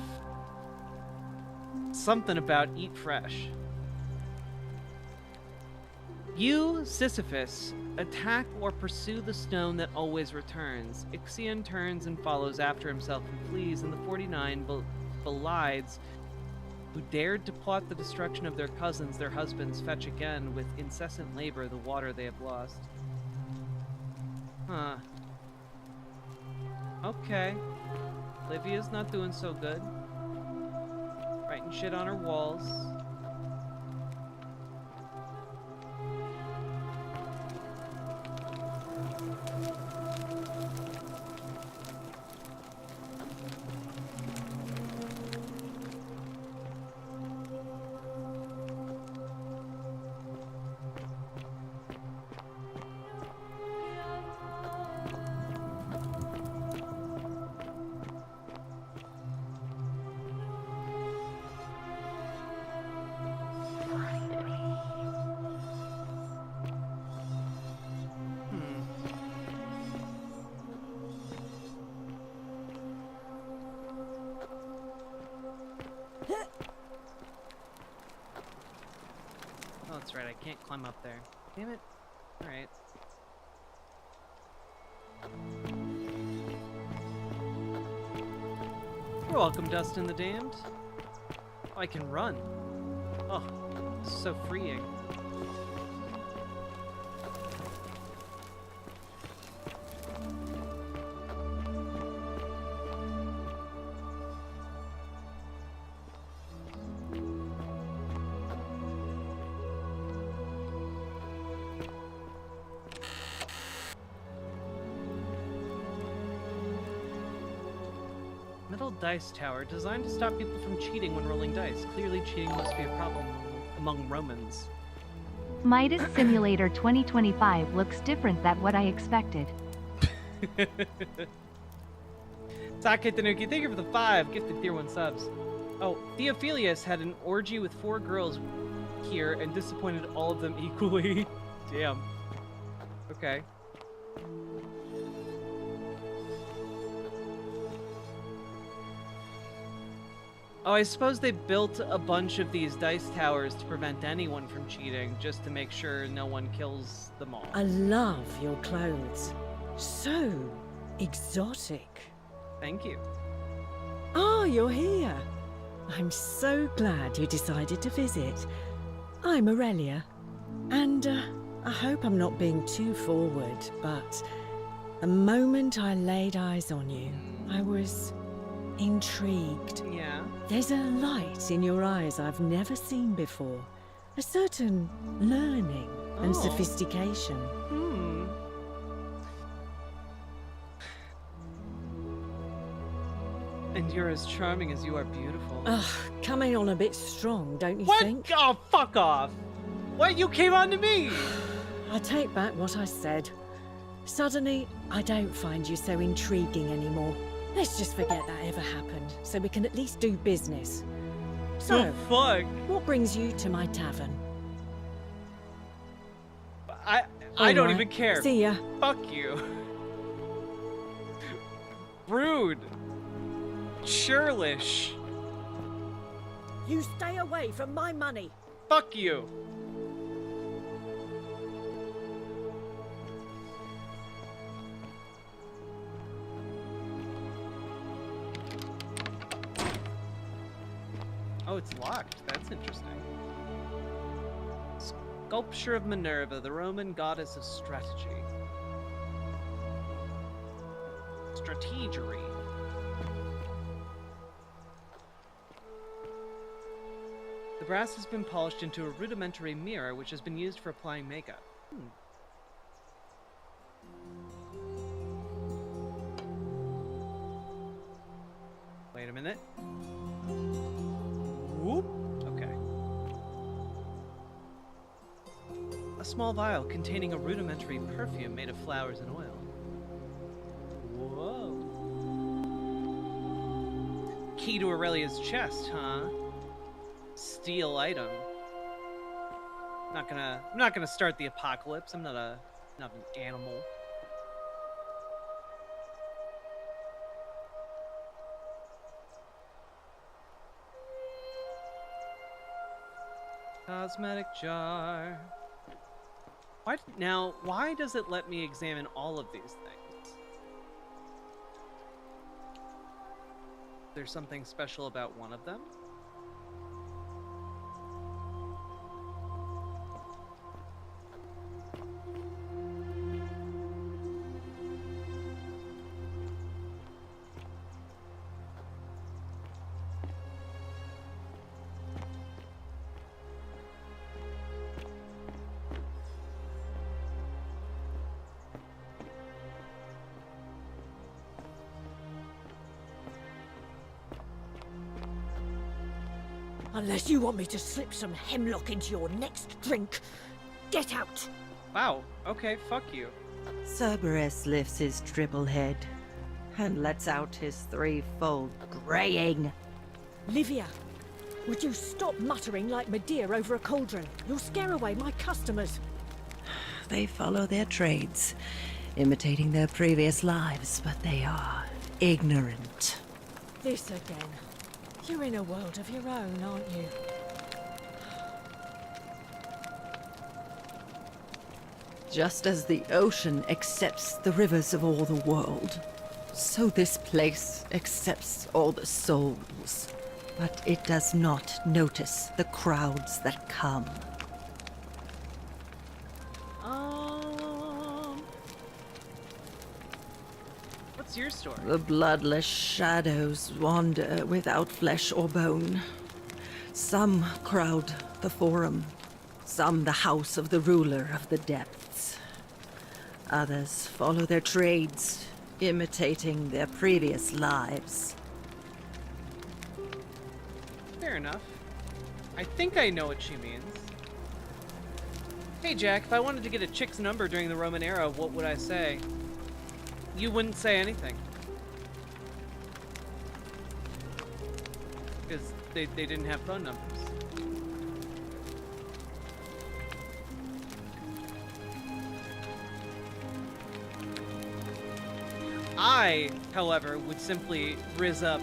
Speaker 2: Something about eat fresh. You, Sisyphus, attack or pursue the stone that always returns. Ixion turns and follows after himself and flees, and the 49 belides who dared to plot the destruction of their cousins, their husbands, fetch again with incessant labor the water they have lost. Huh. Okay. Livia's not doing so good. Writing shit on her walls. Oh, that's right, I can't climb up there. Damn it. Alright. You're welcome, Dustin the Damned. Oh, I can run. Oh, this is so freeing. Metal dice tower designed to stop people from cheating when rolling dice. Clearly cheating must be a problem among Romans.
Speaker 3: Midas Simulator 2025 looks different than what I expected.
Speaker 2: Sake Tanuki, thank you for the 5 gifted tier 1 subs. Oh, Theophilus had an orgy with 4 girls here and disappointed all of them equally. Damn. Okay. Oh, I suppose they built a bunch of these dice towers to prevent anyone from cheating, just to make sure no one kills them all.
Speaker 21: I love your clothes. So exotic.
Speaker 2: Thank you.
Speaker 21: Oh, you're here. I'm so glad you decided to visit. I'm Aurelia, and I hope I'm not being too forward, but the moment I laid eyes on you, I was intrigued.
Speaker 2: Yeah.
Speaker 21: There's a light in your eyes I've never seen before. A certain learning and sophistication.
Speaker 2: And you're as charming as you are beautiful.
Speaker 21: Ugh, coming on a bit strong, don't you
Speaker 2: What?
Speaker 21: think?
Speaker 2: Oh, fuck off! What? You came on to me!
Speaker 21: I take back what I said. Suddenly, I don't find you so intriguing anymore. Let's just forget that ever happened, so we can at least do business. So,
Speaker 2: fuck?
Speaker 21: What brings you to my tavern?
Speaker 2: I don't
Speaker 21: Alright,
Speaker 2: even care.
Speaker 21: see ya.
Speaker 2: Fuck you. Rude. Churlish.
Speaker 21: You stay away from my money.
Speaker 2: Fuck you. Oh, it's locked. That's interesting. Sculpture of Minerva, the Roman goddess of strategy. Strategery. The brass has been polished into a rudimentary mirror, which has been used for applying makeup. Wait a minute. Whoop. Okay. A small vial containing a rudimentary perfume made of flowers and oil. Whoa. Key to Aurelia's chest, huh? Steal item. I'm not gonna start the apocalypse. I'm not an animal. Cosmetic jar. Why does it let me examine all of these things? There's something special about one of them?
Speaker 21: Unless you want me to slip some hemlock into your next drink, get out!
Speaker 2: Wow, okay, fuck you.
Speaker 4: Cerberus lifts his triple head and lets out his threefold graying.
Speaker 21: Livia, would you stop muttering like Medea over a cauldron? You'll scare away my customers.
Speaker 4: They follow their trades, imitating their previous lives, but they are ignorant.
Speaker 21: This again. You're in a world of your own, aren't you?
Speaker 4: Just as the ocean accepts the rivers of all the world, so this place accepts all the souls. But it does not notice the crowds that come.
Speaker 2: What's your story?
Speaker 4: The bloodless shadows wander without flesh or bone. Some crowd the forum, some the house of the ruler of the depths. Others follow their trades, imitating their previous lives.
Speaker 2: Fair enough. I think I know what she means. Hey Jack, if I wanted to get a chick's number during the Roman era, what would I say? You wouldn't say anything. Because they didn't have phone numbers. I, however, would simply rizz up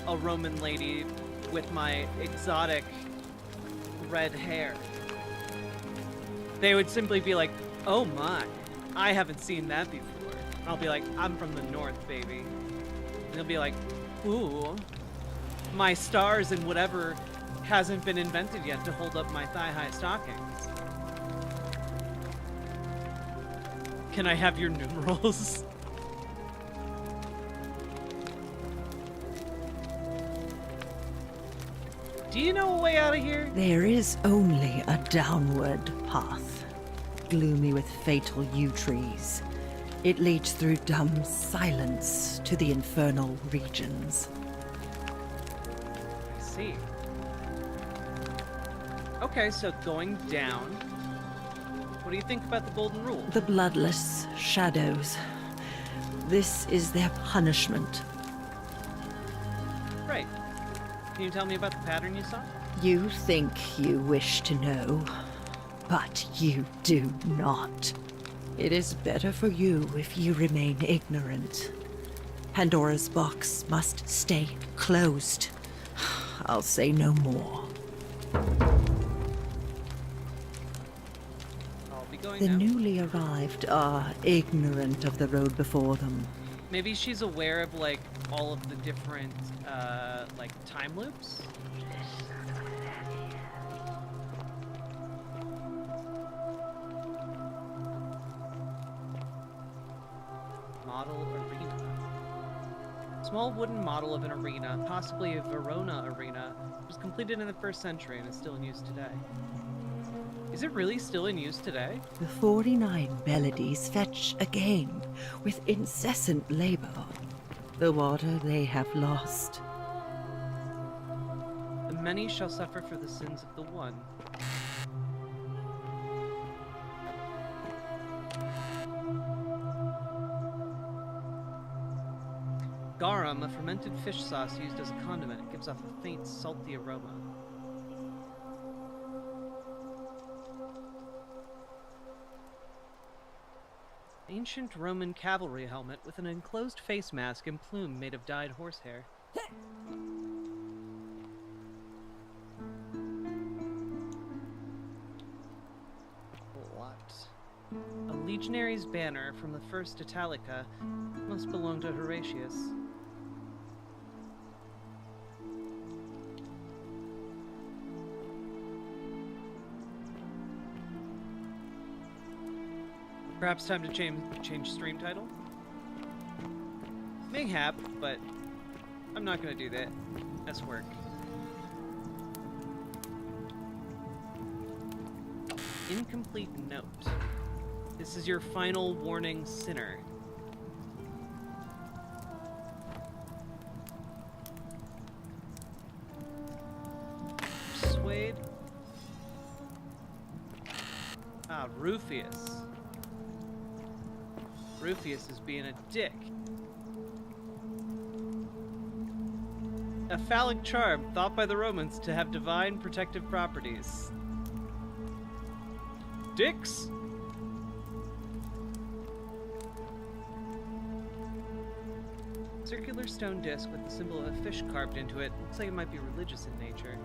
Speaker 2: a Roman lady with my exotic red hair. They would simply be like, oh my, I haven't seen that before. I'll be like, I'm from the north, baby. And they'll be like, ooh, my stars and whatever hasn't been invented yet to hold up my thigh-high stockings. Can I have your numerals? Do you know a way out of here?
Speaker 4: There is only a downward path, gloomy with fatal yew trees. It leads through dumb silence to the infernal regions.
Speaker 2: I see. Okay, so going down. What do you think about the Golden Rule?
Speaker 4: The bloodless shadows. This is their punishment.
Speaker 2: Right. Can you tell me about the pattern you saw?
Speaker 4: You think you wish to know, but you do not. It is better for you if you remain ignorant. Pandora's box must stay closed. I'll say no more.
Speaker 2: I'll be going
Speaker 4: The
Speaker 2: now.
Speaker 4: newly arrived are ignorant of the road before them.
Speaker 2: Maybe she's aware of like all of the different like time loops. Model arena. Small wooden model of an arena, possibly a Verona arena, was completed in the 1st century and is still in use today. Is it really still in use today?
Speaker 4: The 49 melodies fetch again with incessant labor the water they have lost.
Speaker 2: The many shall suffer for the sins of the one. Garum, a fermented fish sauce used as a condiment. It gives off a faint, salty aroma. Ancient Roman cavalry helmet with an enclosed face mask and plume made of dyed horsehair. What? A legionary's banner from the first Italica must belong to Horatius. Perhaps time to change stream title? Mayhap, but I'm not gonna do that. That's work. Incomplete note. This is your final warning, sinner. Persuade. Ah, Rufius. Rufius is being a dick. A phallic charm thought by the Romans to have divine protective properties. Dicks? Circular stone disc with the symbol of a fish carved into it. Looks like it might be religious in nature.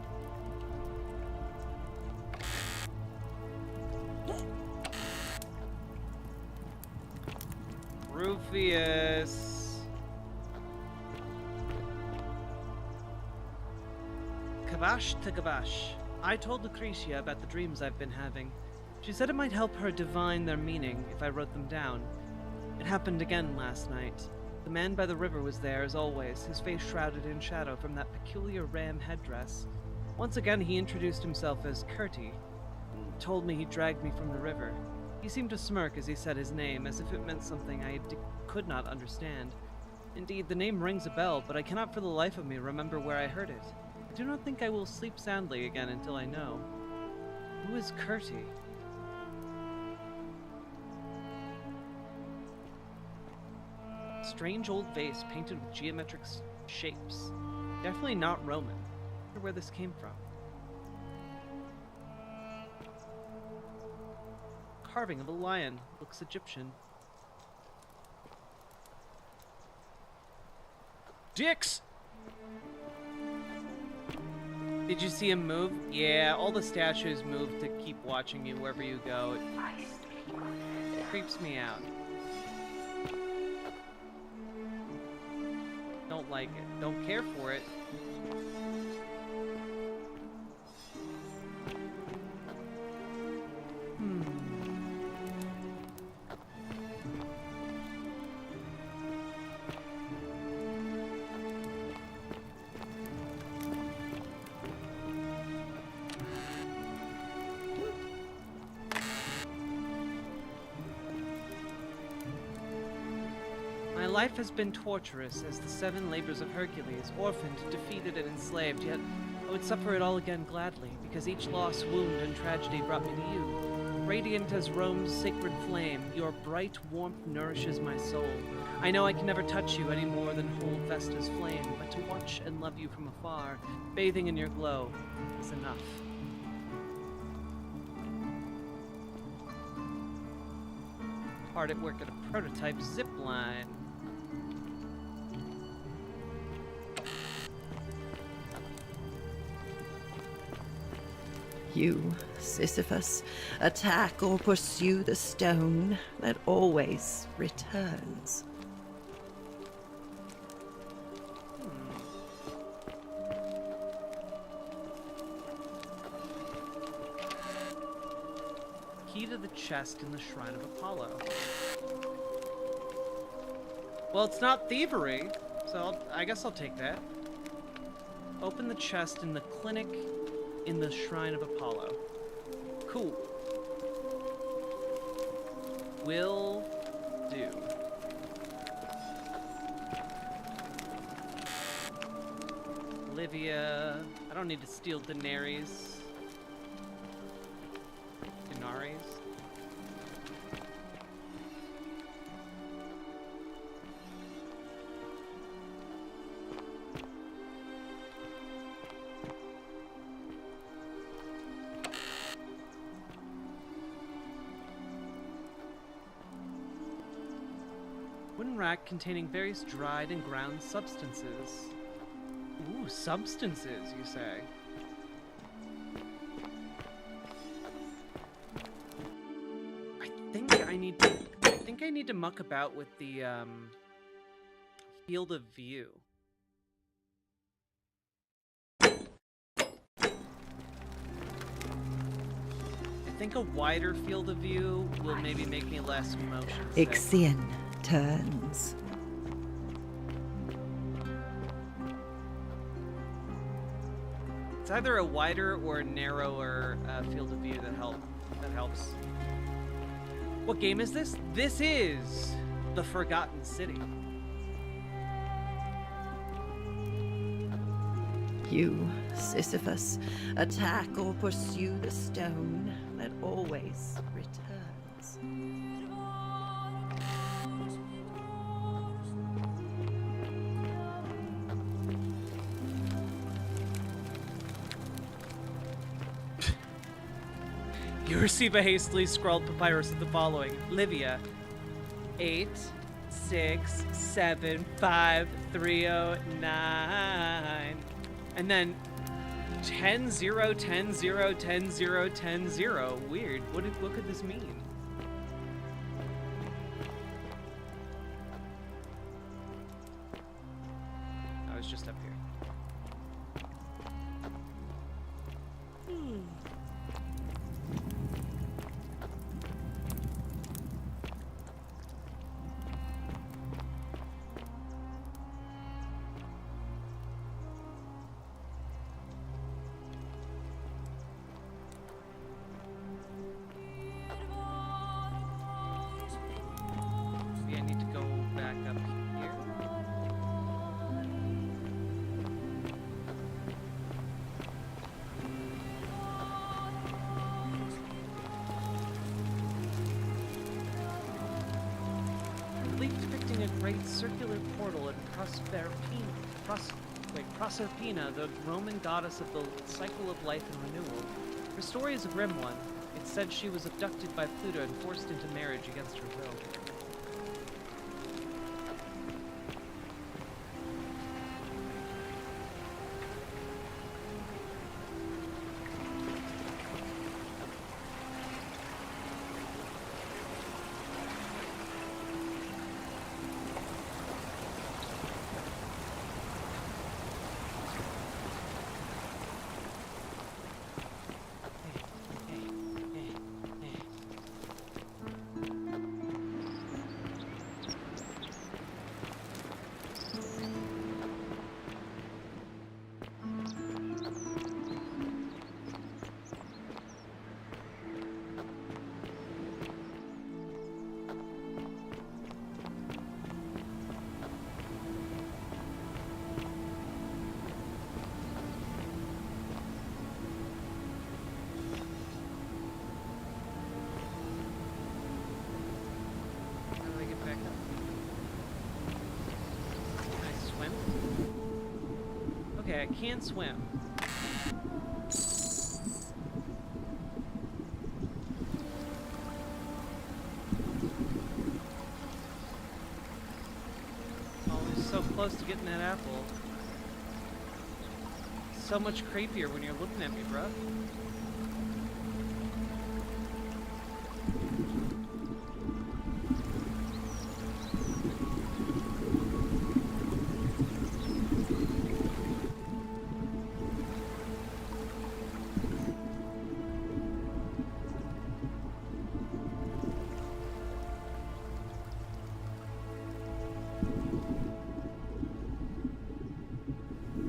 Speaker 2: Rufius. Kavash to Kavash. I told Lucretia about the dreams I've been having. She said it might help her divine their meaning if I wrote them down. It happened again last night. The man by the river was there as always, his face shrouded in shadow from that peculiar ram headdress. Once again he introduced himself as Curti, and told me he dragged me from the river. He seemed to smirk as he said his name, as if it meant something I could not understand. Indeed, the name rings a bell, but I cannot for the life of me remember where I heard it. I do not think I will sleep soundly again until I know. Who is Curti? Strange old vase painted with geometric shapes. Definitely not Roman. I wonder where this came from. Carving of a lion. Looks Egyptian. Dicks! Did you see him move? Yeah, all the statues move to keep watching you wherever you go. It creeps me out. Don't like it. Don't care for it. My life has been torturous as the 7 labors of Hercules, orphaned, defeated, and enslaved, yet I would suffer it all again gladly, because each loss, wound, and tragedy brought me to you. Radiant as Rome's sacred flame, your bright warmth nourishes my soul. I know I can never touch you any more than hold Vesta's flame, but to watch and love you from afar, bathing in your glow, is enough. Hard at work at a prototype zip line.
Speaker 4: You, Sisyphus, attack or pursue the stone that always returns.
Speaker 2: Key to the chest in the Shrine of Apollo. Well, it's not thievery, so I guess I'll take that. Open the chest in the clinic in the Shrine of Apollo. Cool. Will do. Olivia. I don't need to steal denaries. wooden rack containing various dried and ground substances. Ooh, substances, you say? I think I need to muck about with the field of view. I think a wider field of view will maybe make me less motion sick.
Speaker 4: Ixion turns.
Speaker 2: It's either a wider or a narrower field of view that helps. What game is this? This is The Forgotten City.
Speaker 4: You, Sisyphus, attack or pursue the stone that always returns.
Speaker 2: You receive a hastily scrawled papyrus of the following. Livia, 8, 6, 7, 5, 3, 0, 9. And then 10, 0, 10, 0, 10, 0, 10, 0. Weird. What could this mean? I was just up here. Maybe I need to go back up here. Relief depicting a great circular portal in Proserpina, the Roman goddess of the cycle of life and renewal. Her story is a grim one. It said she was abducted by Pluto and forced into marriage against her will. Okay, I can't swim. Always so close to getting that apple. So much creepier when you're looking at me, bruh.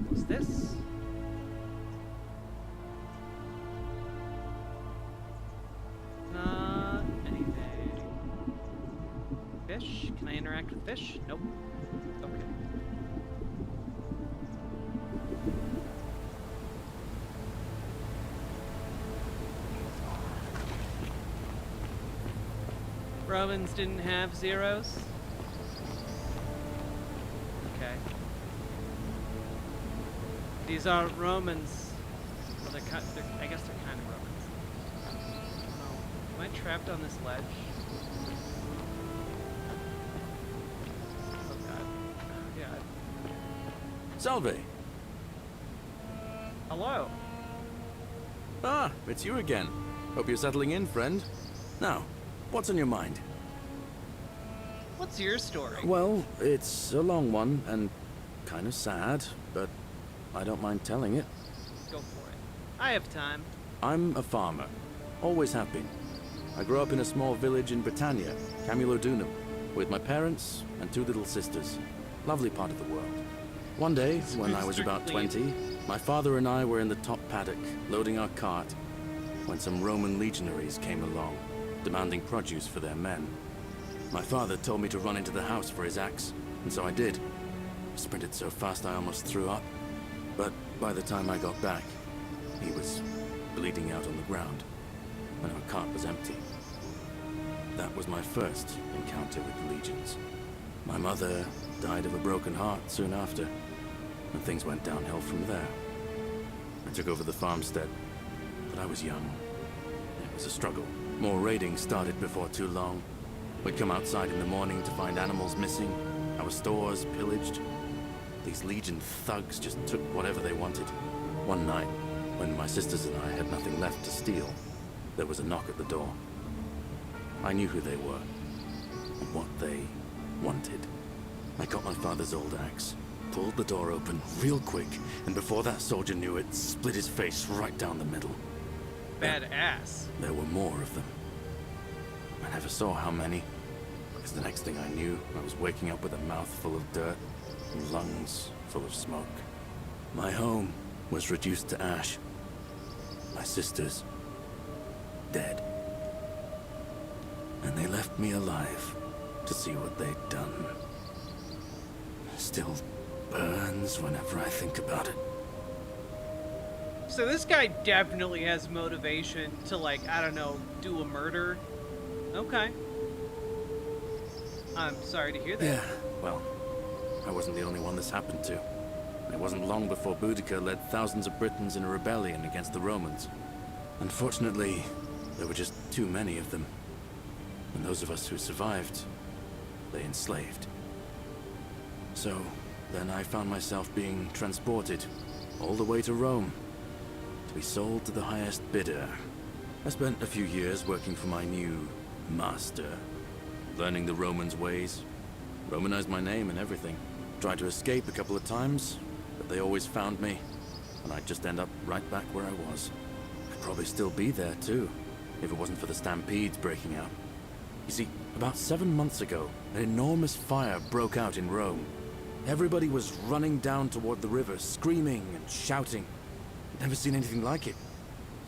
Speaker 2: What's this? Not anything. Fish? Can I interact with fish? Nope. Okay. Romans didn't have zeros? Okay. These aren't Romans. Well, I guess they're kind of Romans. Oh, am I trapped on this ledge?
Speaker 20: Salve.
Speaker 2: Hello.
Speaker 20: Ah, it's you again. Hope you're settling in, friend. Now, what's on your mind?
Speaker 2: What's your story?
Speaker 20: Well, it's a long one and kind of sad, but I don't mind telling it.
Speaker 2: Go for it. I have time.
Speaker 20: I'm a farmer. Always have been. I grew up in a small village in Britannia, Camulodunum, with my parents and 2 little sisters. Lovely part of the world. One day, when I was about 20, my father and I were in the top paddock, loading our cart, when some Roman legionaries came along, demanding produce for their men. My father told me to run into the house for his axe, and so I did. I sprinted so fast I almost threw up, but by the time I got back, he was bleeding out on the ground, and our cart was empty. That was my first encounter with the legions. My mother died of a broken heart soon after, and things went downhill from there. I took over the farmstead, but I was young. It was a struggle. More raiding started before too long. We'd come outside in the morning to find animals missing, our stores pillaged. These Legion thugs just took whatever they wanted. One night, when my sisters and I had nothing left to steal, there was a knock at the door. I knew who they were, and what they wanted. I got my father's old axe, pulled the door open real quick, and before that soldier knew it, split his face right down the middle.
Speaker 2: Badass.
Speaker 20: There were more of them. I never saw how many, because the next thing I knew, I was waking up with a mouth full of dirt and lungs full of smoke. My home was reduced to ash. My sisters, dead. And they left me alive to see what they'd done. Still burns whenever I think about it.
Speaker 2: So this guy definitely has motivation to, like, I don't know, do a murder. Okay. I'm sorry to hear that.
Speaker 20: Yeah, well, I wasn't the only one this happened to. It wasn't long before Boudica led thousands of Britons in a rebellion against the Romans. Unfortunately, there were just too many of them. And those of us who survived, they enslaved. So, then I found myself being transported all the way to Rome to be sold to the highest bidder. I spent a few years working for my new master, learning the Romans' ways, Romanized my name and everything. Tried to escape a couple of times, but they always found me, and I'd just end up right back where I was. I'd probably still be there too, if it wasn't for the stampedes breaking out. You see, about 7 months ago, an enormous fire broke out in Rome. Everybody was running down toward the river, screaming and shouting. I'd never seen anything like it.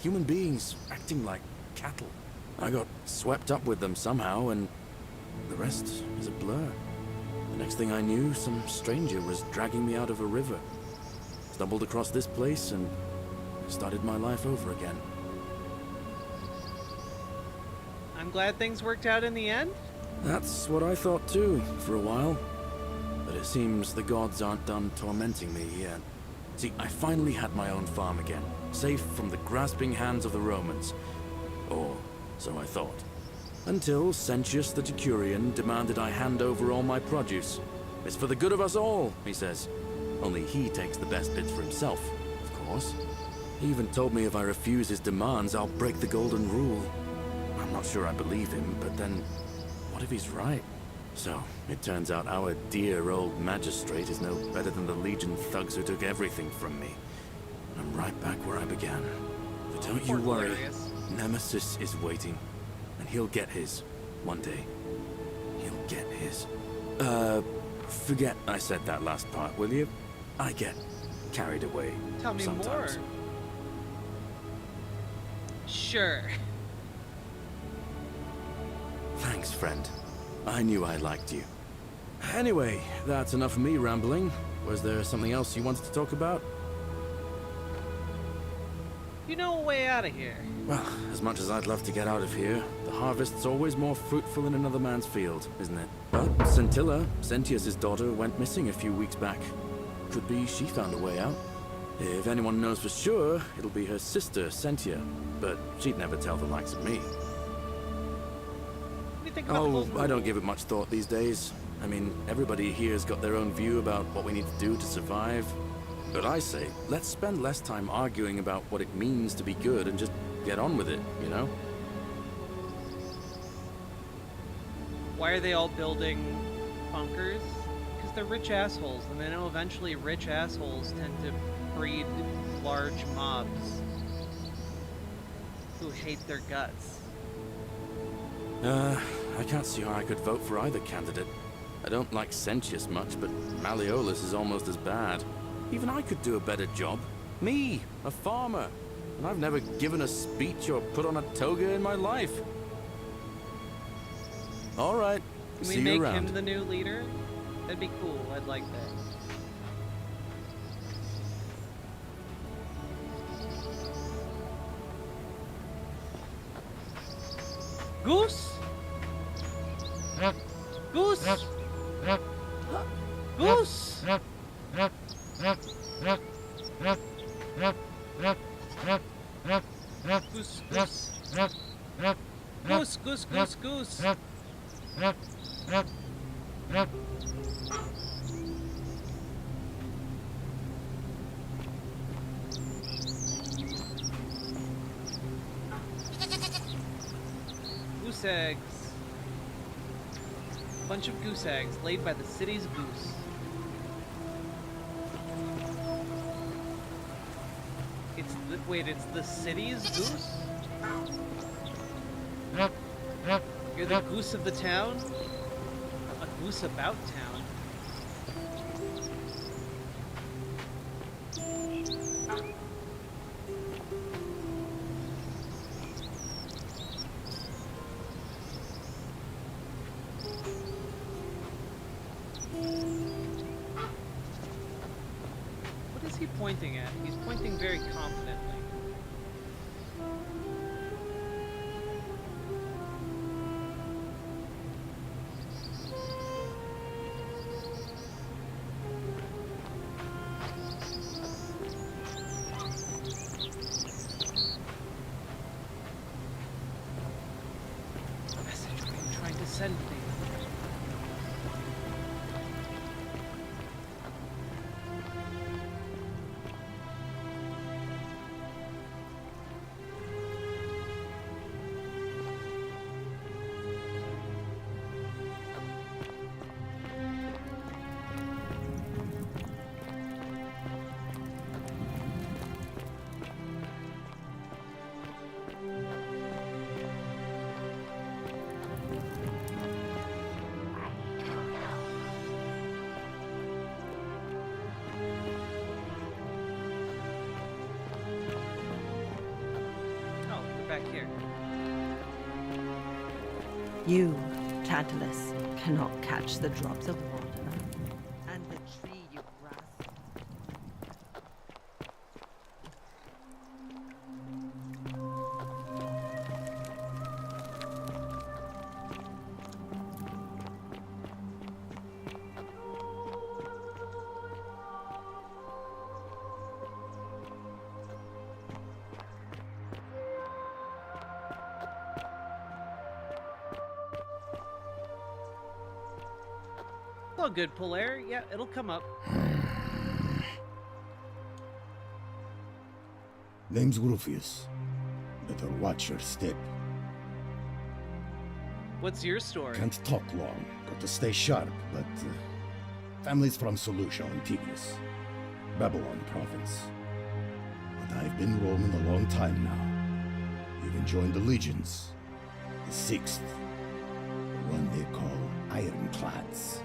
Speaker 20: Human beings acting like cattle. I got swept up with them somehow, and the rest is a blur. The next thing I knew, some stranger was dragging me out of a river. Stumbled across this place and started my life over again.
Speaker 2: I'm glad things worked out in the end.
Speaker 20: That's what I thought too, for a while. But it seems the gods aren't done tormenting me yet. See, I finally had my own farm again, safe from the grasping hands of the Romans. Or so I thought. Until Sentius the Decurion demanded I hand over all my produce. It's for the good of us all, he says. Only he takes the best bits for himself, of course. He even told me if I refuse his demands, I'll break the golden rule. I'm not sure I believe him, but then, what if he's right? So, it turns out our dear old magistrate is no better than the Legion thugs who took everything from me. I'm right back where I began. But don't you worry, Nemesis is waiting. And he'll get his, one day. He'll get his. Forget I said that last part, will you? I get carried away
Speaker 2: Tell me
Speaker 20: sometimes.
Speaker 2: more. Sure.
Speaker 20: Thanks, friend. I knew I liked you. Anyway, that's enough of me rambling. Was there something else you wanted to talk about?
Speaker 2: You know a way out of here.
Speaker 20: Well, as much as I'd love to get out of here, the harvest's always more fruitful in another man's field, isn't it? But Scintilla, Sentius' daughter, went missing a few weeks back. Could be she found a way out. If anyone knows for sure, it'll be her sister, Sentia. But she'd never tell the likes of me.
Speaker 2: What do you think about the whole
Speaker 20: I don't give it much thought these days. I mean, everybody here's got their own view about what we need to do to survive. But I say, let's spend less time arguing about what it means to be good and just get on with it, you know?
Speaker 2: Why are they all building bunkers? Because they're rich assholes, and they know eventually rich assholes tend to breed large mobs who hate their guts.
Speaker 20: I can't see how I could vote for either candidate. I don't like Sentius much, but Malleolus is almost as bad. Even I could do a better job. Me, a farmer. And I've never given a speech or put on a toga in my life. All right,
Speaker 2: Can
Speaker 20: see
Speaker 2: we
Speaker 20: you
Speaker 2: make
Speaker 20: around.
Speaker 2: him the new leader? That'd be cool. I'd like that. Goose? Goose? Goose? Goose, goose. Goose, goose, goose, goose. Goose eggs. Bunch of goose eggs laid by the city's goose. It's the city's goose? You're the goose of the town? A goose about town? What is he pointing at? He's pointing very confidently. Message, what are you trying to send me? Back here.
Speaker 4: You, Tantalus, cannot catch the drops of water, and the tree you grasp.
Speaker 2: All good, Polaire. Yeah, it'll come up.
Speaker 6: Name's Rufius. Better watch your step.
Speaker 2: What's your story?
Speaker 6: Can't talk long. Got to stay sharp, but... family's from Seleucia and Tigris. Babylon province. But I've been roaming a long time now. Even joined the legions. The 6th. The one they call Ironclads.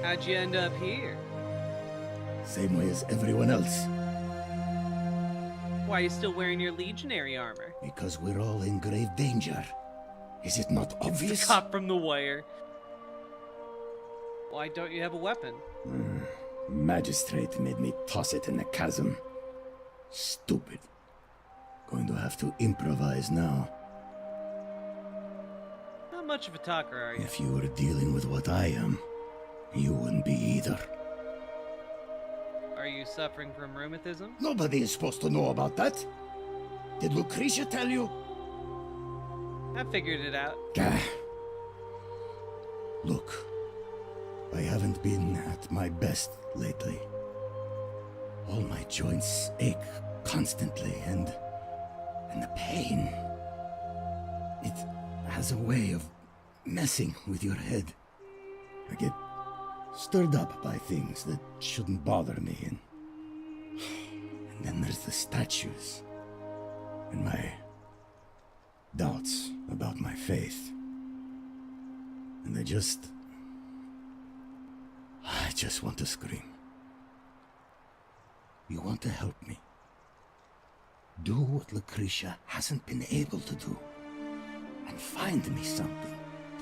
Speaker 2: How'd you end up here?
Speaker 6: Same way as everyone else.
Speaker 2: Why are you still wearing your legionary armor?
Speaker 6: Because we're all in grave danger. Is it not obvious?
Speaker 2: Cop from the wire. Why don't you have a weapon?
Speaker 6: Magistrate made me toss it in the chasm. Stupid. Going to have to improvise now.
Speaker 2: Not much of a talker, are you?
Speaker 6: If you were dealing with what I am, you wouldn't be either.
Speaker 2: Are you suffering from rheumatism?
Speaker 6: Nobody is supposed to know about that. Did Lucretia tell you?
Speaker 2: I figured it out.
Speaker 6: Gah. Look, I haven't been at my best lately. All my joints ache constantly, and the pain. It has a way of messing with your head. I get stirred up by things that shouldn't bother me, and then there's the statues, and my doubts about my faith. And I just want to scream. You want to help me? Do what Lucretia hasn't been able to do, and find me something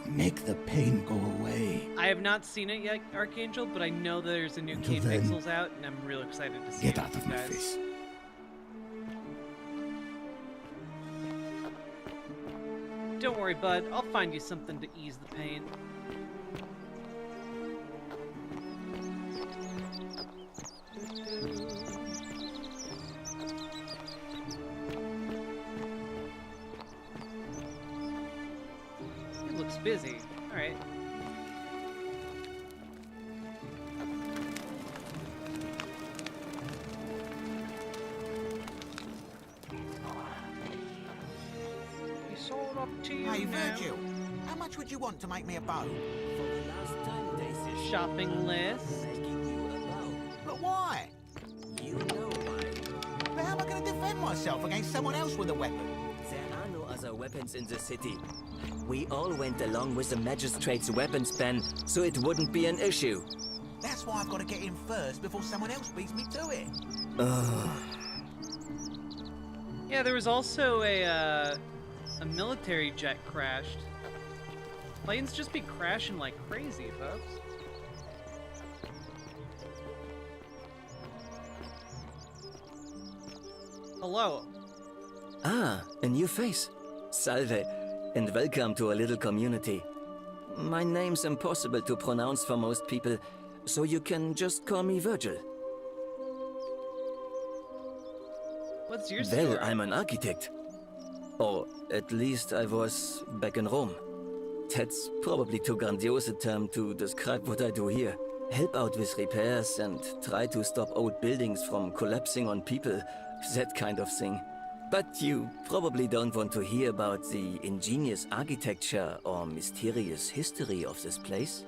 Speaker 6: to make the pain go away.
Speaker 2: I have not seen it yet, Archangel, but I know there's a new
Speaker 6: Until
Speaker 2: Kate
Speaker 6: then,
Speaker 2: Pixels out, and I'm real excited to see
Speaker 6: Get
Speaker 2: it.
Speaker 6: out of my face.
Speaker 2: Don't worry, bud. I'll find you something to ease the pain. He looks busy. All right.
Speaker 9: Hey, Virgil, how much would you want to make me a bow?
Speaker 2: Shopping list.
Speaker 9: But why? You know why. But how am I going to defend myself against someone else with a weapon?
Speaker 22: There are no other weapons in the city. We all went along with the magistrate's weapons ban, so it wouldn't be an issue.
Speaker 9: That's why I've got to get in first before someone else beats me to it.
Speaker 2: Yeah, there was also a military jet crashed. Planes just be crashing like crazy, folks. Hello.
Speaker 22: Ah, a new face. Salve, and welcome to a little community. My name's impossible to pronounce for most people, so you can just call me Virgil.
Speaker 2: What's your story?
Speaker 22: Well, I'm an architect. Or at least I was back in Rome. That's probably too grandiose a term to describe what I do here. Help out with repairs and try to stop old buildings from collapsing on people, that kind of thing. But you probably don't want to hear about the ingenious architecture or mysterious history of this place.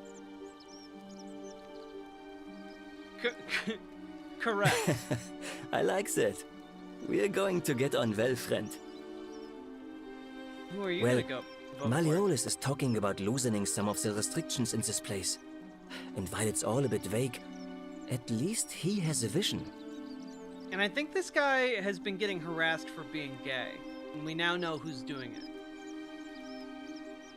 Speaker 2: Correct.
Speaker 22: I like that. We're going to get on well, friend.
Speaker 2: Who are you
Speaker 22: Well,
Speaker 2: gonna go vote for?
Speaker 22: Malleolus is talking about loosening some of the restrictions in this place. And while it's all a bit vague, at least he has a vision.
Speaker 2: And I think this guy has been getting harassed for being gay. And we now know who's doing it.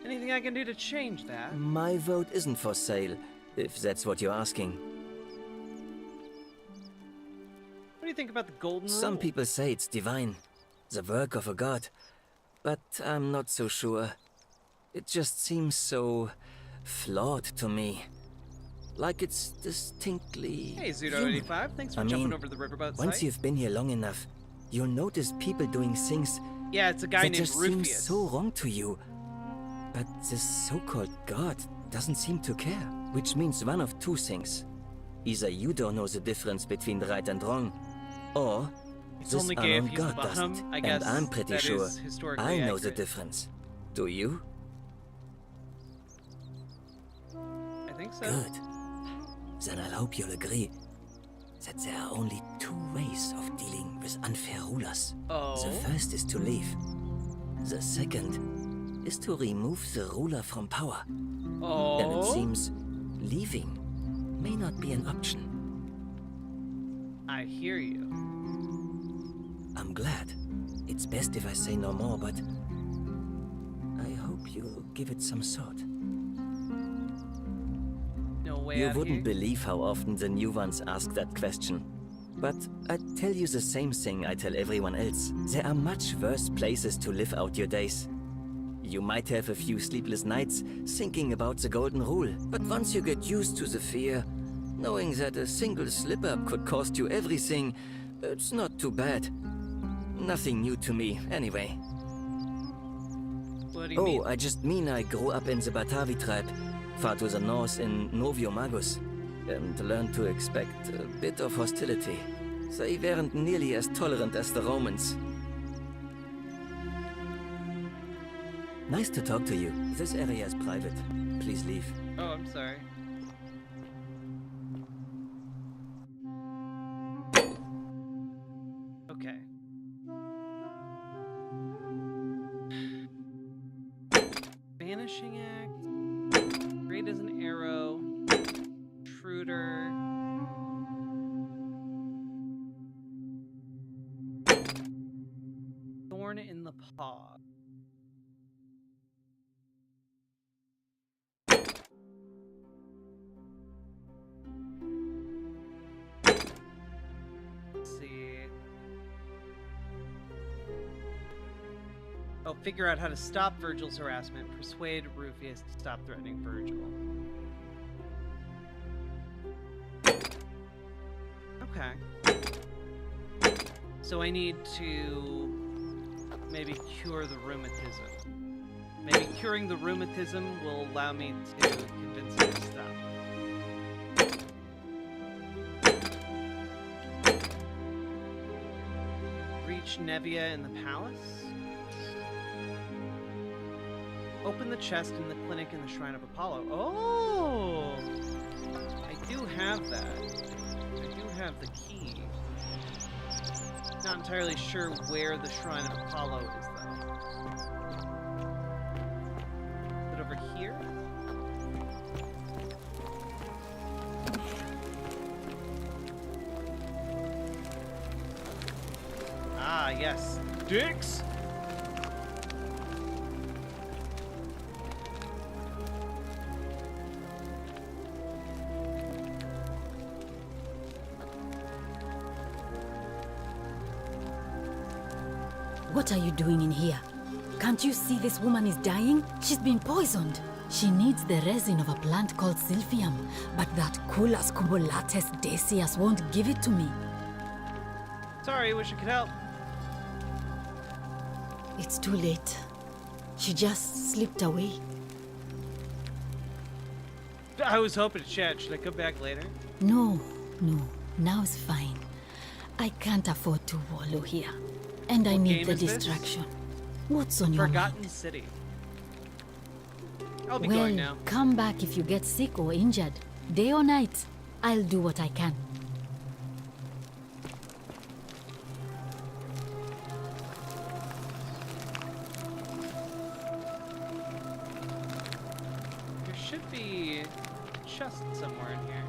Speaker 2: Anything I can do to change that?
Speaker 22: My vote isn't for sale, if that's what you're asking.
Speaker 2: What do you think about the golden rule?
Speaker 22: Some people say it's divine, the work of a god. But I'm not so sure. It just seems so flawed to me. Like it's distinctly
Speaker 2: Hey, Zudo85, thanks for jumping over the riverboat
Speaker 22: once
Speaker 2: site.
Speaker 22: you've been here long enough, you'll notice people doing things
Speaker 2: Yeah, it's a guy
Speaker 22: that
Speaker 2: named
Speaker 22: just seem
Speaker 2: Rufus.
Speaker 22: so wrong to you. But this so-called god doesn't seem to care, which means one of two things. Either you don't know the difference between right and wrong, or
Speaker 2: It's
Speaker 22: this
Speaker 2: only gay if
Speaker 22: unknown
Speaker 2: he's the
Speaker 22: god
Speaker 2: bottom.
Speaker 22: doesn't.
Speaker 2: I guess
Speaker 22: and I'm pretty
Speaker 2: that
Speaker 22: sure
Speaker 2: is historically
Speaker 22: I know the
Speaker 2: accurate.
Speaker 22: difference. Do you?
Speaker 2: I think so.
Speaker 22: Good. Then I'll hope you'll agree that there are only two ways of dealing with unfair rulers.
Speaker 2: Oh.
Speaker 22: The first is to leave. The second is to remove the ruler from power.
Speaker 2: Oh.
Speaker 22: And it seems leaving may not be an option.
Speaker 2: I hear you.
Speaker 22: I'm glad. It's best if I say no more, but I hope you'll give it some thought.
Speaker 2: No way
Speaker 22: You
Speaker 2: out
Speaker 22: wouldn't
Speaker 2: here.
Speaker 22: believe how often the new ones ask that question. But I'd tell you the same thing I tell everyone else. There are much worse places to live out your days. You might have a few sleepless nights thinking about the golden rule, but once you get used to the fear, knowing that a single slip-up could cost you everything, it's not too bad. Nothing new to me, anyway.
Speaker 2: What do you
Speaker 22: Oh,
Speaker 2: mean?
Speaker 22: I just mean I grew up in the Batavi tribe, far to the north in Novio Magus, and learned to expect a bit of hostility. They weren't nearly as tolerant as the Romans. Nice to talk to you. This area is private. Please leave.
Speaker 2: Oh, I'm sorry. Okay. Vanishing Act. Great as an arrow. Intruder. Thorn in the paw. Let's see. Oh, figure out how to stop Virgil's harassment. Persuade Rufius to stop threatening Virgil. Okay. So I need to maybe cure the rheumatism. Maybe curing the rheumatism will allow me to convince him to stop. Reach Nevia in the palace. Open the chest in the clinic in the Shrine of Apollo. Oh! I do have that. I do have the key. Not entirely sure where the Shrine of Apollo is, though. Is it over here? Ah, yes. Dicks!
Speaker 7: What are you doing in here? Can't you see this woman is dying? She's been poisoned. She needs the resin of a plant called silphium, but that Culus cubulatus decius won't give it to me.
Speaker 2: Sorry, wish I could help.
Speaker 7: It's too late. She just slipped away.
Speaker 2: I was hoping to chat. Should I come back later?
Speaker 7: No, now's fine. I can't afford to wallow here. And I need the distraction. What's on your mind?
Speaker 2: Forgotten City. I'll be
Speaker 7: Well,
Speaker 2: going now.
Speaker 7: come back if you get sick or injured. Day or night, I'll do what I can.
Speaker 2: There should be a chest somewhere in here.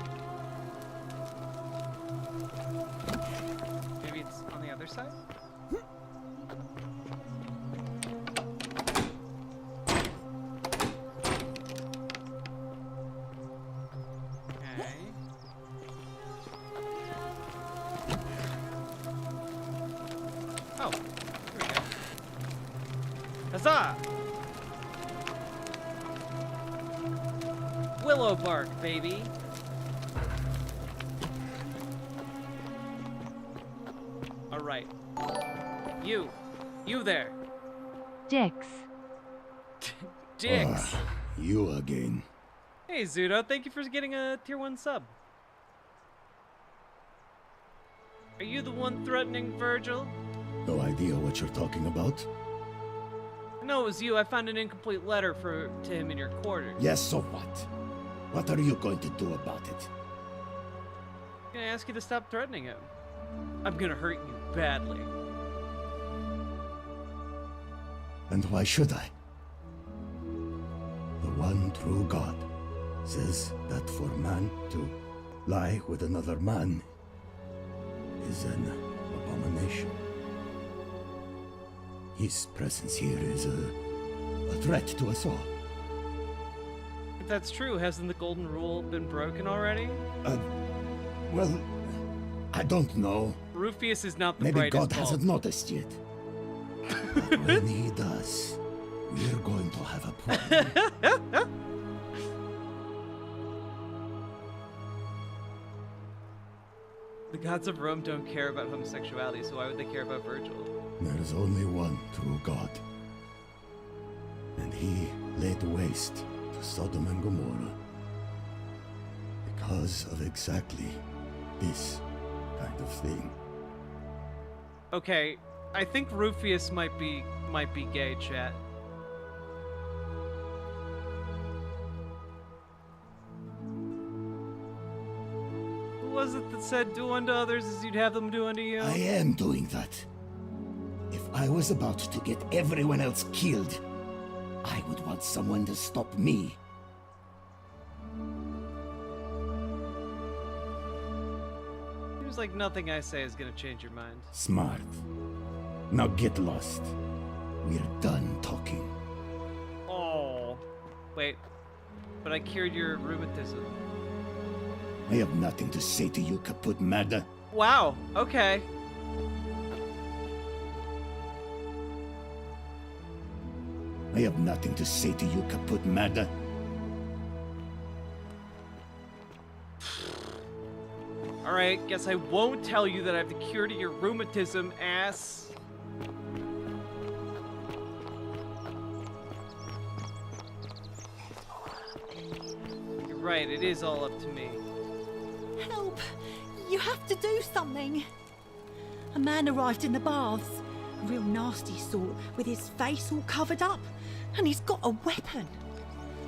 Speaker 2: Maybe it's on the other side? Huzzah! Willow bark, baby. All right. You there.
Speaker 3: Dicks.
Speaker 2: Dicks.
Speaker 6: You again.
Speaker 2: Hey, Zudo, thank you for getting a tier 1 sub. Are you the one threatening Virgil?
Speaker 6: No idea what you're talking about?
Speaker 2: No, it was you. I found an incomplete letter to him in your quarters.
Speaker 6: Yes, so what? What are you going to do about it?
Speaker 2: I'm gonna ask you to stop threatening him. I'm gonna hurt you badly.
Speaker 6: And why should I? The one true God says that for man to lie with another man is an abomination. His presence here is a threat to us all.
Speaker 2: If that's true, hasn't the golden rule been broken already?
Speaker 6: Well, I don't know.
Speaker 2: Rufius is not the
Speaker 6: Maybe
Speaker 2: brightest
Speaker 6: God hasn't noticed yet. But when he does, we're going to have a problem.
Speaker 2: The gods of Rome don't care about homosexuality, so why would they care about Virgil?
Speaker 6: There's only one true God. And he laid waste to Sodom and Gomorrah because of exactly this kind of thing.
Speaker 2: Okay, I think Rufius might be gay, chat. Who was it that said do unto others as you'd have them do unto you?
Speaker 6: I am doing that. If I was about to get everyone else killed, I would want someone to stop me.
Speaker 2: Seems like nothing I say is gonna change your mind.
Speaker 6: Smart. Now get lost. We're done talking.
Speaker 2: Oh. Wait. But I cured your rheumatism.
Speaker 6: I have nothing to say to you, Kaput Mada.
Speaker 2: Wow, okay.
Speaker 6: I have nothing to say to you, Kaput Mada.
Speaker 2: Alright, guess I won't tell you that I have the cure to your rheumatism, ass. You're right, it is all up to me.
Speaker 8: Help! You have to do something! A man arrived in the baths. A real nasty sort, with his face all covered up. And he's got a weapon.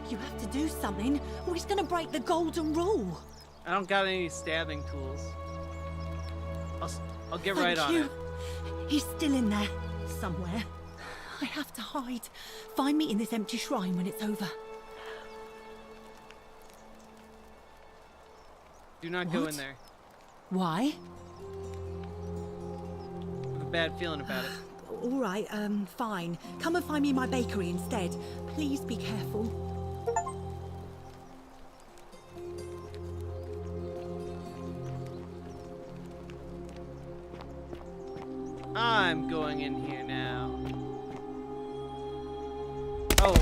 Speaker 8: You have to do something, or he's gonna break the golden rule.
Speaker 2: I don't got any stabbing tools. I'll get right on it.
Speaker 8: He's still in there, somewhere. I have to hide. Find me in this empty shrine when it's over.
Speaker 2: Do not go in there.
Speaker 8: Why?
Speaker 2: I have a bad feeling about it.
Speaker 8: All right, fine. Come and find me in my bakery instead. Please be careful.
Speaker 2: I'm going in here now. Oh.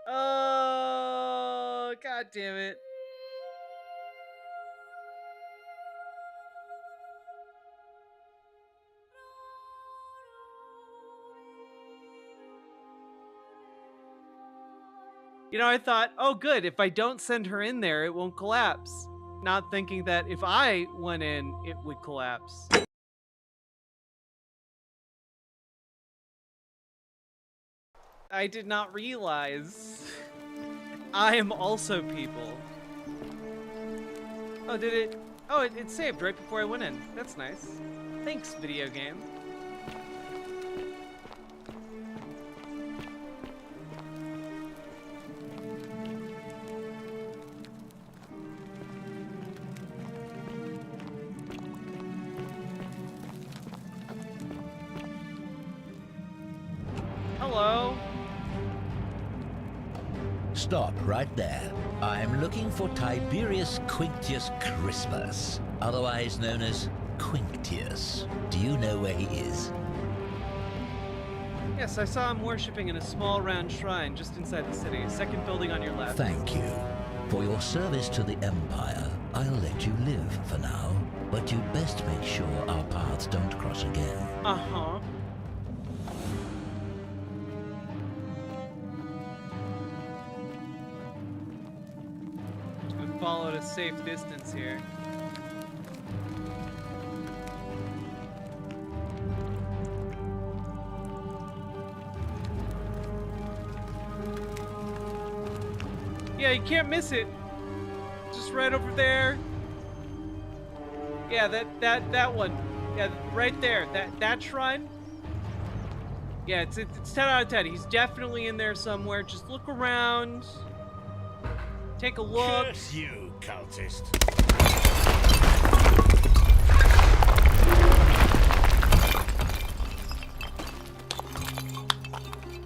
Speaker 2: Oh, god damn it. You know, I thought, oh good, if I don't send her in there, it won't collapse. Not thinking that if I went in, it would collapse. I did not realize I am also people. Oh, did it? Oh, it saved right before I went in. That's nice. Thanks, video game. Hello.
Speaker 10: Stop right there. I'm looking for Tiberius Quinctius Crispus, otherwise known as Quinctius. Do you know where he is?
Speaker 2: Yes, I saw him worshipping in a small round shrine just inside the city. Second building on your left.
Speaker 10: Thank you. For your service to the Empire, I'll let you live for now, but you'd best make sure our paths don't cross again.
Speaker 2: Uh-huh. Follow at a safe distance here. Yeah, you can't miss it. Just right over there. Yeah, that one. Yeah, right there. That shrine. Yeah, it's 10 out of 10. He's definitely in there somewhere. Just look around. Take a look.
Speaker 9: Curse you, cultist.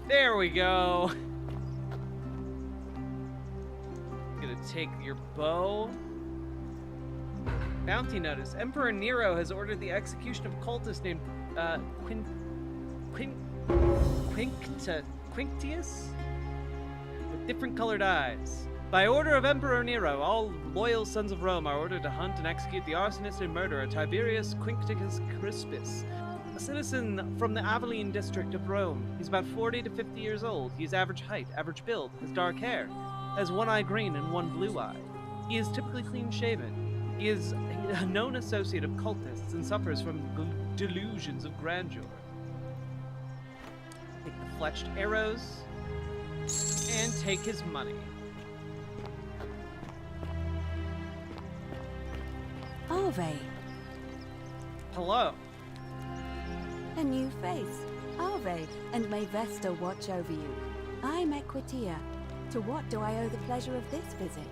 Speaker 2: There we go. Gonna take your bow. Bounty notice. Emperor Nero has ordered the execution of a cultist named Quinctius with different colored eyes. By order of Emperor Nero, all loyal sons of Rome are ordered to hunt and execute the arsonist and murderer Tiberius Quincticus Crispus, a citizen from the Avellino district of Rome. He's about 40 to 50 years old. He has average height, average build, has dark hair, has one eye green and one blue eye. He is typically clean-shaven. He is a known associate of cultists and suffers from delusions of grandeur. Take the fletched arrows and take his money.
Speaker 11: Ave,
Speaker 2: Hello.
Speaker 11: a new face. Ave, and may Vesta watch over you. I'm Equitia. To what do I owe the pleasure of this visit?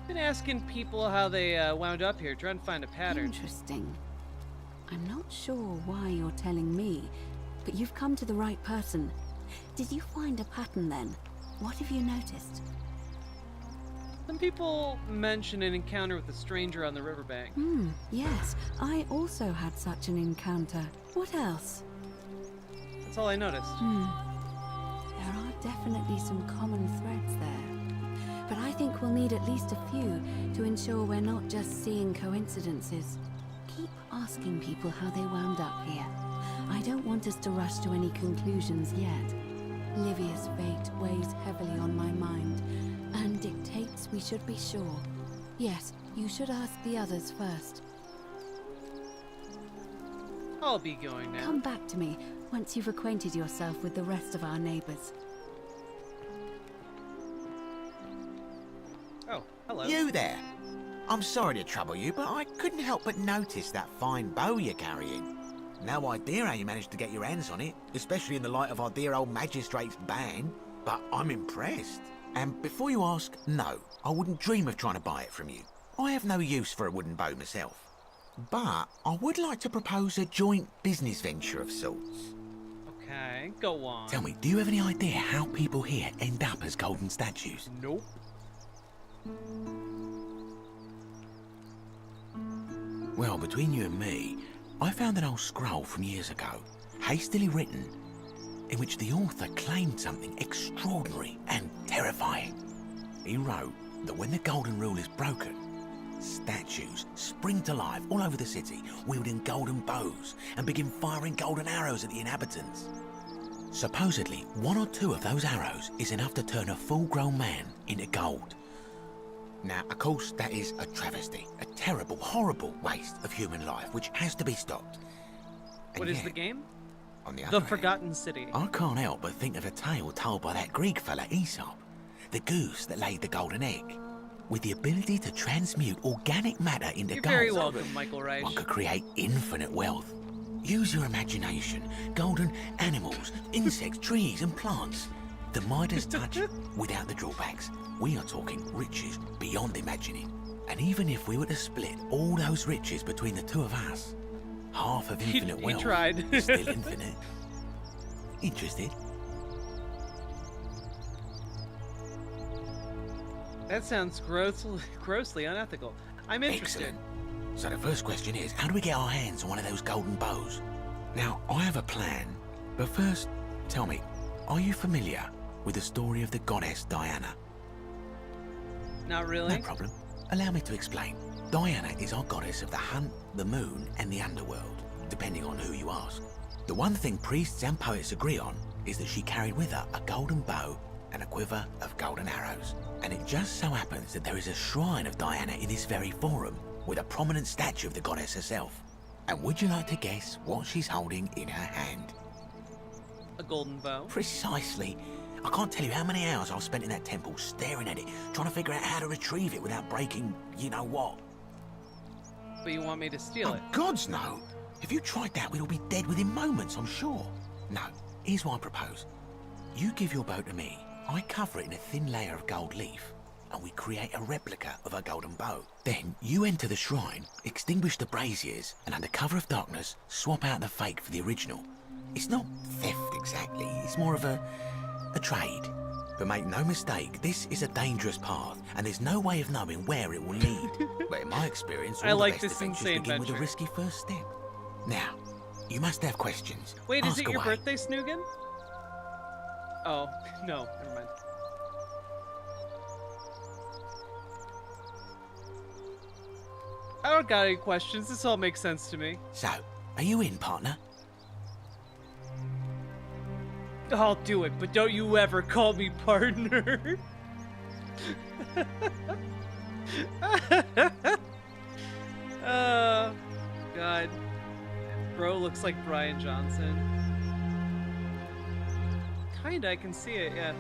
Speaker 2: Been asking people how they wound up here, trying to find a pattern.
Speaker 11: Interesting. I'm not sure why you're telling me, but you've come to the right person. Did you find a pattern then? What have you noticed?
Speaker 2: Some people mention an encounter with a stranger on the riverbank.
Speaker 11: Yes, I also had such an encounter. What else?
Speaker 2: That's all I noticed.
Speaker 11: There are definitely some common threads there. But I think we'll need at least a few to ensure we're not just seeing coincidences. Keep asking people how they wound up here. I don't want us to rush to any conclusions yet. Livia's fate weighs heavily on my mind and dictates we should be sure. Yes, you should ask the others first.
Speaker 2: I'll be going now.
Speaker 11: Come back to me once you've acquainted yourself with the rest of our neighbors.
Speaker 2: Oh, hello.
Speaker 9: You there? I'm sorry to trouble you, but I couldn't help but notice that fine bow you're carrying. No idea how you managed to get your hands on it, especially in the light of our dear old magistrate's ban, but I'm impressed. And before you ask, no, I wouldn't dream of trying to buy it from you. I have no use for a wooden bow myself. But I would like to propose a joint business venture of sorts.
Speaker 2: Okay, go on.
Speaker 9: Tell me, do you have any idea how people here end up as golden statues?
Speaker 2: Nope.
Speaker 9: Well, between you and me, I found an old scroll from years ago, hastily written, in which the author claimed something extraordinary and terrifying. He wrote that when the golden rule is broken, statues spring to life all over the city, wielding golden bows and begin firing golden arrows at the inhabitants. Supposedly, one or two of those arrows is enough to turn a full-grown man into gold. Now, of course, that is a travesty, a terrible, horrible waste of human life, which has to be stopped. And
Speaker 2: What is
Speaker 9: yet,
Speaker 2: the game?
Speaker 9: on the
Speaker 2: The
Speaker 9: other hand,
Speaker 2: Forgotten City.
Speaker 9: I can't help but think of a tale told by that Greek fella Aesop, the goose that laid the golden egg. With the ability to transmute organic matter into
Speaker 2: You're
Speaker 9: gold,
Speaker 2: very welcome, Michael Reich.
Speaker 9: one could create infinite wealth. Use your imagination. Golden animals, insects, trees and plants. The Midas touch without the drawbacks. We are talking riches beyond imagining. And even if we were to split all those riches between the two of us, half of infinite
Speaker 2: He
Speaker 9: wealth
Speaker 2: tried.
Speaker 9: is still infinite. Interested?
Speaker 2: That sounds grossly unethical. I'm interested.
Speaker 9: Excellent. So the first question is, how do we get our hands on one of those golden bows? Now, I have a plan, but first, tell me, are you familiar with the story of the goddess Diana?
Speaker 2: Not really.
Speaker 9: No problem. Allow me to explain. Diana is our goddess of the hunt, the moon, and the underworld, depending on who you ask. The one thing priests and poets agree on is that she carried with her a golden bow and a quiver of golden arrows. And it just so happens that there is a shrine of Diana in this very forum, with a prominent statue of the goddess herself. And would you like to guess what she's holding in her hand?
Speaker 2: A golden bow.
Speaker 9: Precisely. I can't tell you how many hours I've spent in that temple staring at it, trying to figure out how to retrieve it without breaking you-know-what.
Speaker 2: But you want me to steal it?
Speaker 9: Gods, no! If you tried that, we'd all be dead within moments, I'm sure. No, here's what I propose. You give your bow to me, I cover it in a thin layer of gold leaf, and we create a replica of a golden bow. Then you enter the shrine, extinguish the braziers, and under cover of darkness, swap out the fake for the original. It's not theft exactly, it's more of a trade. But make no mistake, this is a dangerous path, and there's no way of knowing where it will lead. But in my experience, all
Speaker 2: I like
Speaker 9: the best
Speaker 2: this
Speaker 9: adventures
Speaker 2: insane
Speaker 9: begin with a
Speaker 2: venture.
Speaker 9: risky first step. Now, you must have questions.
Speaker 2: Wait, is
Speaker 9: Ask
Speaker 2: it your
Speaker 9: away.
Speaker 2: birthday, Snoogan? Oh, no, never mind. I don't got any questions. This all makes sense to me.
Speaker 9: So, are you in, partner?
Speaker 2: I'll do it, but don't you ever call me partner. Oh, God. Bro looks like Brian Johnson. Kinda, I can see it, yeah.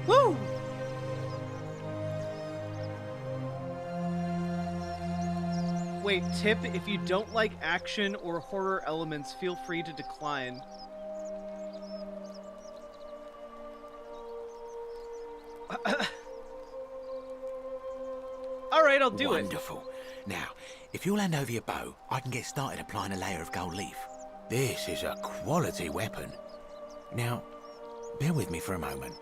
Speaker 2: Woo! Wait, tip, if you don't like action or horror elements, feel free to decline. Alright, I'll do it.
Speaker 9: Wonderful. Now, if you'll hand over your bow, I can get started applying a layer of gold leaf. This is a quality weapon. Now, bear with me for a moment.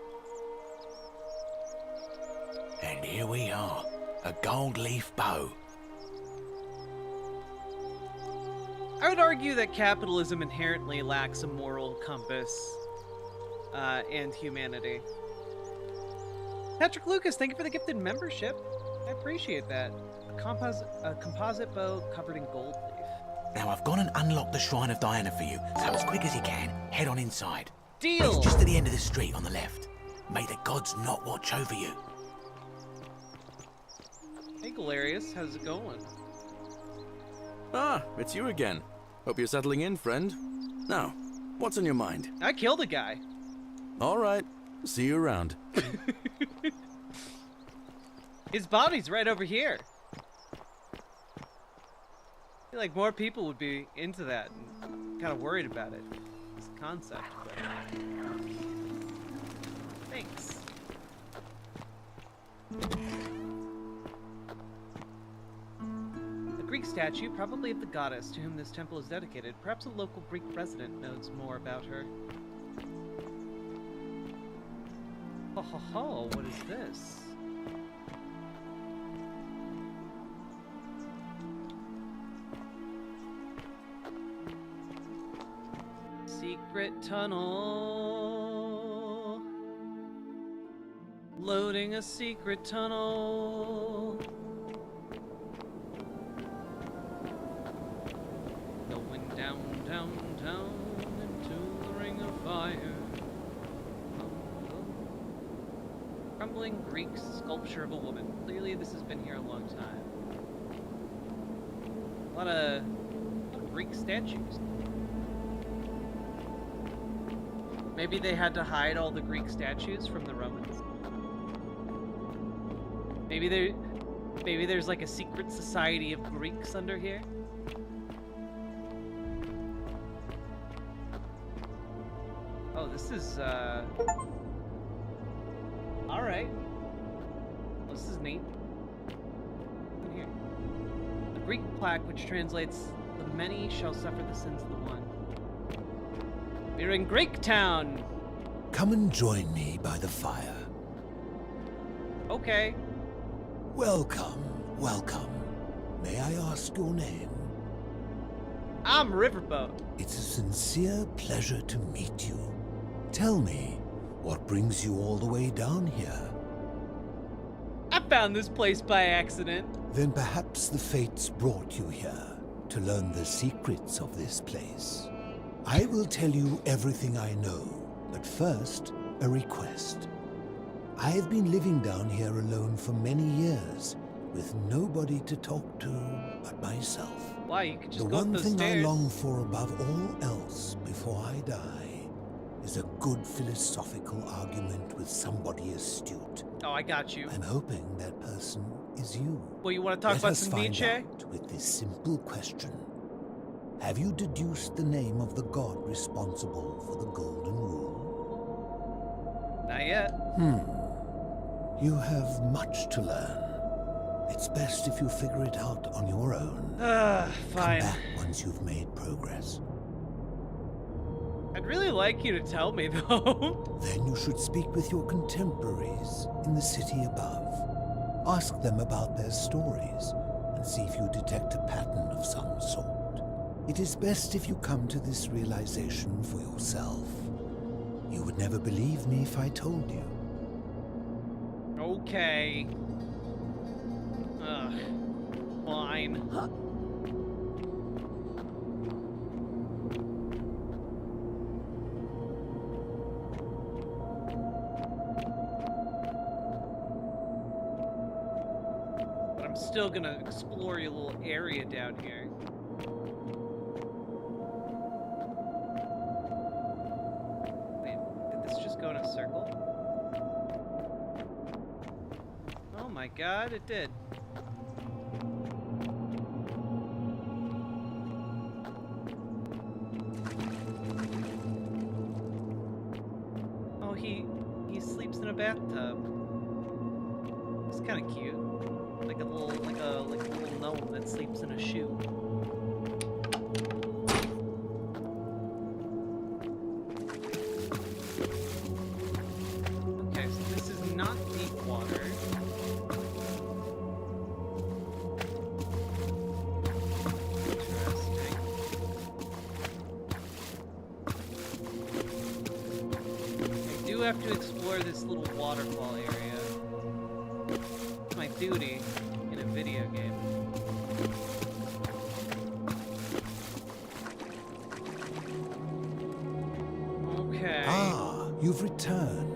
Speaker 9: And here we are, a gold leaf bow.
Speaker 2: I would argue that capitalism inherently lacks a moral compass and humanity. Patrick Lucas, thank you for the gifted membership. I appreciate that. A composite bow covered in gold leaf.
Speaker 9: Now, I've gone and unlocked the Shrine of Diana for you, so as quick as you can, head on inside.
Speaker 2: Deal!
Speaker 9: It's just at the end of the street on the left. May the gods not watch over you.
Speaker 2: Hey, Galerius, how's it going?
Speaker 20: Ah, it's you again. Hope you're settling in, friend. Now, what's on your mind?
Speaker 2: I killed a guy.
Speaker 20: All right. See you around.
Speaker 2: His body's right over here. I feel like more people would be into that and kind of worried about it. This concept. But... Thanks. A Greek statue, probably of the goddess to whom this temple is dedicated. Perhaps a local Greek resident knows more about her. Ho ho ho, what is this? Secret tunnel. Loading a secret tunnel. Going down, down, down into the ring of fire. Crumbling Greek sculpture of a woman. Clearly this has been here a long time. A lot of Greek statues. Maybe they had to hide all the Greek statues from the Romans. Maybe there's like a secret society of Greeks under here. Oh, this is alright. Well, this is neat. In here. A Greek plaque which translates, "The many shall suffer the sins of the one." We're in Greek town!
Speaker 13: Come and join me by the fire.
Speaker 2: Okay.
Speaker 13: Welcome, welcome. May I ask your name?
Speaker 2: I'm Riverboat.
Speaker 13: It's a sincere pleasure to meet you. Tell me, what brings you all the way down here?
Speaker 2: I found this place by accident.
Speaker 13: Then perhaps the fates brought you here to learn the secrets of this place. I will tell you everything I know, but first, a request. I have been living down here alone for many years, with nobody to talk to but myself.
Speaker 2: Why? You could just
Speaker 13: the
Speaker 2: go up
Speaker 13: one
Speaker 2: those
Speaker 13: thing
Speaker 2: stairs.
Speaker 13: I long for above all else before I die is a good philosophical argument with somebody astute.
Speaker 2: Oh, I got you.
Speaker 13: I'm hoping that person is you.
Speaker 2: Well, you want to talk
Speaker 13: Let
Speaker 2: about
Speaker 13: us
Speaker 2: some
Speaker 13: find
Speaker 2: Nietzsche?
Speaker 13: out with this simple question. Have you deduced the name of the god responsible for the Golden Rule?
Speaker 2: Not yet.
Speaker 13: You have much to learn. It's best if you figure it out on your own.
Speaker 2: Fine.
Speaker 13: Come back once you've made progress.
Speaker 2: I'd really like you to tell me, though.
Speaker 13: Then you should speak with your contemporaries in the city above. Ask them about their stories and see if you detect a pattern of some sort. It is best if you come to this realization for yourself. You would never believe me if I told you.
Speaker 2: Okay. Ugh. Fine. But I'm still gonna explore your little area down here. Wait, did this just go in a circle? Oh my god, it did. Oh, he sleeps in a bathtub. It's kind of cute. Like a little gnome that sleeps in a shoe. Okay, so this is not deep water. Interesting. I do have to explore this little waterfall area. It's my duty in a video game. Okay.
Speaker 13: Ah, you've returned.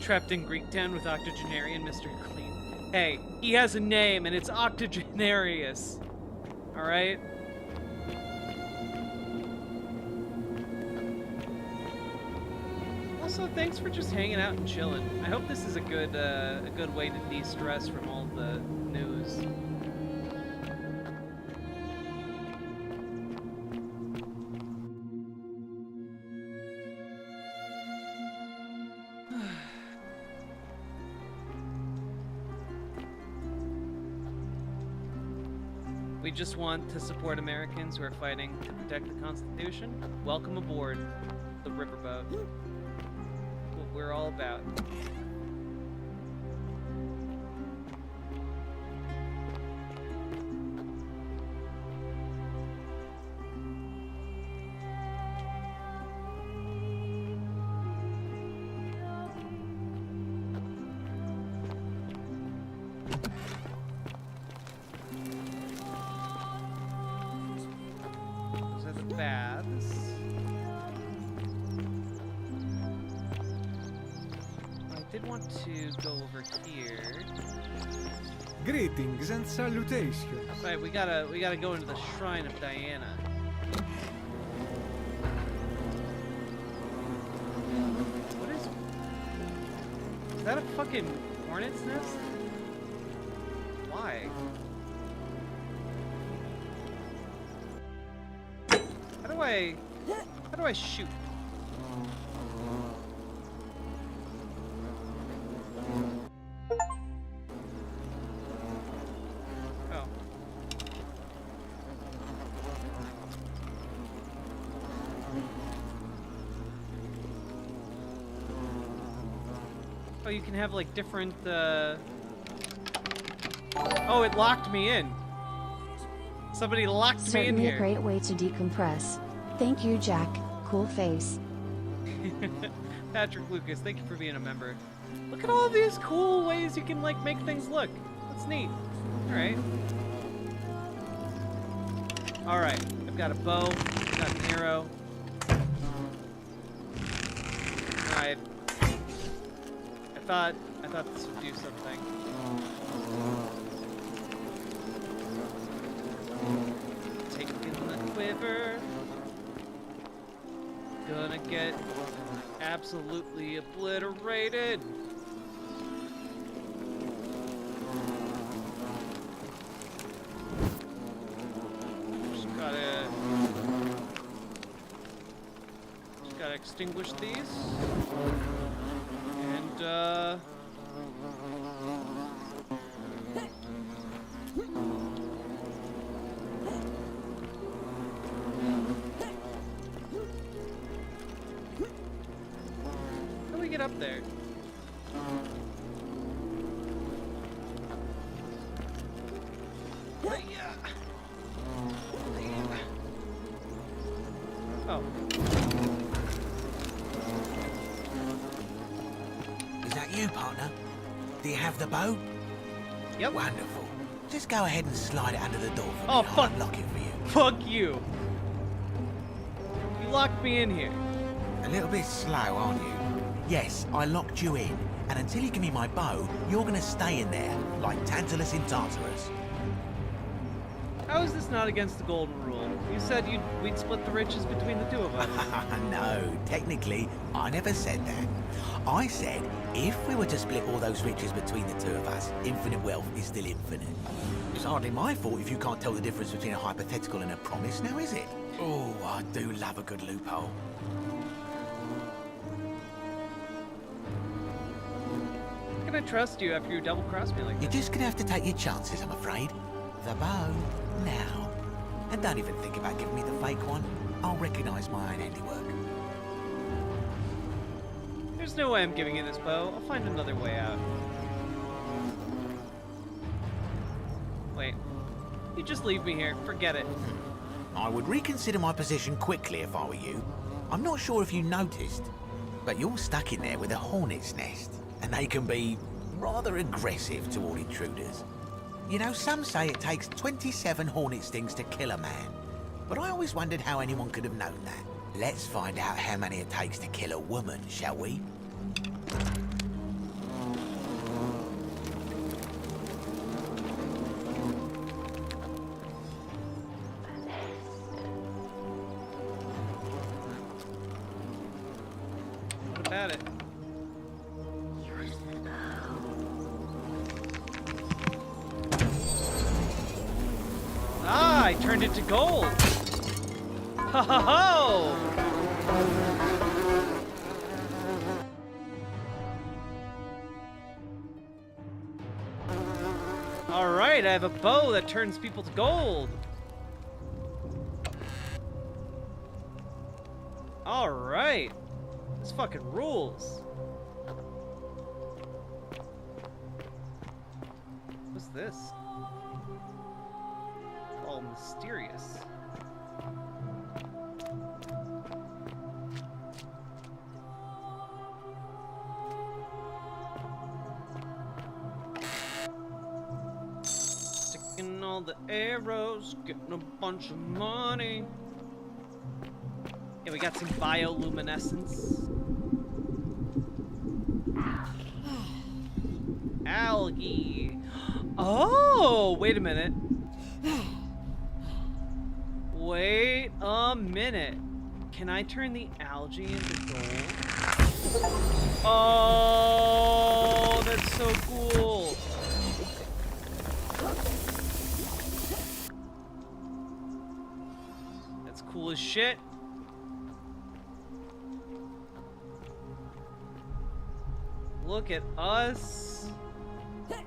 Speaker 2: Trapped in Greektown with octogenarian Mr. Clean. Hey, he has a name and it's Octogenarius. Alright? Also, thanks for just hanging out and chilling. I hope this is a good way to de-stress from all the news. We just want to support Americans who are fighting to protect the Constitution. Welcome aboard the Riverboat. What we're all about. Those are the baths. I did want to go over here.
Speaker 14: Greetings and salutations.
Speaker 2: Right, we gotta go into the Shrine of Diana. What is that a fucking hornet's nest? Why? How do I shoot? Oh. Oh, you can have like different Oh, it locked me in. Somebody locked me in
Speaker 5: Certainly
Speaker 2: here.
Speaker 5: a great way to decompress. Thank you, Jack. Cool face.
Speaker 2: Patrick Lucas, thank you for being a member. Look at all these cool ways you can like make things look. That's neat. Alright. Alright. I've got a bow, I've got an arrow. Alright. I thought this would do something. Taking the quiver. Gonna get absolutely obliterated. Just gotta extinguish these. And get up there? Oh.
Speaker 9: Is that you, partner? Do you have the boat?
Speaker 2: Yep.
Speaker 9: Wonderful. Just go ahead and slide it under the door for me.
Speaker 2: Oh, fuck.
Speaker 9: I'll unlock it for you.
Speaker 2: Fuck you. You locked me in here.
Speaker 9: A little bit slow, aren't you? Yes, I locked you in. And until you give me my bow, you're gonna stay in there, like Tantalus in Tartarus.
Speaker 2: How is this not against the golden rule? You said we'd split the riches between the two of us.
Speaker 9: No, technically, I never said that. I said, if we were to split all those riches between the two of us, infinite wealth is still infinite. It's hardly my fault if you can't tell the difference between a hypothetical and a promise, now is it? Oh, I do love a good loophole.
Speaker 2: How can I trust you after you double-crossed me like this?
Speaker 9: You're just gonna have to take your chances, I'm afraid. The bow, now. And don't even think about giving me the fake one. I'll recognize my own handiwork.
Speaker 2: There's no way I'm giving you this bow. I'll find another way out. Wait. You just leave me here. Forget it.
Speaker 9: I would reconsider my position quickly if I were you. I'm not sure if you noticed, but you're stuck in there with a hornet's nest, and they can be rather aggressive toward intruders. You know, some say it takes 27 hornet stings to kill a man, but I always wondered how anyone could have known that. Let's find out how many it takes to kill a woman, shall we?
Speaker 2: What about it? Ah, I turned it to gold. Ho ho ho! All right, I have a bow that turns people to gold. All right, this fucking rules. What's this? All mysterious. Sticking all the arrows, getting a bunch of money. Yeah, we got some bioluminescence. Algae. Oh, wait a minute. Wait a minute. Can I turn the algae into gold? Oh, that's so cool. That's cool as shit. Look at us. Hey,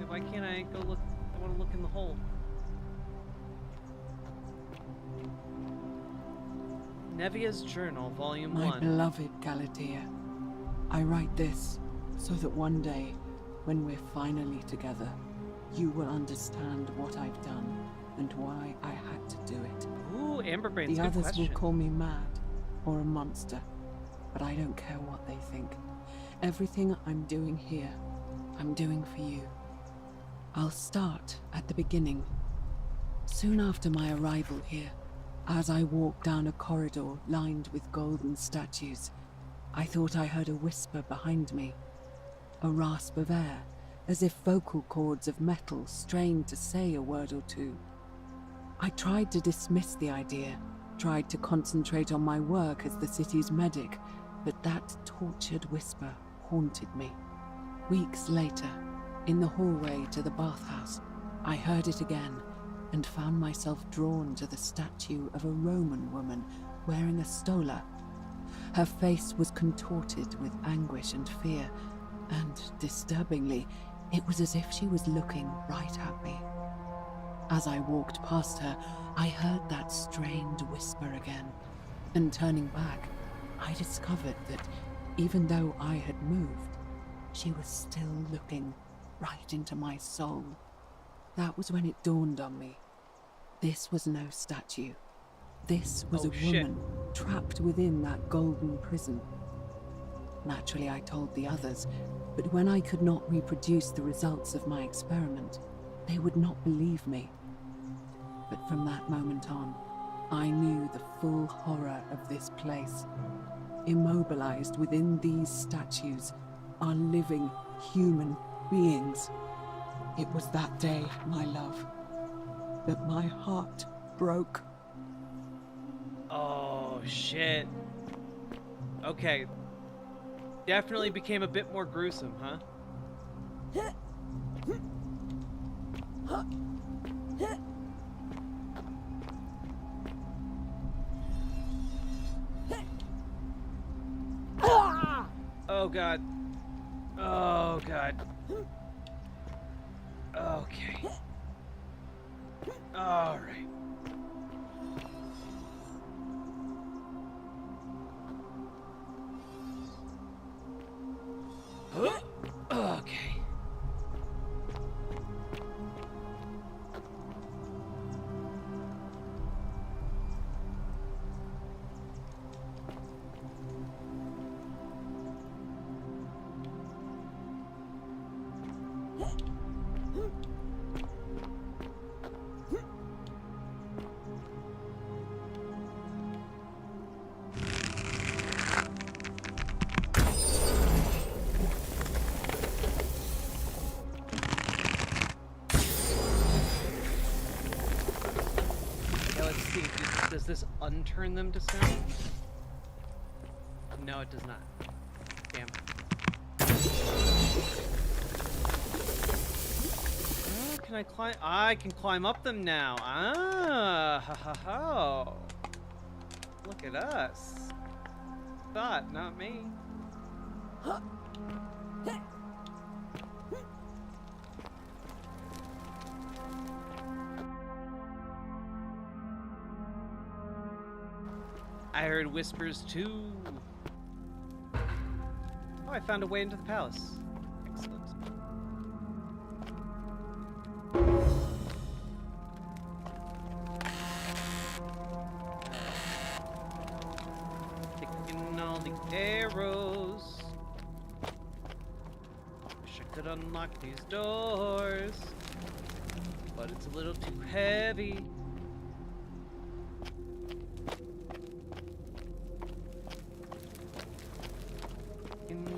Speaker 2: why can't I go look? I want to look in the hole. Nevia's Journal, Volume 1.
Speaker 15: My beloved Galatea, I write this so that one day, when we're finally together, you will understand what I've done and why I had to do it.
Speaker 2: Ooh, Amberbrain's
Speaker 15: The
Speaker 2: good
Speaker 15: others
Speaker 2: question.
Speaker 15: will call me mad or a monster, but I don't care what they think. Everything I'm doing here, I'm doing for you. I'll start at the beginning. Soon after my arrival here, as I walked down a corridor lined with golden statues, I thought I heard a whisper behind me. A rasp of air, as if vocal cords of metal strained to say a word or two. I tried to dismiss the idea, tried to concentrate on my work as the city's medic, but that tortured whisper haunted me. Weeks later, in the hallway to the bathhouse, I heard it again, and found myself drawn to the statue of a Roman woman wearing a stola. Her face was contorted with anguish and fear, and disturbingly, it was as if she was looking right at me. As I walked past her, I heard that strained whisper again, and turning back, I discovered that Even though I had moved, she was still looking right into my soul. That was when it dawned on me. This was no statue. This was a woman trapped within that golden prison. Naturally, I told the others, but when I could not reproduce the results of my experiment, they would not believe me. But from that moment on, I knew the full horror of this place. Immobilized within these statues are living human beings. It was that day, my love, that my heart broke.
Speaker 2: Oh, shit. Okay. Definitely became a bit more gruesome, huh? Oh, God. Oh, God. Okay. All right. Okay. Does this unturn them to stone? No, it does not. Damn. Oh, can I climb? I can climb up them now. Ah, ha ha ha. Look at us. Thought, not me. I heard whispers too. Oh, I found a way into the palace. Excellent. Taking all the arrows. Wish I could unlock these doors, but it's a little too heavy.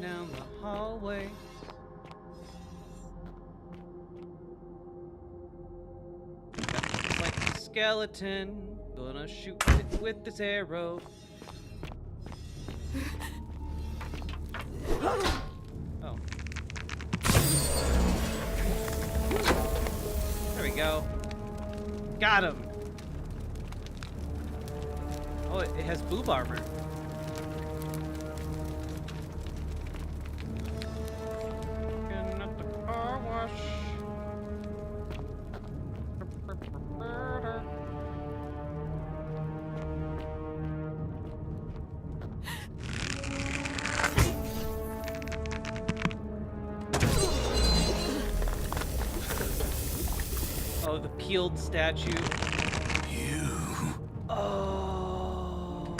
Speaker 2: Down the hallway. Got like a skeleton. Gonna shoot it with this arrow. Oh. There we go. Got him. Oh, it has boob armor. Oh, the peeled statue.
Speaker 9: You.
Speaker 2: Oh.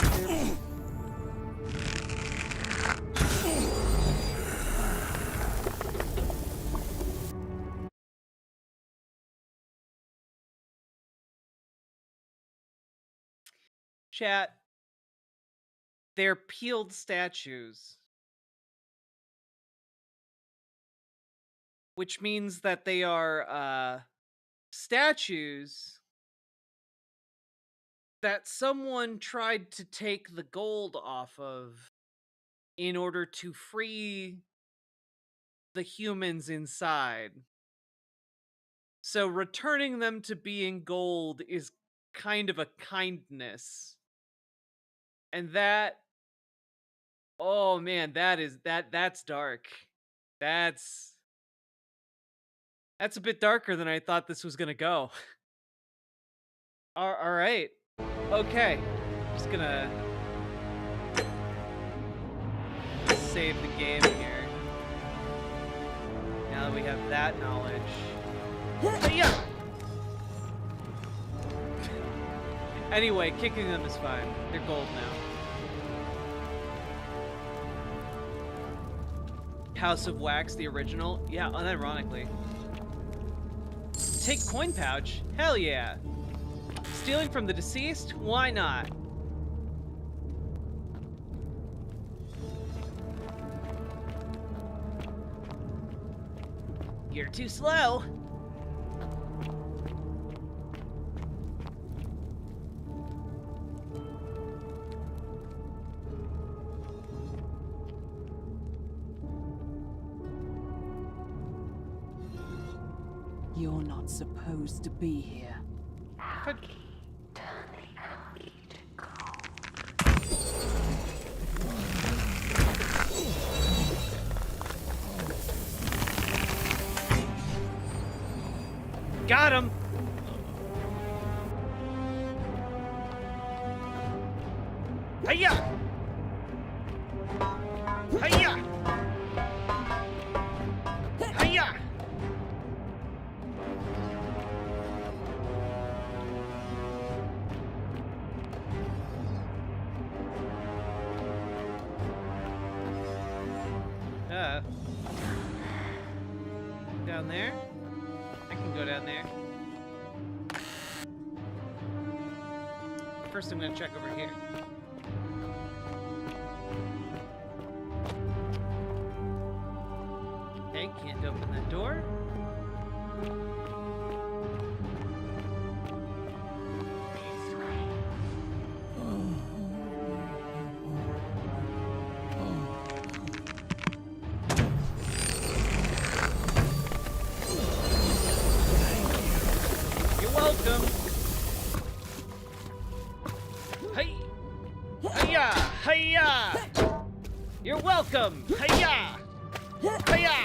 Speaker 2: Chat. They're peeled statues. Which means that they are, statues that someone tried to take the gold off of in order to free the humans inside. So returning them to being gold is kind of a kindness. And that, oh man, that's dark. That's a bit darker than I thought this was gonna go. All right. Okay. Just gonna save the game here. Now that we have that knowledge. Yeah. Anyway, kicking them is fine. They're gold now. House of Wax, the original? Yeah, unironically. Take coin pouch? Hell yeah. Stealing from the deceased? Why not? You're too slow.
Speaker 15: You're not supposed to be here.
Speaker 2: But... Got him! Hiya! Hiya! Hiya! Down there? I can go down there. First, I'm gonna check over here. Okay, can't open that door. You're welcome. Hey, hiya, hiya. You're welcome. Hiya, hiya.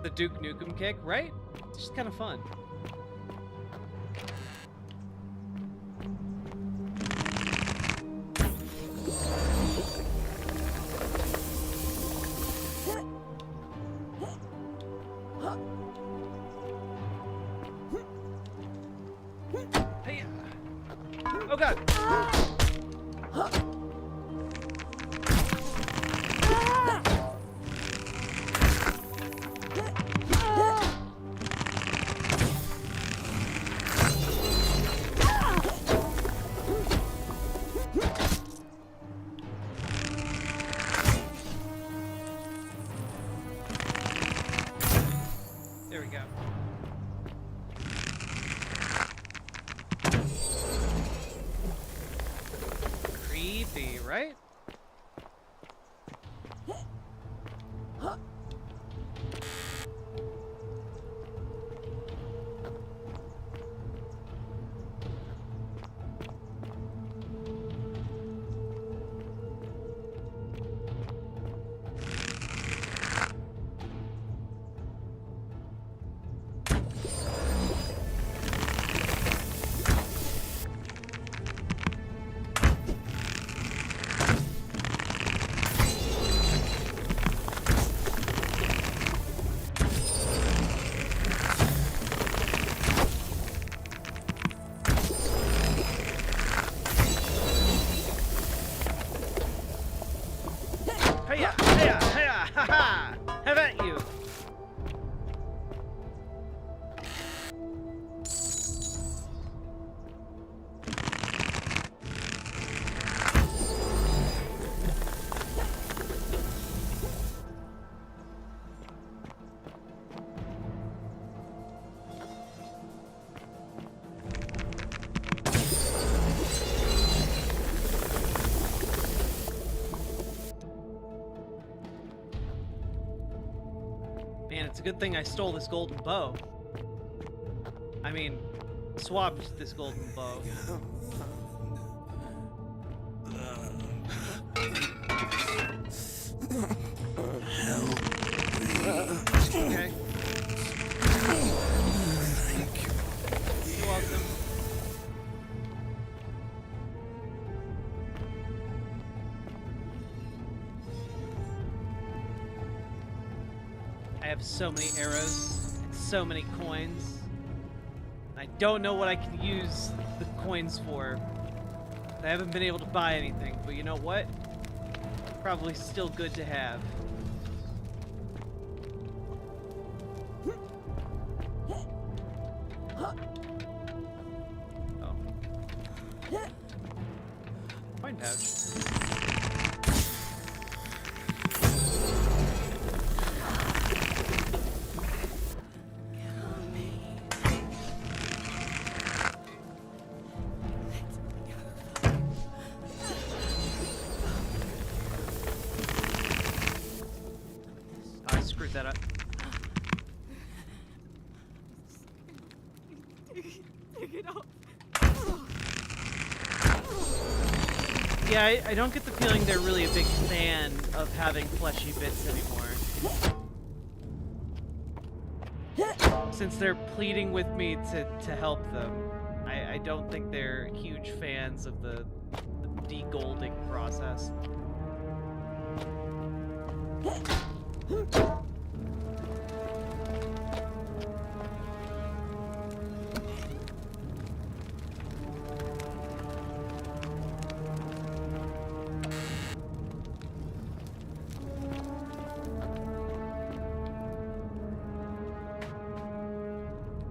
Speaker 2: The Duke Nukem kick, right? It's just kind of fun. Hey. Oh god. There we go. Creepy, right? Hiya, hiya, hiya, ha ha! Have at you! Man, it's a good thing I stole this golden bow. I mean, swapped this golden bow. Okay. You're welcome. have so many arrows and so many coins. I don't know what I can use the coins for. I haven't been able to buy anything, but you know what? Probably still good to have. Oh. Coin pouch. I screwed that up.
Speaker 8: Take it off.
Speaker 2: Yeah, I don't get the feeling they're really a big fan of having fleshy bits anymore. Since they're pleading with me to help them, I don't think they're huge fans of the de-golding process.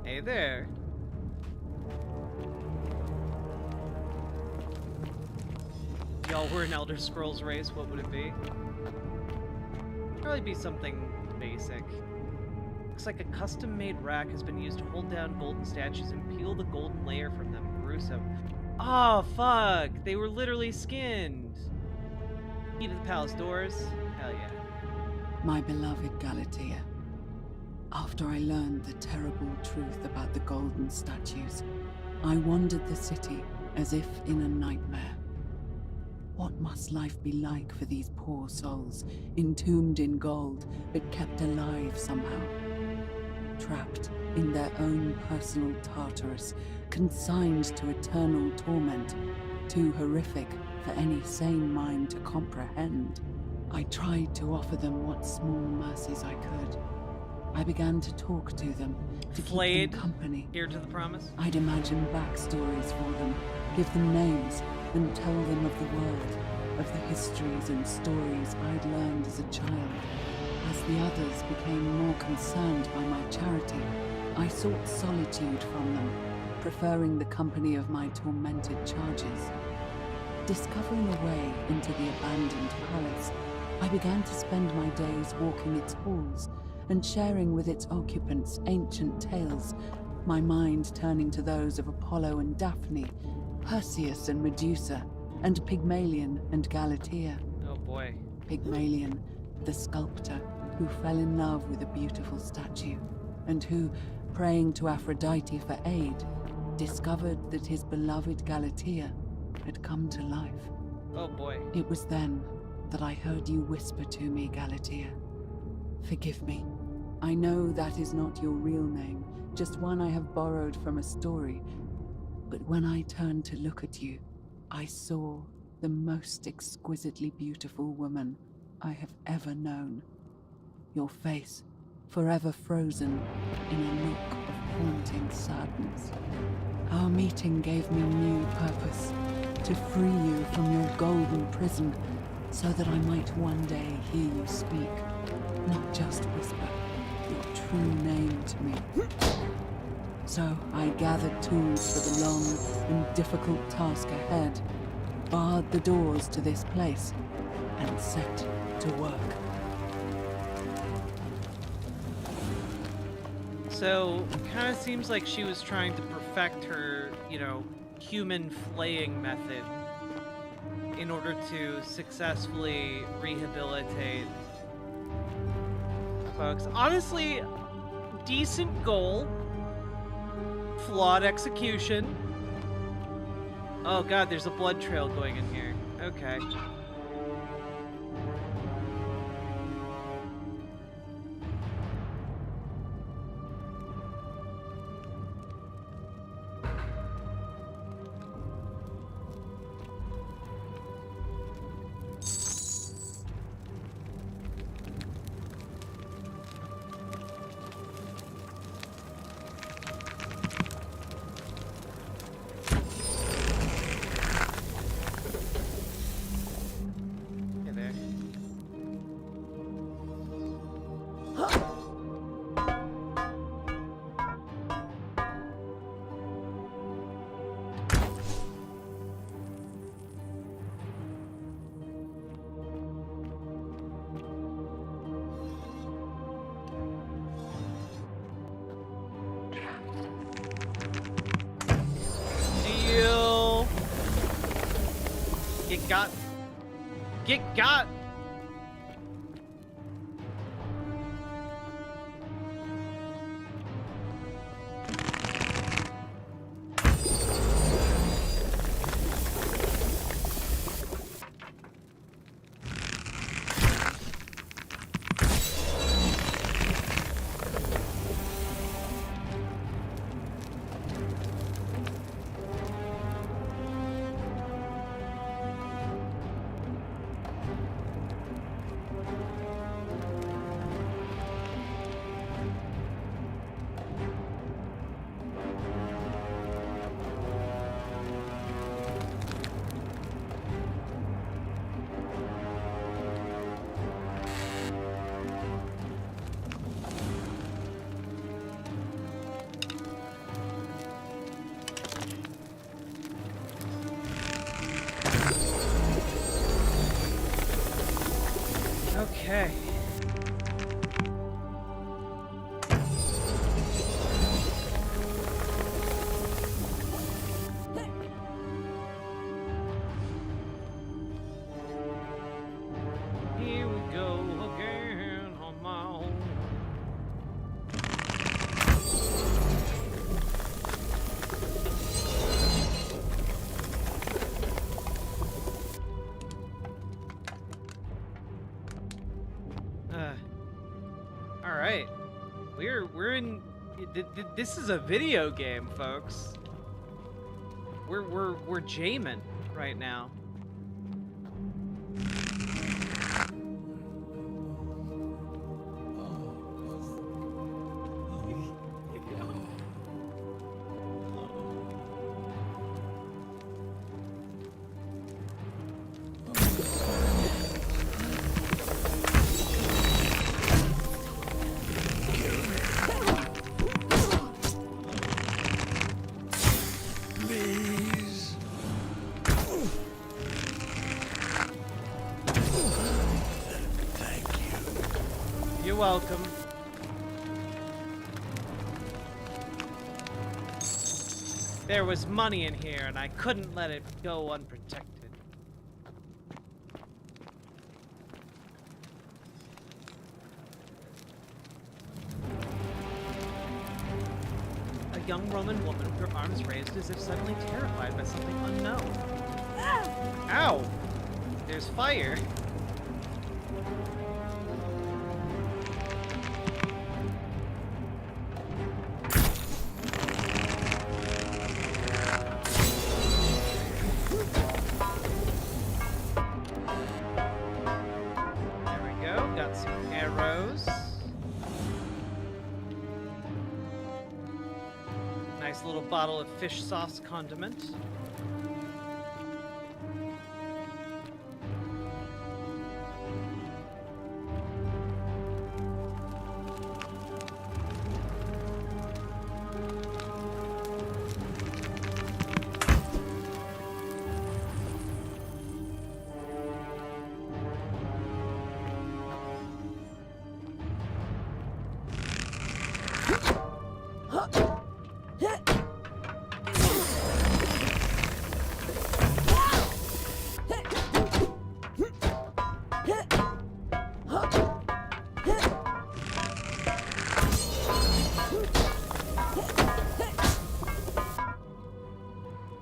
Speaker 2: Hey there. Y'all were an Elder Scrolls race, what would it be? Probably be something basic. Looks like a custom-made rack has been used to hold down golden statues and peel the golden layer from them. Gruesome. Oh, fuck! They were literally skinned! Key to the palace doors? Hell yeah.
Speaker 15: My beloved Galatea. After I learned the terrible truth about the golden statues, I wandered the city as if in a nightmare. What must life be like for these poor souls, entombed in gold, but kept alive somehow? Trapped in their own personal Tartarus, consigned to eternal torment, too horrific for any sane mind to comprehend. I tried to offer them what small mercies I could. I began to talk to them, to keep them company.
Speaker 2: Here to the promise.
Speaker 15: I'd imagine backstories for them, give them names, and tell them of the world, of the histories and stories I'd learned as a child. As the others became more concerned by my charity, I sought solitude from them, preferring the company of my tormented charges. Discovering a way into the abandoned palace, I began to spend my days walking its halls and sharing with its occupants ancient tales, my mind turning to those of Apollo and Daphne, Perseus and Medusa, and Pygmalion and Galatea.
Speaker 2: Oh boy.
Speaker 15: Pygmalion, the sculptor, who fell in love with a beautiful statue, and who, praying to Aphrodite for aid, discovered that his beloved Galatea had come to life.
Speaker 2: Oh boy.
Speaker 15: It was then that I heard you whisper to me, Galatea. Forgive me. I know that is not your real name, just one I have borrowed from a story. But when I turned to look at you, I saw the most exquisitely beautiful woman I have ever known. Your face, forever frozen in a look of haunting sadness. Our meeting gave me new purpose, to free you from your golden prison, so that I might one day hear you speak, not just whisper your true name to me. So I gathered tools for the long and difficult task ahead, barred the doors to this place, and set to work.
Speaker 2: So, kind of seems like she was trying to perfect her, human flaying method in order to successfully rehabilitate folks. Honestly, decent goal. Flawed execution. Oh god, there's a blood trail going in here. Okay. got. Get got. Okay. Here we go again on my own. All right, we're in. This is a video game, folks. We're jamming right now. You're welcome. There was money in here, and I couldn't let it go unprotected. A young Roman woman with her arms raised as if suddenly terrified by something unknown. Ow! There's fire. Nice little bottle of fish sauce condiment.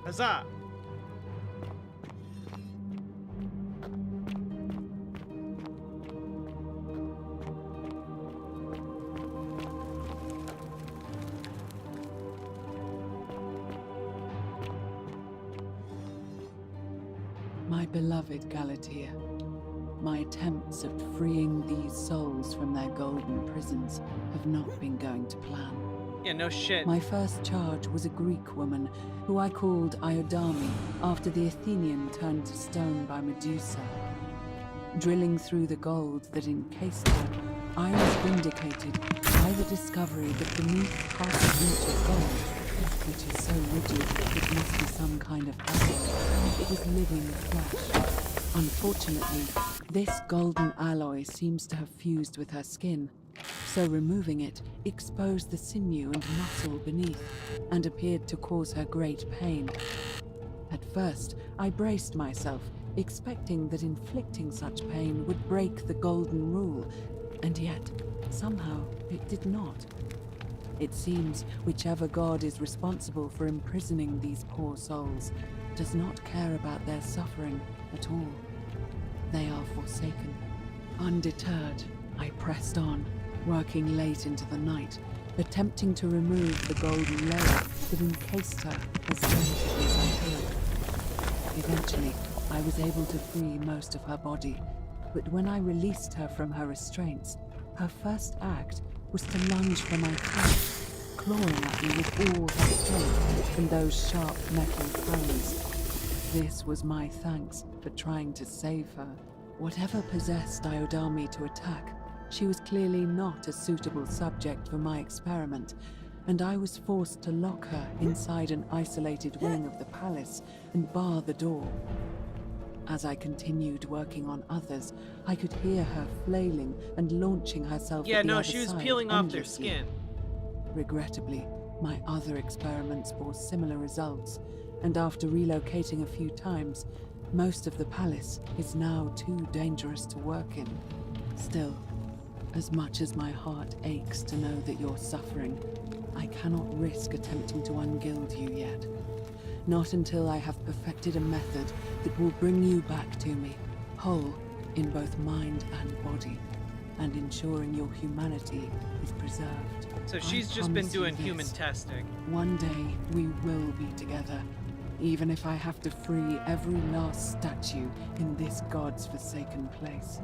Speaker 2: Huzzah!
Speaker 15: My beloved Galatea, my attempts at freeing these souls from their golden prisons have not been going to plan.
Speaker 2: Yeah, no shit.
Speaker 15: My first charge was a Greek woman who I called Iodame after the Athenian turned to stone by Medusa. Drilling through the gold that encased her, I was vindicated by the discovery that beneath half an inch of gold, which is so rigid it must be some kind of alloy, it was living flesh. Unfortunately, this golden alloy seems to have fused with her skin, so removing it exposed the sinew and muscle beneath, and appeared to cause her great pain. At first, I braced myself, expecting that inflicting such pain would break the golden rule, and yet, somehow, it did not. It seems whichever god is responsible for imprisoning these poor souls does not care about their suffering at all. They are forsaken. Undeterred, I pressed on, working late into the night, attempting to remove the golden layer that encased her as delicately as I could. Eventually, I was able to free most of her body, but when I released her from her restraints, her first act was to lunge for my throat, clawing at me with all her strength and those sharp metal fangs. This was my thanks for trying to save her. Whatever possessed Diodami to attack, she was clearly not a suitable subject for my experiment, and I was forced to lock her inside an isolated wing of the palace and bar the door. As I continued working on others, I could hear her flailing and launching herself
Speaker 2: Yeah,
Speaker 15: at the
Speaker 2: no,
Speaker 15: other
Speaker 2: she was
Speaker 15: side
Speaker 2: peeling off their
Speaker 15: endlessly.
Speaker 2: skin.
Speaker 15: Regrettably, my other experiments bore similar results, and after relocating a few times, most of the palace is now too dangerous to work in. Still, as much as my heart aches to know that you're suffering, I cannot risk attempting to ungild you yet. Not until I have perfected a method that will bring you back to me, whole in both mind and body, and ensuring your humanity is preserved.
Speaker 2: So
Speaker 15: I
Speaker 2: she's just been
Speaker 15: promise you
Speaker 2: doing human
Speaker 15: this.
Speaker 2: testing.
Speaker 15: One day we will be together, even if I have to free every last statue in this god's forsaken place.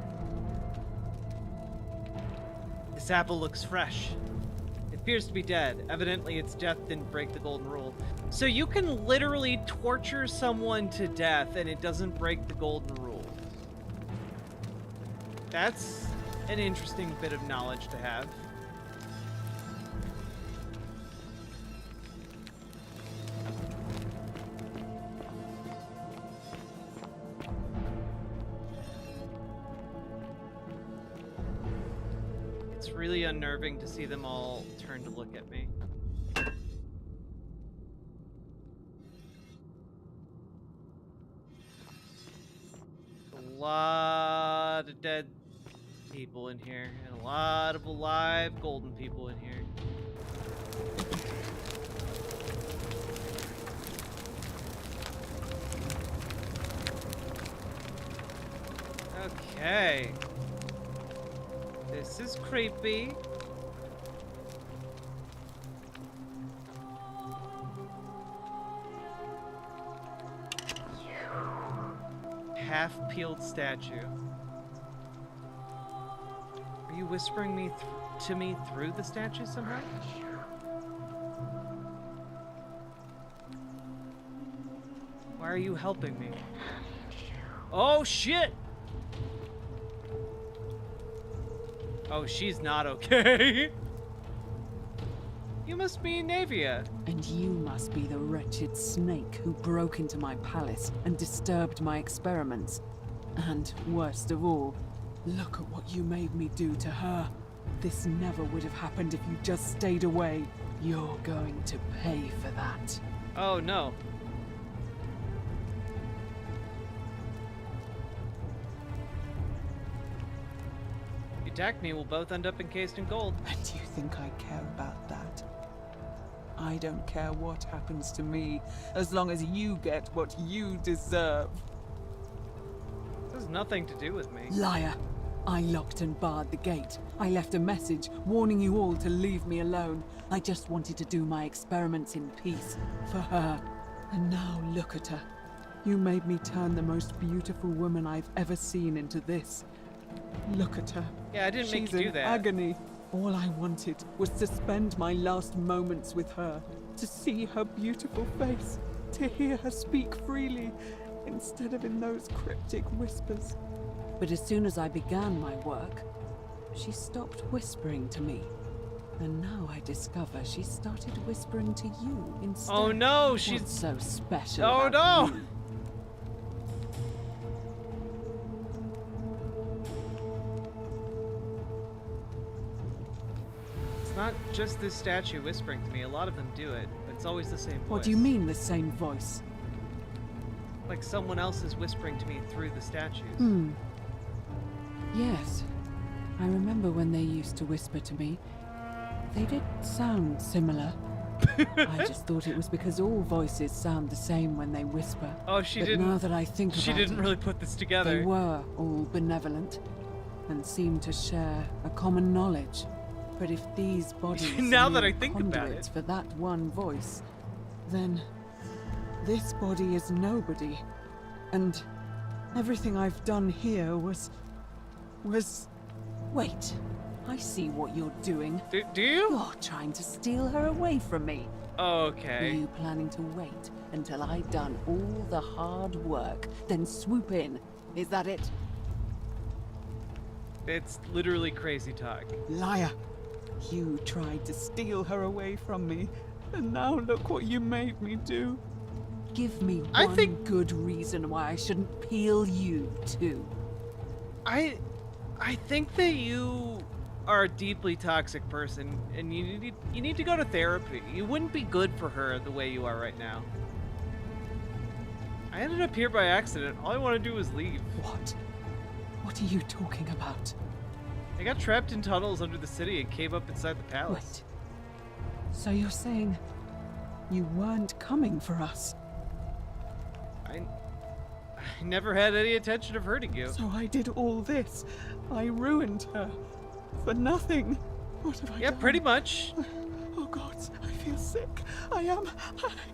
Speaker 2: This apple looks fresh. It appears to be dead. Evidently, its death didn't break the golden rule. So you can literally torture someone to death and it doesn't break the golden rule. That's an interesting bit of knowledge to have. It's really unnerving to see them all turn to look at me. A lot of dead people in here, and a lot of alive golden people in here. Okay. This is creepy. Half-peeled statue. Are you whispering me to me through the statue somehow? Why are you helping me? Oh shit! Oh, she's not okay. You must be Navia.
Speaker 15: And you must be the wretched snake who broke into my palace and disturbed my experiments. And worst of all, look at what you made me do to her. This never would have happened if you just stayed away. You're going to pay for that.
Speaker 2: Oh no. If you attack me, we'll both end up encased in gold.
Speaker 15: And you think I care about that? I don't care what happens to me, as long as you get what you deserve.
Speaker 2: This has nothing to do with me.
Speaker 15: Liar! I locked and barred the gate. I left a message warning you all to leave me alone. I just wanted to do my experiments in peace, for her. And now look at her. You made me turn the most beautiful woman I've ever seen into this. Look at her.
Speaker 2: Yeah, I didn't make
Speaker 15: She's
Speaker 2: you do
Speaker 15: in
Speaker 2: that.
Speaker 15: agony. All I wanted was to spend my last moments with her, to see her beautiful face, to hear her speak freely, instead of in those cryptic whispers. But as soon as I began my work, she stopped whispering to me. And now I discover she started whispering to you instead.
Speaker 2: Oh no, she's
Speaker 15: What's so special
Speaker 2: Oh
Speaker 15: about
Speaker 2: no!
Speaker 15: you?
Speaker 2: It's not just this statue whispering to me. A lot of them do it, but it's always the same voice.
Speaker 15: What do you mean, the same voice?
Speaker 2: Like someone else is whispering to me through the statues.
Speaker 15: Yes. I remember when they used to whisper to me. They did sound similar. I just thought it was because all voices sound the same when they whisper.
Speaker 2: Oh, she
Speaker 15: but
Speaker 2: didn't.
Speaker 15: Now that I think about
Speaker 2: she didn't
Speaker 15: it,
Speaker 2: really put this together.
Speaker 15: They were all benevolent and seemed to share a common knowledge. But if these bodies
Speaker 2: now
Speaker 15: are
Speaker 2: that I
Speaker 15: mere
Speaker 2: think about
Speaker 15: conduits
Speaker 2: it,
Speaker 15: for that one voice, then this body is nobody, and everything I've done here was. Wait. I see what you're doing.
Speaker 2: Do you?
Speaker 15: You're trying to steal her away from me.
Speaker 2: Okay.
Speaker 15: Were you planning to wait until I'd done all the hard work, then swoop in? Is that it?
Speaker 2: It's literally crazy talk.
Speaker 15: Liar. You tried to steal her away from me, and now look what you made me do. Give me one good reason why I shouldn't peel you too.
Speaker 2: I think that you are a deeply toxic person, and you need to go to therapy. You wouldn't be good for her the way you are right now. I ended up here by accident. All I want to do is leave.
Speaker 15: What? What are you talking about?
Speaker 2: I got trapped in tunnels under the city and came up inside the palace.
Speaker 15: Wait. So you're saying you weren't coming for us?
Speaker 2: I never had any intention of hurting you.
Speaker 15: So I did all this. I ruined her. For nothing. What have I done?
Speaker 2: Yeah, pretty much.
Speaker 15: Oh God, I feel sick. I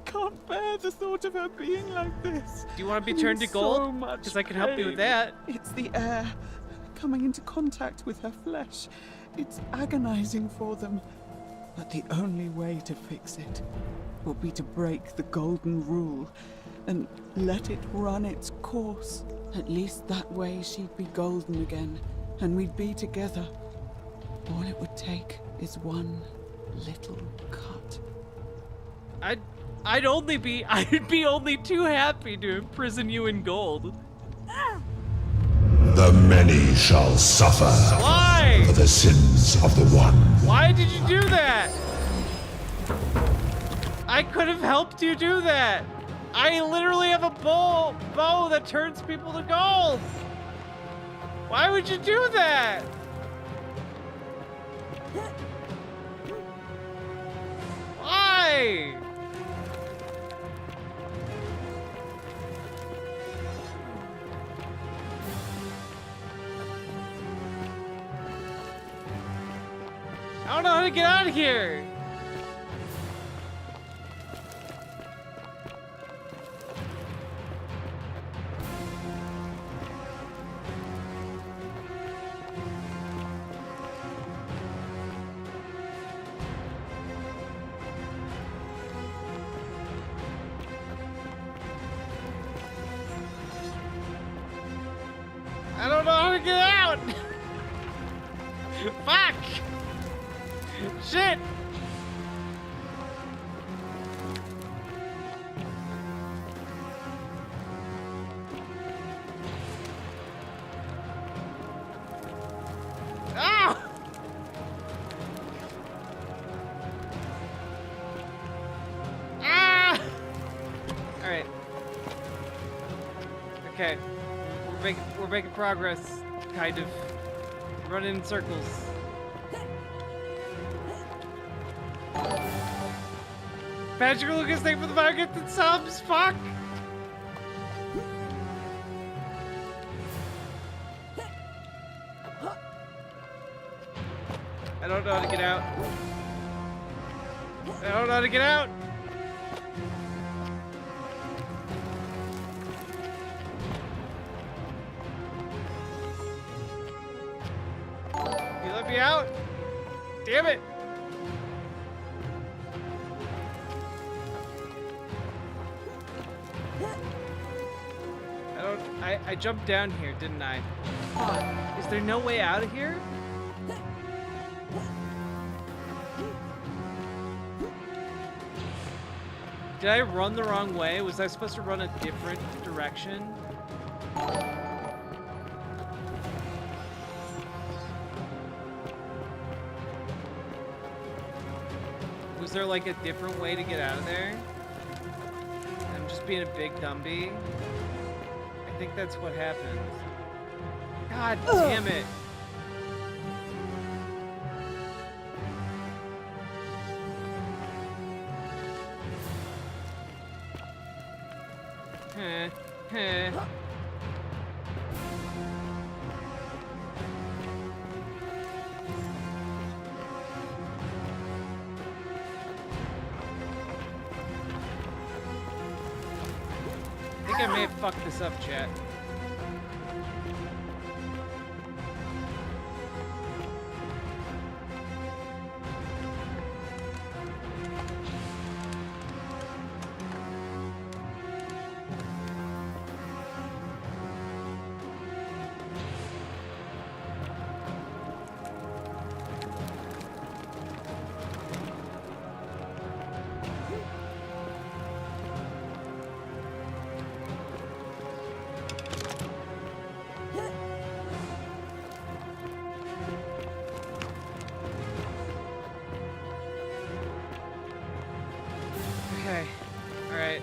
Speaker 15: can't bear the thought of her being like this.
Speaker 2: Do you want to be turned to gold? Because I can help you with that.
Speaker 15: It's the air. Coming into contact with her flesh. It's agonizing for them. But the only way to fix it will be to break the golden rule and let it run its course. At least that way she'd be golden again, and we'd be together. All it would take is one little cut.
Speaker 2: I'd be only too happy to imprison you in gold.
Speaker 12: The many shall suffer.
Speaker 2: Why?
Speaker 12: For the sins of the one.
Speaker 2: Why did you do that? I could have helped you do that. I literally have a bow that turns people to gold. Why would you do that? Why? I don't know how to get out of here. I don't know how to get out! Fuck! Shit! Ah! Ah! Alright. Okay. We're making progress, kind of. Running in circles. Magical Lucas, thank you for the market and subs. Fuck. I don't know how to get out. I don't know how to get out. You let me out? Damn it. I jumped down here, didn't I? Is there no way out of here? Did I run the wrong way? Was I supposed to run a different direction? Was there like a different way to get out of there? I'm just being a big dumby. I think that's what happened. God damn it. I think I may have fucked this up, chat. Okay. Alright.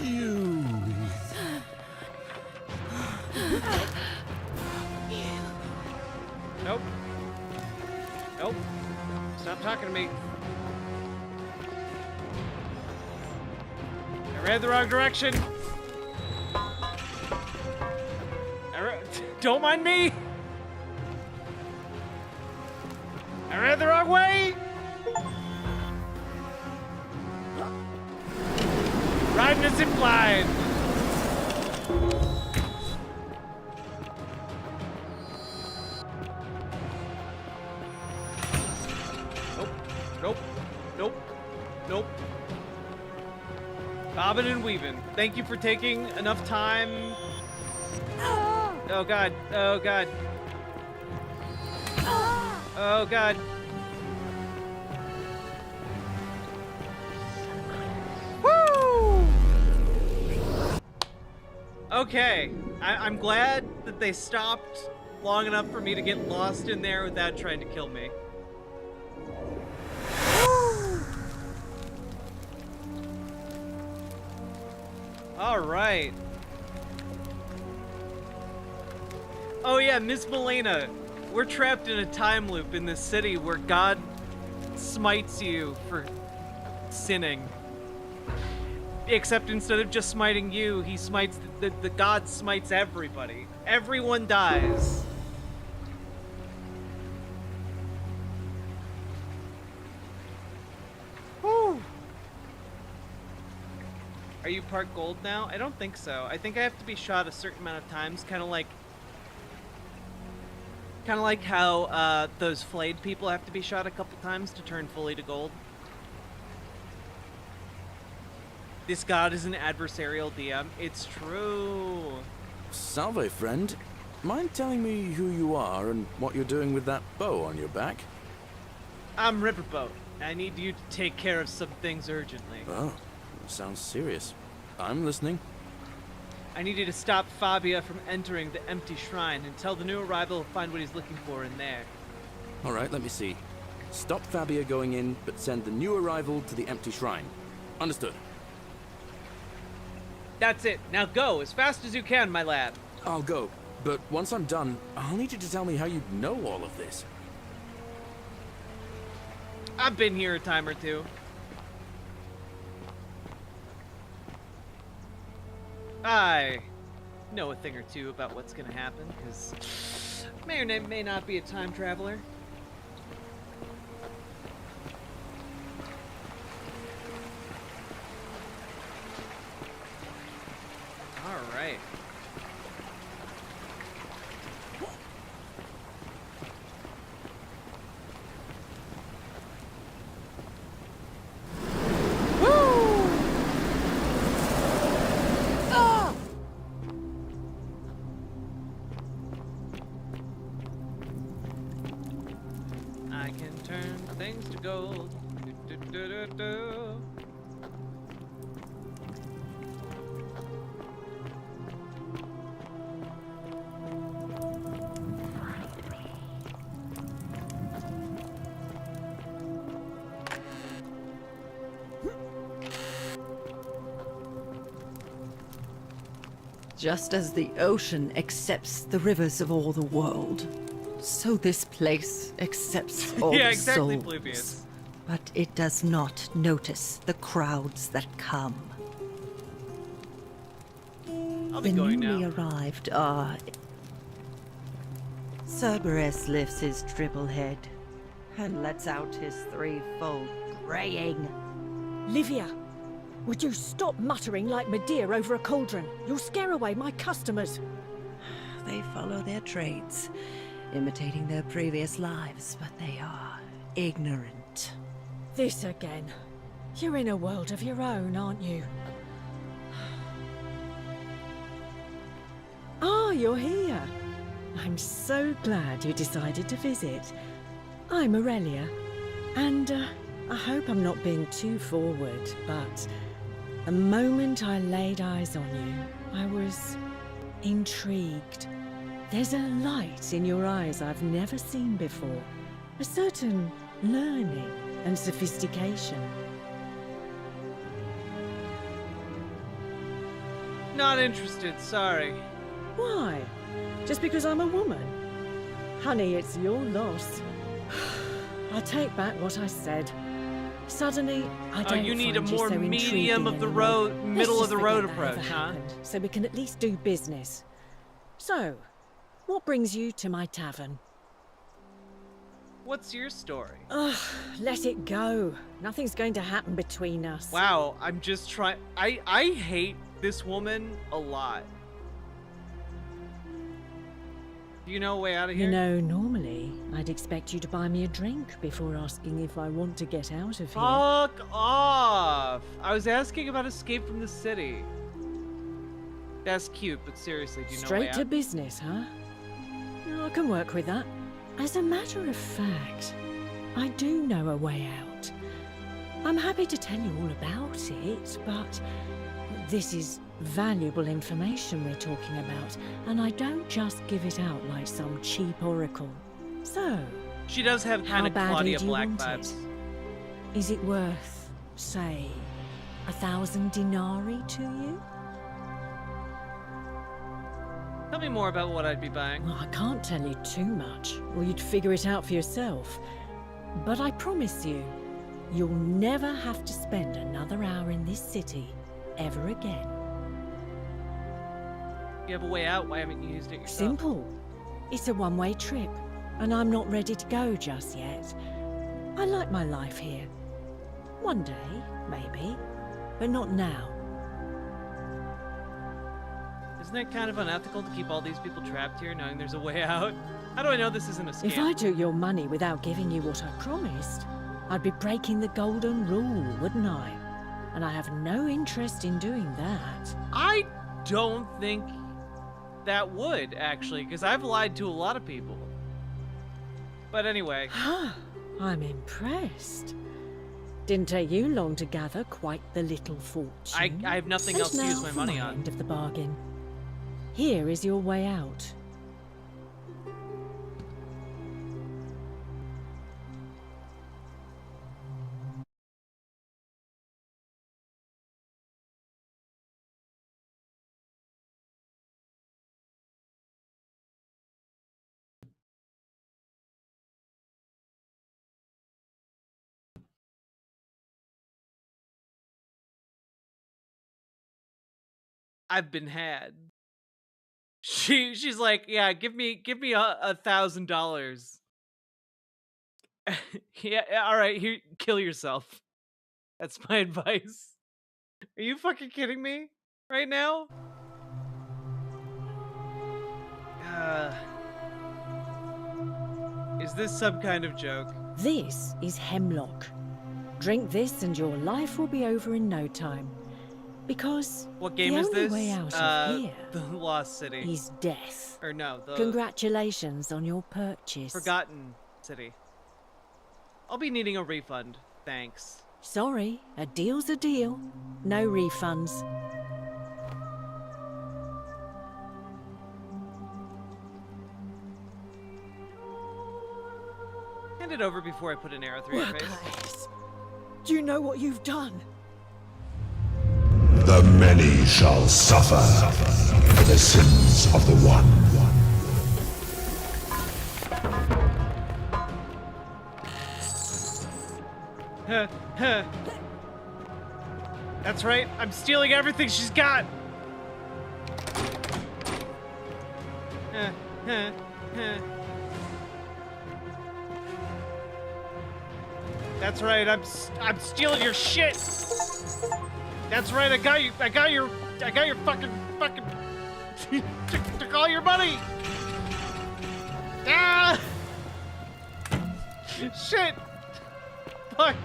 Speaker 12: You.
Speaker 2: Nope. Nope. Stop talking to me. I ran the wrong direction. Don't mind me. I ran the wrong way. Riding a zip line. Nope. Nope. Nope. Bobbing and weaving. Thank you for taking enough time. Oh god. Oh god. Oh god. Woo! Okay. I'm glad that they stopped long enough for me to get lost in there without trying to kill me. All right. Oh yeah, Miss Milena. We're trapped in a time loop in this city where God smites you for sinning. Except instead of just smiting you, he smites the God smites everybody. Everyone dies. Whew. Are you part gold now? I don't think so. I think I have to be shot a certain amount of times, kind of like how those flayed people have to be shot a couple times to turn fully to gold. This god is an adversarial DM. It's true.
Speaker 20: Salve, friend. Mind telling me who you are and what you're doing with that bow on your back?
Speaker 2: I'm Riverboat. I need you to take care of some things urgently.
Speaker 20: Oh, sounds serious. I'm listening.
Speaker 2: I need you to stop Fabia from entering the empty shrine and tell the new arrival to find what he's looking for in there.
Speaker 20: All right, let me see. Stop Fabia going in, but send the new arrival to the empty shrine. Understood.
Speaker 2: That's it. Now go as fast as you can, my lad.
Speaker 20: I'll go, but once I'm done, I'll need you to tell me how you know all of this.
Speaker 2: I've been here a time or two. I know a thing or two about what's gonna happen, because may or may not be a time traveler. All right. I can turn things to gold. Do, do, do, do, do.
Speaker 4: Just as the ocean accepts the rivers of all the world, so this place accepts all
Speaker 2: Yeah,
Speaker 4: the
Speaker 2: exactly,
Speaker 4: souls.
Speaker 2: Polybius.
Speaker 4: But it does not notice the crowds that come.
Speaker 2: I'll be
Speaker 4: The
Speaker 2: going
Speaker 4: newly
Speaker 2: now.
Speaker 4: arrived are... Cerberus lifts his triple head and lets out his threefold braying.
Speaker 8: Livia, would you stop muttering like Medea over a cauldron? You'll scare away my customers.
Speaker 4: They follow their trades, imitating their previous lives, but they are ignorant.
Speaker 8: This again. You're in a world of your own, aren't you?
Speaker 21: Ah, you're here. I'm so glad you decided to visit. I'm Aurelia, and I hope I'm not being too forward, but the moment I laid eyes on you, I was intrigued. There's a light in your eyes I've never seen before, a certain learning and sophistication.
Speaker 2: Not interested, sorry.
Speaker 21: Why? Just because I'm a woman? Honey, it's your loss. I take back what I said. Suddenly, I don't
Speaker 2: you need a
Speaker 21: find you
Speaker 2: more
Speaker 21: so
Speaker 2: medium of the
Speaker 21: intriguing
Speaker 2: road,
Speaker 21: anymore.
Speaker 2: middle
Speaker 21: Let's
Speaker 2: of the
Speaker 21: just
Speaker 2: road
Speaker 21: forget that ever
Speaker 2: approach, huh?
Speaker 21: happened, so we can at least do business. So, what brings you to my tavern?
Speaker 2: What's your story?
Speaker 21: Ugh, let it go. Nothing's going to happen between us.
Speaker 2: Wow, I'm just trying. I hate this woman a lot. Do you know a way out of here?
Speaker 21: You know, normally, I'd expect you to buy me a drink before asking if I want to get out of here.
Speaker 2: Fuck off! I was asking about escape from the city. That's cute, but seriously, do you know a way
Speaker 21: Straight to
Speaker 2: out?
Speaker 21: business, huh? I can work with that. As a matter of fact, I do know a way out. I'm happy to tell you all about it, but this is valuable information we're talking about, and I don't just give it out like some cheap oracle. So,
Speaker 2: She does have
Speaker 21: how
Speaker 2: kind of
Speaker 21: badly
Speaker 2: Claudia
Speaker 21: do you
Speaker 2: Black
Speaker 21: want
Speaker 2: vibes.
Speaker 21: it? Is it worth, say, 1,000 denarii to you?
Speaker 2: Tell me more about what I'd be buying.
Speaker 21: Well, I can't tell you too much, or you'd figure it out for yourself. But I promise you, you'll never have to spend another hour in this city ever again.
Speaker 2: You have a way out, why haven't you used it yourself?
Speaker 21: Simple. It's a one-way trip, and I'm not ready to go just yet. I like my life here. One day, maybe, but not now.
Speaker 2: Isn't it kind of unethical to keep all these people trapped here knowing there's a way out? How do I know this isn't a scam?
Speaker 21: If I took your money without giving you what I promised, I'd be breaking the golden rule, wouldn't I? And I have no interest in doing that.
Speaker 2: I don't think that would, actually, because I've lied to a lot of people. But anyway.
Speaker 21: I'm impressed. Didn't take you long to gather quite the little fortune.
Speaker 2: I have nothing
Speaker 21: And
Speaker 2: else to use
Speaker 21: now
Speaker 2: my
Speaker 21: for
Speaker 2: money
Speaker 21: my
Speaker 2: on.
Speaker 21: End of the bargain. Here is your way out.
Speaker 2: I've been had. She's like, yeah, give me $1,000. Yeah, all right, here, kill yourself. That's my advice. Are you fucking kidding me right now? Is this some kind of joke?
Speaker 21: This is hemlock. Drink this and your life will be over in no time. Because
Speaker 2: What game
Speaker 21: the
Speaker 2: is
Speaker 21: only
Speaker 2: this?
Speaker 21: way out of here
Speaker 2: The Lost City.
Speaker 21: is death.
Speaker 2: Or no, the
Speaker 21: Congratulations on your purchase.
Speaker 2: Forgotten City. I'll be needing a refund. Thanks.
Speaker 21: Sorry, a deal's a deal. No refunds.
Speaker 2: Hand it over before I put an arrow through your face.
Speaker 8: Do you know what you've done?
Speaker 12: The many shall suffer for the sins of the one.
Speaker 2: That's right, I'm stealing everything she's got! That's right, I'm stealing your shit! That's right, I got your fucking took all your money! Ah! Shit! Fuck!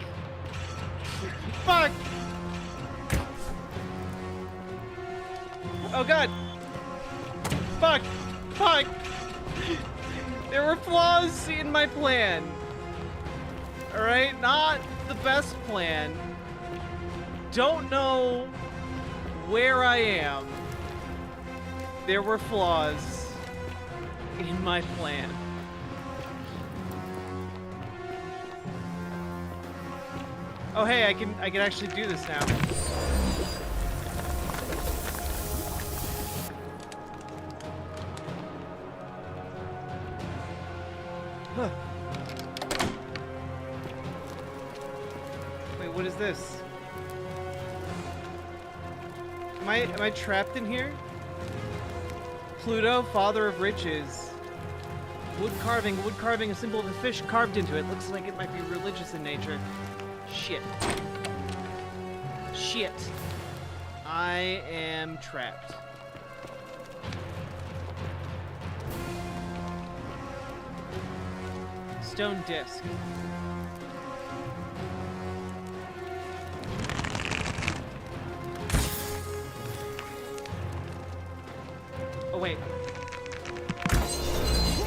Speaker 2: Fuck! Oh god! Fuck! Fuck! There were flaws in my plan. Alright, not the best plan. Don't know where I am. There were flaws in my plan. Oh hey, I can actually do this now. Huh. Wait, what is this? Am I trapped in here? Pluto, father of riches. Wood carving, a symbol of a fish carved into it. Looks like it might be religious in nature. Shit. Shit. I am trapped. Stone disc. Oh wait.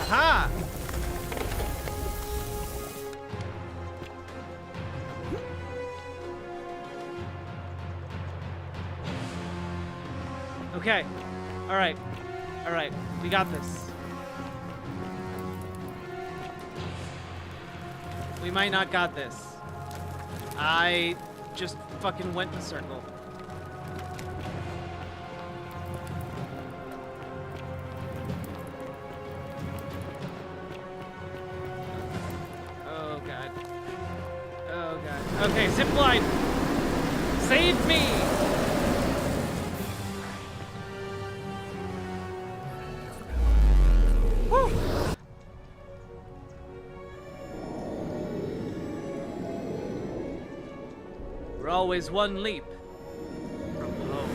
Speaker 2: Aha! Okay. Alright. Alright. We got this. We might not got this. I just fucking went in a circle. Oh god. Oh god. Okay, zip line! Save me! Woo! We're always one leap from home.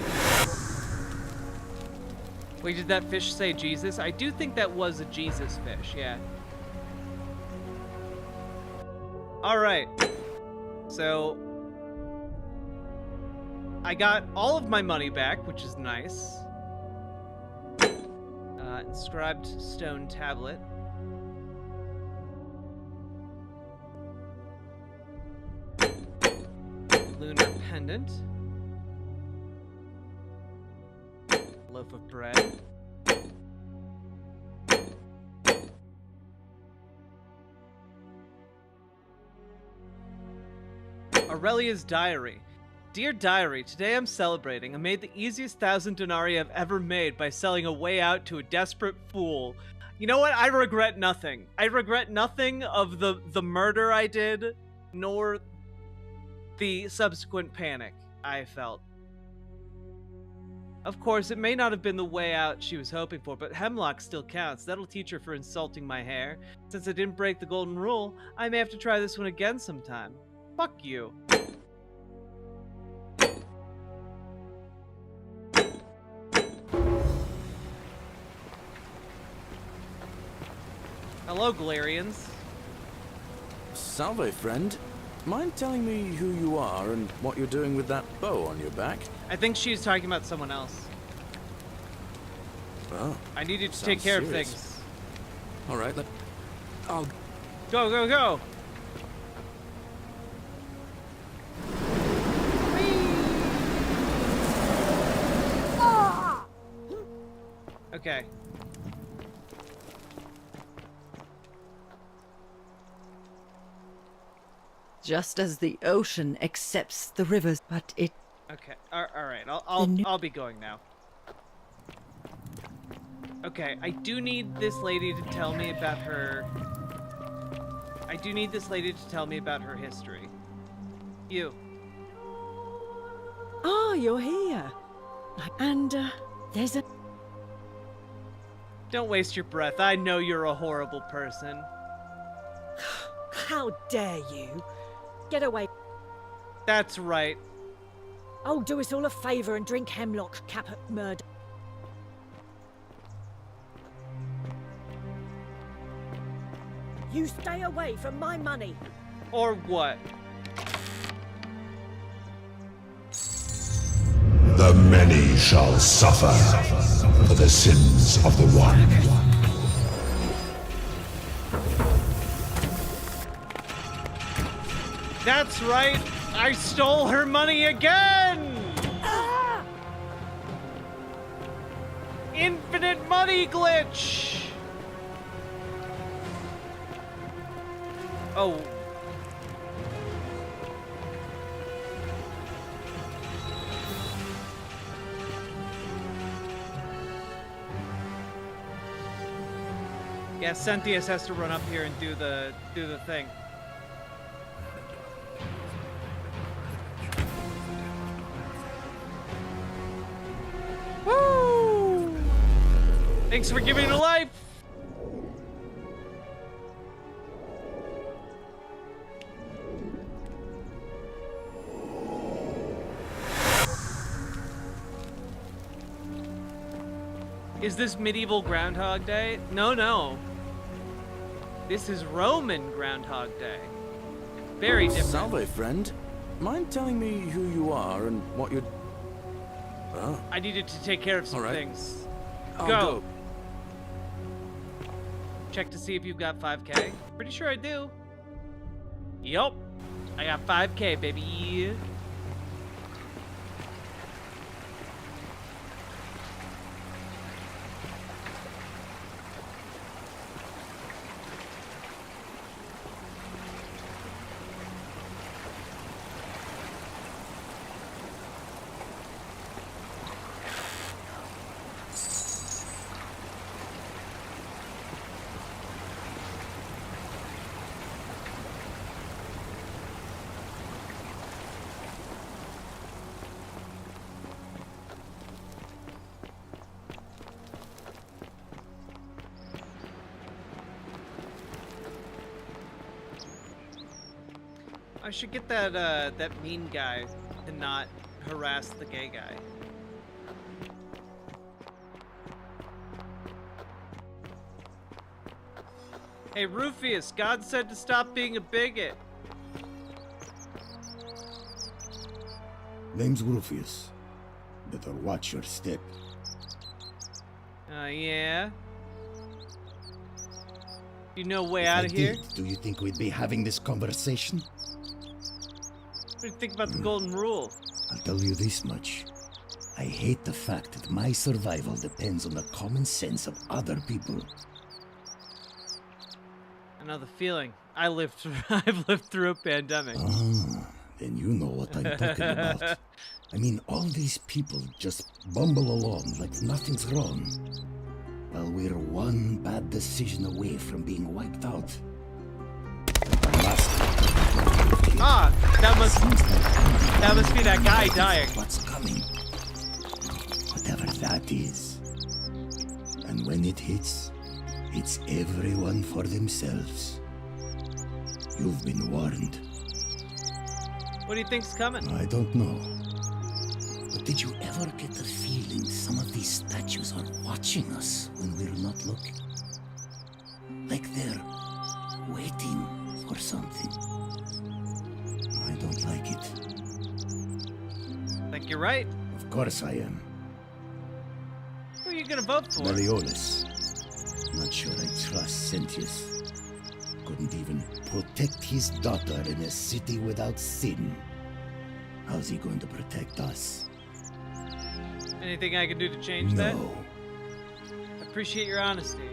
Speaker 2: Wait, did that fish say Jesus? I do think that was a Jesus fish, yeah. Alright. So I got all of my money back, which is nice. Inscribed stone tablet. Lunar pendant. Loaf of bread. Aurelia's diary. Dear diary, today I'm celebrating. I made the easiest 1,000 denarii I've ever made by selling a way out to a desperate fool. You know what? I regret nothing. I regret nothing of the murder I did, nor the subsequent panic I felt. Of course, it may not have been the way out she was hoping for, but hemlock still counts. That'll teach her for insulting my hair. Since I didn't break the golden rule, I may have to try this one again sometime. Fuck you. Hello, Galarians.
Speaker 20: Salve, friend. Mind telling me who you are and what you're doing with that bow on your back?
Speaker 2: I think she's talking about someone else.
Speaker 20: Oh.
Speaker 2: I needed to take care of things.
Speaker 20: All right, I'll...
Speaker 2: Go, go, go! Okay.
Speaker 4: Just as the ocean accepts the rivers, but it
Speaker 2: Okay. All right. I'll be going now. Okay. I do need this lady to tell me about her. I do need this lady to tell me about her history. You.
Speaker 21: Oh, you're here. And, there's a...
Speaker 2: Don't waste your breath. I know you're a horrible person.
Speaker 21: How dare you? Get away.
Speaker 2: That's right.
Speaker 21: Oh, do us all a favour and drink hemlock, Caput Murder. You stay away from my money.
Speaker 2: Or what?
Speaker 12: The many shall suffer for the sins of the one.
Speaker 2: That's right. I stole her money again. Infinite money glitch. Oh. Yeah, Cynthius has to run up here and do the thing. Woo! Thanks for giving it a life. Is this medieval Groundhog Day? No. This is Roman Groundhog Day. Very different.
Speaker 20: Salve, friend. Mind telling me who you are and what you're... Oh.
Speaker 2: I needed to take care of some
Speaker 20: All right.
Speaker 2: things.
Speaker 20: I'll
Speaker 2: Go. Check to see if you've got 5K. Pretty sure I do. Yup. I got 5K, baby. I should get that mean guy to not harass the gay guy. Hey, Rufius, God said to stop being a bigot.
Speaker 6: Name's Rufius. Better watch your step.
Speaker 2: Yeah? You know way
Speaker 6: If
Speaker 2: out
Speaker 6: I
Speaker 2: of here?
Speaker 6: did, do you think we'd be having this conversation?
Speaker 2: What do you think about the golden rule?
Speaker 6: I'll tell you this much. I hate the fact that my survival depends on the common sense of other people.
Speaker 2: I know the feeling. I've lived through a pandemic.
Speaker 6: Ah, then you know what I'm talking about. I mean, all these people just bumble along like nothing's wrong, while we're one bad decision away from being wiped out.
Speaker 2: Ah, that must be that guy dying.
Speaker 6: What's coming? Whatever that is. And when it hits, it's everyone for themselves. You've been warned.
Speaker 2: What do you think's coming?
Speaker 6: I don't know. But did you ever get the feeling some of these statues are watching us when we're not looking? Like they're waiting for something. I don't like it.
Speaker 2: Think you're right.
Speaker 6: Of course I am.
Speaker 2: Who are you gonna vote for?
Speaker 6: Meliodas. Not sure I trust Cynthius. Couldn't even protect his daughter in a city without sin. How's he going to protect us?
Speaker 2: Anything I can do to change that? Appreciate your honesty.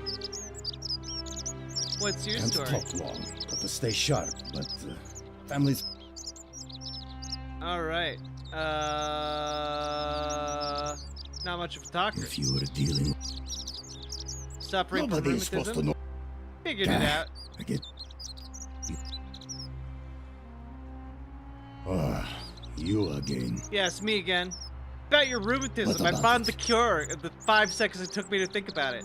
Speaker 2: What's your
Speaker 6: Can't
Speaker 2: story?
Speaker 6: talk long. Got to stay sharp, but families...
Speaker 2: All right. Not much of a talker.
Speaker 6: If you were dealing,
Speaker 2: Suffering from
Speaker 6: nobody is supposed to
Speaker 2: rheumatism.
Speaker 6: know.
Speaker 2: Figured it out.
Speaker 6: I get. Ah, you again.
Speaker 2: Yes, me again. About your rheumatism, I
Speaker 6: What
Speaker 2: found
Speaker 6: about
Speaker 2: the cure in the 5 seconds it took me to think about it.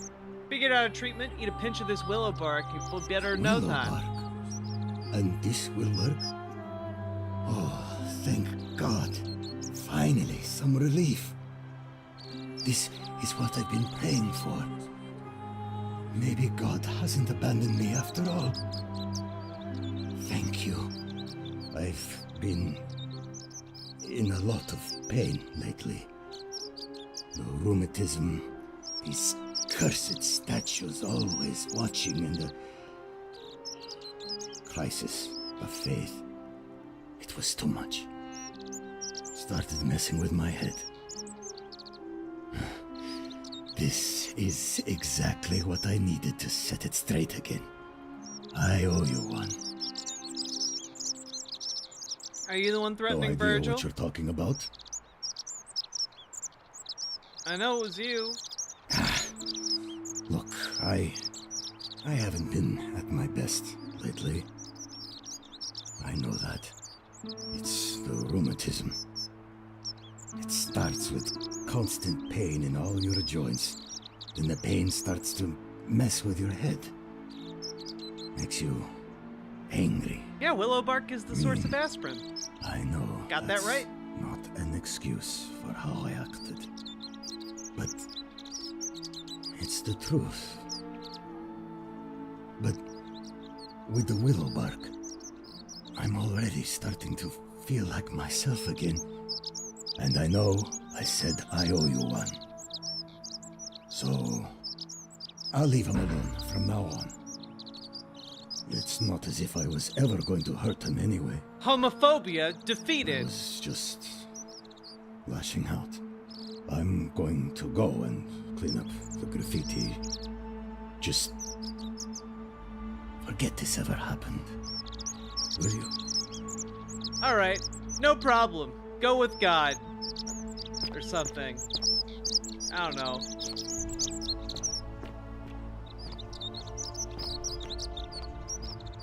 Speaker 2: Figured out a treatment, eat a pinch of this willow bark, you feel better in no
Speaker 6: Willow
Speaker 2: time.
Speaker 6: bark. And this will work? Oh, thank God. Finally, some relief. This is what I've been praying for. Maybe God hasn't abandoned me after all. Thank you. I've been in a lot of pain lately. The rheumatism, these cursed statues always watching, and the crisis of faith. It was too much. Started messing with my head. This is exactly what I needed to set it straight again. I owe you one.
Speaker 2: Are you the one
Speaker 6: No
Speaker 2: threatening
Speaker 6: idea
Speaker 2: Virgil?
Speaker 6: what you're talking about.
Speaker 2: I know it was you.
Speaker 6: Look, I haven't been at my best lately. I know that. It's the rheumatism. It starts with constant pain in all your joints. Then the pain starts to mess with your head. Makes you angry.
Speaker 2: Yeah, willow bark is the source of aspirin.
Speaker 6: I know.
Speaker 2: Got that right?
Speaker 6: Not an excuse for how I acted. But it's the truth. But with the willow bark, I'm already starting to feel like myself again. And I know I said I owe you one. So I'll leave him alone from now on. It's not as if I was ever going to hurt him anyway.
Speaker 2: Homophobia
Speaker 6: I
Speaker 2: defeated.
Speaker 6: was just lashing out. I'm going to go and clean up the graffiti. Just forget this ever happened. Will you?
Speaker 2: Alright, no problem. Go with God. Or something. I don't know.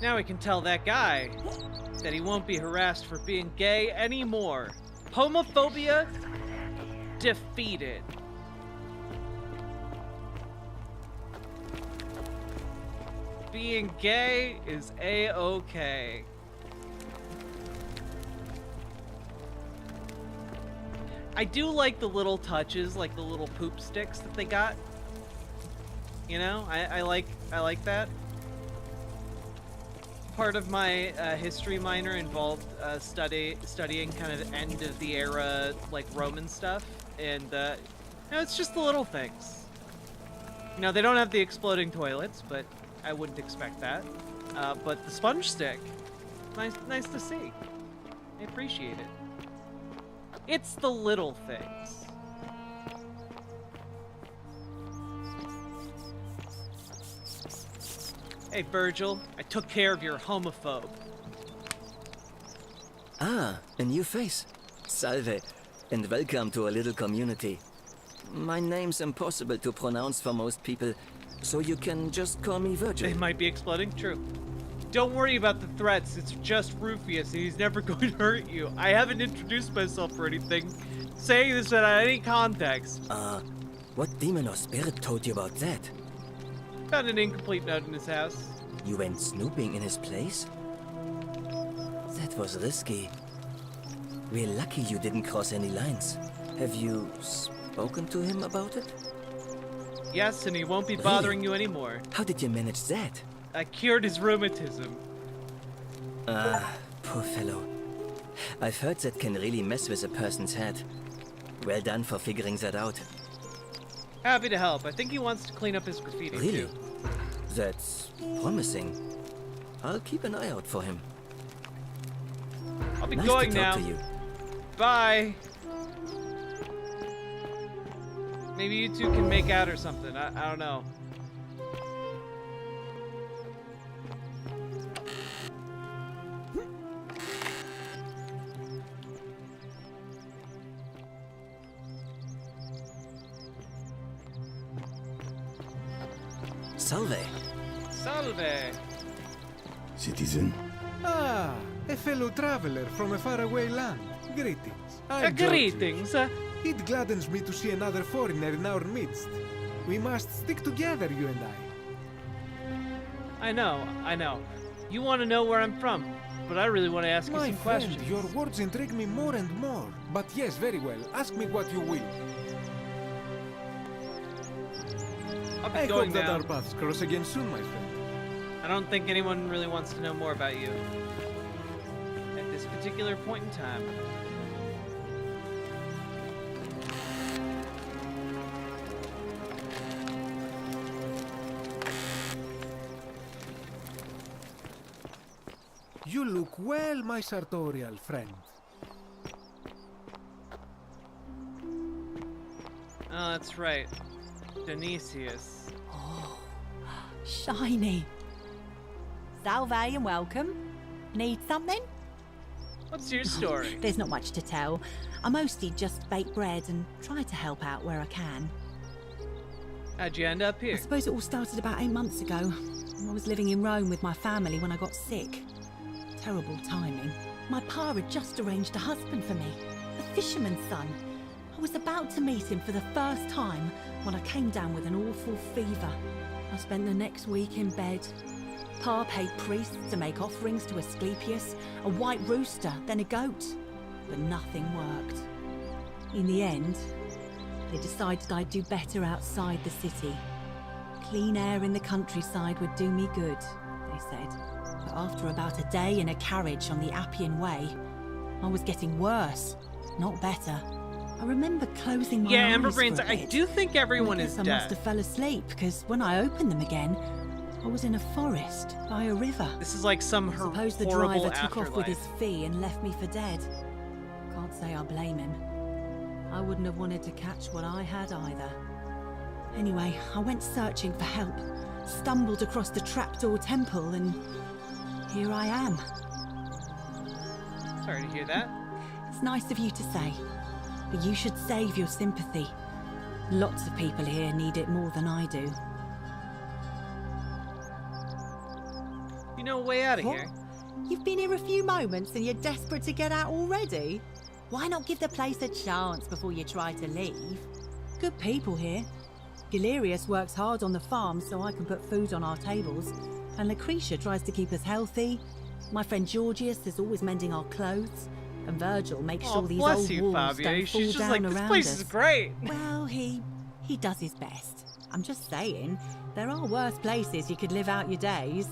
Speaker 2: Now we can tell that guy that he won't be harassed for being gay anymore. Homophobia defeated. Being gay is A-okay. I do like the little touches, like the little poop sticks that they got. You know, I like that. Part of my history minor involved studying kind of end of the era, like Roman stuff, and you know, it's just the little things. You know, they don't have the exploding toilets, but I wouldn't expect that. But the sponge stick, nice to see. I appreciate it. It's the little things. Hey, Virgil, I took care of your homophobe.
Speaker 22: Ah, a new face. Salve, and welcome to a little community. My name's impossible to pronounce for most people, so you can just call me Virgil.
Speaker 2: They might be exploding, true. Don't worry about the threats, it's just Rufius, and he's never going to hurt you. I haven't introduced myself or anything, saying this without any context.
Speaker 22: What demon or spirit told you about that?
Speaker 2: Found an incomplete note in his house.
Speaker 22: You went snooping in his place? That was risky. We're lucky you didn't cross any lines. Have you spoken to him about it?
Speaker 2: Yes, and he won't be bothering you anymore.
Speaker 22: How did you manage that?
Speaker 2: I cured his rheumatism.
Speaker 22: Poor fellow. I've heard that can really mess with a person's head. Well done for figuring that out.
Speaker 2: Happy to help. I think he wants to clean up his graffiti,
Speaker 22: Really?
Speaker 2: too.
Speaker 22: That's promising. I'll keep an eye out for him.
Speaker 2: I'll be
Speaker 22: Nice
Speaker 2: going
Speaker 22: to talk
Speaker 2: now.
Speaker 22: to you.
Speaker 2: Bye. Maybe you two can make out or something. I don't know.
Speaker 22: Salve.
Speaker 2: Salve.
Speaker 6: Citizen.
Speaker 14: Ah, a fellow traveler from a faraway land. Greetings. I'm George.
Speaker 2: Greetings.
Speaker 14: It gladdens me to see another foreigner in our midst. We must stick together, you and I.
Speaker 2: I know. You want to know where I'm from, but I really want to ask you
Speaker 14: My
Speaker 2: some
Speaker 14: friend,
Speaker 2: questions.
Speaker 14: your words intrigue me more and more. But yes, very well. Ask me what you will.
Speaker 2: I'll be
Speaker 14: I
Speaker 2: going
Speaker 14: hope that
Speaker 2: now.
Speaker 14: our paths cross again soon, my friend.
Speaker 2: I don't think anyone really wants to know more about you at this particular point in time.
Speaker 14: You look well, my sartorial friend.
Speaker 2: Oh, that's right. Dionysius.
Speaker 8: Oh, shiny. Salve and welcome. Need something?
Speaker 2: What's your story?
Speaker 8: There's not much to tell. I mostly just bake bread and try to help out where I can.
Speaker 2: How'd you end up
Speaker 8: I
Speaker 2: here?
Speaker 8: suppose it all started about 8 months ago. I was living in Rome with my family when I got sick. Terrible timing. My pa had just arranged a husband for me, a fisherman's son. I was about to meet him for the first time when I came down with an awful fever. I spent the next week in bed. Pa paid priests to make offerings to Asclepius, a white rooster, then a goat. But nothing worked. In the end, they decided I'd do better outside the city. Clean air in the countryside would do me good, they said. But after about a day in a carriage on the Appian Way, I was getting worse, not better. I remember closing my eyes
Speaker 2: Amber Brains,
Speaker 8: for a
Speaker 2: I
Speaker 8: bit.
Speaker 2: do think everyone is
Speaker 8: I
Speaker 2: dead.
Speaker 8: must have fell asleep, because when I opened them again, I was in a forest by a river.
Speaker 2: This is like some
Speaker 8: I suppose the
Speaker 2: horrible
Speaker 8: driver took off with
Speaker 2: afterlife.
Speaker 8: his fee and left me for dead. Can't say I blame him. I wouldn't have wanted to catch what I had either. Anyway, I went searching for help, stumbled across the trapdoor temple, and here I am.
Speaker 2: Sorry to hear that.
Speaker 8: It's nice of you to say, but you should save your sympathy. Lots of people here need it more than I do.
Speaker 2: You know, way out of
Speaker 8: What?
Speaker 2: here.
Speaker 8: You've been here a few moments and you're desperate to get out already? Why not give the place a chance before you try to leave? Good people here. Galerius works hard on the farm so I can put food on our tables, and Lucretia tries to keep us healthy. My friend Georgius is always mending our clothes, and Virgil makes sure these
Speaker 2: bless
Speaker 8: old
Speaker 2: you,
Speaker 8: walls
Speaker 2: Fabio.
Speaker 8: don't fall
Speaker 2: She's just
Speaker 8: down
Speaker 2: like,
Speaker 8: around
Speaker 2: this place
Speaker 8: us.
Speaker 2: is great.
Speaker 8: Well, he does his best. I'm just saying, there are worse places you could live out your days.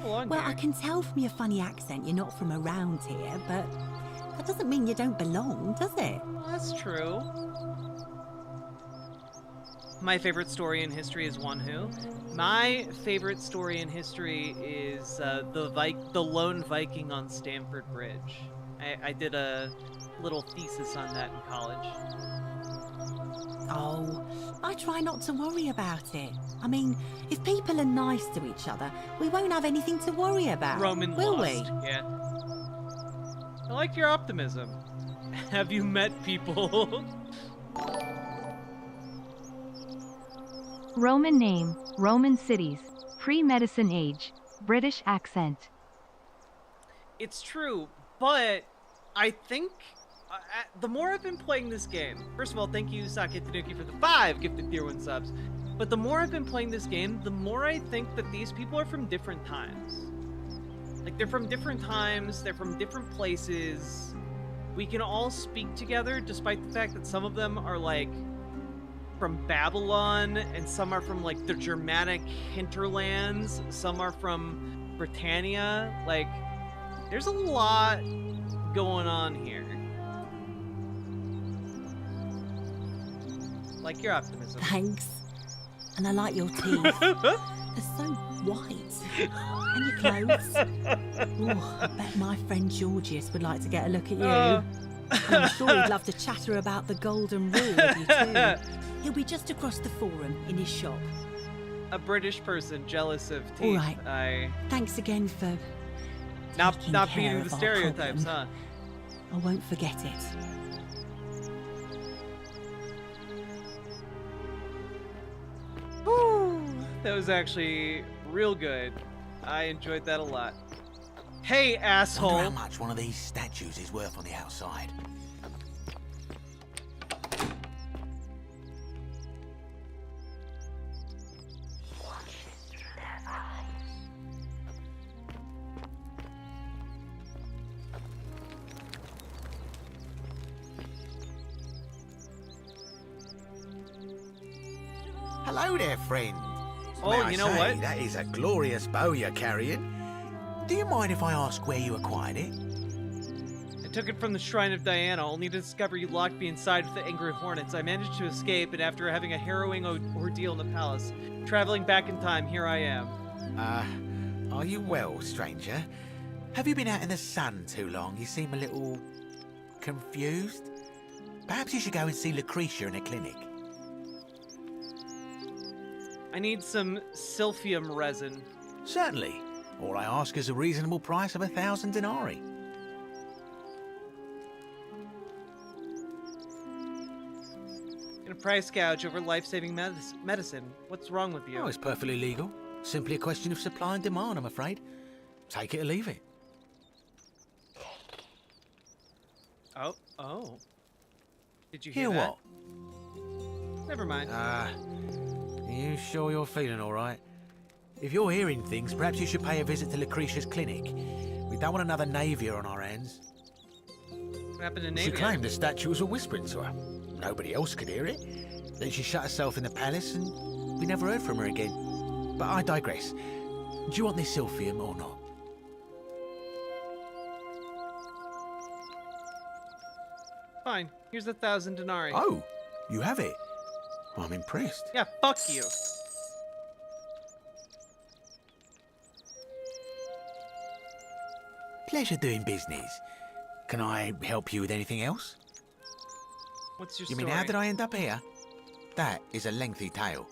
Speaker 8: Well, I can tell from your funny accent you're not from around here, but that doesn't mean you don't belong, does it?
Speaker 2: That's true. My favorite story in history is One Who. My favorite story in history is the lone Viking on Stamford Bridge. I did a little thesis on that in college.
Speaker 8: Oh, I try not to worry about it. I mean, if people are nice to each other, we won't have anything to worry about,
Speaker 2: Roman
Speaker 8: will
Speaker 2: lost, yeah. I like your optimism. Have you met people?
Speaker 3: Roman name, Roman cities, pre-medicine age, British accent.
Speaker 2: It's true, but I think the more I've been playing this game, first of all, thank you, Sake Tanuki, for the 5 gifted tier 1 subs. But the more I've been playing this game, the more I think that these people are from different times. Like, they're from different times, they're from different places. We can all speak together, despite the fact that some of them are, like, from Babylon, and some are from, like, the Germanic hinterlands, some are from Britannia. Like, there's a lot going on here. Like your optimism.
Speaker 8: Thanks. And I like your teeth. They're so white. And your clothes. Ooh, I bet my friend Georgius would like to get a look at you. I'm sure he'd love to chatter about the golden rule with you too. He'll be just across the forum in his shop.
Speaker 2: A British person jealous of teeth.
Speaker 8: All right. Thanks again for
Speaker 2: not
Speaker 8: care
Speaker 2: beating
Speaker 8: of
Speaker 2: the
Speaker 8: our
Speaker 2: stereotypes,
Speaker 8: problem.
Speaker 2: huh?
Speaker 8: I won't forget it.
Speaker 2: That was actually real good. I enjoyed that a lot. Hey, asshole!
Speaker 9: Wonder how much one of these statues is worth on the outside. Hello there, friend.
Speaker 2: Oh,
Speaker 9: May I
Speaker 2: you know
Speaker 9: say,
Speaker 2: what?
Speaker 9: That is a glorious bow you're carrying. Do you mind if I ask where you acquired it?
Speaker 2: I took it from the Shrine of Diana, only to discover you locked me inside with the angry hornets. I managed to escape, and after having a harrowing ordeal in the palace, traveling back in time, here I am.
Speaker 9: Are you well, stranger? Have you been out in the sun too long? You seem a little confused. Perhaps you should go and see Lucretia in a clinic.
Speaker 2: I need some silphium resin.
Speaker 9: Certainly. All I ask is a reasonable price of 1,000 denarii.
Speaker 2: And a price gouge over life-saving medicine. What's wrong with you?
Speaker 9: Oh, it's perfectly legal. Simply a question of supply and demand, I'm afraid. Take it or leave it.
Speaker 2: Oh. Did you hear
Speaker 9: Hear
Speaker 2: that?
Speaker 9: what?
Speaker 2: Never mind.
Speaker 9: Are you sure you're feeling all right? If you're hearing things, perhaps you should pay a visit to Lucretia's clinic. We don't want another Navia on our hands.
Speaker 2: What happened to
Speaker 9: She
Speaker 2: Navia?
Speaker 9: claimed the statues were whispering to her. Nobody else could hear it. Then she shut herself in the palace and we never heard from her again. But I digress. Do you want this silphium or not?
Speaker 2: Fine. Here's 1,000 denarii.
Speaker 9: Oh, you have it. I'm impressed.
Speaker 2: Yeah, fuck you.
Speaker 9: Pleasure doing business. Can I help you with anything else?
Speaker 2: What's your
Speaker 9: You
Speaker 2: story?
Speaker 9: mean, how did I end up here? That is a lengthy tale.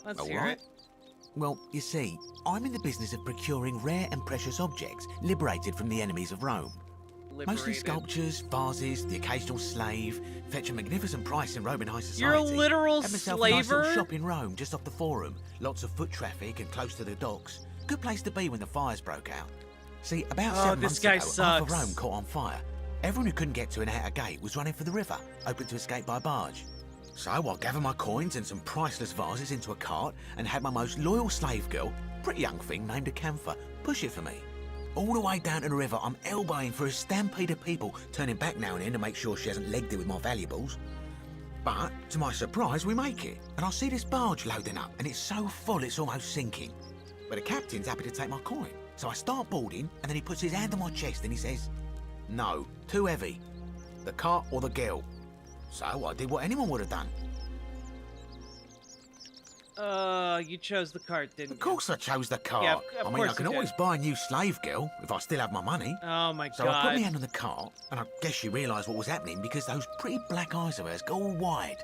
Speaker 2: Let's
Speaker 9: All
Speaker 2: hear
Speaker 9: right.
Speaker 2: it.
Speaker 9: Well, you see, I'm in the business of procuring rare and precious objects liberated from the enemies of Rome. Mostly
Speaker 2: Liberated.
Speaker 9: sculptures, vases, the occasional slave. Fetch a magnificent price in Roman high society.
Speaker 2: You're a literal
Speaker 9: Had myself a nice little
Speaker 2: slaver?
Speaker 9: shop in Rome, just off the Forum. Lots of foot traffic and close to the docks. Good place to be when the fires broke out. See, about
Speaker 2: Oh,
Speaker 9: 7
Speaker 2: this
Speaker 9: months
Speaker 2: guy
Speaker 9: ago, half of
Speaker 2: sucks.
Speaker 9: Rome caught on fire. Everyone who couldn't get to an outer gate was running for the river, open to escape by barge. So I gathered my coins and some priceless vases into a cart and had my most loyal slave girl, pretty young thing named Acantha, push it for me. All the way down to the river, I'm elbowing for a stampede of people, turning back now and then to make sure she hasn't legged it with my valuables. But, to my surprise, we make it, and I see this barge loading up, and it's so full it's almost sinking. But the captain's happy to take my coin, so I start boarding, and then he puts his hand on my chest and he says, "No, too heavy. The cart or the girl." So I did what anyone would have done.
Speaker 2: You chose the cart, didn't you?
Speaker 9: Of course I chose the cart.
Speaker 2: Yeah, of
Speaker 9: I mean,
Speaker 2: course
Speaker 9: I can
Speaker 2: you
Speaker 9: always
Speaker 2: did.
Speaker 9: buy a new slave girl if I still have my money.
Speaker 2: Oh my
Speaker 9: So
Speaker 2: god.
Speaker 9: I put my hand on the cart, and I guess she realised what was happening because those pretty black eyes of hers go all wide.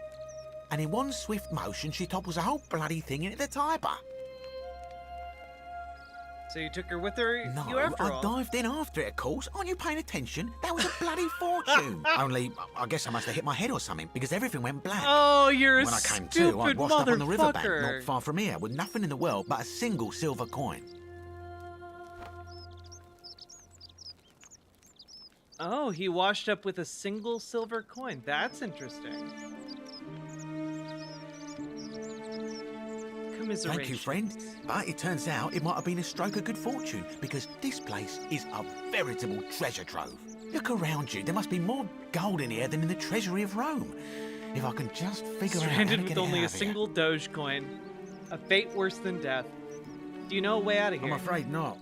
Speaker 9: And in one swift motion, she topples the whole bloody thing into the Tiber.
Speaker 2: So you took her with her?
Speaker 9: No,
Speaker 2: you after
Speaker 9: I
Speaker 2: all.
Speaker 9: dived in after it, of course. Aren't you paying attention? That was a bloody fortune. Only, I guess I must have hit my head or something because everything went black.
Speaker 2: Oh, you're a
Speaker 9: When I came to,
Speaker 2: stupid
Speaker 9: I'd washed up on the riverbank,
Speaker 2: motherfucker.
Speaker 9: not far from here, with nothing in the world but a single silver coin.
Speaker 2: Oh, he washed up with a single silver coin. That's interesting.
Speaker 9: Thank you, friend. But it turns out it might have been a stroke of good fortune because this place is a veritable treasure trove. Look around you. There must be more gold in here than in the treasury of Rome. If I can just figure out how to
Speaker 2: Stranded
Speaker 9: get
Speaker 2: with
Speaker 9: it
Speaker 2: only
Speaker 9: out
Speaker 2: a
Speaker 9: of here.
Speaker 2: single Doge coin. A fate worse than death. Do you know a way out of here?
Speaker 9: I'm afraid not.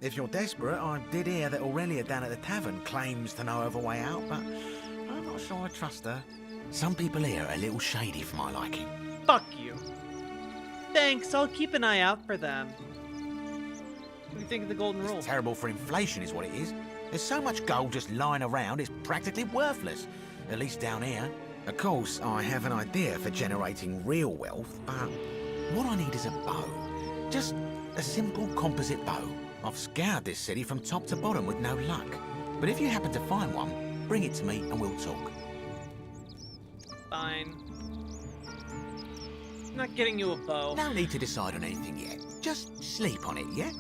Speaker 9: If you're desperate, I did hear that Aurelia down at the tavern claims to know of a way out, but I'm not sure I trust her. Some people here are a little shady for my liking.
Speaker 2: Fuck you. Thanks, I'll keep an eye out for them. What do you think of the golden rule?
Speaker 9: It's terrible for inflation is what it is. There's so much gold just lying around, it's practically worthless. At least down here. Of course, I have an idea for generating real wealth, but what I need is a bow. Just a simple composite bow. I've scoured this city from top to bottom with no luck. But if you happen to find one, bring it to me and we'll talk.
Speaker 2: Fine. not getting you a bow.
Speaker 9: No need to decide on anything yet. Just sleep on it, yeah?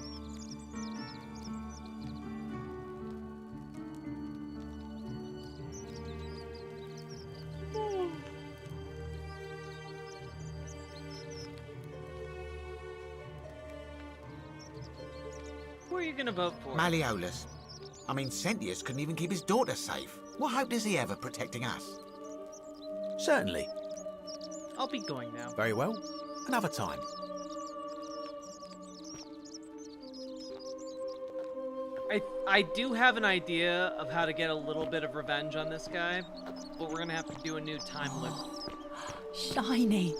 Speaker 2: Who are you gonna vote for?
Speaker 9: Malleolus. I mean, Sentius couldn't even keep his daughter safe. What hope does he have of protecting us? Certainly.
Speaker 2: I'll be going now.
Speaker 9: Very well. Another time.
Speaker 2: I do have an idea of how to get a little bit of revenge on this guy, but we're gonna have to do a new time limit.
Speaker 8: Shiny.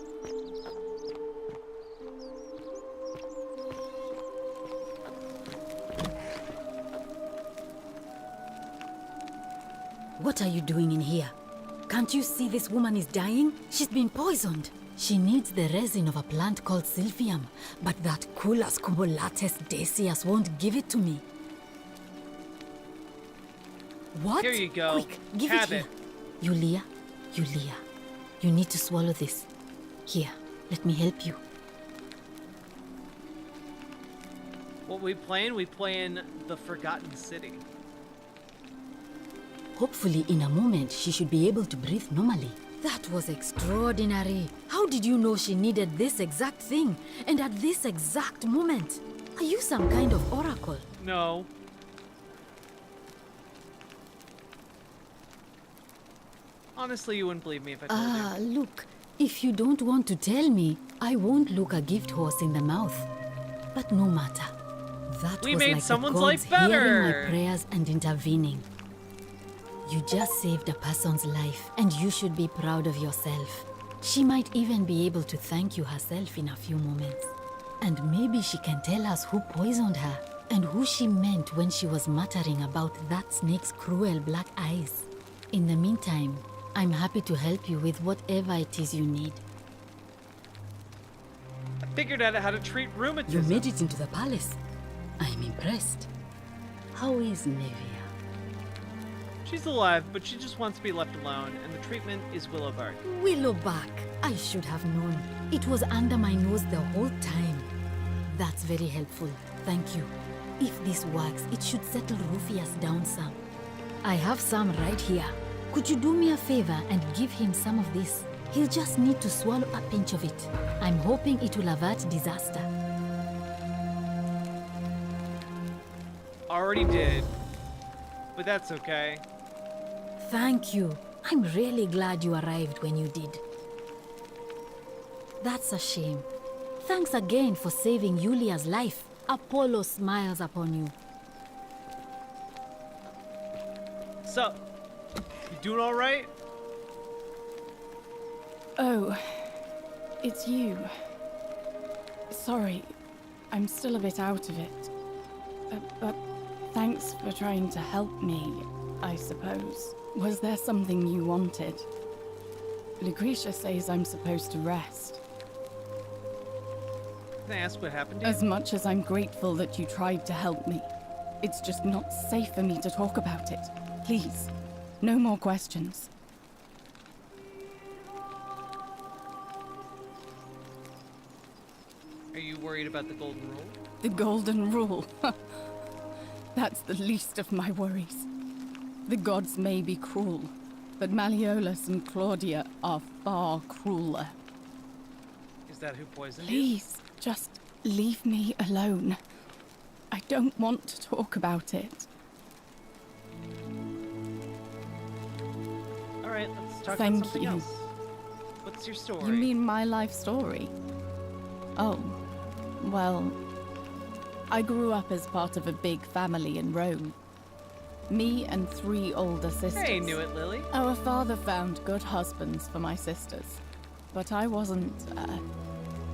Speaker 8: What are you doing in here? Can't you see this woman is dying? She's been poisoned. She needs the resin of a plant called Silphium, but that Culus cumbulatus decius won't give it to me. What?
Speaker 2: Here you go.
Speaker 8: Quick, give
Speaker 2: Have
Speaker 8: it here. Yulia, you need to swallow this. Here, let me help you.
Speaker 2: What we playing? We playing the Forgotten City.
Speaker 8: Hopefully, in a moment, she should be able to breathe normally. That was extraordinary. How did you know she needed this exact thing, and at this exact moment? Are you some kind of oracle?
Speaker 2: No. Honestly, you wouldn't believe me if I told you.
Speaker 8: Look, if you don't want to tell me, I won't look a gift horse in the mouth. But no matter. That
Speaker 2: We
Speaker 8: was
Speaker 2: made
Speaker 8: like
Speaker 2: someone's
Speaker 8: the gods
Speaker 2: life better.
Speaker 8: hearing my prayers and intervening. You just saved a person's life, and you should be proud of yourself. She might even be able to thank you herself in a few moments. And maybe she can tell us who poisoned her, and who she meant when she was muttering about that snake's cruel black eyes. In the meantime, I'm happy to help you with whatever it is you need.
Speaker 2: I figured out how to treat rheumatism.
Speaker 8: You made it into the palace. I'm impressed. How is Nevia?
Speaker 2: She's alive, but she just wants to be left alone, and the treatment is Willowbark.
Speaker 8: Willowbark. I should have known. It was under my nose the whole time. That's very helpful. Thank you. If this works, it should settle Rufius down some. I have some right here. Could you do me a favor and give him some of this? He'll just need to swallow a pinch of it. I'm hoping it will avert disaster.
Speaker 2: Already did. But that's okay.
Speaker 8: Thank you. I'm really glad you arrived when you did. That's a shame. Thanks again for saving Yulia's life. Apollo smiles upon you.
Speaker 2: So, you doing all right?
Speaker 16: Oh, it's you. Sorry, I'm still a bit out of it. But thanks for trying to help me, I suppose. Was there something you wanted? Lucretia says I'm supposed to rest.
Speaker 2: Can I ask what happened to you?
Speaker 16: As much as I'm grateful that you tried to help me, it's just not safe for me to talk about it. Please, no more questions.
Speaker 2: Are you worried about the Golden Rule?
Speaker 16: The Golden Rule. That's the least of my worries. The gods may be cruel, but Malleolus and Claudia are far crueler.
Speaker 2: Is that who poisoned you?
Speaker 16: Please, just leave me alone. I don't want to talk about it.
Speaker 2: All right, let's talk
Speaker 16: Thank
Speaker 2: about something
Speaker 16: you.
Speaker 2: else. What's your story?
Speaker 16: You mean my life story? Oh, well, I grew up as part of a big family in Rome. Me and 3 older sisters.
Speaker 2: Hey, knew it, Lily.
Speaker 16: Our father found good husbands for my sisters, but I wasn't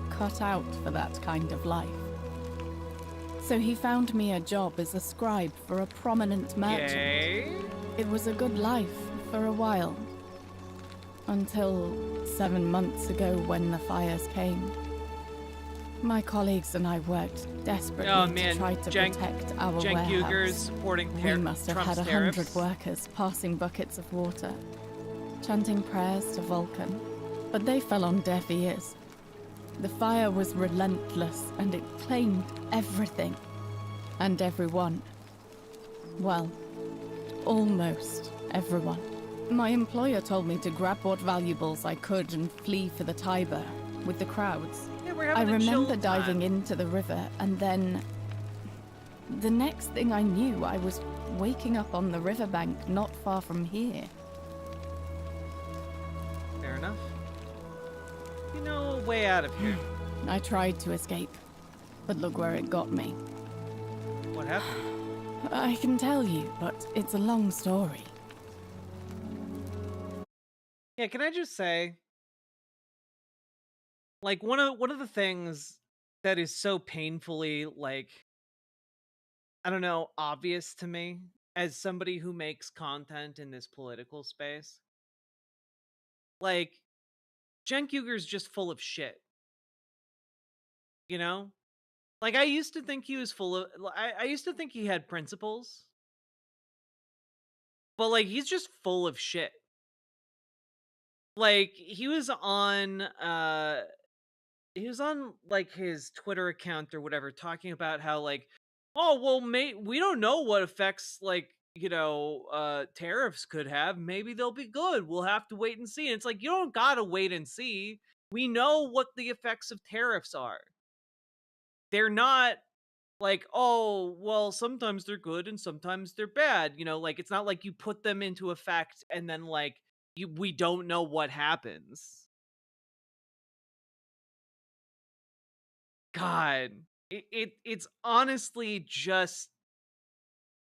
Speaker 16: cut out for that kind of life. So he found me a job as a scribe for a prominent merchant.
Speaker 2: Yay.
Speaker 16: It was a good life for a while. Until 7 months ago when the fires came. My colleagues and I worked desperately to try to protect our
Speaker 2: Cenk Uyghurs
Speaker 16: warehouse.
Speaker 2: supporting
Speaker 16: We must have
Speaker 2: Trump's
Speaker 16: had 100
Speaker 2: tariffs.
Speaker 16: workers passing buckets of water, chanting prayers to Vulcan, but they fell on deaf ears. The fire was relentless, and it claimed everything. And everyone. Well, almost everyone. My employer told me to grab what valuables I could and flee for the Tiber, with the crowds.
Speaker 2: Yeah, we're
Speaker 16: I
Speaker 2: having a chill
Speaker 16: remember diving
Speaker 2: time.
Speaker 16: into the river, and then... The next thing I knew, I was waking up on the riverbank not far from here.
Speaker 2: Fair enough. You know, a way out of here.
Speaker 16: I tried to escape, but look where it got me.
Speaker 2: What happened?
Speaker 16: I can tell you, but it's a long story.
Speaker 2: Yeah, can I just say, like, one of the things that is so painfully, like, I don't know, obvious to me as somebody who makes content in this political space, like, Cenk Uygur's just full of shit. You know? Like, I used to think he was full of... I used to think he had principles. But, like, he's just full of shit. Like, he was on, like, his Twitter account or whatever, talking about how, like, oh, well, we don't know what effects, like, you know, tariffs could have. Maybe they'll be good. We'll have to wait and see. And it's like, you don't gotta wait and see. We know what the effects of tariffs are. They're not like, oh, well, sometimes they're good and sometimes they're bad. You know, like, it's not like you put them into effect and then, like, we don't know what happens. God, it's honestly just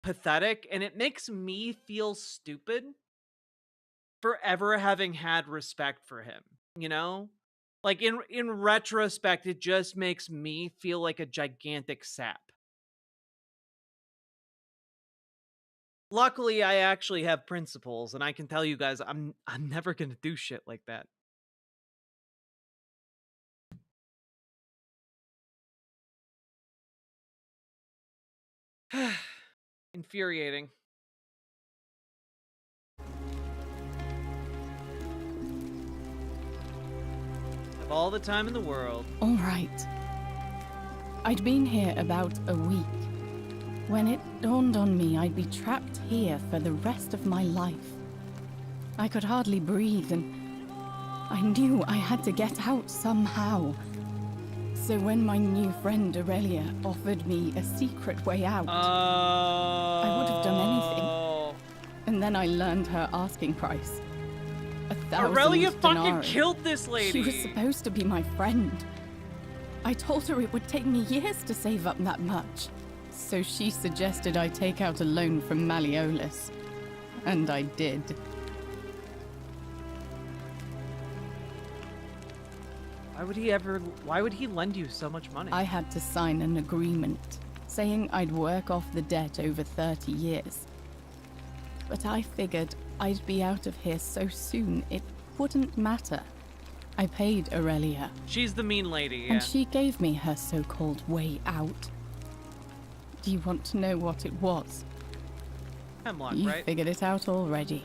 Speaker 2: pathetic, and it makes me feel stupid for ever having had respect for him, you know? Like, in retrospect, it just makes me feel like a gigantic sap. Luckily, I actually have principles, and I can tell you guys, I'm never gonna do shit like that. Infuriating. Have all the time in the world.
Speaker 16: All right. I'd been here about a week when it dawned on me I'd be trapped here for the rest of my life. I could hardly breathe, and I knew I had to get out somehow. So when my new friend Aurelia offered me a secret way out, I would have done anything. And then I learned her asking price. 1,000
Speaker 2: Aurelia fucking
Speaker 16: denarii.
Speaker 2: killed this lady.
Speaker 16: She was supposed to be my friend. I told her it would take me years to save up that much. So she suggested I take out a loan from Malleolus. And I did.
Speaker 2: Why would he lend you so much money?
Speaker 16: I had to sign an agreement saying I'd work off the debt over 30 years. But I figured I'd be out of here so soon it wouldn't matter. I paid Aurelia.
Speaker 2: She's the mean lady, yeah.
Speaker 16: And she gave me her so-called way out. Do you want to know what it was?
Speaker 2: Hemlock,
Speaker 16: You
Speaker 2: right?
Speaker 16: figured it out already.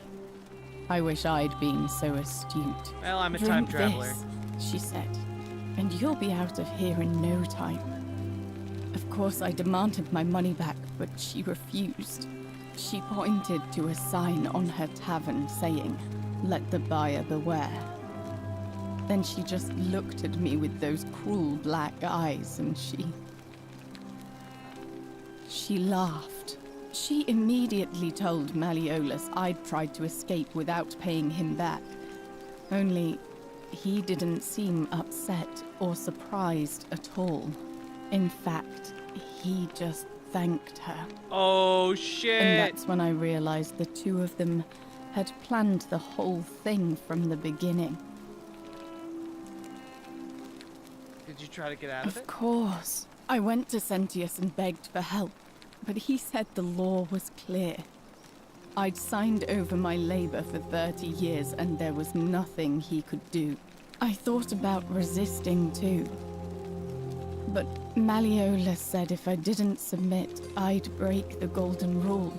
Speaker 16: I wish I'd been so astute.
Speaker 2: Well, I'm a
Speaker 16: Drink
Speaker 2: time traveler.
Speaker 16: this, she said, and you'll be out of here in no time. Of course, I demanded my money back, but she refused. She pointed to a sign on her tavern saying, "Let the buyer beware." Then she just looked at me with those cruel black eyes, and she laughed. She immediately told Malleolus I'd tried to escape without paying him back. Only, he didn't seem upset or surprised at all. In fact, he just thanked her.
Speaker 2: Oh, shit.
Speaker 16: And that's when I realized the two of them had planned the whole thing from the beginning.
Speaker 2: Did you try to get out of it?
Speaker 16: Of course. I went to Sentius and begged for help, but he said the law was clear. I'd signed over my labor for 30 years and there was nothing he could do. I thought about resisting too. But Malleolus said if I didn't submit, I'd break the golden rule.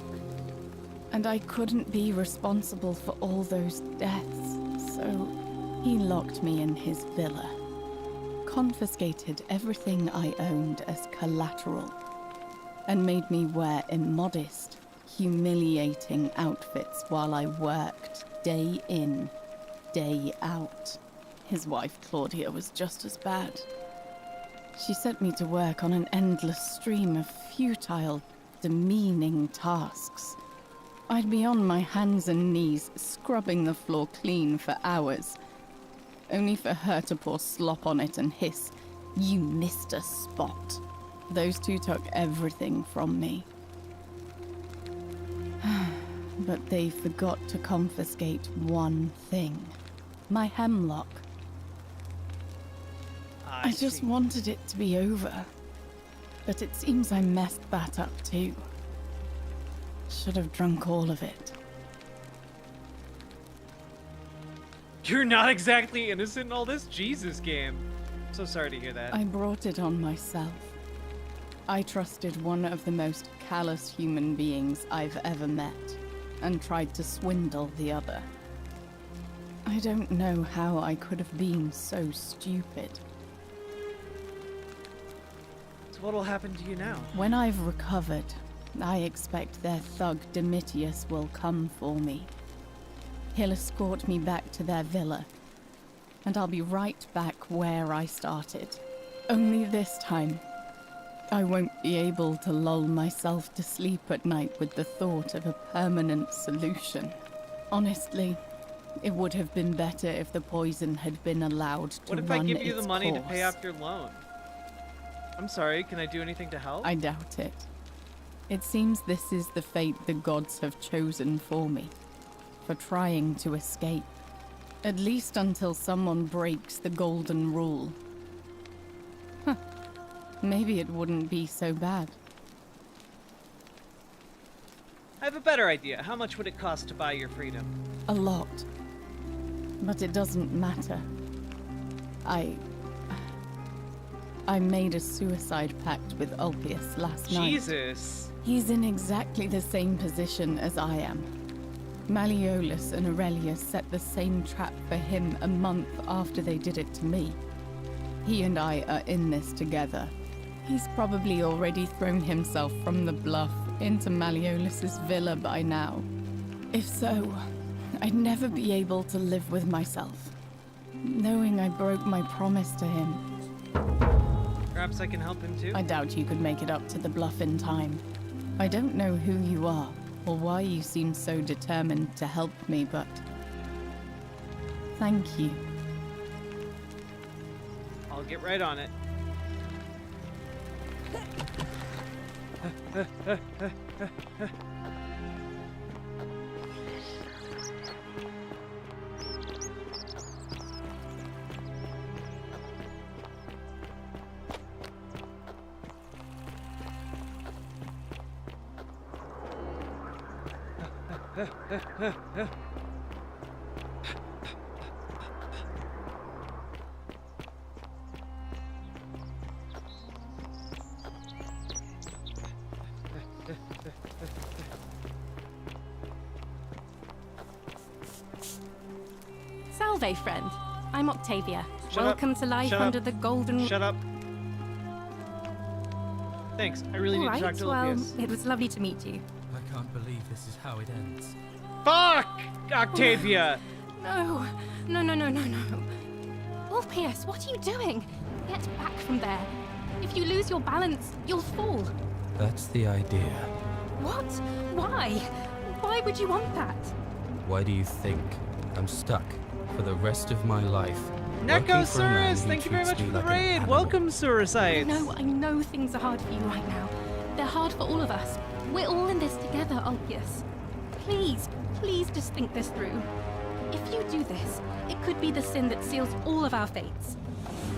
Speaker 16: And I couldn't be responsible for all those deaths, so he locked me in his villa. confiscated everything I owned as collateral and made me wear immodest, humiliating outfits while I worked day in, day out. His wife, Claudia, was just as bad. She set me to work on an endless stream of futile, demeaning tasks. I'd be on my hands and knees, scrubbing the floor clean for hours, only for her to pour slop on it and hiss, "You missed a spot." Those two took everything from me. But they forgot to confiscate one thing. My hemlock. I just wanted it to be over. But it seems I messed that up too. Should have drunk all of it.
Speaker 2: You're not exactly innocent in all this? Jesus, game. So sorry to hear that.
Speaker 16: I brought it on myself. I trusted one of the most callous human beings I've ever met, and tried to swindle the other. I don't know how I could have been so stupid.
Speaker 2: So what'll happen to you now?
Speaker 16: When I've recovered, I expect their thug Domitius will come for me. He'll escort me back to their villa, and I'll be right back where I started. Only this time, I won't be able to lull myself to sleep at night with the thought of a permanent solution. Honestly, it would have been better if the poison had been allowed to run its course.
Speaker 2: What if I give you the money to pay off your loan? I'm sorry, can I do anything to help?
Speaker 16: I doubt it. It seems this is the fate the gods have chosen for me, for trying to escape. At least until someone breaks the golden rule. Huh. Maybe it wouldn't be so bad.
Speaker 2: I have a better idea. How much would it cost to buy your freedom?
Speaker 16: A lot. But it doesn't matter. I made a suicide pact with Ulpius last night.
Speaker 2: Jesus!
Speaker 16: He's in exactly the same position as I am. Malleolus and Aurelia set the same trap for him a month after they did it to me. He and I are in this together. He's probably already thrown himself from the bluff into Malleolus's villa by now. If so, I'd never be able to live with myself, knowing I broke my promise to him.
Speaker 2: Perhaps I can help him too?
Speaker 16: I doubt you could make it up to the bluff in time. I don't know who you are, or why you seem so determined to help me, but thank you.
Speaker 2: I'll get right on it.
Speaker 17: Salve, friend. I'm Octavia.
Speaker 2: Shut
Speaker 17: Welcome
Speaker 2: up.
Speaker 17: to life
Speaker 2: Shut
Speaker 17: under
Speaker 2: up.
Speaker 17: the golden...
Speaker 2: Shut up. Thanks. I really need to talk to Ulpius.
Speaker 17: It was lovely to meet you.
Speaker 18: I can't believe this is how it ends.
Speaker 2: Fuck! Octavia!
Speaker 17: No. Ulpius, what are you doing? Get back from there. If you lose your balance, you'll fall.
Speaker 18: That's the idea.
Speaker 17: What? Why? Why would you want that?
Speaker 18: Why do you think I'm stuck for the rest of my life?
Speaker 2: Necosaurus, thank you very much for the raid. Welcome, Saurosites.
Speaker 17: I know things are hard for you right now. They're hard for all of us. We're all in this together, Ulpius. Please just think this through. If you do this, it could be the sin that seals all of our fates.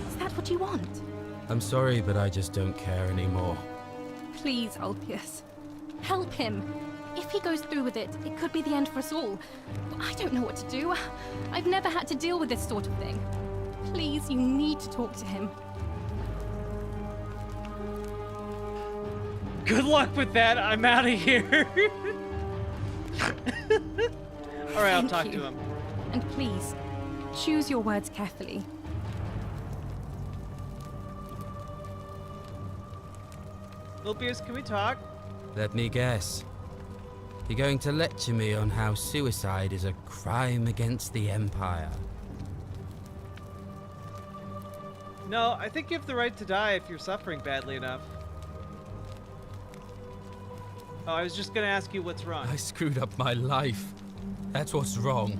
Speaker 17: Is that what you want?
Speaker 18: I'm sorry, but I just don't care anymore.
Speaker 17: Please, Ulpius. Help him. If he goes through with it, it could be the end for us all. I don't know what to do. I've never had to deal with this sort of thing. Please, you need to talk to him.
Speaker 2: Good luck with that. I'm out of here. All right, I'll talk to him.
Speaker 17: And please, choose your words carefully.
Speaker 2: Ulpius, can we talk?
Speaker 18: Let me guess. You're going to lecture me on how suicide is a crime against the Empire.
Speaker 2: No, I think you have the right to die if you're suffering badly enough. Oh, I was just gonna ask you what's wrong.
Speaker 18: I screwed up my life. That's what's wrong.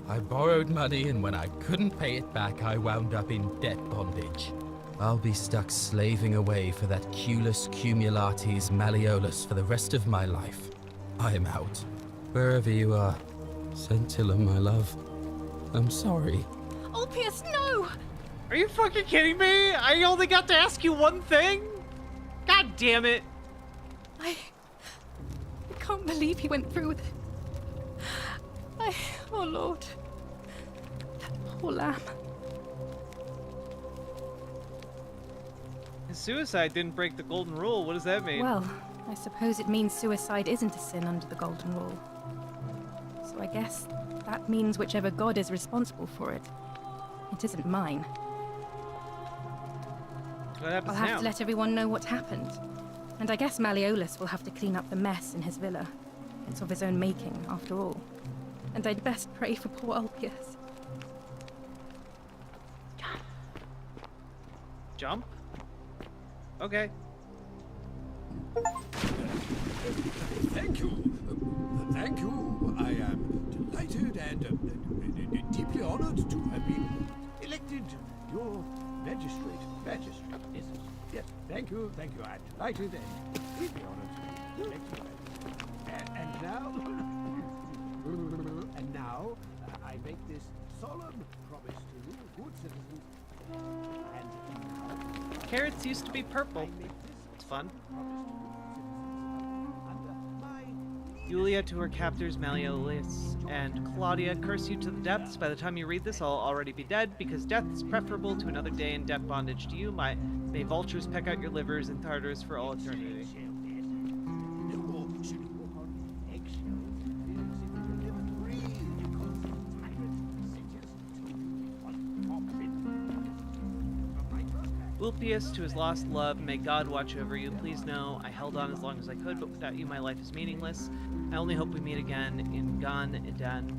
Speaker 18: I borrowed money, and when I couldn't pay it back, I wound up in debt bondage. I'll be stuck slaving away for that Culus Cumulatis Malleolus for the rest of my life. I'm out. Wherever you are, Scintilla, my love. I'm sorry.
Speaker 17: Ulpius, no!
Speaker 2: Are you fucking kidding me? I only got to ask you one thing? God damn it.
Speaker 17: I can't believe he went through with it. Oh Lord. That poor lamb.
Speaker 2: His suicide didn't break the golden rule. What does that mean?
Speaker 17: Well, I suppose it means suicide isn't a sin under the golden rule. So I guess that means whichever god is responsible for it. It isn't mine.
Speaker 2: What happens
Speaker 17: I'll have
Speaker 2: now?
Speaker 17: to let everyone know what happened. And I guess Malleolus will have to clean up the mess in his villa. It's of his own making, after all. And I'd best pray for poor Ulpius.
Speaker 2: Jump? Okay.
Speaker 13: Thank you. Thank you. I am delighted and deeply honored to have been elected your magistrate. Yes. Yes. Thank you. Thank you. I'm delighted and deeply honored to be elected. And now, I make this solemn promise to you, good citizens. And now,
Speaker 2: Carrots used to be purple. It's fun. Julia to her captors Malleolus and Claudia curse you to the depths. By the time you read this, I'll already be dead, because death is preferable to another day in debt bondage to you. May vultures peck out your livers in Tartarus for all eternity. Ulpius to his lost love, may God watch over you. Please know I held on as long as I could, but without you my life is meaningless. I only hope we meet again in Gan Edan.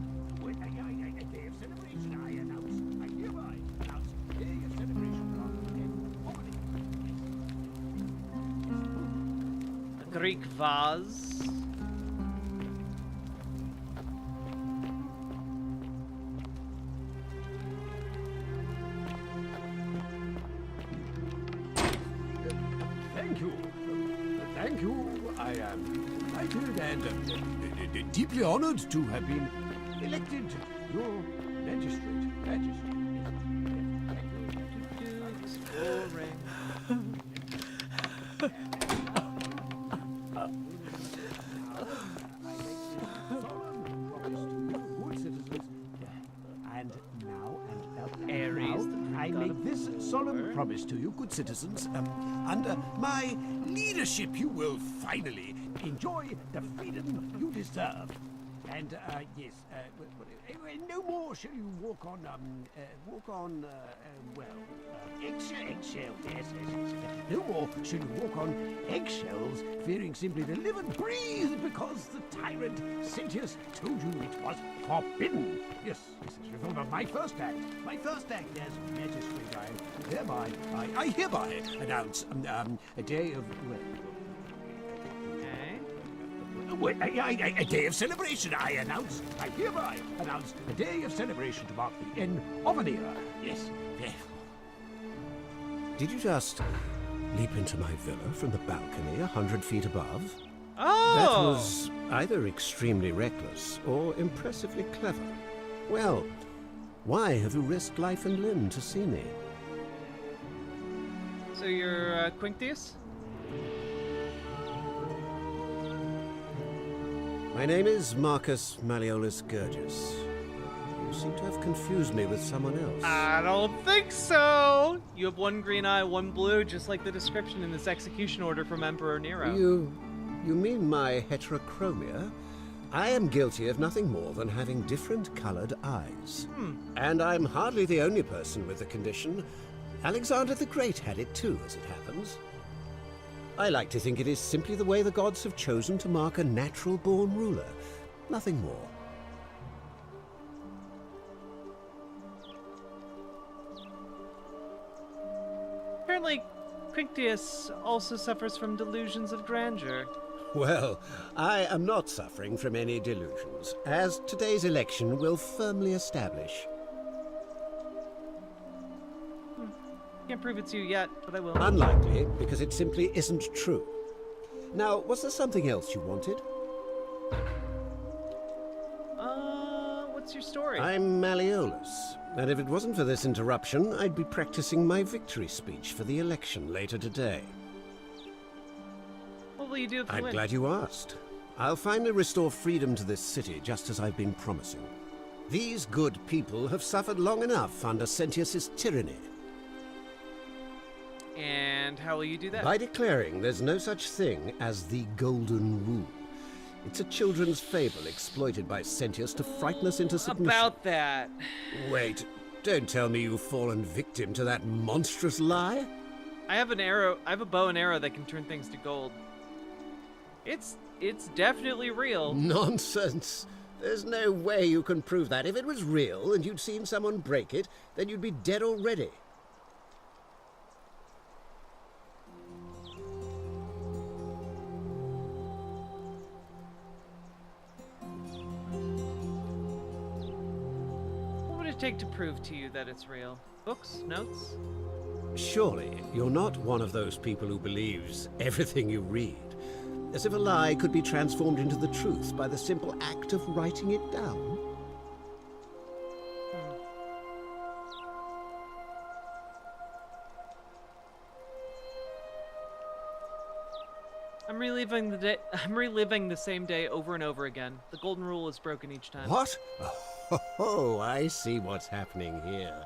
Speaker 2: A Greek vase.
Speaker 13: Thank you. I am delighted and deeply honored to have been elected your magistrate. I make this solemn promise to you, good citizens. Under my leadership, you will finally enjoy the freedom you deserve. And yes, no more shall you walk on eggshells. Yes. No more shall you walk on eggshells, fearing simply to live and breathe, because the tyrant Sentius told you it was forbidden. Yes, remember my first act as magistrate. I hereby announce a day of a day of celebration. I hereby announce a day of celebration to mark the end of an era. Yes.
Speaker 1: Did you just leap into my villa from the balcony 100 feet above?
Speaker 2: Oh!
Speaker 1: That was either extremely reckless or impressively clever. Well, why have you risked life and limb to see me?
Speaker 2: So you're Quinctius?
Speaker 1: My name is Marcus Malleolus Gurgis. You seem to have confused me with someone else.
Speaker 2: I don't think so! You have one green eye, one blue, just like the description in this execution order from Emperor Nero.
Speaker 1: You mean my heterochromia? I am guilty of nothing more than having different colored eyes. And I'm hardly the only person with the condition. Alexander the Great had it too, as it happens. I like to think it is simply the way the gods have chosen to mark a natural-born ruler. Nothing more.
Speaker 2: Apparently, Quinctius also suffers from delusions of grandeur.
Speaker 1: Well, I am not suffering from any delusions, as today's election will firmly establish.
Speaker 2: Can't prove it to you yet, but I will.
Speaker 1: Unlikely, because it simply isn't true. Now, was there something else you wanted?
Speaker 2: What's your story?
Speaker 1: I'm Malleolus, and if it wasn't for this interruption, I'd be practicing my victory speech for the election later today.
Speaker 2: What will you do if you
Speaker 1: I'm
Speaker 2: win?
Speaker 1: glad you asked. I'll finally restore freedom to this city, just as I've been promising. These good people have suffered long enough under Sentius's tyranny.
Speaker 2: And how will you do that?
Speaker 1: By declaring there's no such thing as the Golden Rule. It's a children's fable exploited by Sentius to frighten us into submission.
Speaker 2: About that.
Speaker 1: Wait, don't tell me you've fallen victim to that monstrous lie?
Speaker 2: I have an arrow. I have a bow and arrow that can turn things to gold. It's definitely real.
Speaker 1: Nonsense. There's no way you can prove that. If it was real and you'd seen someone break it, then you'd be dead already.
Speaker 2: What would it take to prove to you that it's real? Books? Notes?
Speaker 1: Surely, you're not one of those people who believes everything you read. As if a lie could be transformed into the truth by the simple act of writing it down.
Speaker 2: I'm reliving the day. I'm reliving the same day over and over again. The golden rule is broken each time.
Speaker 1: What? Oh, I see what's happening here.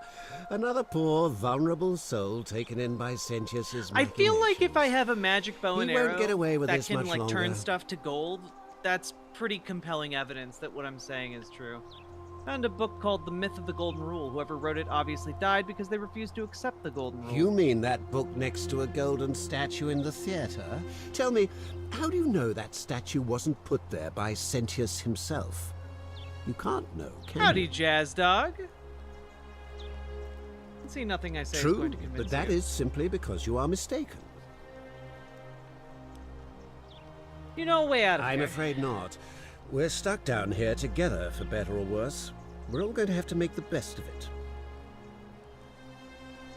Speaker 1: Another poor, vulnerable soul taken in by Sentius's
Speaker 2: I feel like if I have a magic bow and
Speaker 1: He won't
Speaker 2: arrow
Speaker 1: get away with
Speaker 2: that
Speaker 1: this
Speaker 2: can
Speaker 1: much
Speaker 2: like
Speaker 1: longer.
Speaker 2: turn stuff to gold, that's pretty compelling evidence that what I'm saying is true. Found a book called The Myth of the Golden Rule. Whoever wrote it obviously died because they refused to accept the golden rule.
Speaker 1: You mean that book next to a golden statue in the theater? Tell me, how do you know that statue wasn't put there by Sentius himself? You can't know, can
Speaker 2: Howdy,
Speaker 1: you?
Speaker 2: Jazz Dog. See, nothing I say is going
Speaker 1: True,
Speaker 2: to convince
Speaker 1: but that
Speaker 2: you.
Speaker 1: is simply because you are mistaken.
Speaker 2: You know a way out of
Speaker 1: I'm
Speaker 2: here.
Speaker 1: afraid not. We're stuck down here together, for better or worse. We're all going to have to make the best of it.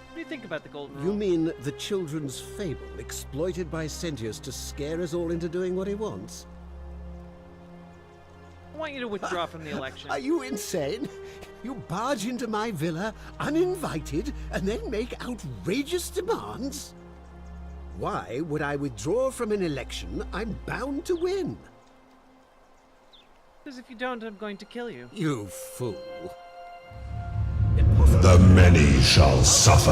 Speaker 2: What do you think about the golden rule?
Speaker 1: You mean the children's fable exploited by Sentius to scare us all into doing what he wants?
Speaker 2: I want you to withdraw from the election.
Speaker 1: Are you insane? You barge into my villa, uninvited, and then make outrageous demands? Why would I withdraw from an election I'm bound to win?
Speaker 2: Because if you don't, I'm going to kill you.
Speaker 1: You fool.
Speaker 12: The many shall suffer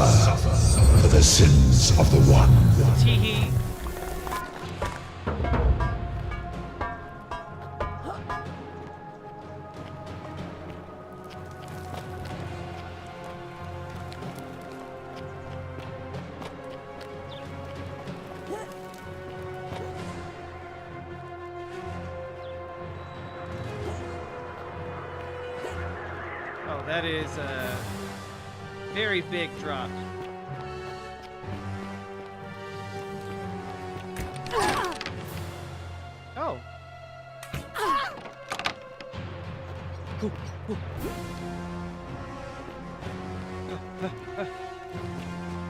Speaker 12: for the sins of the one.
Speaker 2: Teehee. Oh, that is a very big drop. Oh.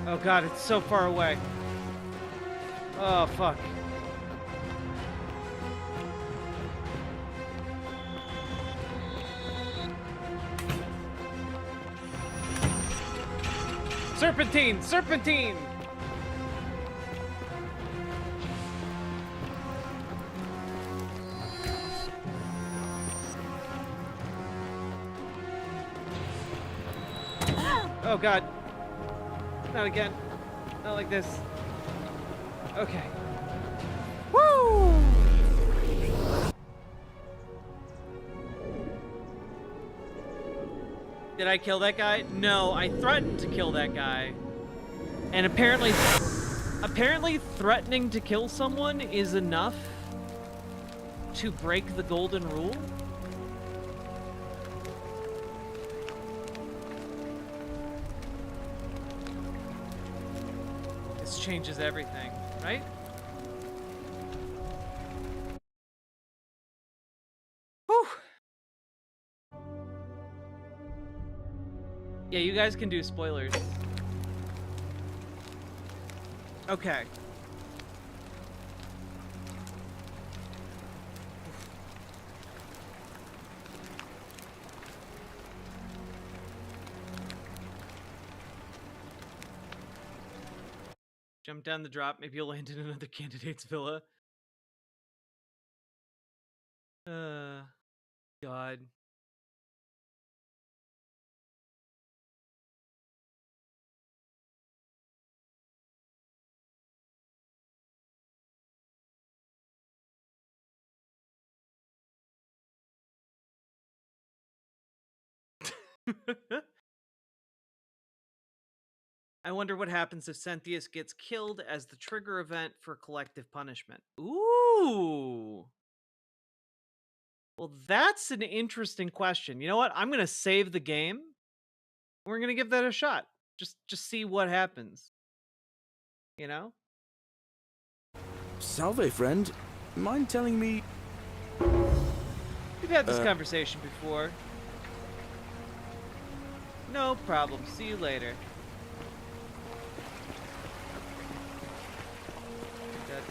Speaker 2: Oh god, it's so far away. Oh fuck. Serpentine! Serpentine! Oh god. Not again. Not like this. Okay. Woo! Did I kill that guy? No, I threatened to kill that guy. And apparently Apparently, threatening to kill someone is enough to break the golden rule. This changes everything, right? Whew. Yeah, you guys can do spoilers. Okay. Jump down the drop. Maybe you'll land in another candidate's villa. God. I wonder what happens if Cynthius gets killed as the trigger event for collective punishment. Ooh. Well, that's an interesting question. You know what? I'm going to save the game. We're going to give that a shot. Just see what happens. You know?
Speaker 20: Salve, friend. Mind telling me...
Speaker 2: We've had this conversation before. No problem. See you later.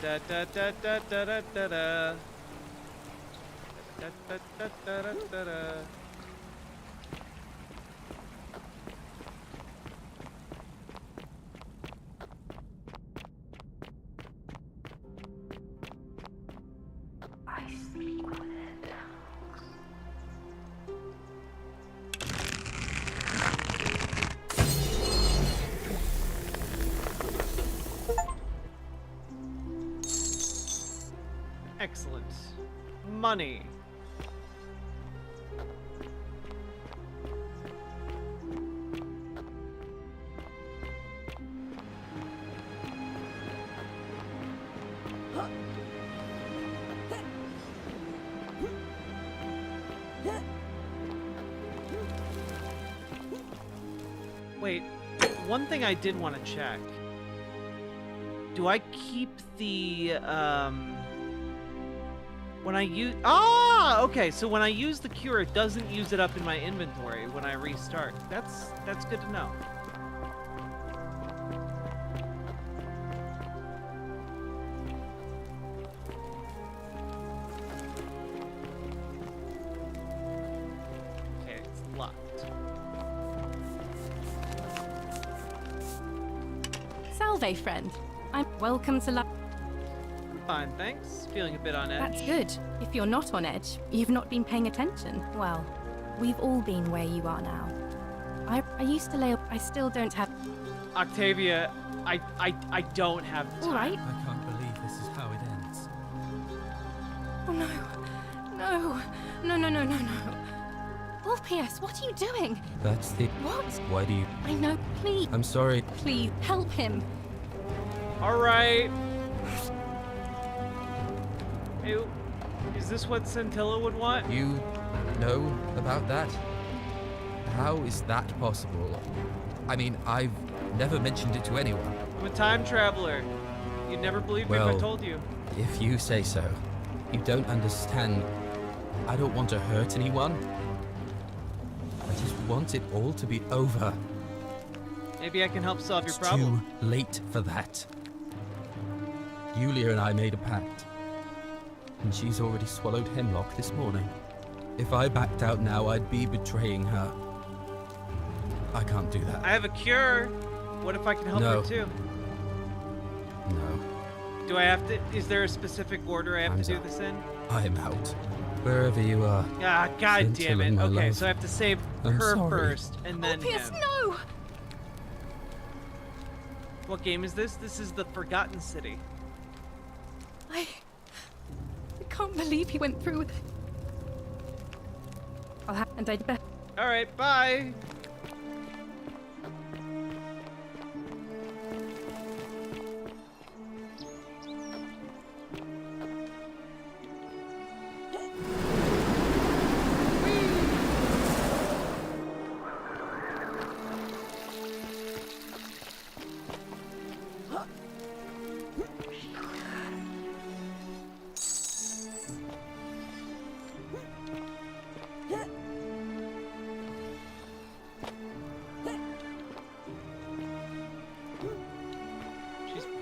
Speaker 2: Da da da da da da da da. Da da da da da da da.
Speaker 7: I speak with it.
Speaker 2: Excellent. Money. Wait, one thing I did want to check. Do I keep the, when I use... Ah! Okay, so when I use the cure, it doesn't use it up in my inventory when I restart. That's good to know. Okay, it's locked.
Speaker 17: Salve, friend. I'm welcome to
Speaker 2: Fine, thanks. Feeling a bit on edge.
Speaker 17: That's good. If you're not on edge, you've not been paying attention. Well, we've all been where you are now. I used to lay up. I still don't have...
Speaker 2: Octavia, I don't have the time.
Speaker 17: All right.
Speaker 18: I can't believe this is how it ends.
Speaker 17: Oh, no. No. No, no, no, no, no. Ulpius, what are you doing?
Speaker 18: That's the...
Speaker 17: What?
Speaker 18: Why do you...
Speaker 17: I know. Please.
Speaker 18: I'm sorry.
Speaker 17: Please, help him.
Speaker 2: All right. Hey, is this what Scintilla would want?
Speaker 18: You know about that? How is that possible? I mean, I've never mentioned it to anyone.
Speaker 2: I'm a time traveler. You'd never believe me if I told you.
Speaker 18: If you say so. You don't understand. I don't want to hurt anyone. I just want it all to be over.
Speaker 2: Maybe I can help solve your
Speaker 18: It's
Speaker 2: problem.
Speaker 18: too late for that. Yulia and I made a pact. And she's already swallowed hemlock this morning. If I backed out now, I'd be betraying her. I can't do that.
Speaker 2: I have a cure. What if I can help her too?
Speaker 18: No.
Speaker 2: Do I have to? Is there a specific order I have to do this in?
Speaker 18: I'm out. Wherever you are.
Speaker 2: Ah, god damn it.
Speaker 18: Scintilla, my
Speaker 2: Okay,
Speaker 18: love.
Speaker 2: so I have to save
Speaker 18: I'm
Speaker 2: her
Speaker 18: sorry.
Speaker 2: first, and then
Speaker 17: Ulpius,
Speaker 2: him.
Speaker 17: no!
Speaker 2: What game is this? This is the Forgotten City.
Speaker 17: I can't believe he went through with it. And I'd bet.
Speaker 2: All right, bye.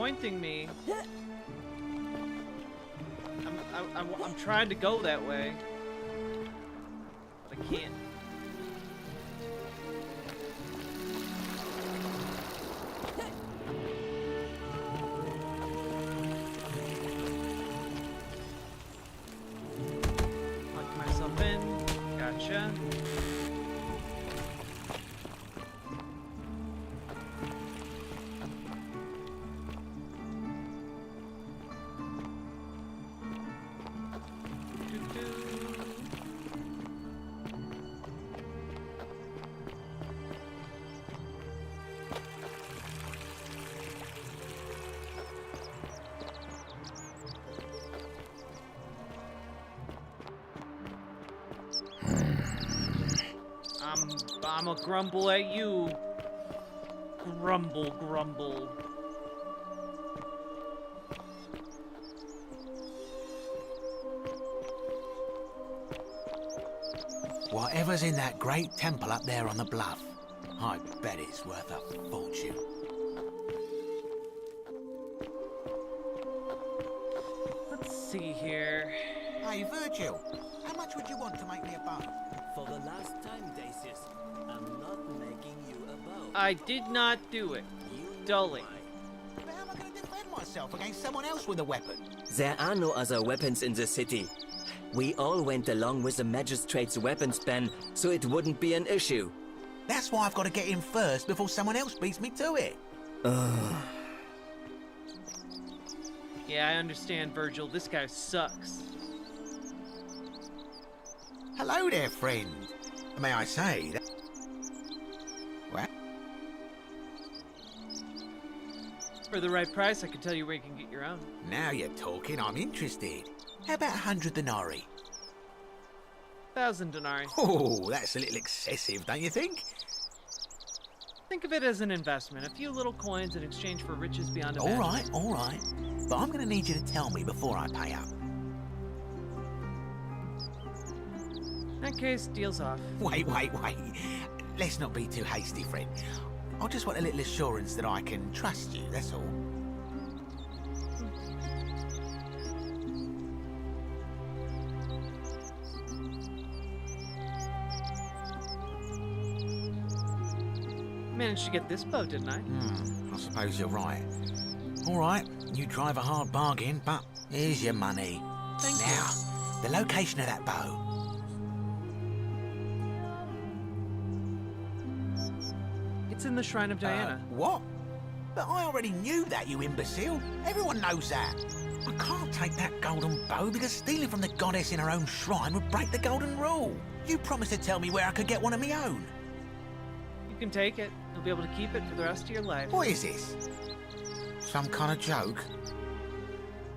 Speaker 2: pointing me. I'm trying to go that way, but I can't. Lock myself in. Gotcha. I'ma grumble at you. Grumble, grumble.
Speaker 9: Whatever's in that great temple up there on the bluff, I bet it's worth a fortune.
Speaker 2: Let's see here.
Speaker 9: Hey, Virgil, how much would you want to make me a bow?
Speaker 22: For the last time, Dacius, I'm not making you a bow.
Speaker 2: I did not do it. Dully.
Speaker 9: But how am I going to defend myself against someone else with a weapon?
Speaker 22: There are no other weapons in the city. We all went along with the magistrate's weapons ban, so it wouldn't be an issue.
Speaker 9: That's why I've got to get in first before someone else beats me to it.
Speaker 2: Yeah, I understand, Virgil. This guy sucks.
Speaker 9: Hello there, friend. May I say that... What?
Speaker 2: For the right price, I can tell you where you can get your own.
Speaker 9: Now you're talking, I'm interested. How about 100 denarii?
Speaker 2: 1,000 denarii.
Speaker 9: Oh, that's a little excessive, don't you think?
Speaker 2: Think of it as an investment. A few little coins in exchange for riches beyond imagining.
Speaker 9: All right. But I'm going to need you to tell me before I pay up.
Speaker 2: In that case, deal's off.
Speaker 9: Wait. Let's not be too hasty, friend. I just want a little assurance that I can trust you, that's all.
Speaker 2: Managed to get this bow, didn't I?
Speaker 9: I suppose you're right. All right, you drive a hard bargain, but here's your money.
Speaker 2: Thank
Speaker 9: now, the location of that bow.
Speaker 2: It's in the Shrine of Diana.
Speaker 9: What? But I already knew that, you imbecile. Everyone knows that. I can't take that golden bow because stealing from the goddess in her own shrine would break the golden rule. You promised to tell me where I could get one of my own.
Speaker 2: You can take it. You'll be able to keep it for the rest of your life.
Speaker 9: What is this? Some kind of joke?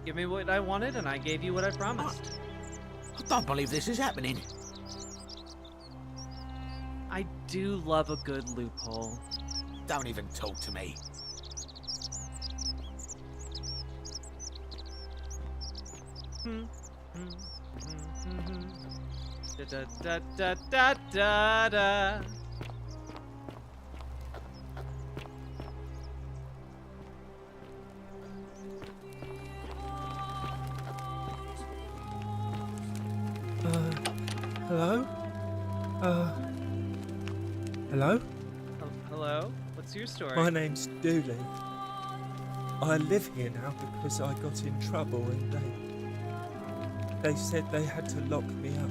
Speaker 2: Give me what I wanted, and I gave you what I promised.
Speaker 9: I don't believe this is happening.
Speaker 2: I do love a good loophole.
Speaker 9: Don't even talk to me.
Speaker 2: Da da da da da da.
Speaker 10: Hello? Hello?
Speaker 2: Hello? What's your story?
Speaker 10: My name's Dooley. I live here now because I got in trouble and they said they had to lock me up.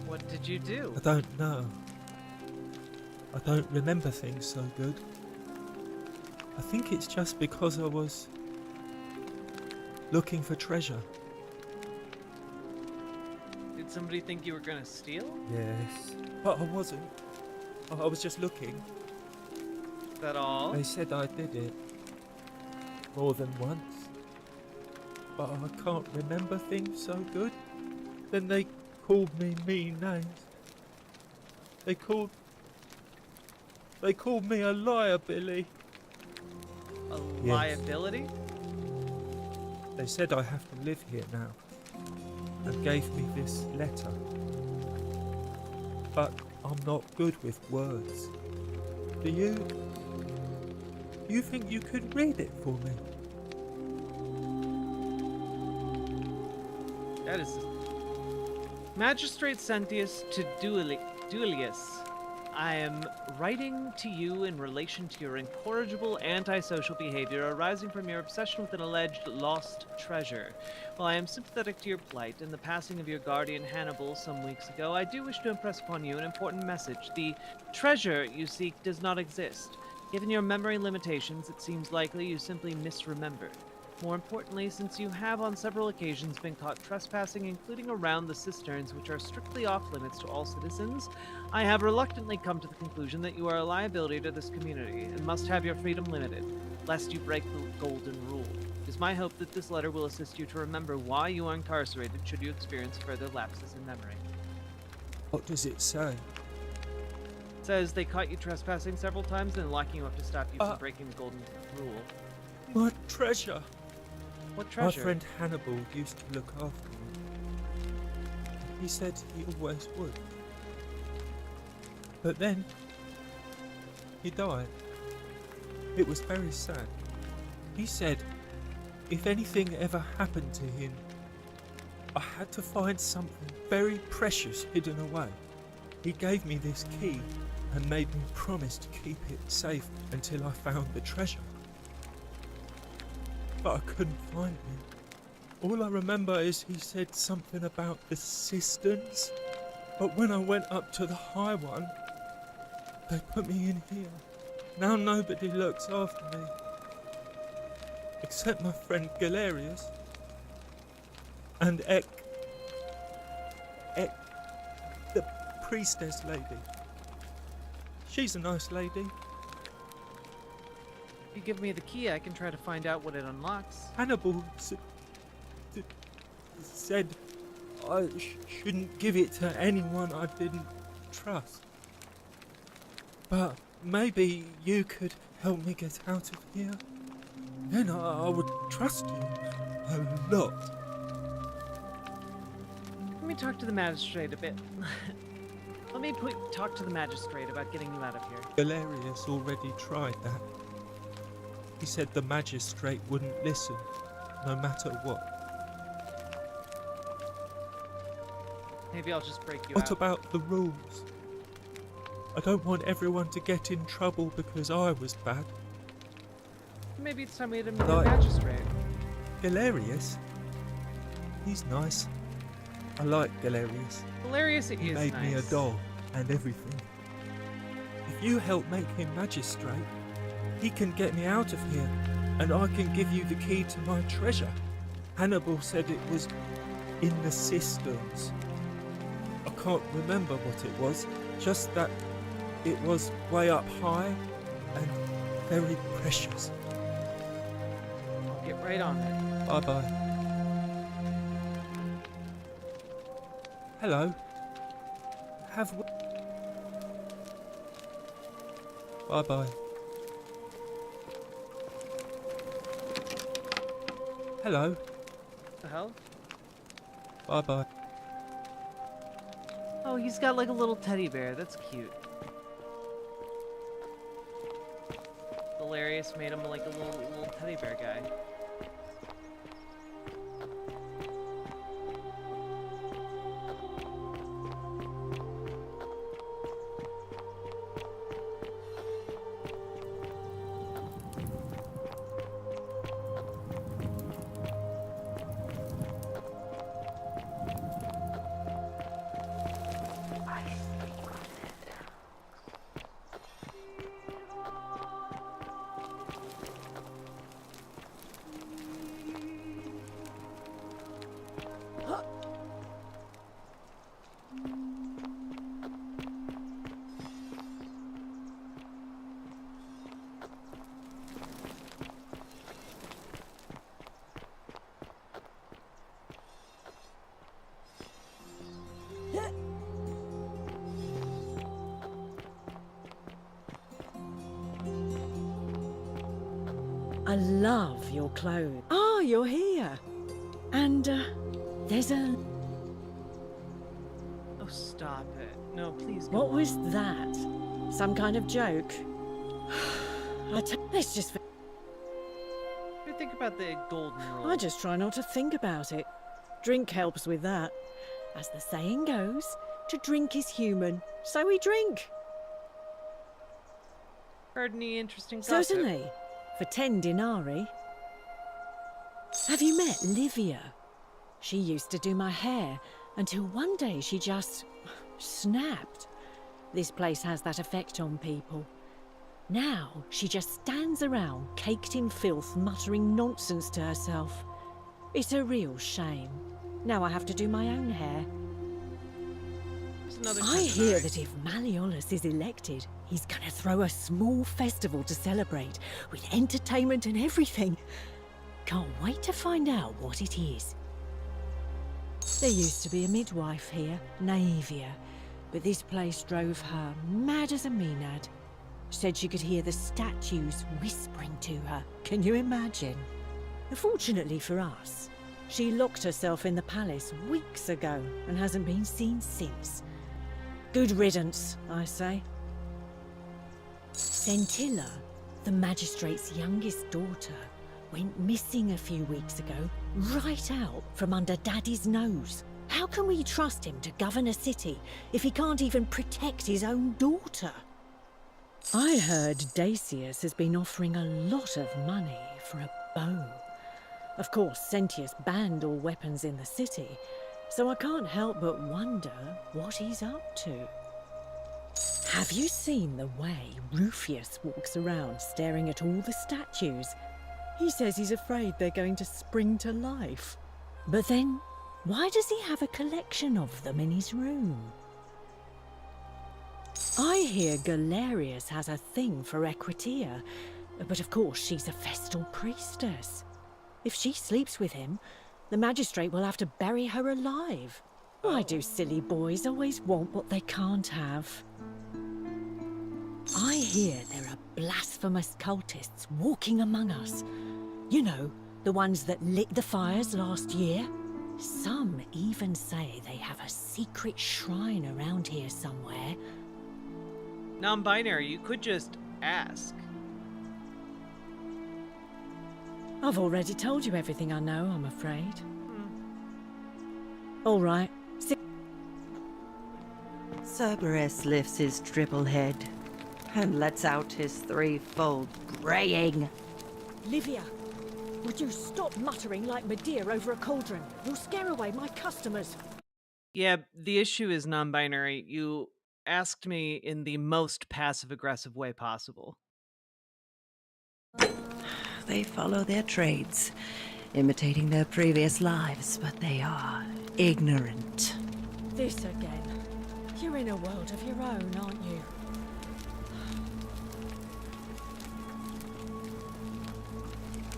Speaker 2: What did you do?
Speaker 10: I don't know. I don't remember things so good. I think it's just because I was looking for treasure.
Speaker 2: Did somebody think you were gonna steal?
Speaker 10: Yes. But I wasn't. I was just looking.
Speaker 2: Is that all?
Speaker 10: They said I did it. More than once. But I can't remember things so good. Then they called me mean names. They called me a liar, Billy.
Speaker 2: A
Speaker 10: Yes.
Speaker 2: liability?
Speaker 10: They said I have to live here now. And gave me this letter. But I'm not good with words. Do you? You think you could read it for me?
Speaker 2: That is... Magistrate Sentius to Duilius. I am writing to you in relation to your incorrigible antisocial behavior arising from your obsession with an alleged lost treasure. While I am sympathetic to your plight and the passing of your guardian Hannibal some weeks ago, I do wish to impress upon you an important message. The treasure you seek does not exist. Given your memory limitations, it seems likely you simply misremembered. More importantly, since you have on several occasions been caught trespassing, including around the cisterns, which are strictly off-limits to all citizens, I have reluctantly come to the conclusion that you are a liability to this community and must have your freedom limited, lest you break the golden rule. It is my hope that this letter will assist you to remember why you are incarcerated should you experience further lapses in memory.
Speaker 10: What does it say?
Speaker 2: It says they caught you trespassing several times and locking you up to stop you from breaking the golden rule.
Speaker 10: My treasure!
Speaker 2: What treasure?
Speaker 10: My friend Hannibal used to look after me. He said he always would. But then, he died. It was very sad. He said, if anything ever happened to him, I had to find something very precious hidden away. He gave me this key and made me promise to keep it safe until I found the treasure. But I couldn't find him. All I remember is he said something about the cisterns, but when I went up to the high one, they put me in here. Now nobody looks after me, except my friend Galerius and the priestess lady. She's a nice lady.
Speaker 2: If you give me the key, I can try to find out what it unlocks.
Speaker 10: Hannibal said I shouldn't give it to anyone I didn't trust. But maybe you could help me get out of here. Then I would trust you a lot.
Speaker 2: Let me talk to the magistrate a bit. Let me talk to the magistrate about getting you out of here.
Speaker 10: Galerius already tried that. He said the magistrate wouldn't listen, no matter what.
Speaker 2: Maybe I'll just break you
Speaker 10: What
Speaker 2: out.
Speaker 10: about the rules? I don't want everyone to get in trouble because I was bad.
Speaker 2: Maybe it's time we had a new
Speaker 10: Like
Speaker 2: magistrate.
Speaker 10: Galerius? He's nice. I like Galerius.
Speaker 2: Galerius
Speaker 10: He
Speaker 2: is
Speaker 10: made
Speaker 2: nice.
Speaker 10: me a doll and everything. If you help make him magistrate, he can get me out of here, and I can give you the key to my treasure. Hannibal said it was in the cisterns. I can't remember what it was, just that it was way up high and very precious.
Speaker 2: I'll get right on it.
Speaker 10: Bye-bye. Hello. Have we... Bye-bye. Hello.
Speaker 2: What the hell?
Speaker 10: Bye-bye.
Speaker 2: Oh, he's got like a little teddy bear. That's cute. Hilarious made him like a little teddy bear guy.
Speaker 21: I love your clothes. Oh, you're here. And, there's a...
Speaker 2: Oh, stop it. No, please go
Speaker 21: What was
Speaker 2: on.
Speaker 21: that? Some kind of joke? Let's just...
Speaker 2: What do you think about the golden rule?
Speaker 21: I just try not to think about it. Drink helps with that. As the saying goes, to drink is human, so we drink.
Speaker 2: Heard any interesting gossip?
Speaker 21: Certainly. For 10 denarii. Have you met Livia? She used to do my hair, until one day she just snapped. This place has that effect on people. Now she just stands around, caked in filth, muttering nonsense to herself. It's a real shame. Now I have to do my own hair. I hear that if Malleolus is elected, he's gonna throw a small festival to celebrate, with entertainment and everything. Can't wait to find out what it is. There used to be a midwife here, Naevia, but this place drove her mad as a Maenad. Said she could hear the statues whispering to her. Can you imagine? Fortunately for us, she locked herself in the palace weeks ago and hasn't been seen since. Good riddance, I say. Centilla, the magistrate's youngest daughter, went missing a few weeks ago, right out from under Daddy's nose. How can we trust him to govern a city if he can't even protect his own daughter? I heard Dacius has been offering a lot of money for a bow. Of course, Sentius banned all weapons in the city, so I can't help but wonder what he's up to. Have you seen the way Rufius walks around staring at all the statues? He says he's afraid they're going to spring to life. But then, why does he have a collection of them in his room? I hear Galerius has a thing for Equitia, but of course she's a Festal priestess. If she sleeps with him, the magistrate will have to bury her alive. Why do silly boys always want what they can't have? I hear there are blasphemous cultists walking among us. You know, the ones that lit the fires last year? Some even say they have a secret shrine around here somewhere.
Speaker 2: Non-binary, you could just ask.
Speaker 21: I've already told you everything I know, I'm afraid. All right.
Speaker 4: Cerberus lifts his triple head and lets out his threefold braying.
Speaker 21: Livia, would you stop muttering like Medea over a cauldron? You'll scare away my customers.
Speaker 2: Yeah, the issue is non-binary. You asked me in the most passive-aggressive way possible.
Speaker 4: They follow their trades, imitating their previous lives, but they are ignorant.
Speaker 21: This again. You're in a world of your own, aren't you?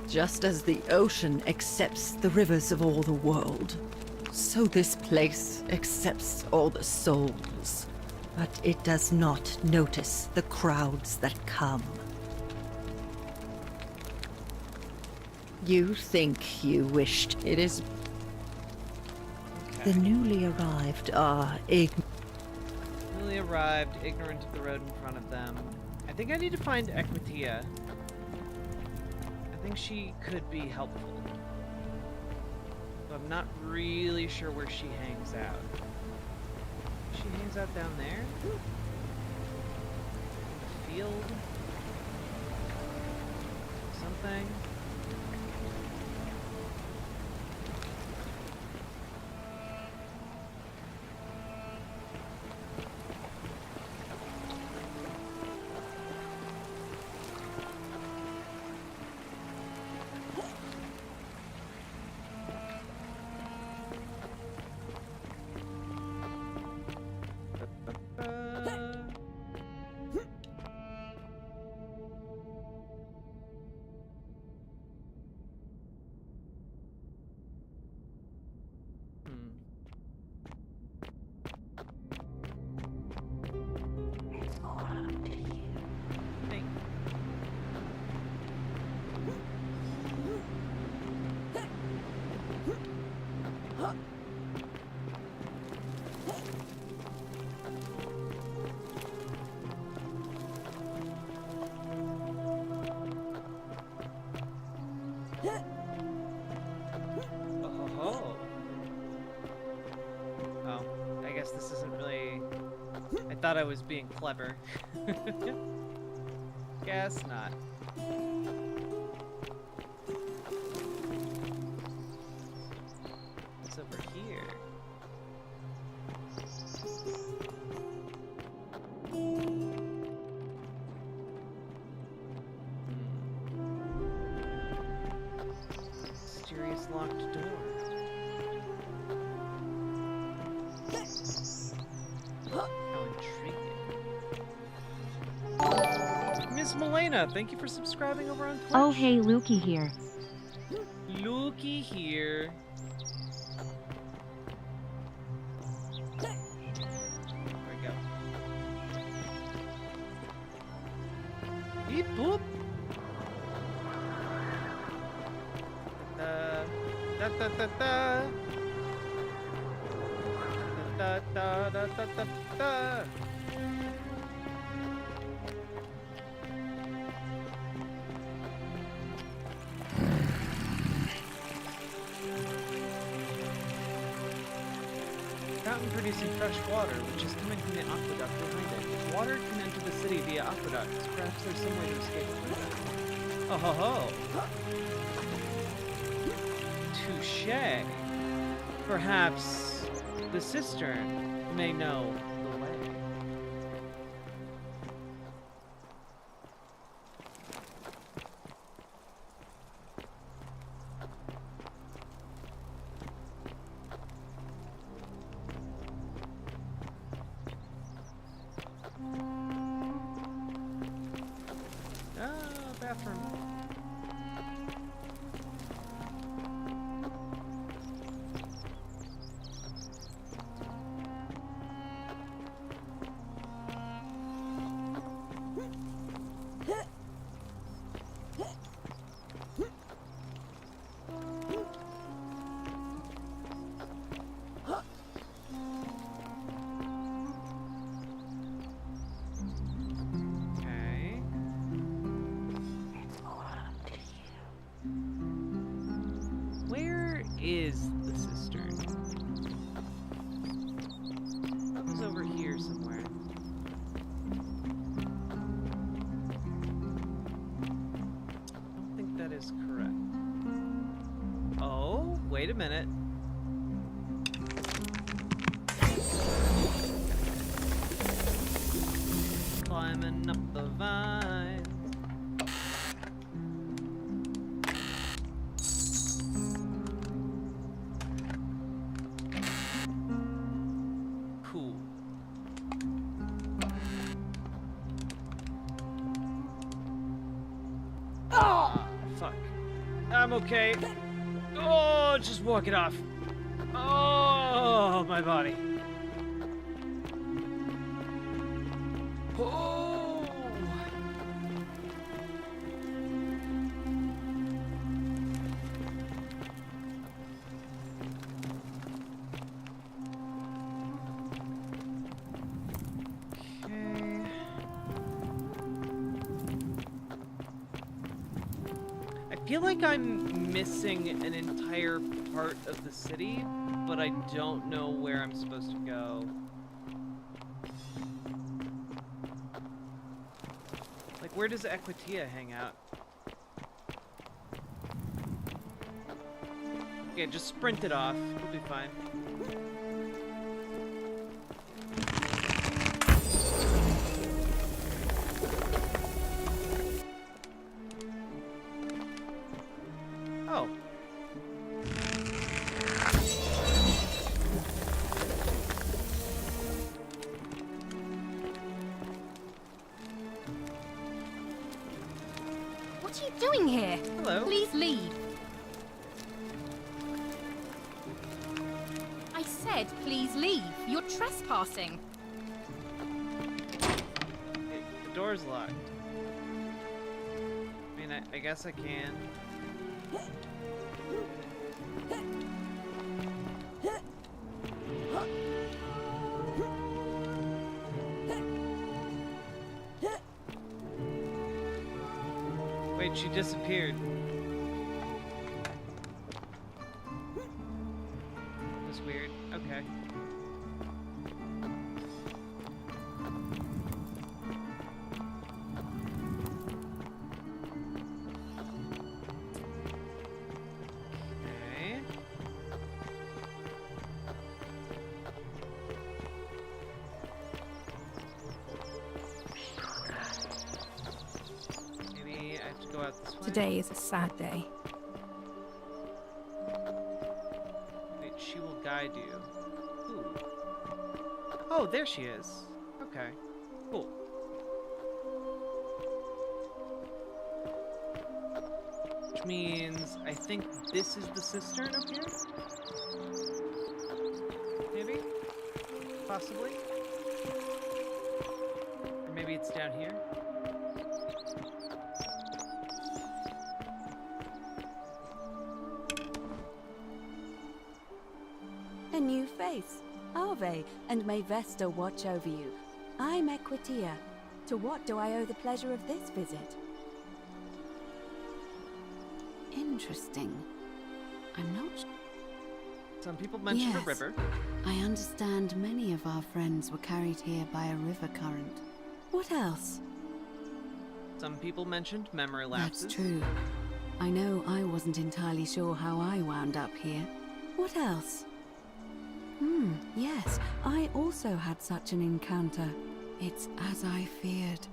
Speaker 4: Just as the ocean accepts the rivers of all the world, so this place accepts all the souls. But it does not notice the crowds that come. You think you wished it is...
Speaker 2: Okay.
Speaker 4: The newly arrived are
Speaker 2: Newly arrived, ignorant of the road in front of them. I think I need to find Equitia. I think she could be helpful. But I'm not really sure where she hangs out. She hangs out down there? In the field? Something? thought I was being clever. Guess not. What's over here? Mysterious locked door. How intriguing. Miss Milena, thank you for subscribing over on Twitch.
Speaker 3: Oh hey, Lukey here.
Speaker 2: Lukey here. There we go. Beep boop. Da da da da. Da da da da da da. Fountain producing fresh water, which is coming from the aqueduct behind it. If water can enter the city via aqueducts, perhaps there's some way to escape through them. Oh ho ho! Touché. Perhaps the cistern may know the way. Bathroom. Is the cistern? It was over here somewhere. I don't think that is correct. Oh, wait a minute. Climbing up the vine. I'm okay. Oh, just walk it off. Oh, my body. Oh. Okay. I feel like I'm missing an entire part of the city, but I don't know where I'm supposed to go. Like, where does Equitia hang out? Okay, just sprint it off. We'll be fine. Oh.
Speaker 17: What are you doing here?
Speaker 2: Hello.
Speaker 17: Please leave. I said please leave. You're trespassing.
Speaker 2: The door's locked. I mean, I guess I can. Wait, she disappeared. That's weird. Okay. out this way.
Speaker 17: Today is a sad day.
Speaker 2: Wait, she will guide you. Ooh. Oh, there she is. Okay. Cool. Which means I think this is the cistern up here? Maybe? Possibly? Or maybe it's down here?
Speaker 11: A new face. Ave, and may Vesta watch over you. I'm Equitia. To what do I owe the pleasure of this visit? Interesting. I'm not...
Speaker 2: Some people mentioned a river.
Speaker 11: I understand many of our friends were carried here by a river current. What else?
Speaker 2: Some people mentioned memory lapses.
Speaker 11: That's true. I know I wasn't entirely sure how I wound up here. What else? Yes, I also had such an encounter. It's as I feared.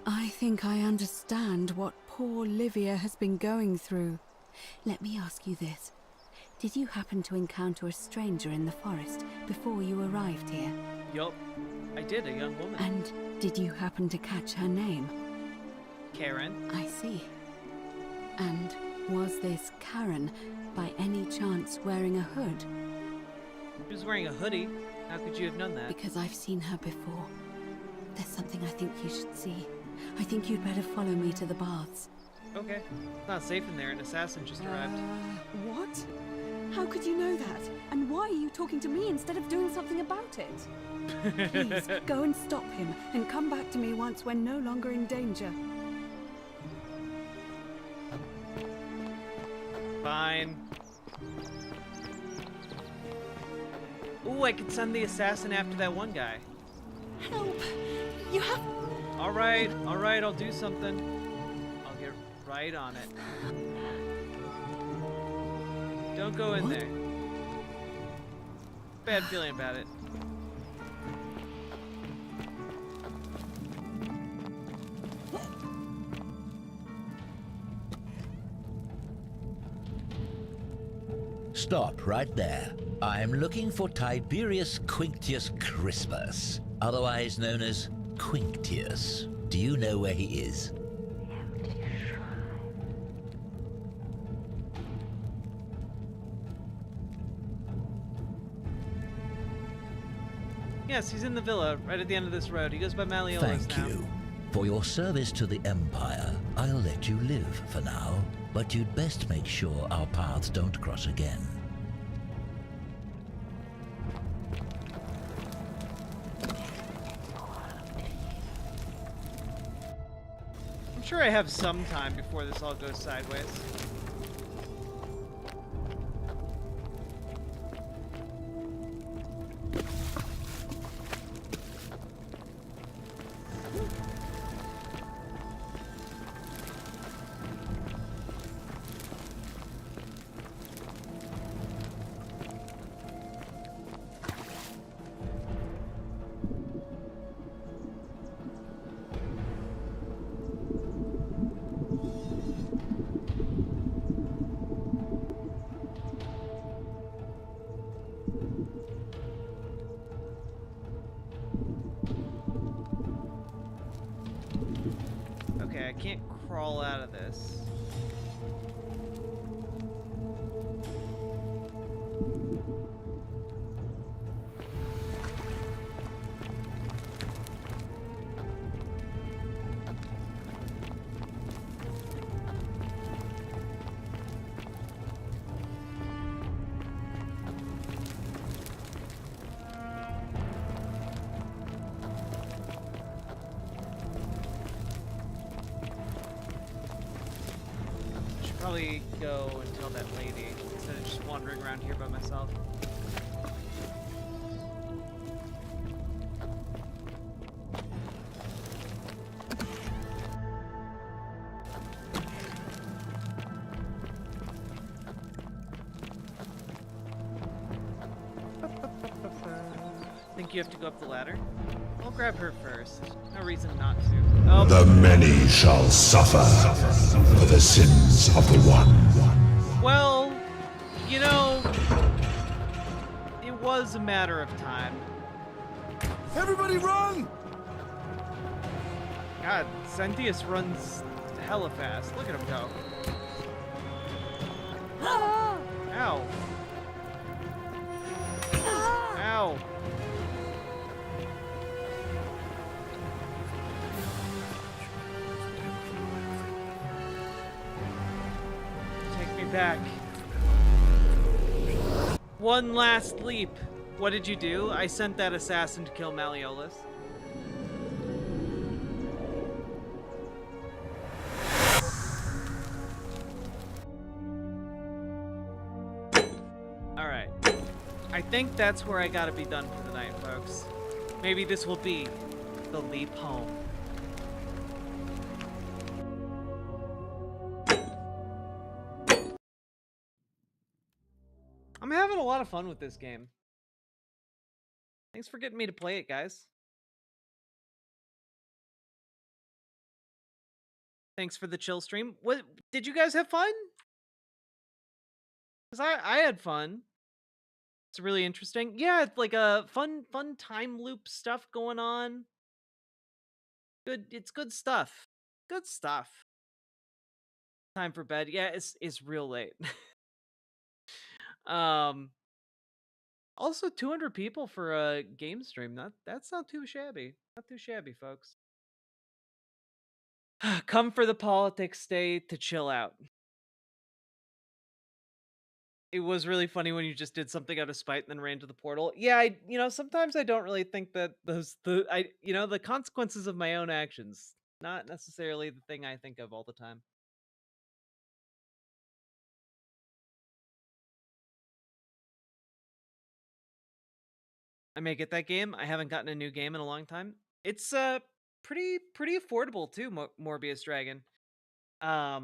Speaker 11: I think I understand what poor Livia has been going through. Let me ask you this. Did you happen to encounter a stranger in the forest before you arrived here?
Speaker 2: Yup, I did, a young woman.
Speaker 11: And did you happen to catch her name?
Speaker 2: Karen.
Speaker 11: I see. And was this Karen, by any chance, wearing a hood?
Speaker 2: She was wearing a hoodie. How could you have known that?
Speaker 11: Because I've seen her before. There's something I think you should see. I think you'd better follow me to the baths.
Speaker 2: Okay. It's not safe in there. An assassin just arrived.
Speaker 11: What? How could you know that? And why are you talking to me instead of doing something about it? Please, go and stop him, and come back to me once we're no longer in danger.
Speaker 2: Fine. Ooh, I could send the assassin after that one guy.
Speaker 8: Help! You have...
Speaker 2: Alright, I'll do something. I'll get right on it. Don't go in there. Bad feeling about it.
Speaker 19: Stop right there. I'm looking for Tiberius Quinctius Crispus, otherwise known as Quinctius. Do you know where he is?
Speaker 2: Yes, he's in the villa, right at the end of this road. He goes by Maliola's
Speaker 19: Thank
Speaker 2: now.
Speaker 19: you. For your service to the Empire, I'll let you live for now, but you'd best make sure our paths don't cross again.
Speaker 2: I'm sure I have some time before this all goes sideways. Okay, I can't crawl out of this. Probably go and tell that lady instead of just wandering around here by myself. Think you have to go up the ladder? I'll grab her first. No reason not to. Oh.
Speaker 12: The many shall suffer for the sins of the one.
Speaker 2: Well, you know, it was a matter of time.
Speaker 6: Everybody run!
Speaker 2: God, Centius runs hella fast. Look at him go. Ow. Ow. Take me back. One last leap. What did you do? I sent that assassin to kill Malleolus. Alright. I think that's where I gotta be done for the night, folks. Maybe this will be the leap home. I'm having a lot of fun with this game. Thanks for getting me to play it, guys. Thanks for the chill stream. What did you guys have fun? Because I had fun. It's really interesting. Yeah, it's like a fun time loop stuff going on. Good, it's good stuff. Good stuff. Time for bed. Yeah, it's real late. Also 200 people for a game stream. That's not too shabby. Not too shabby, folks. Come for the politics, stay to chill out. It was really funny when you just did something out of spite and then ran to the portal. Yeah, sometimes I don't really think that the consequences of my own actions, not necessarily the thing I think of all the time. I may get that game. I haven't gotten a new game in a long time. It's pretty affordable too, Morbius Dragon. I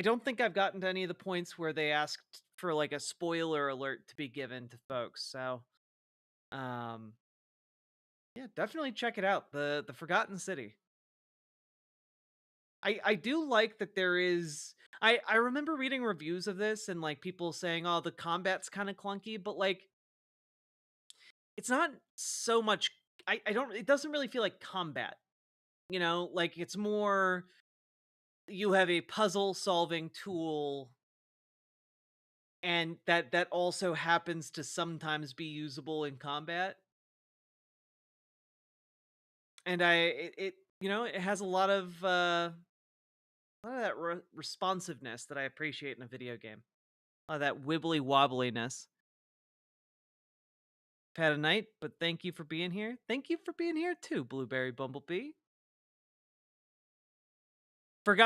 Speaker 2: don't think I've gotten to any of the points where they asked for like a spoiler alert to be given to folks. So yeah, definitely check it out. The Forgotten City. I do like that there is I remember reading reviews of this and like people saying, "Oh, the combat's kind of clunky," but like it's not so much it doesn't really feel like combat. Like it's more you have a puzzle solving tool and that also happens to sometimes be usable in combat. And it has a lot of that responsiveness that I appreciate in a video game. A lot of that wibbly wobbliness. I've had a night, but thank you for being here. Thank you for being here too, Blueberry Bumblebee. H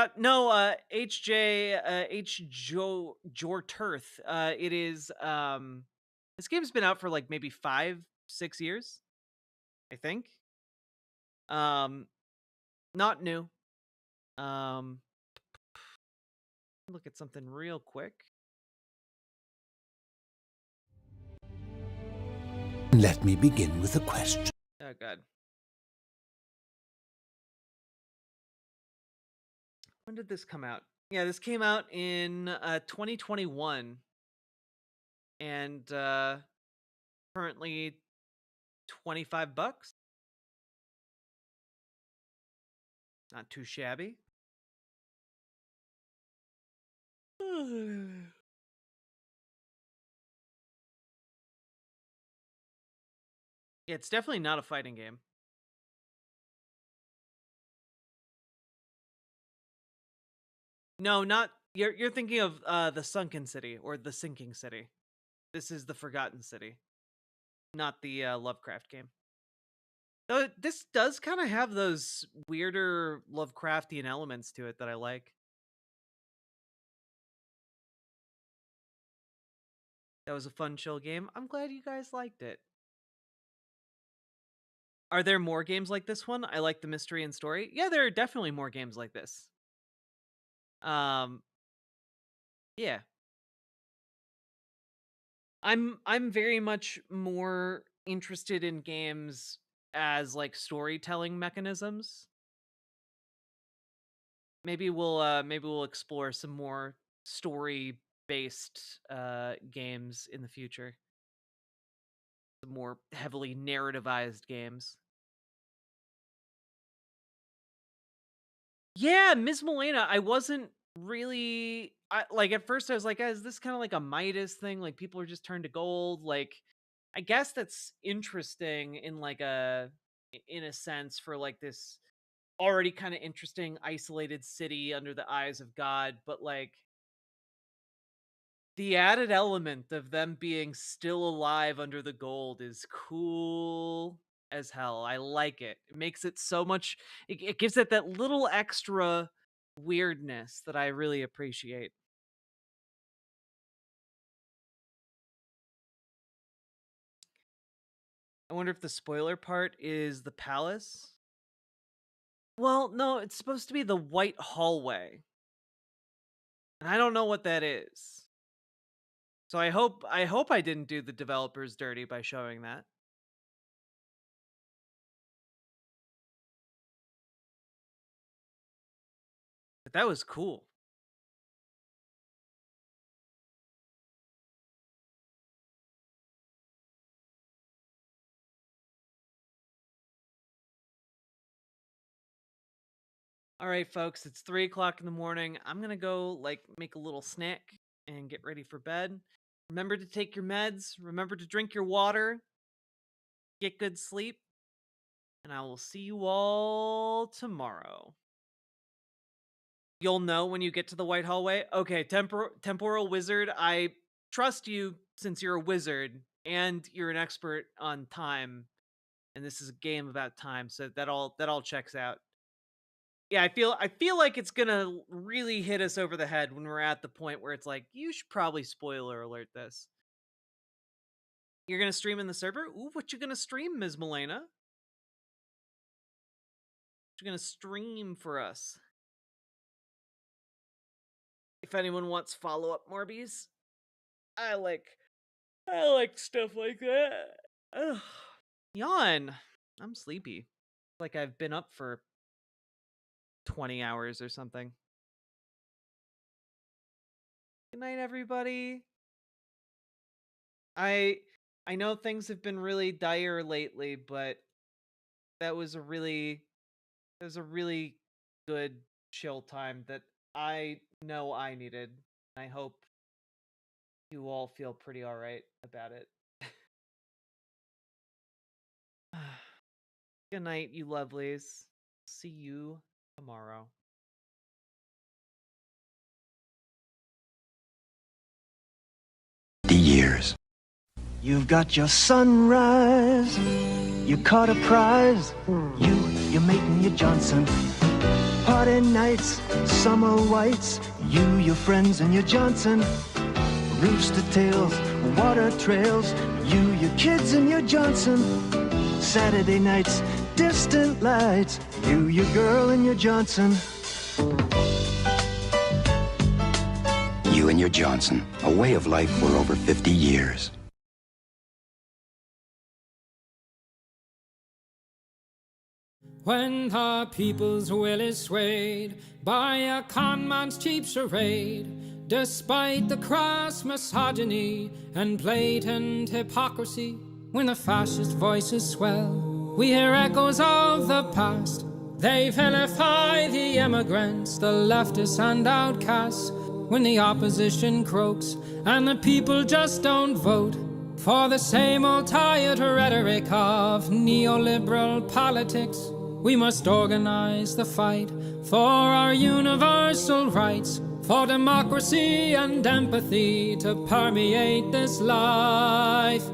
Speaker 2: Jorturth. It is this game's been out for like maybe 5-6 years, I think. Not new. Look at something real quick.
Speaker 13: Let me begin with a question.
Speaker 2: Oh god. When did this come out? Yeah, this came out in 2021. And currently $25. Not too shabby. Yeah, it's definitely not a fighting game. No, not you're thinking of the Sunken City or the Sinking City. This is the Forgotten City, not the Lovecraft game. Though this does kind of have those weirder Lovecraftian elements to it that I like. That was a fun, chill game. I'm glad you guys liked it. Are there more games like this one? I like the mystery and story. Yeah, there are definitely more games like this. Yeah. I'm very much more interested in games as like storytelling mechanisms. Maybe we'll explore some more story-based games in the future. Some more heavily narrativized games. Yeah, Ms. Milena, I wasn't really like at first I was like, is this kind of like a Midas thing? Like people are just turned to gold. Like I guess that's interesting in like in a sense for like this already kind of interesting isolated city under the eyes of God, but like the added element of them being still alive under the gold is cool as hell. I like it. It makes it so much it gives it that little extra weirdness that I really appreciate. I wonder if the spoiler part is the palace. Well, no, it's supposed to be the white hallway. And I don't know what that is. So I hope I didn't do the developers dirty by showing that. But that was cool. All right, folks, it's 3 o'clock in the morning. I'm gonna go like make a little snack and get ready for bed. Remember to take your meds. Remember to drink your water. Get good sleep. And I will see you all tomorrow. You'll know when you get to the white hallway. Okay, temporal wizard, I trust you since you're a wizard and you're an expert on time. And this is a game about time, so that all checks out. Yeah, I feel like it's gonna really hit us over the head when we're at the point where it's like, you should probably spoiler alert this. You're gonna stream in the server? Ooh, what you gonna stream, Ms. Milena? What you gonna stream for us? If anyone wants follow-up Morbies, I like stuff like that. Ugh. Yawn. I'm sleepy. Like I've been up for 20 hours or something. Good night, everybody. I know things have been really dire lately, but that was a really good chill time that I know I needed. I hope you all feel pretty all right about it. Good night, you lovelies. See you tomorrow.
Speaker 5: Years. You've got your sunrise, you caught a prize, your mate and your Johnson. Party nights, summer whites, you, your friends and your Johnson. Rooster tails, water trails, you, your kids and your Johnson. Saturday nights, distant lights, you, your girl and your Johnson. You and your Johnson, a way of life for over 50 years.
Speaker 15: When the people's will is swayed by a con man's cheap charade, despite the crass misogyny and blatant hypocrisy, when the fascist voices swell, we hear echoes of the past. They vilify the immigrants, the leftists and outcasts. When the opposition croaks and the people just don't vote for the same old tired rhetoric of neoliberal politics, we must organize the fight for our universal rights, for democracy and empathy to permeate this life.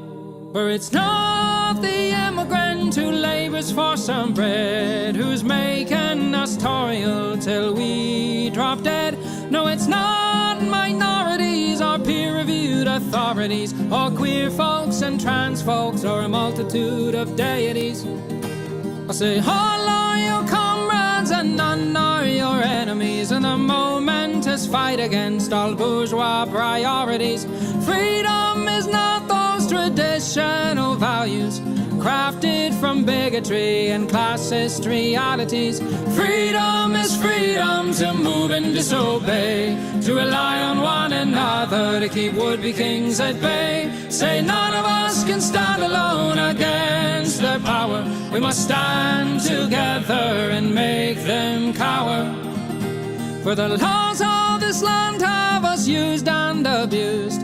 Speaker 15: For it's not the immigrant who labors for some bread, who's making us toil till we drop dead. No, it's not minorities or peer-reviewed authorities, or queer folks and trans folks, or a multitude of deities. I say, all are your comrades and none are your enemies in the momentous fight against all bourgeois priorities. Freedom is not those traditional values, crafted from bigotry and classist realities. Freedom is freedom to move and disobey, to rely on one another to keep would-be kings at bay. Say none of us can stand alone against their power. We must stand together and make them cower. For the laws of this land have us used and abused,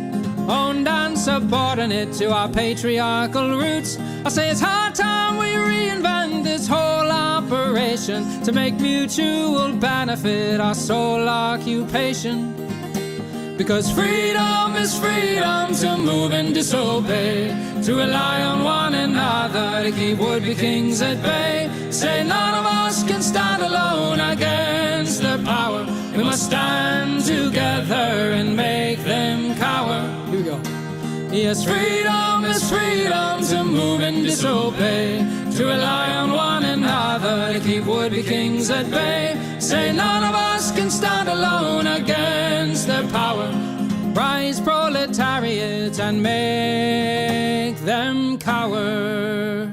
Speaker 15: owned and subordinate to our patriarchal roots. I say it's high time we reinvent this whole operation to make mutual benefit our sole occupation. Because freedom is freedom to move and disobey, to rely on one another to keep would-be kings at bay. Say none of us can stand alone against their power. We must stand together and make them cower. Here we go. Yes, freedom is freedom to move and disobey, to rely on one another to keep would-be kings at bay. Say none of us can stand alone against their power. Rise, proletariat, and make them cower.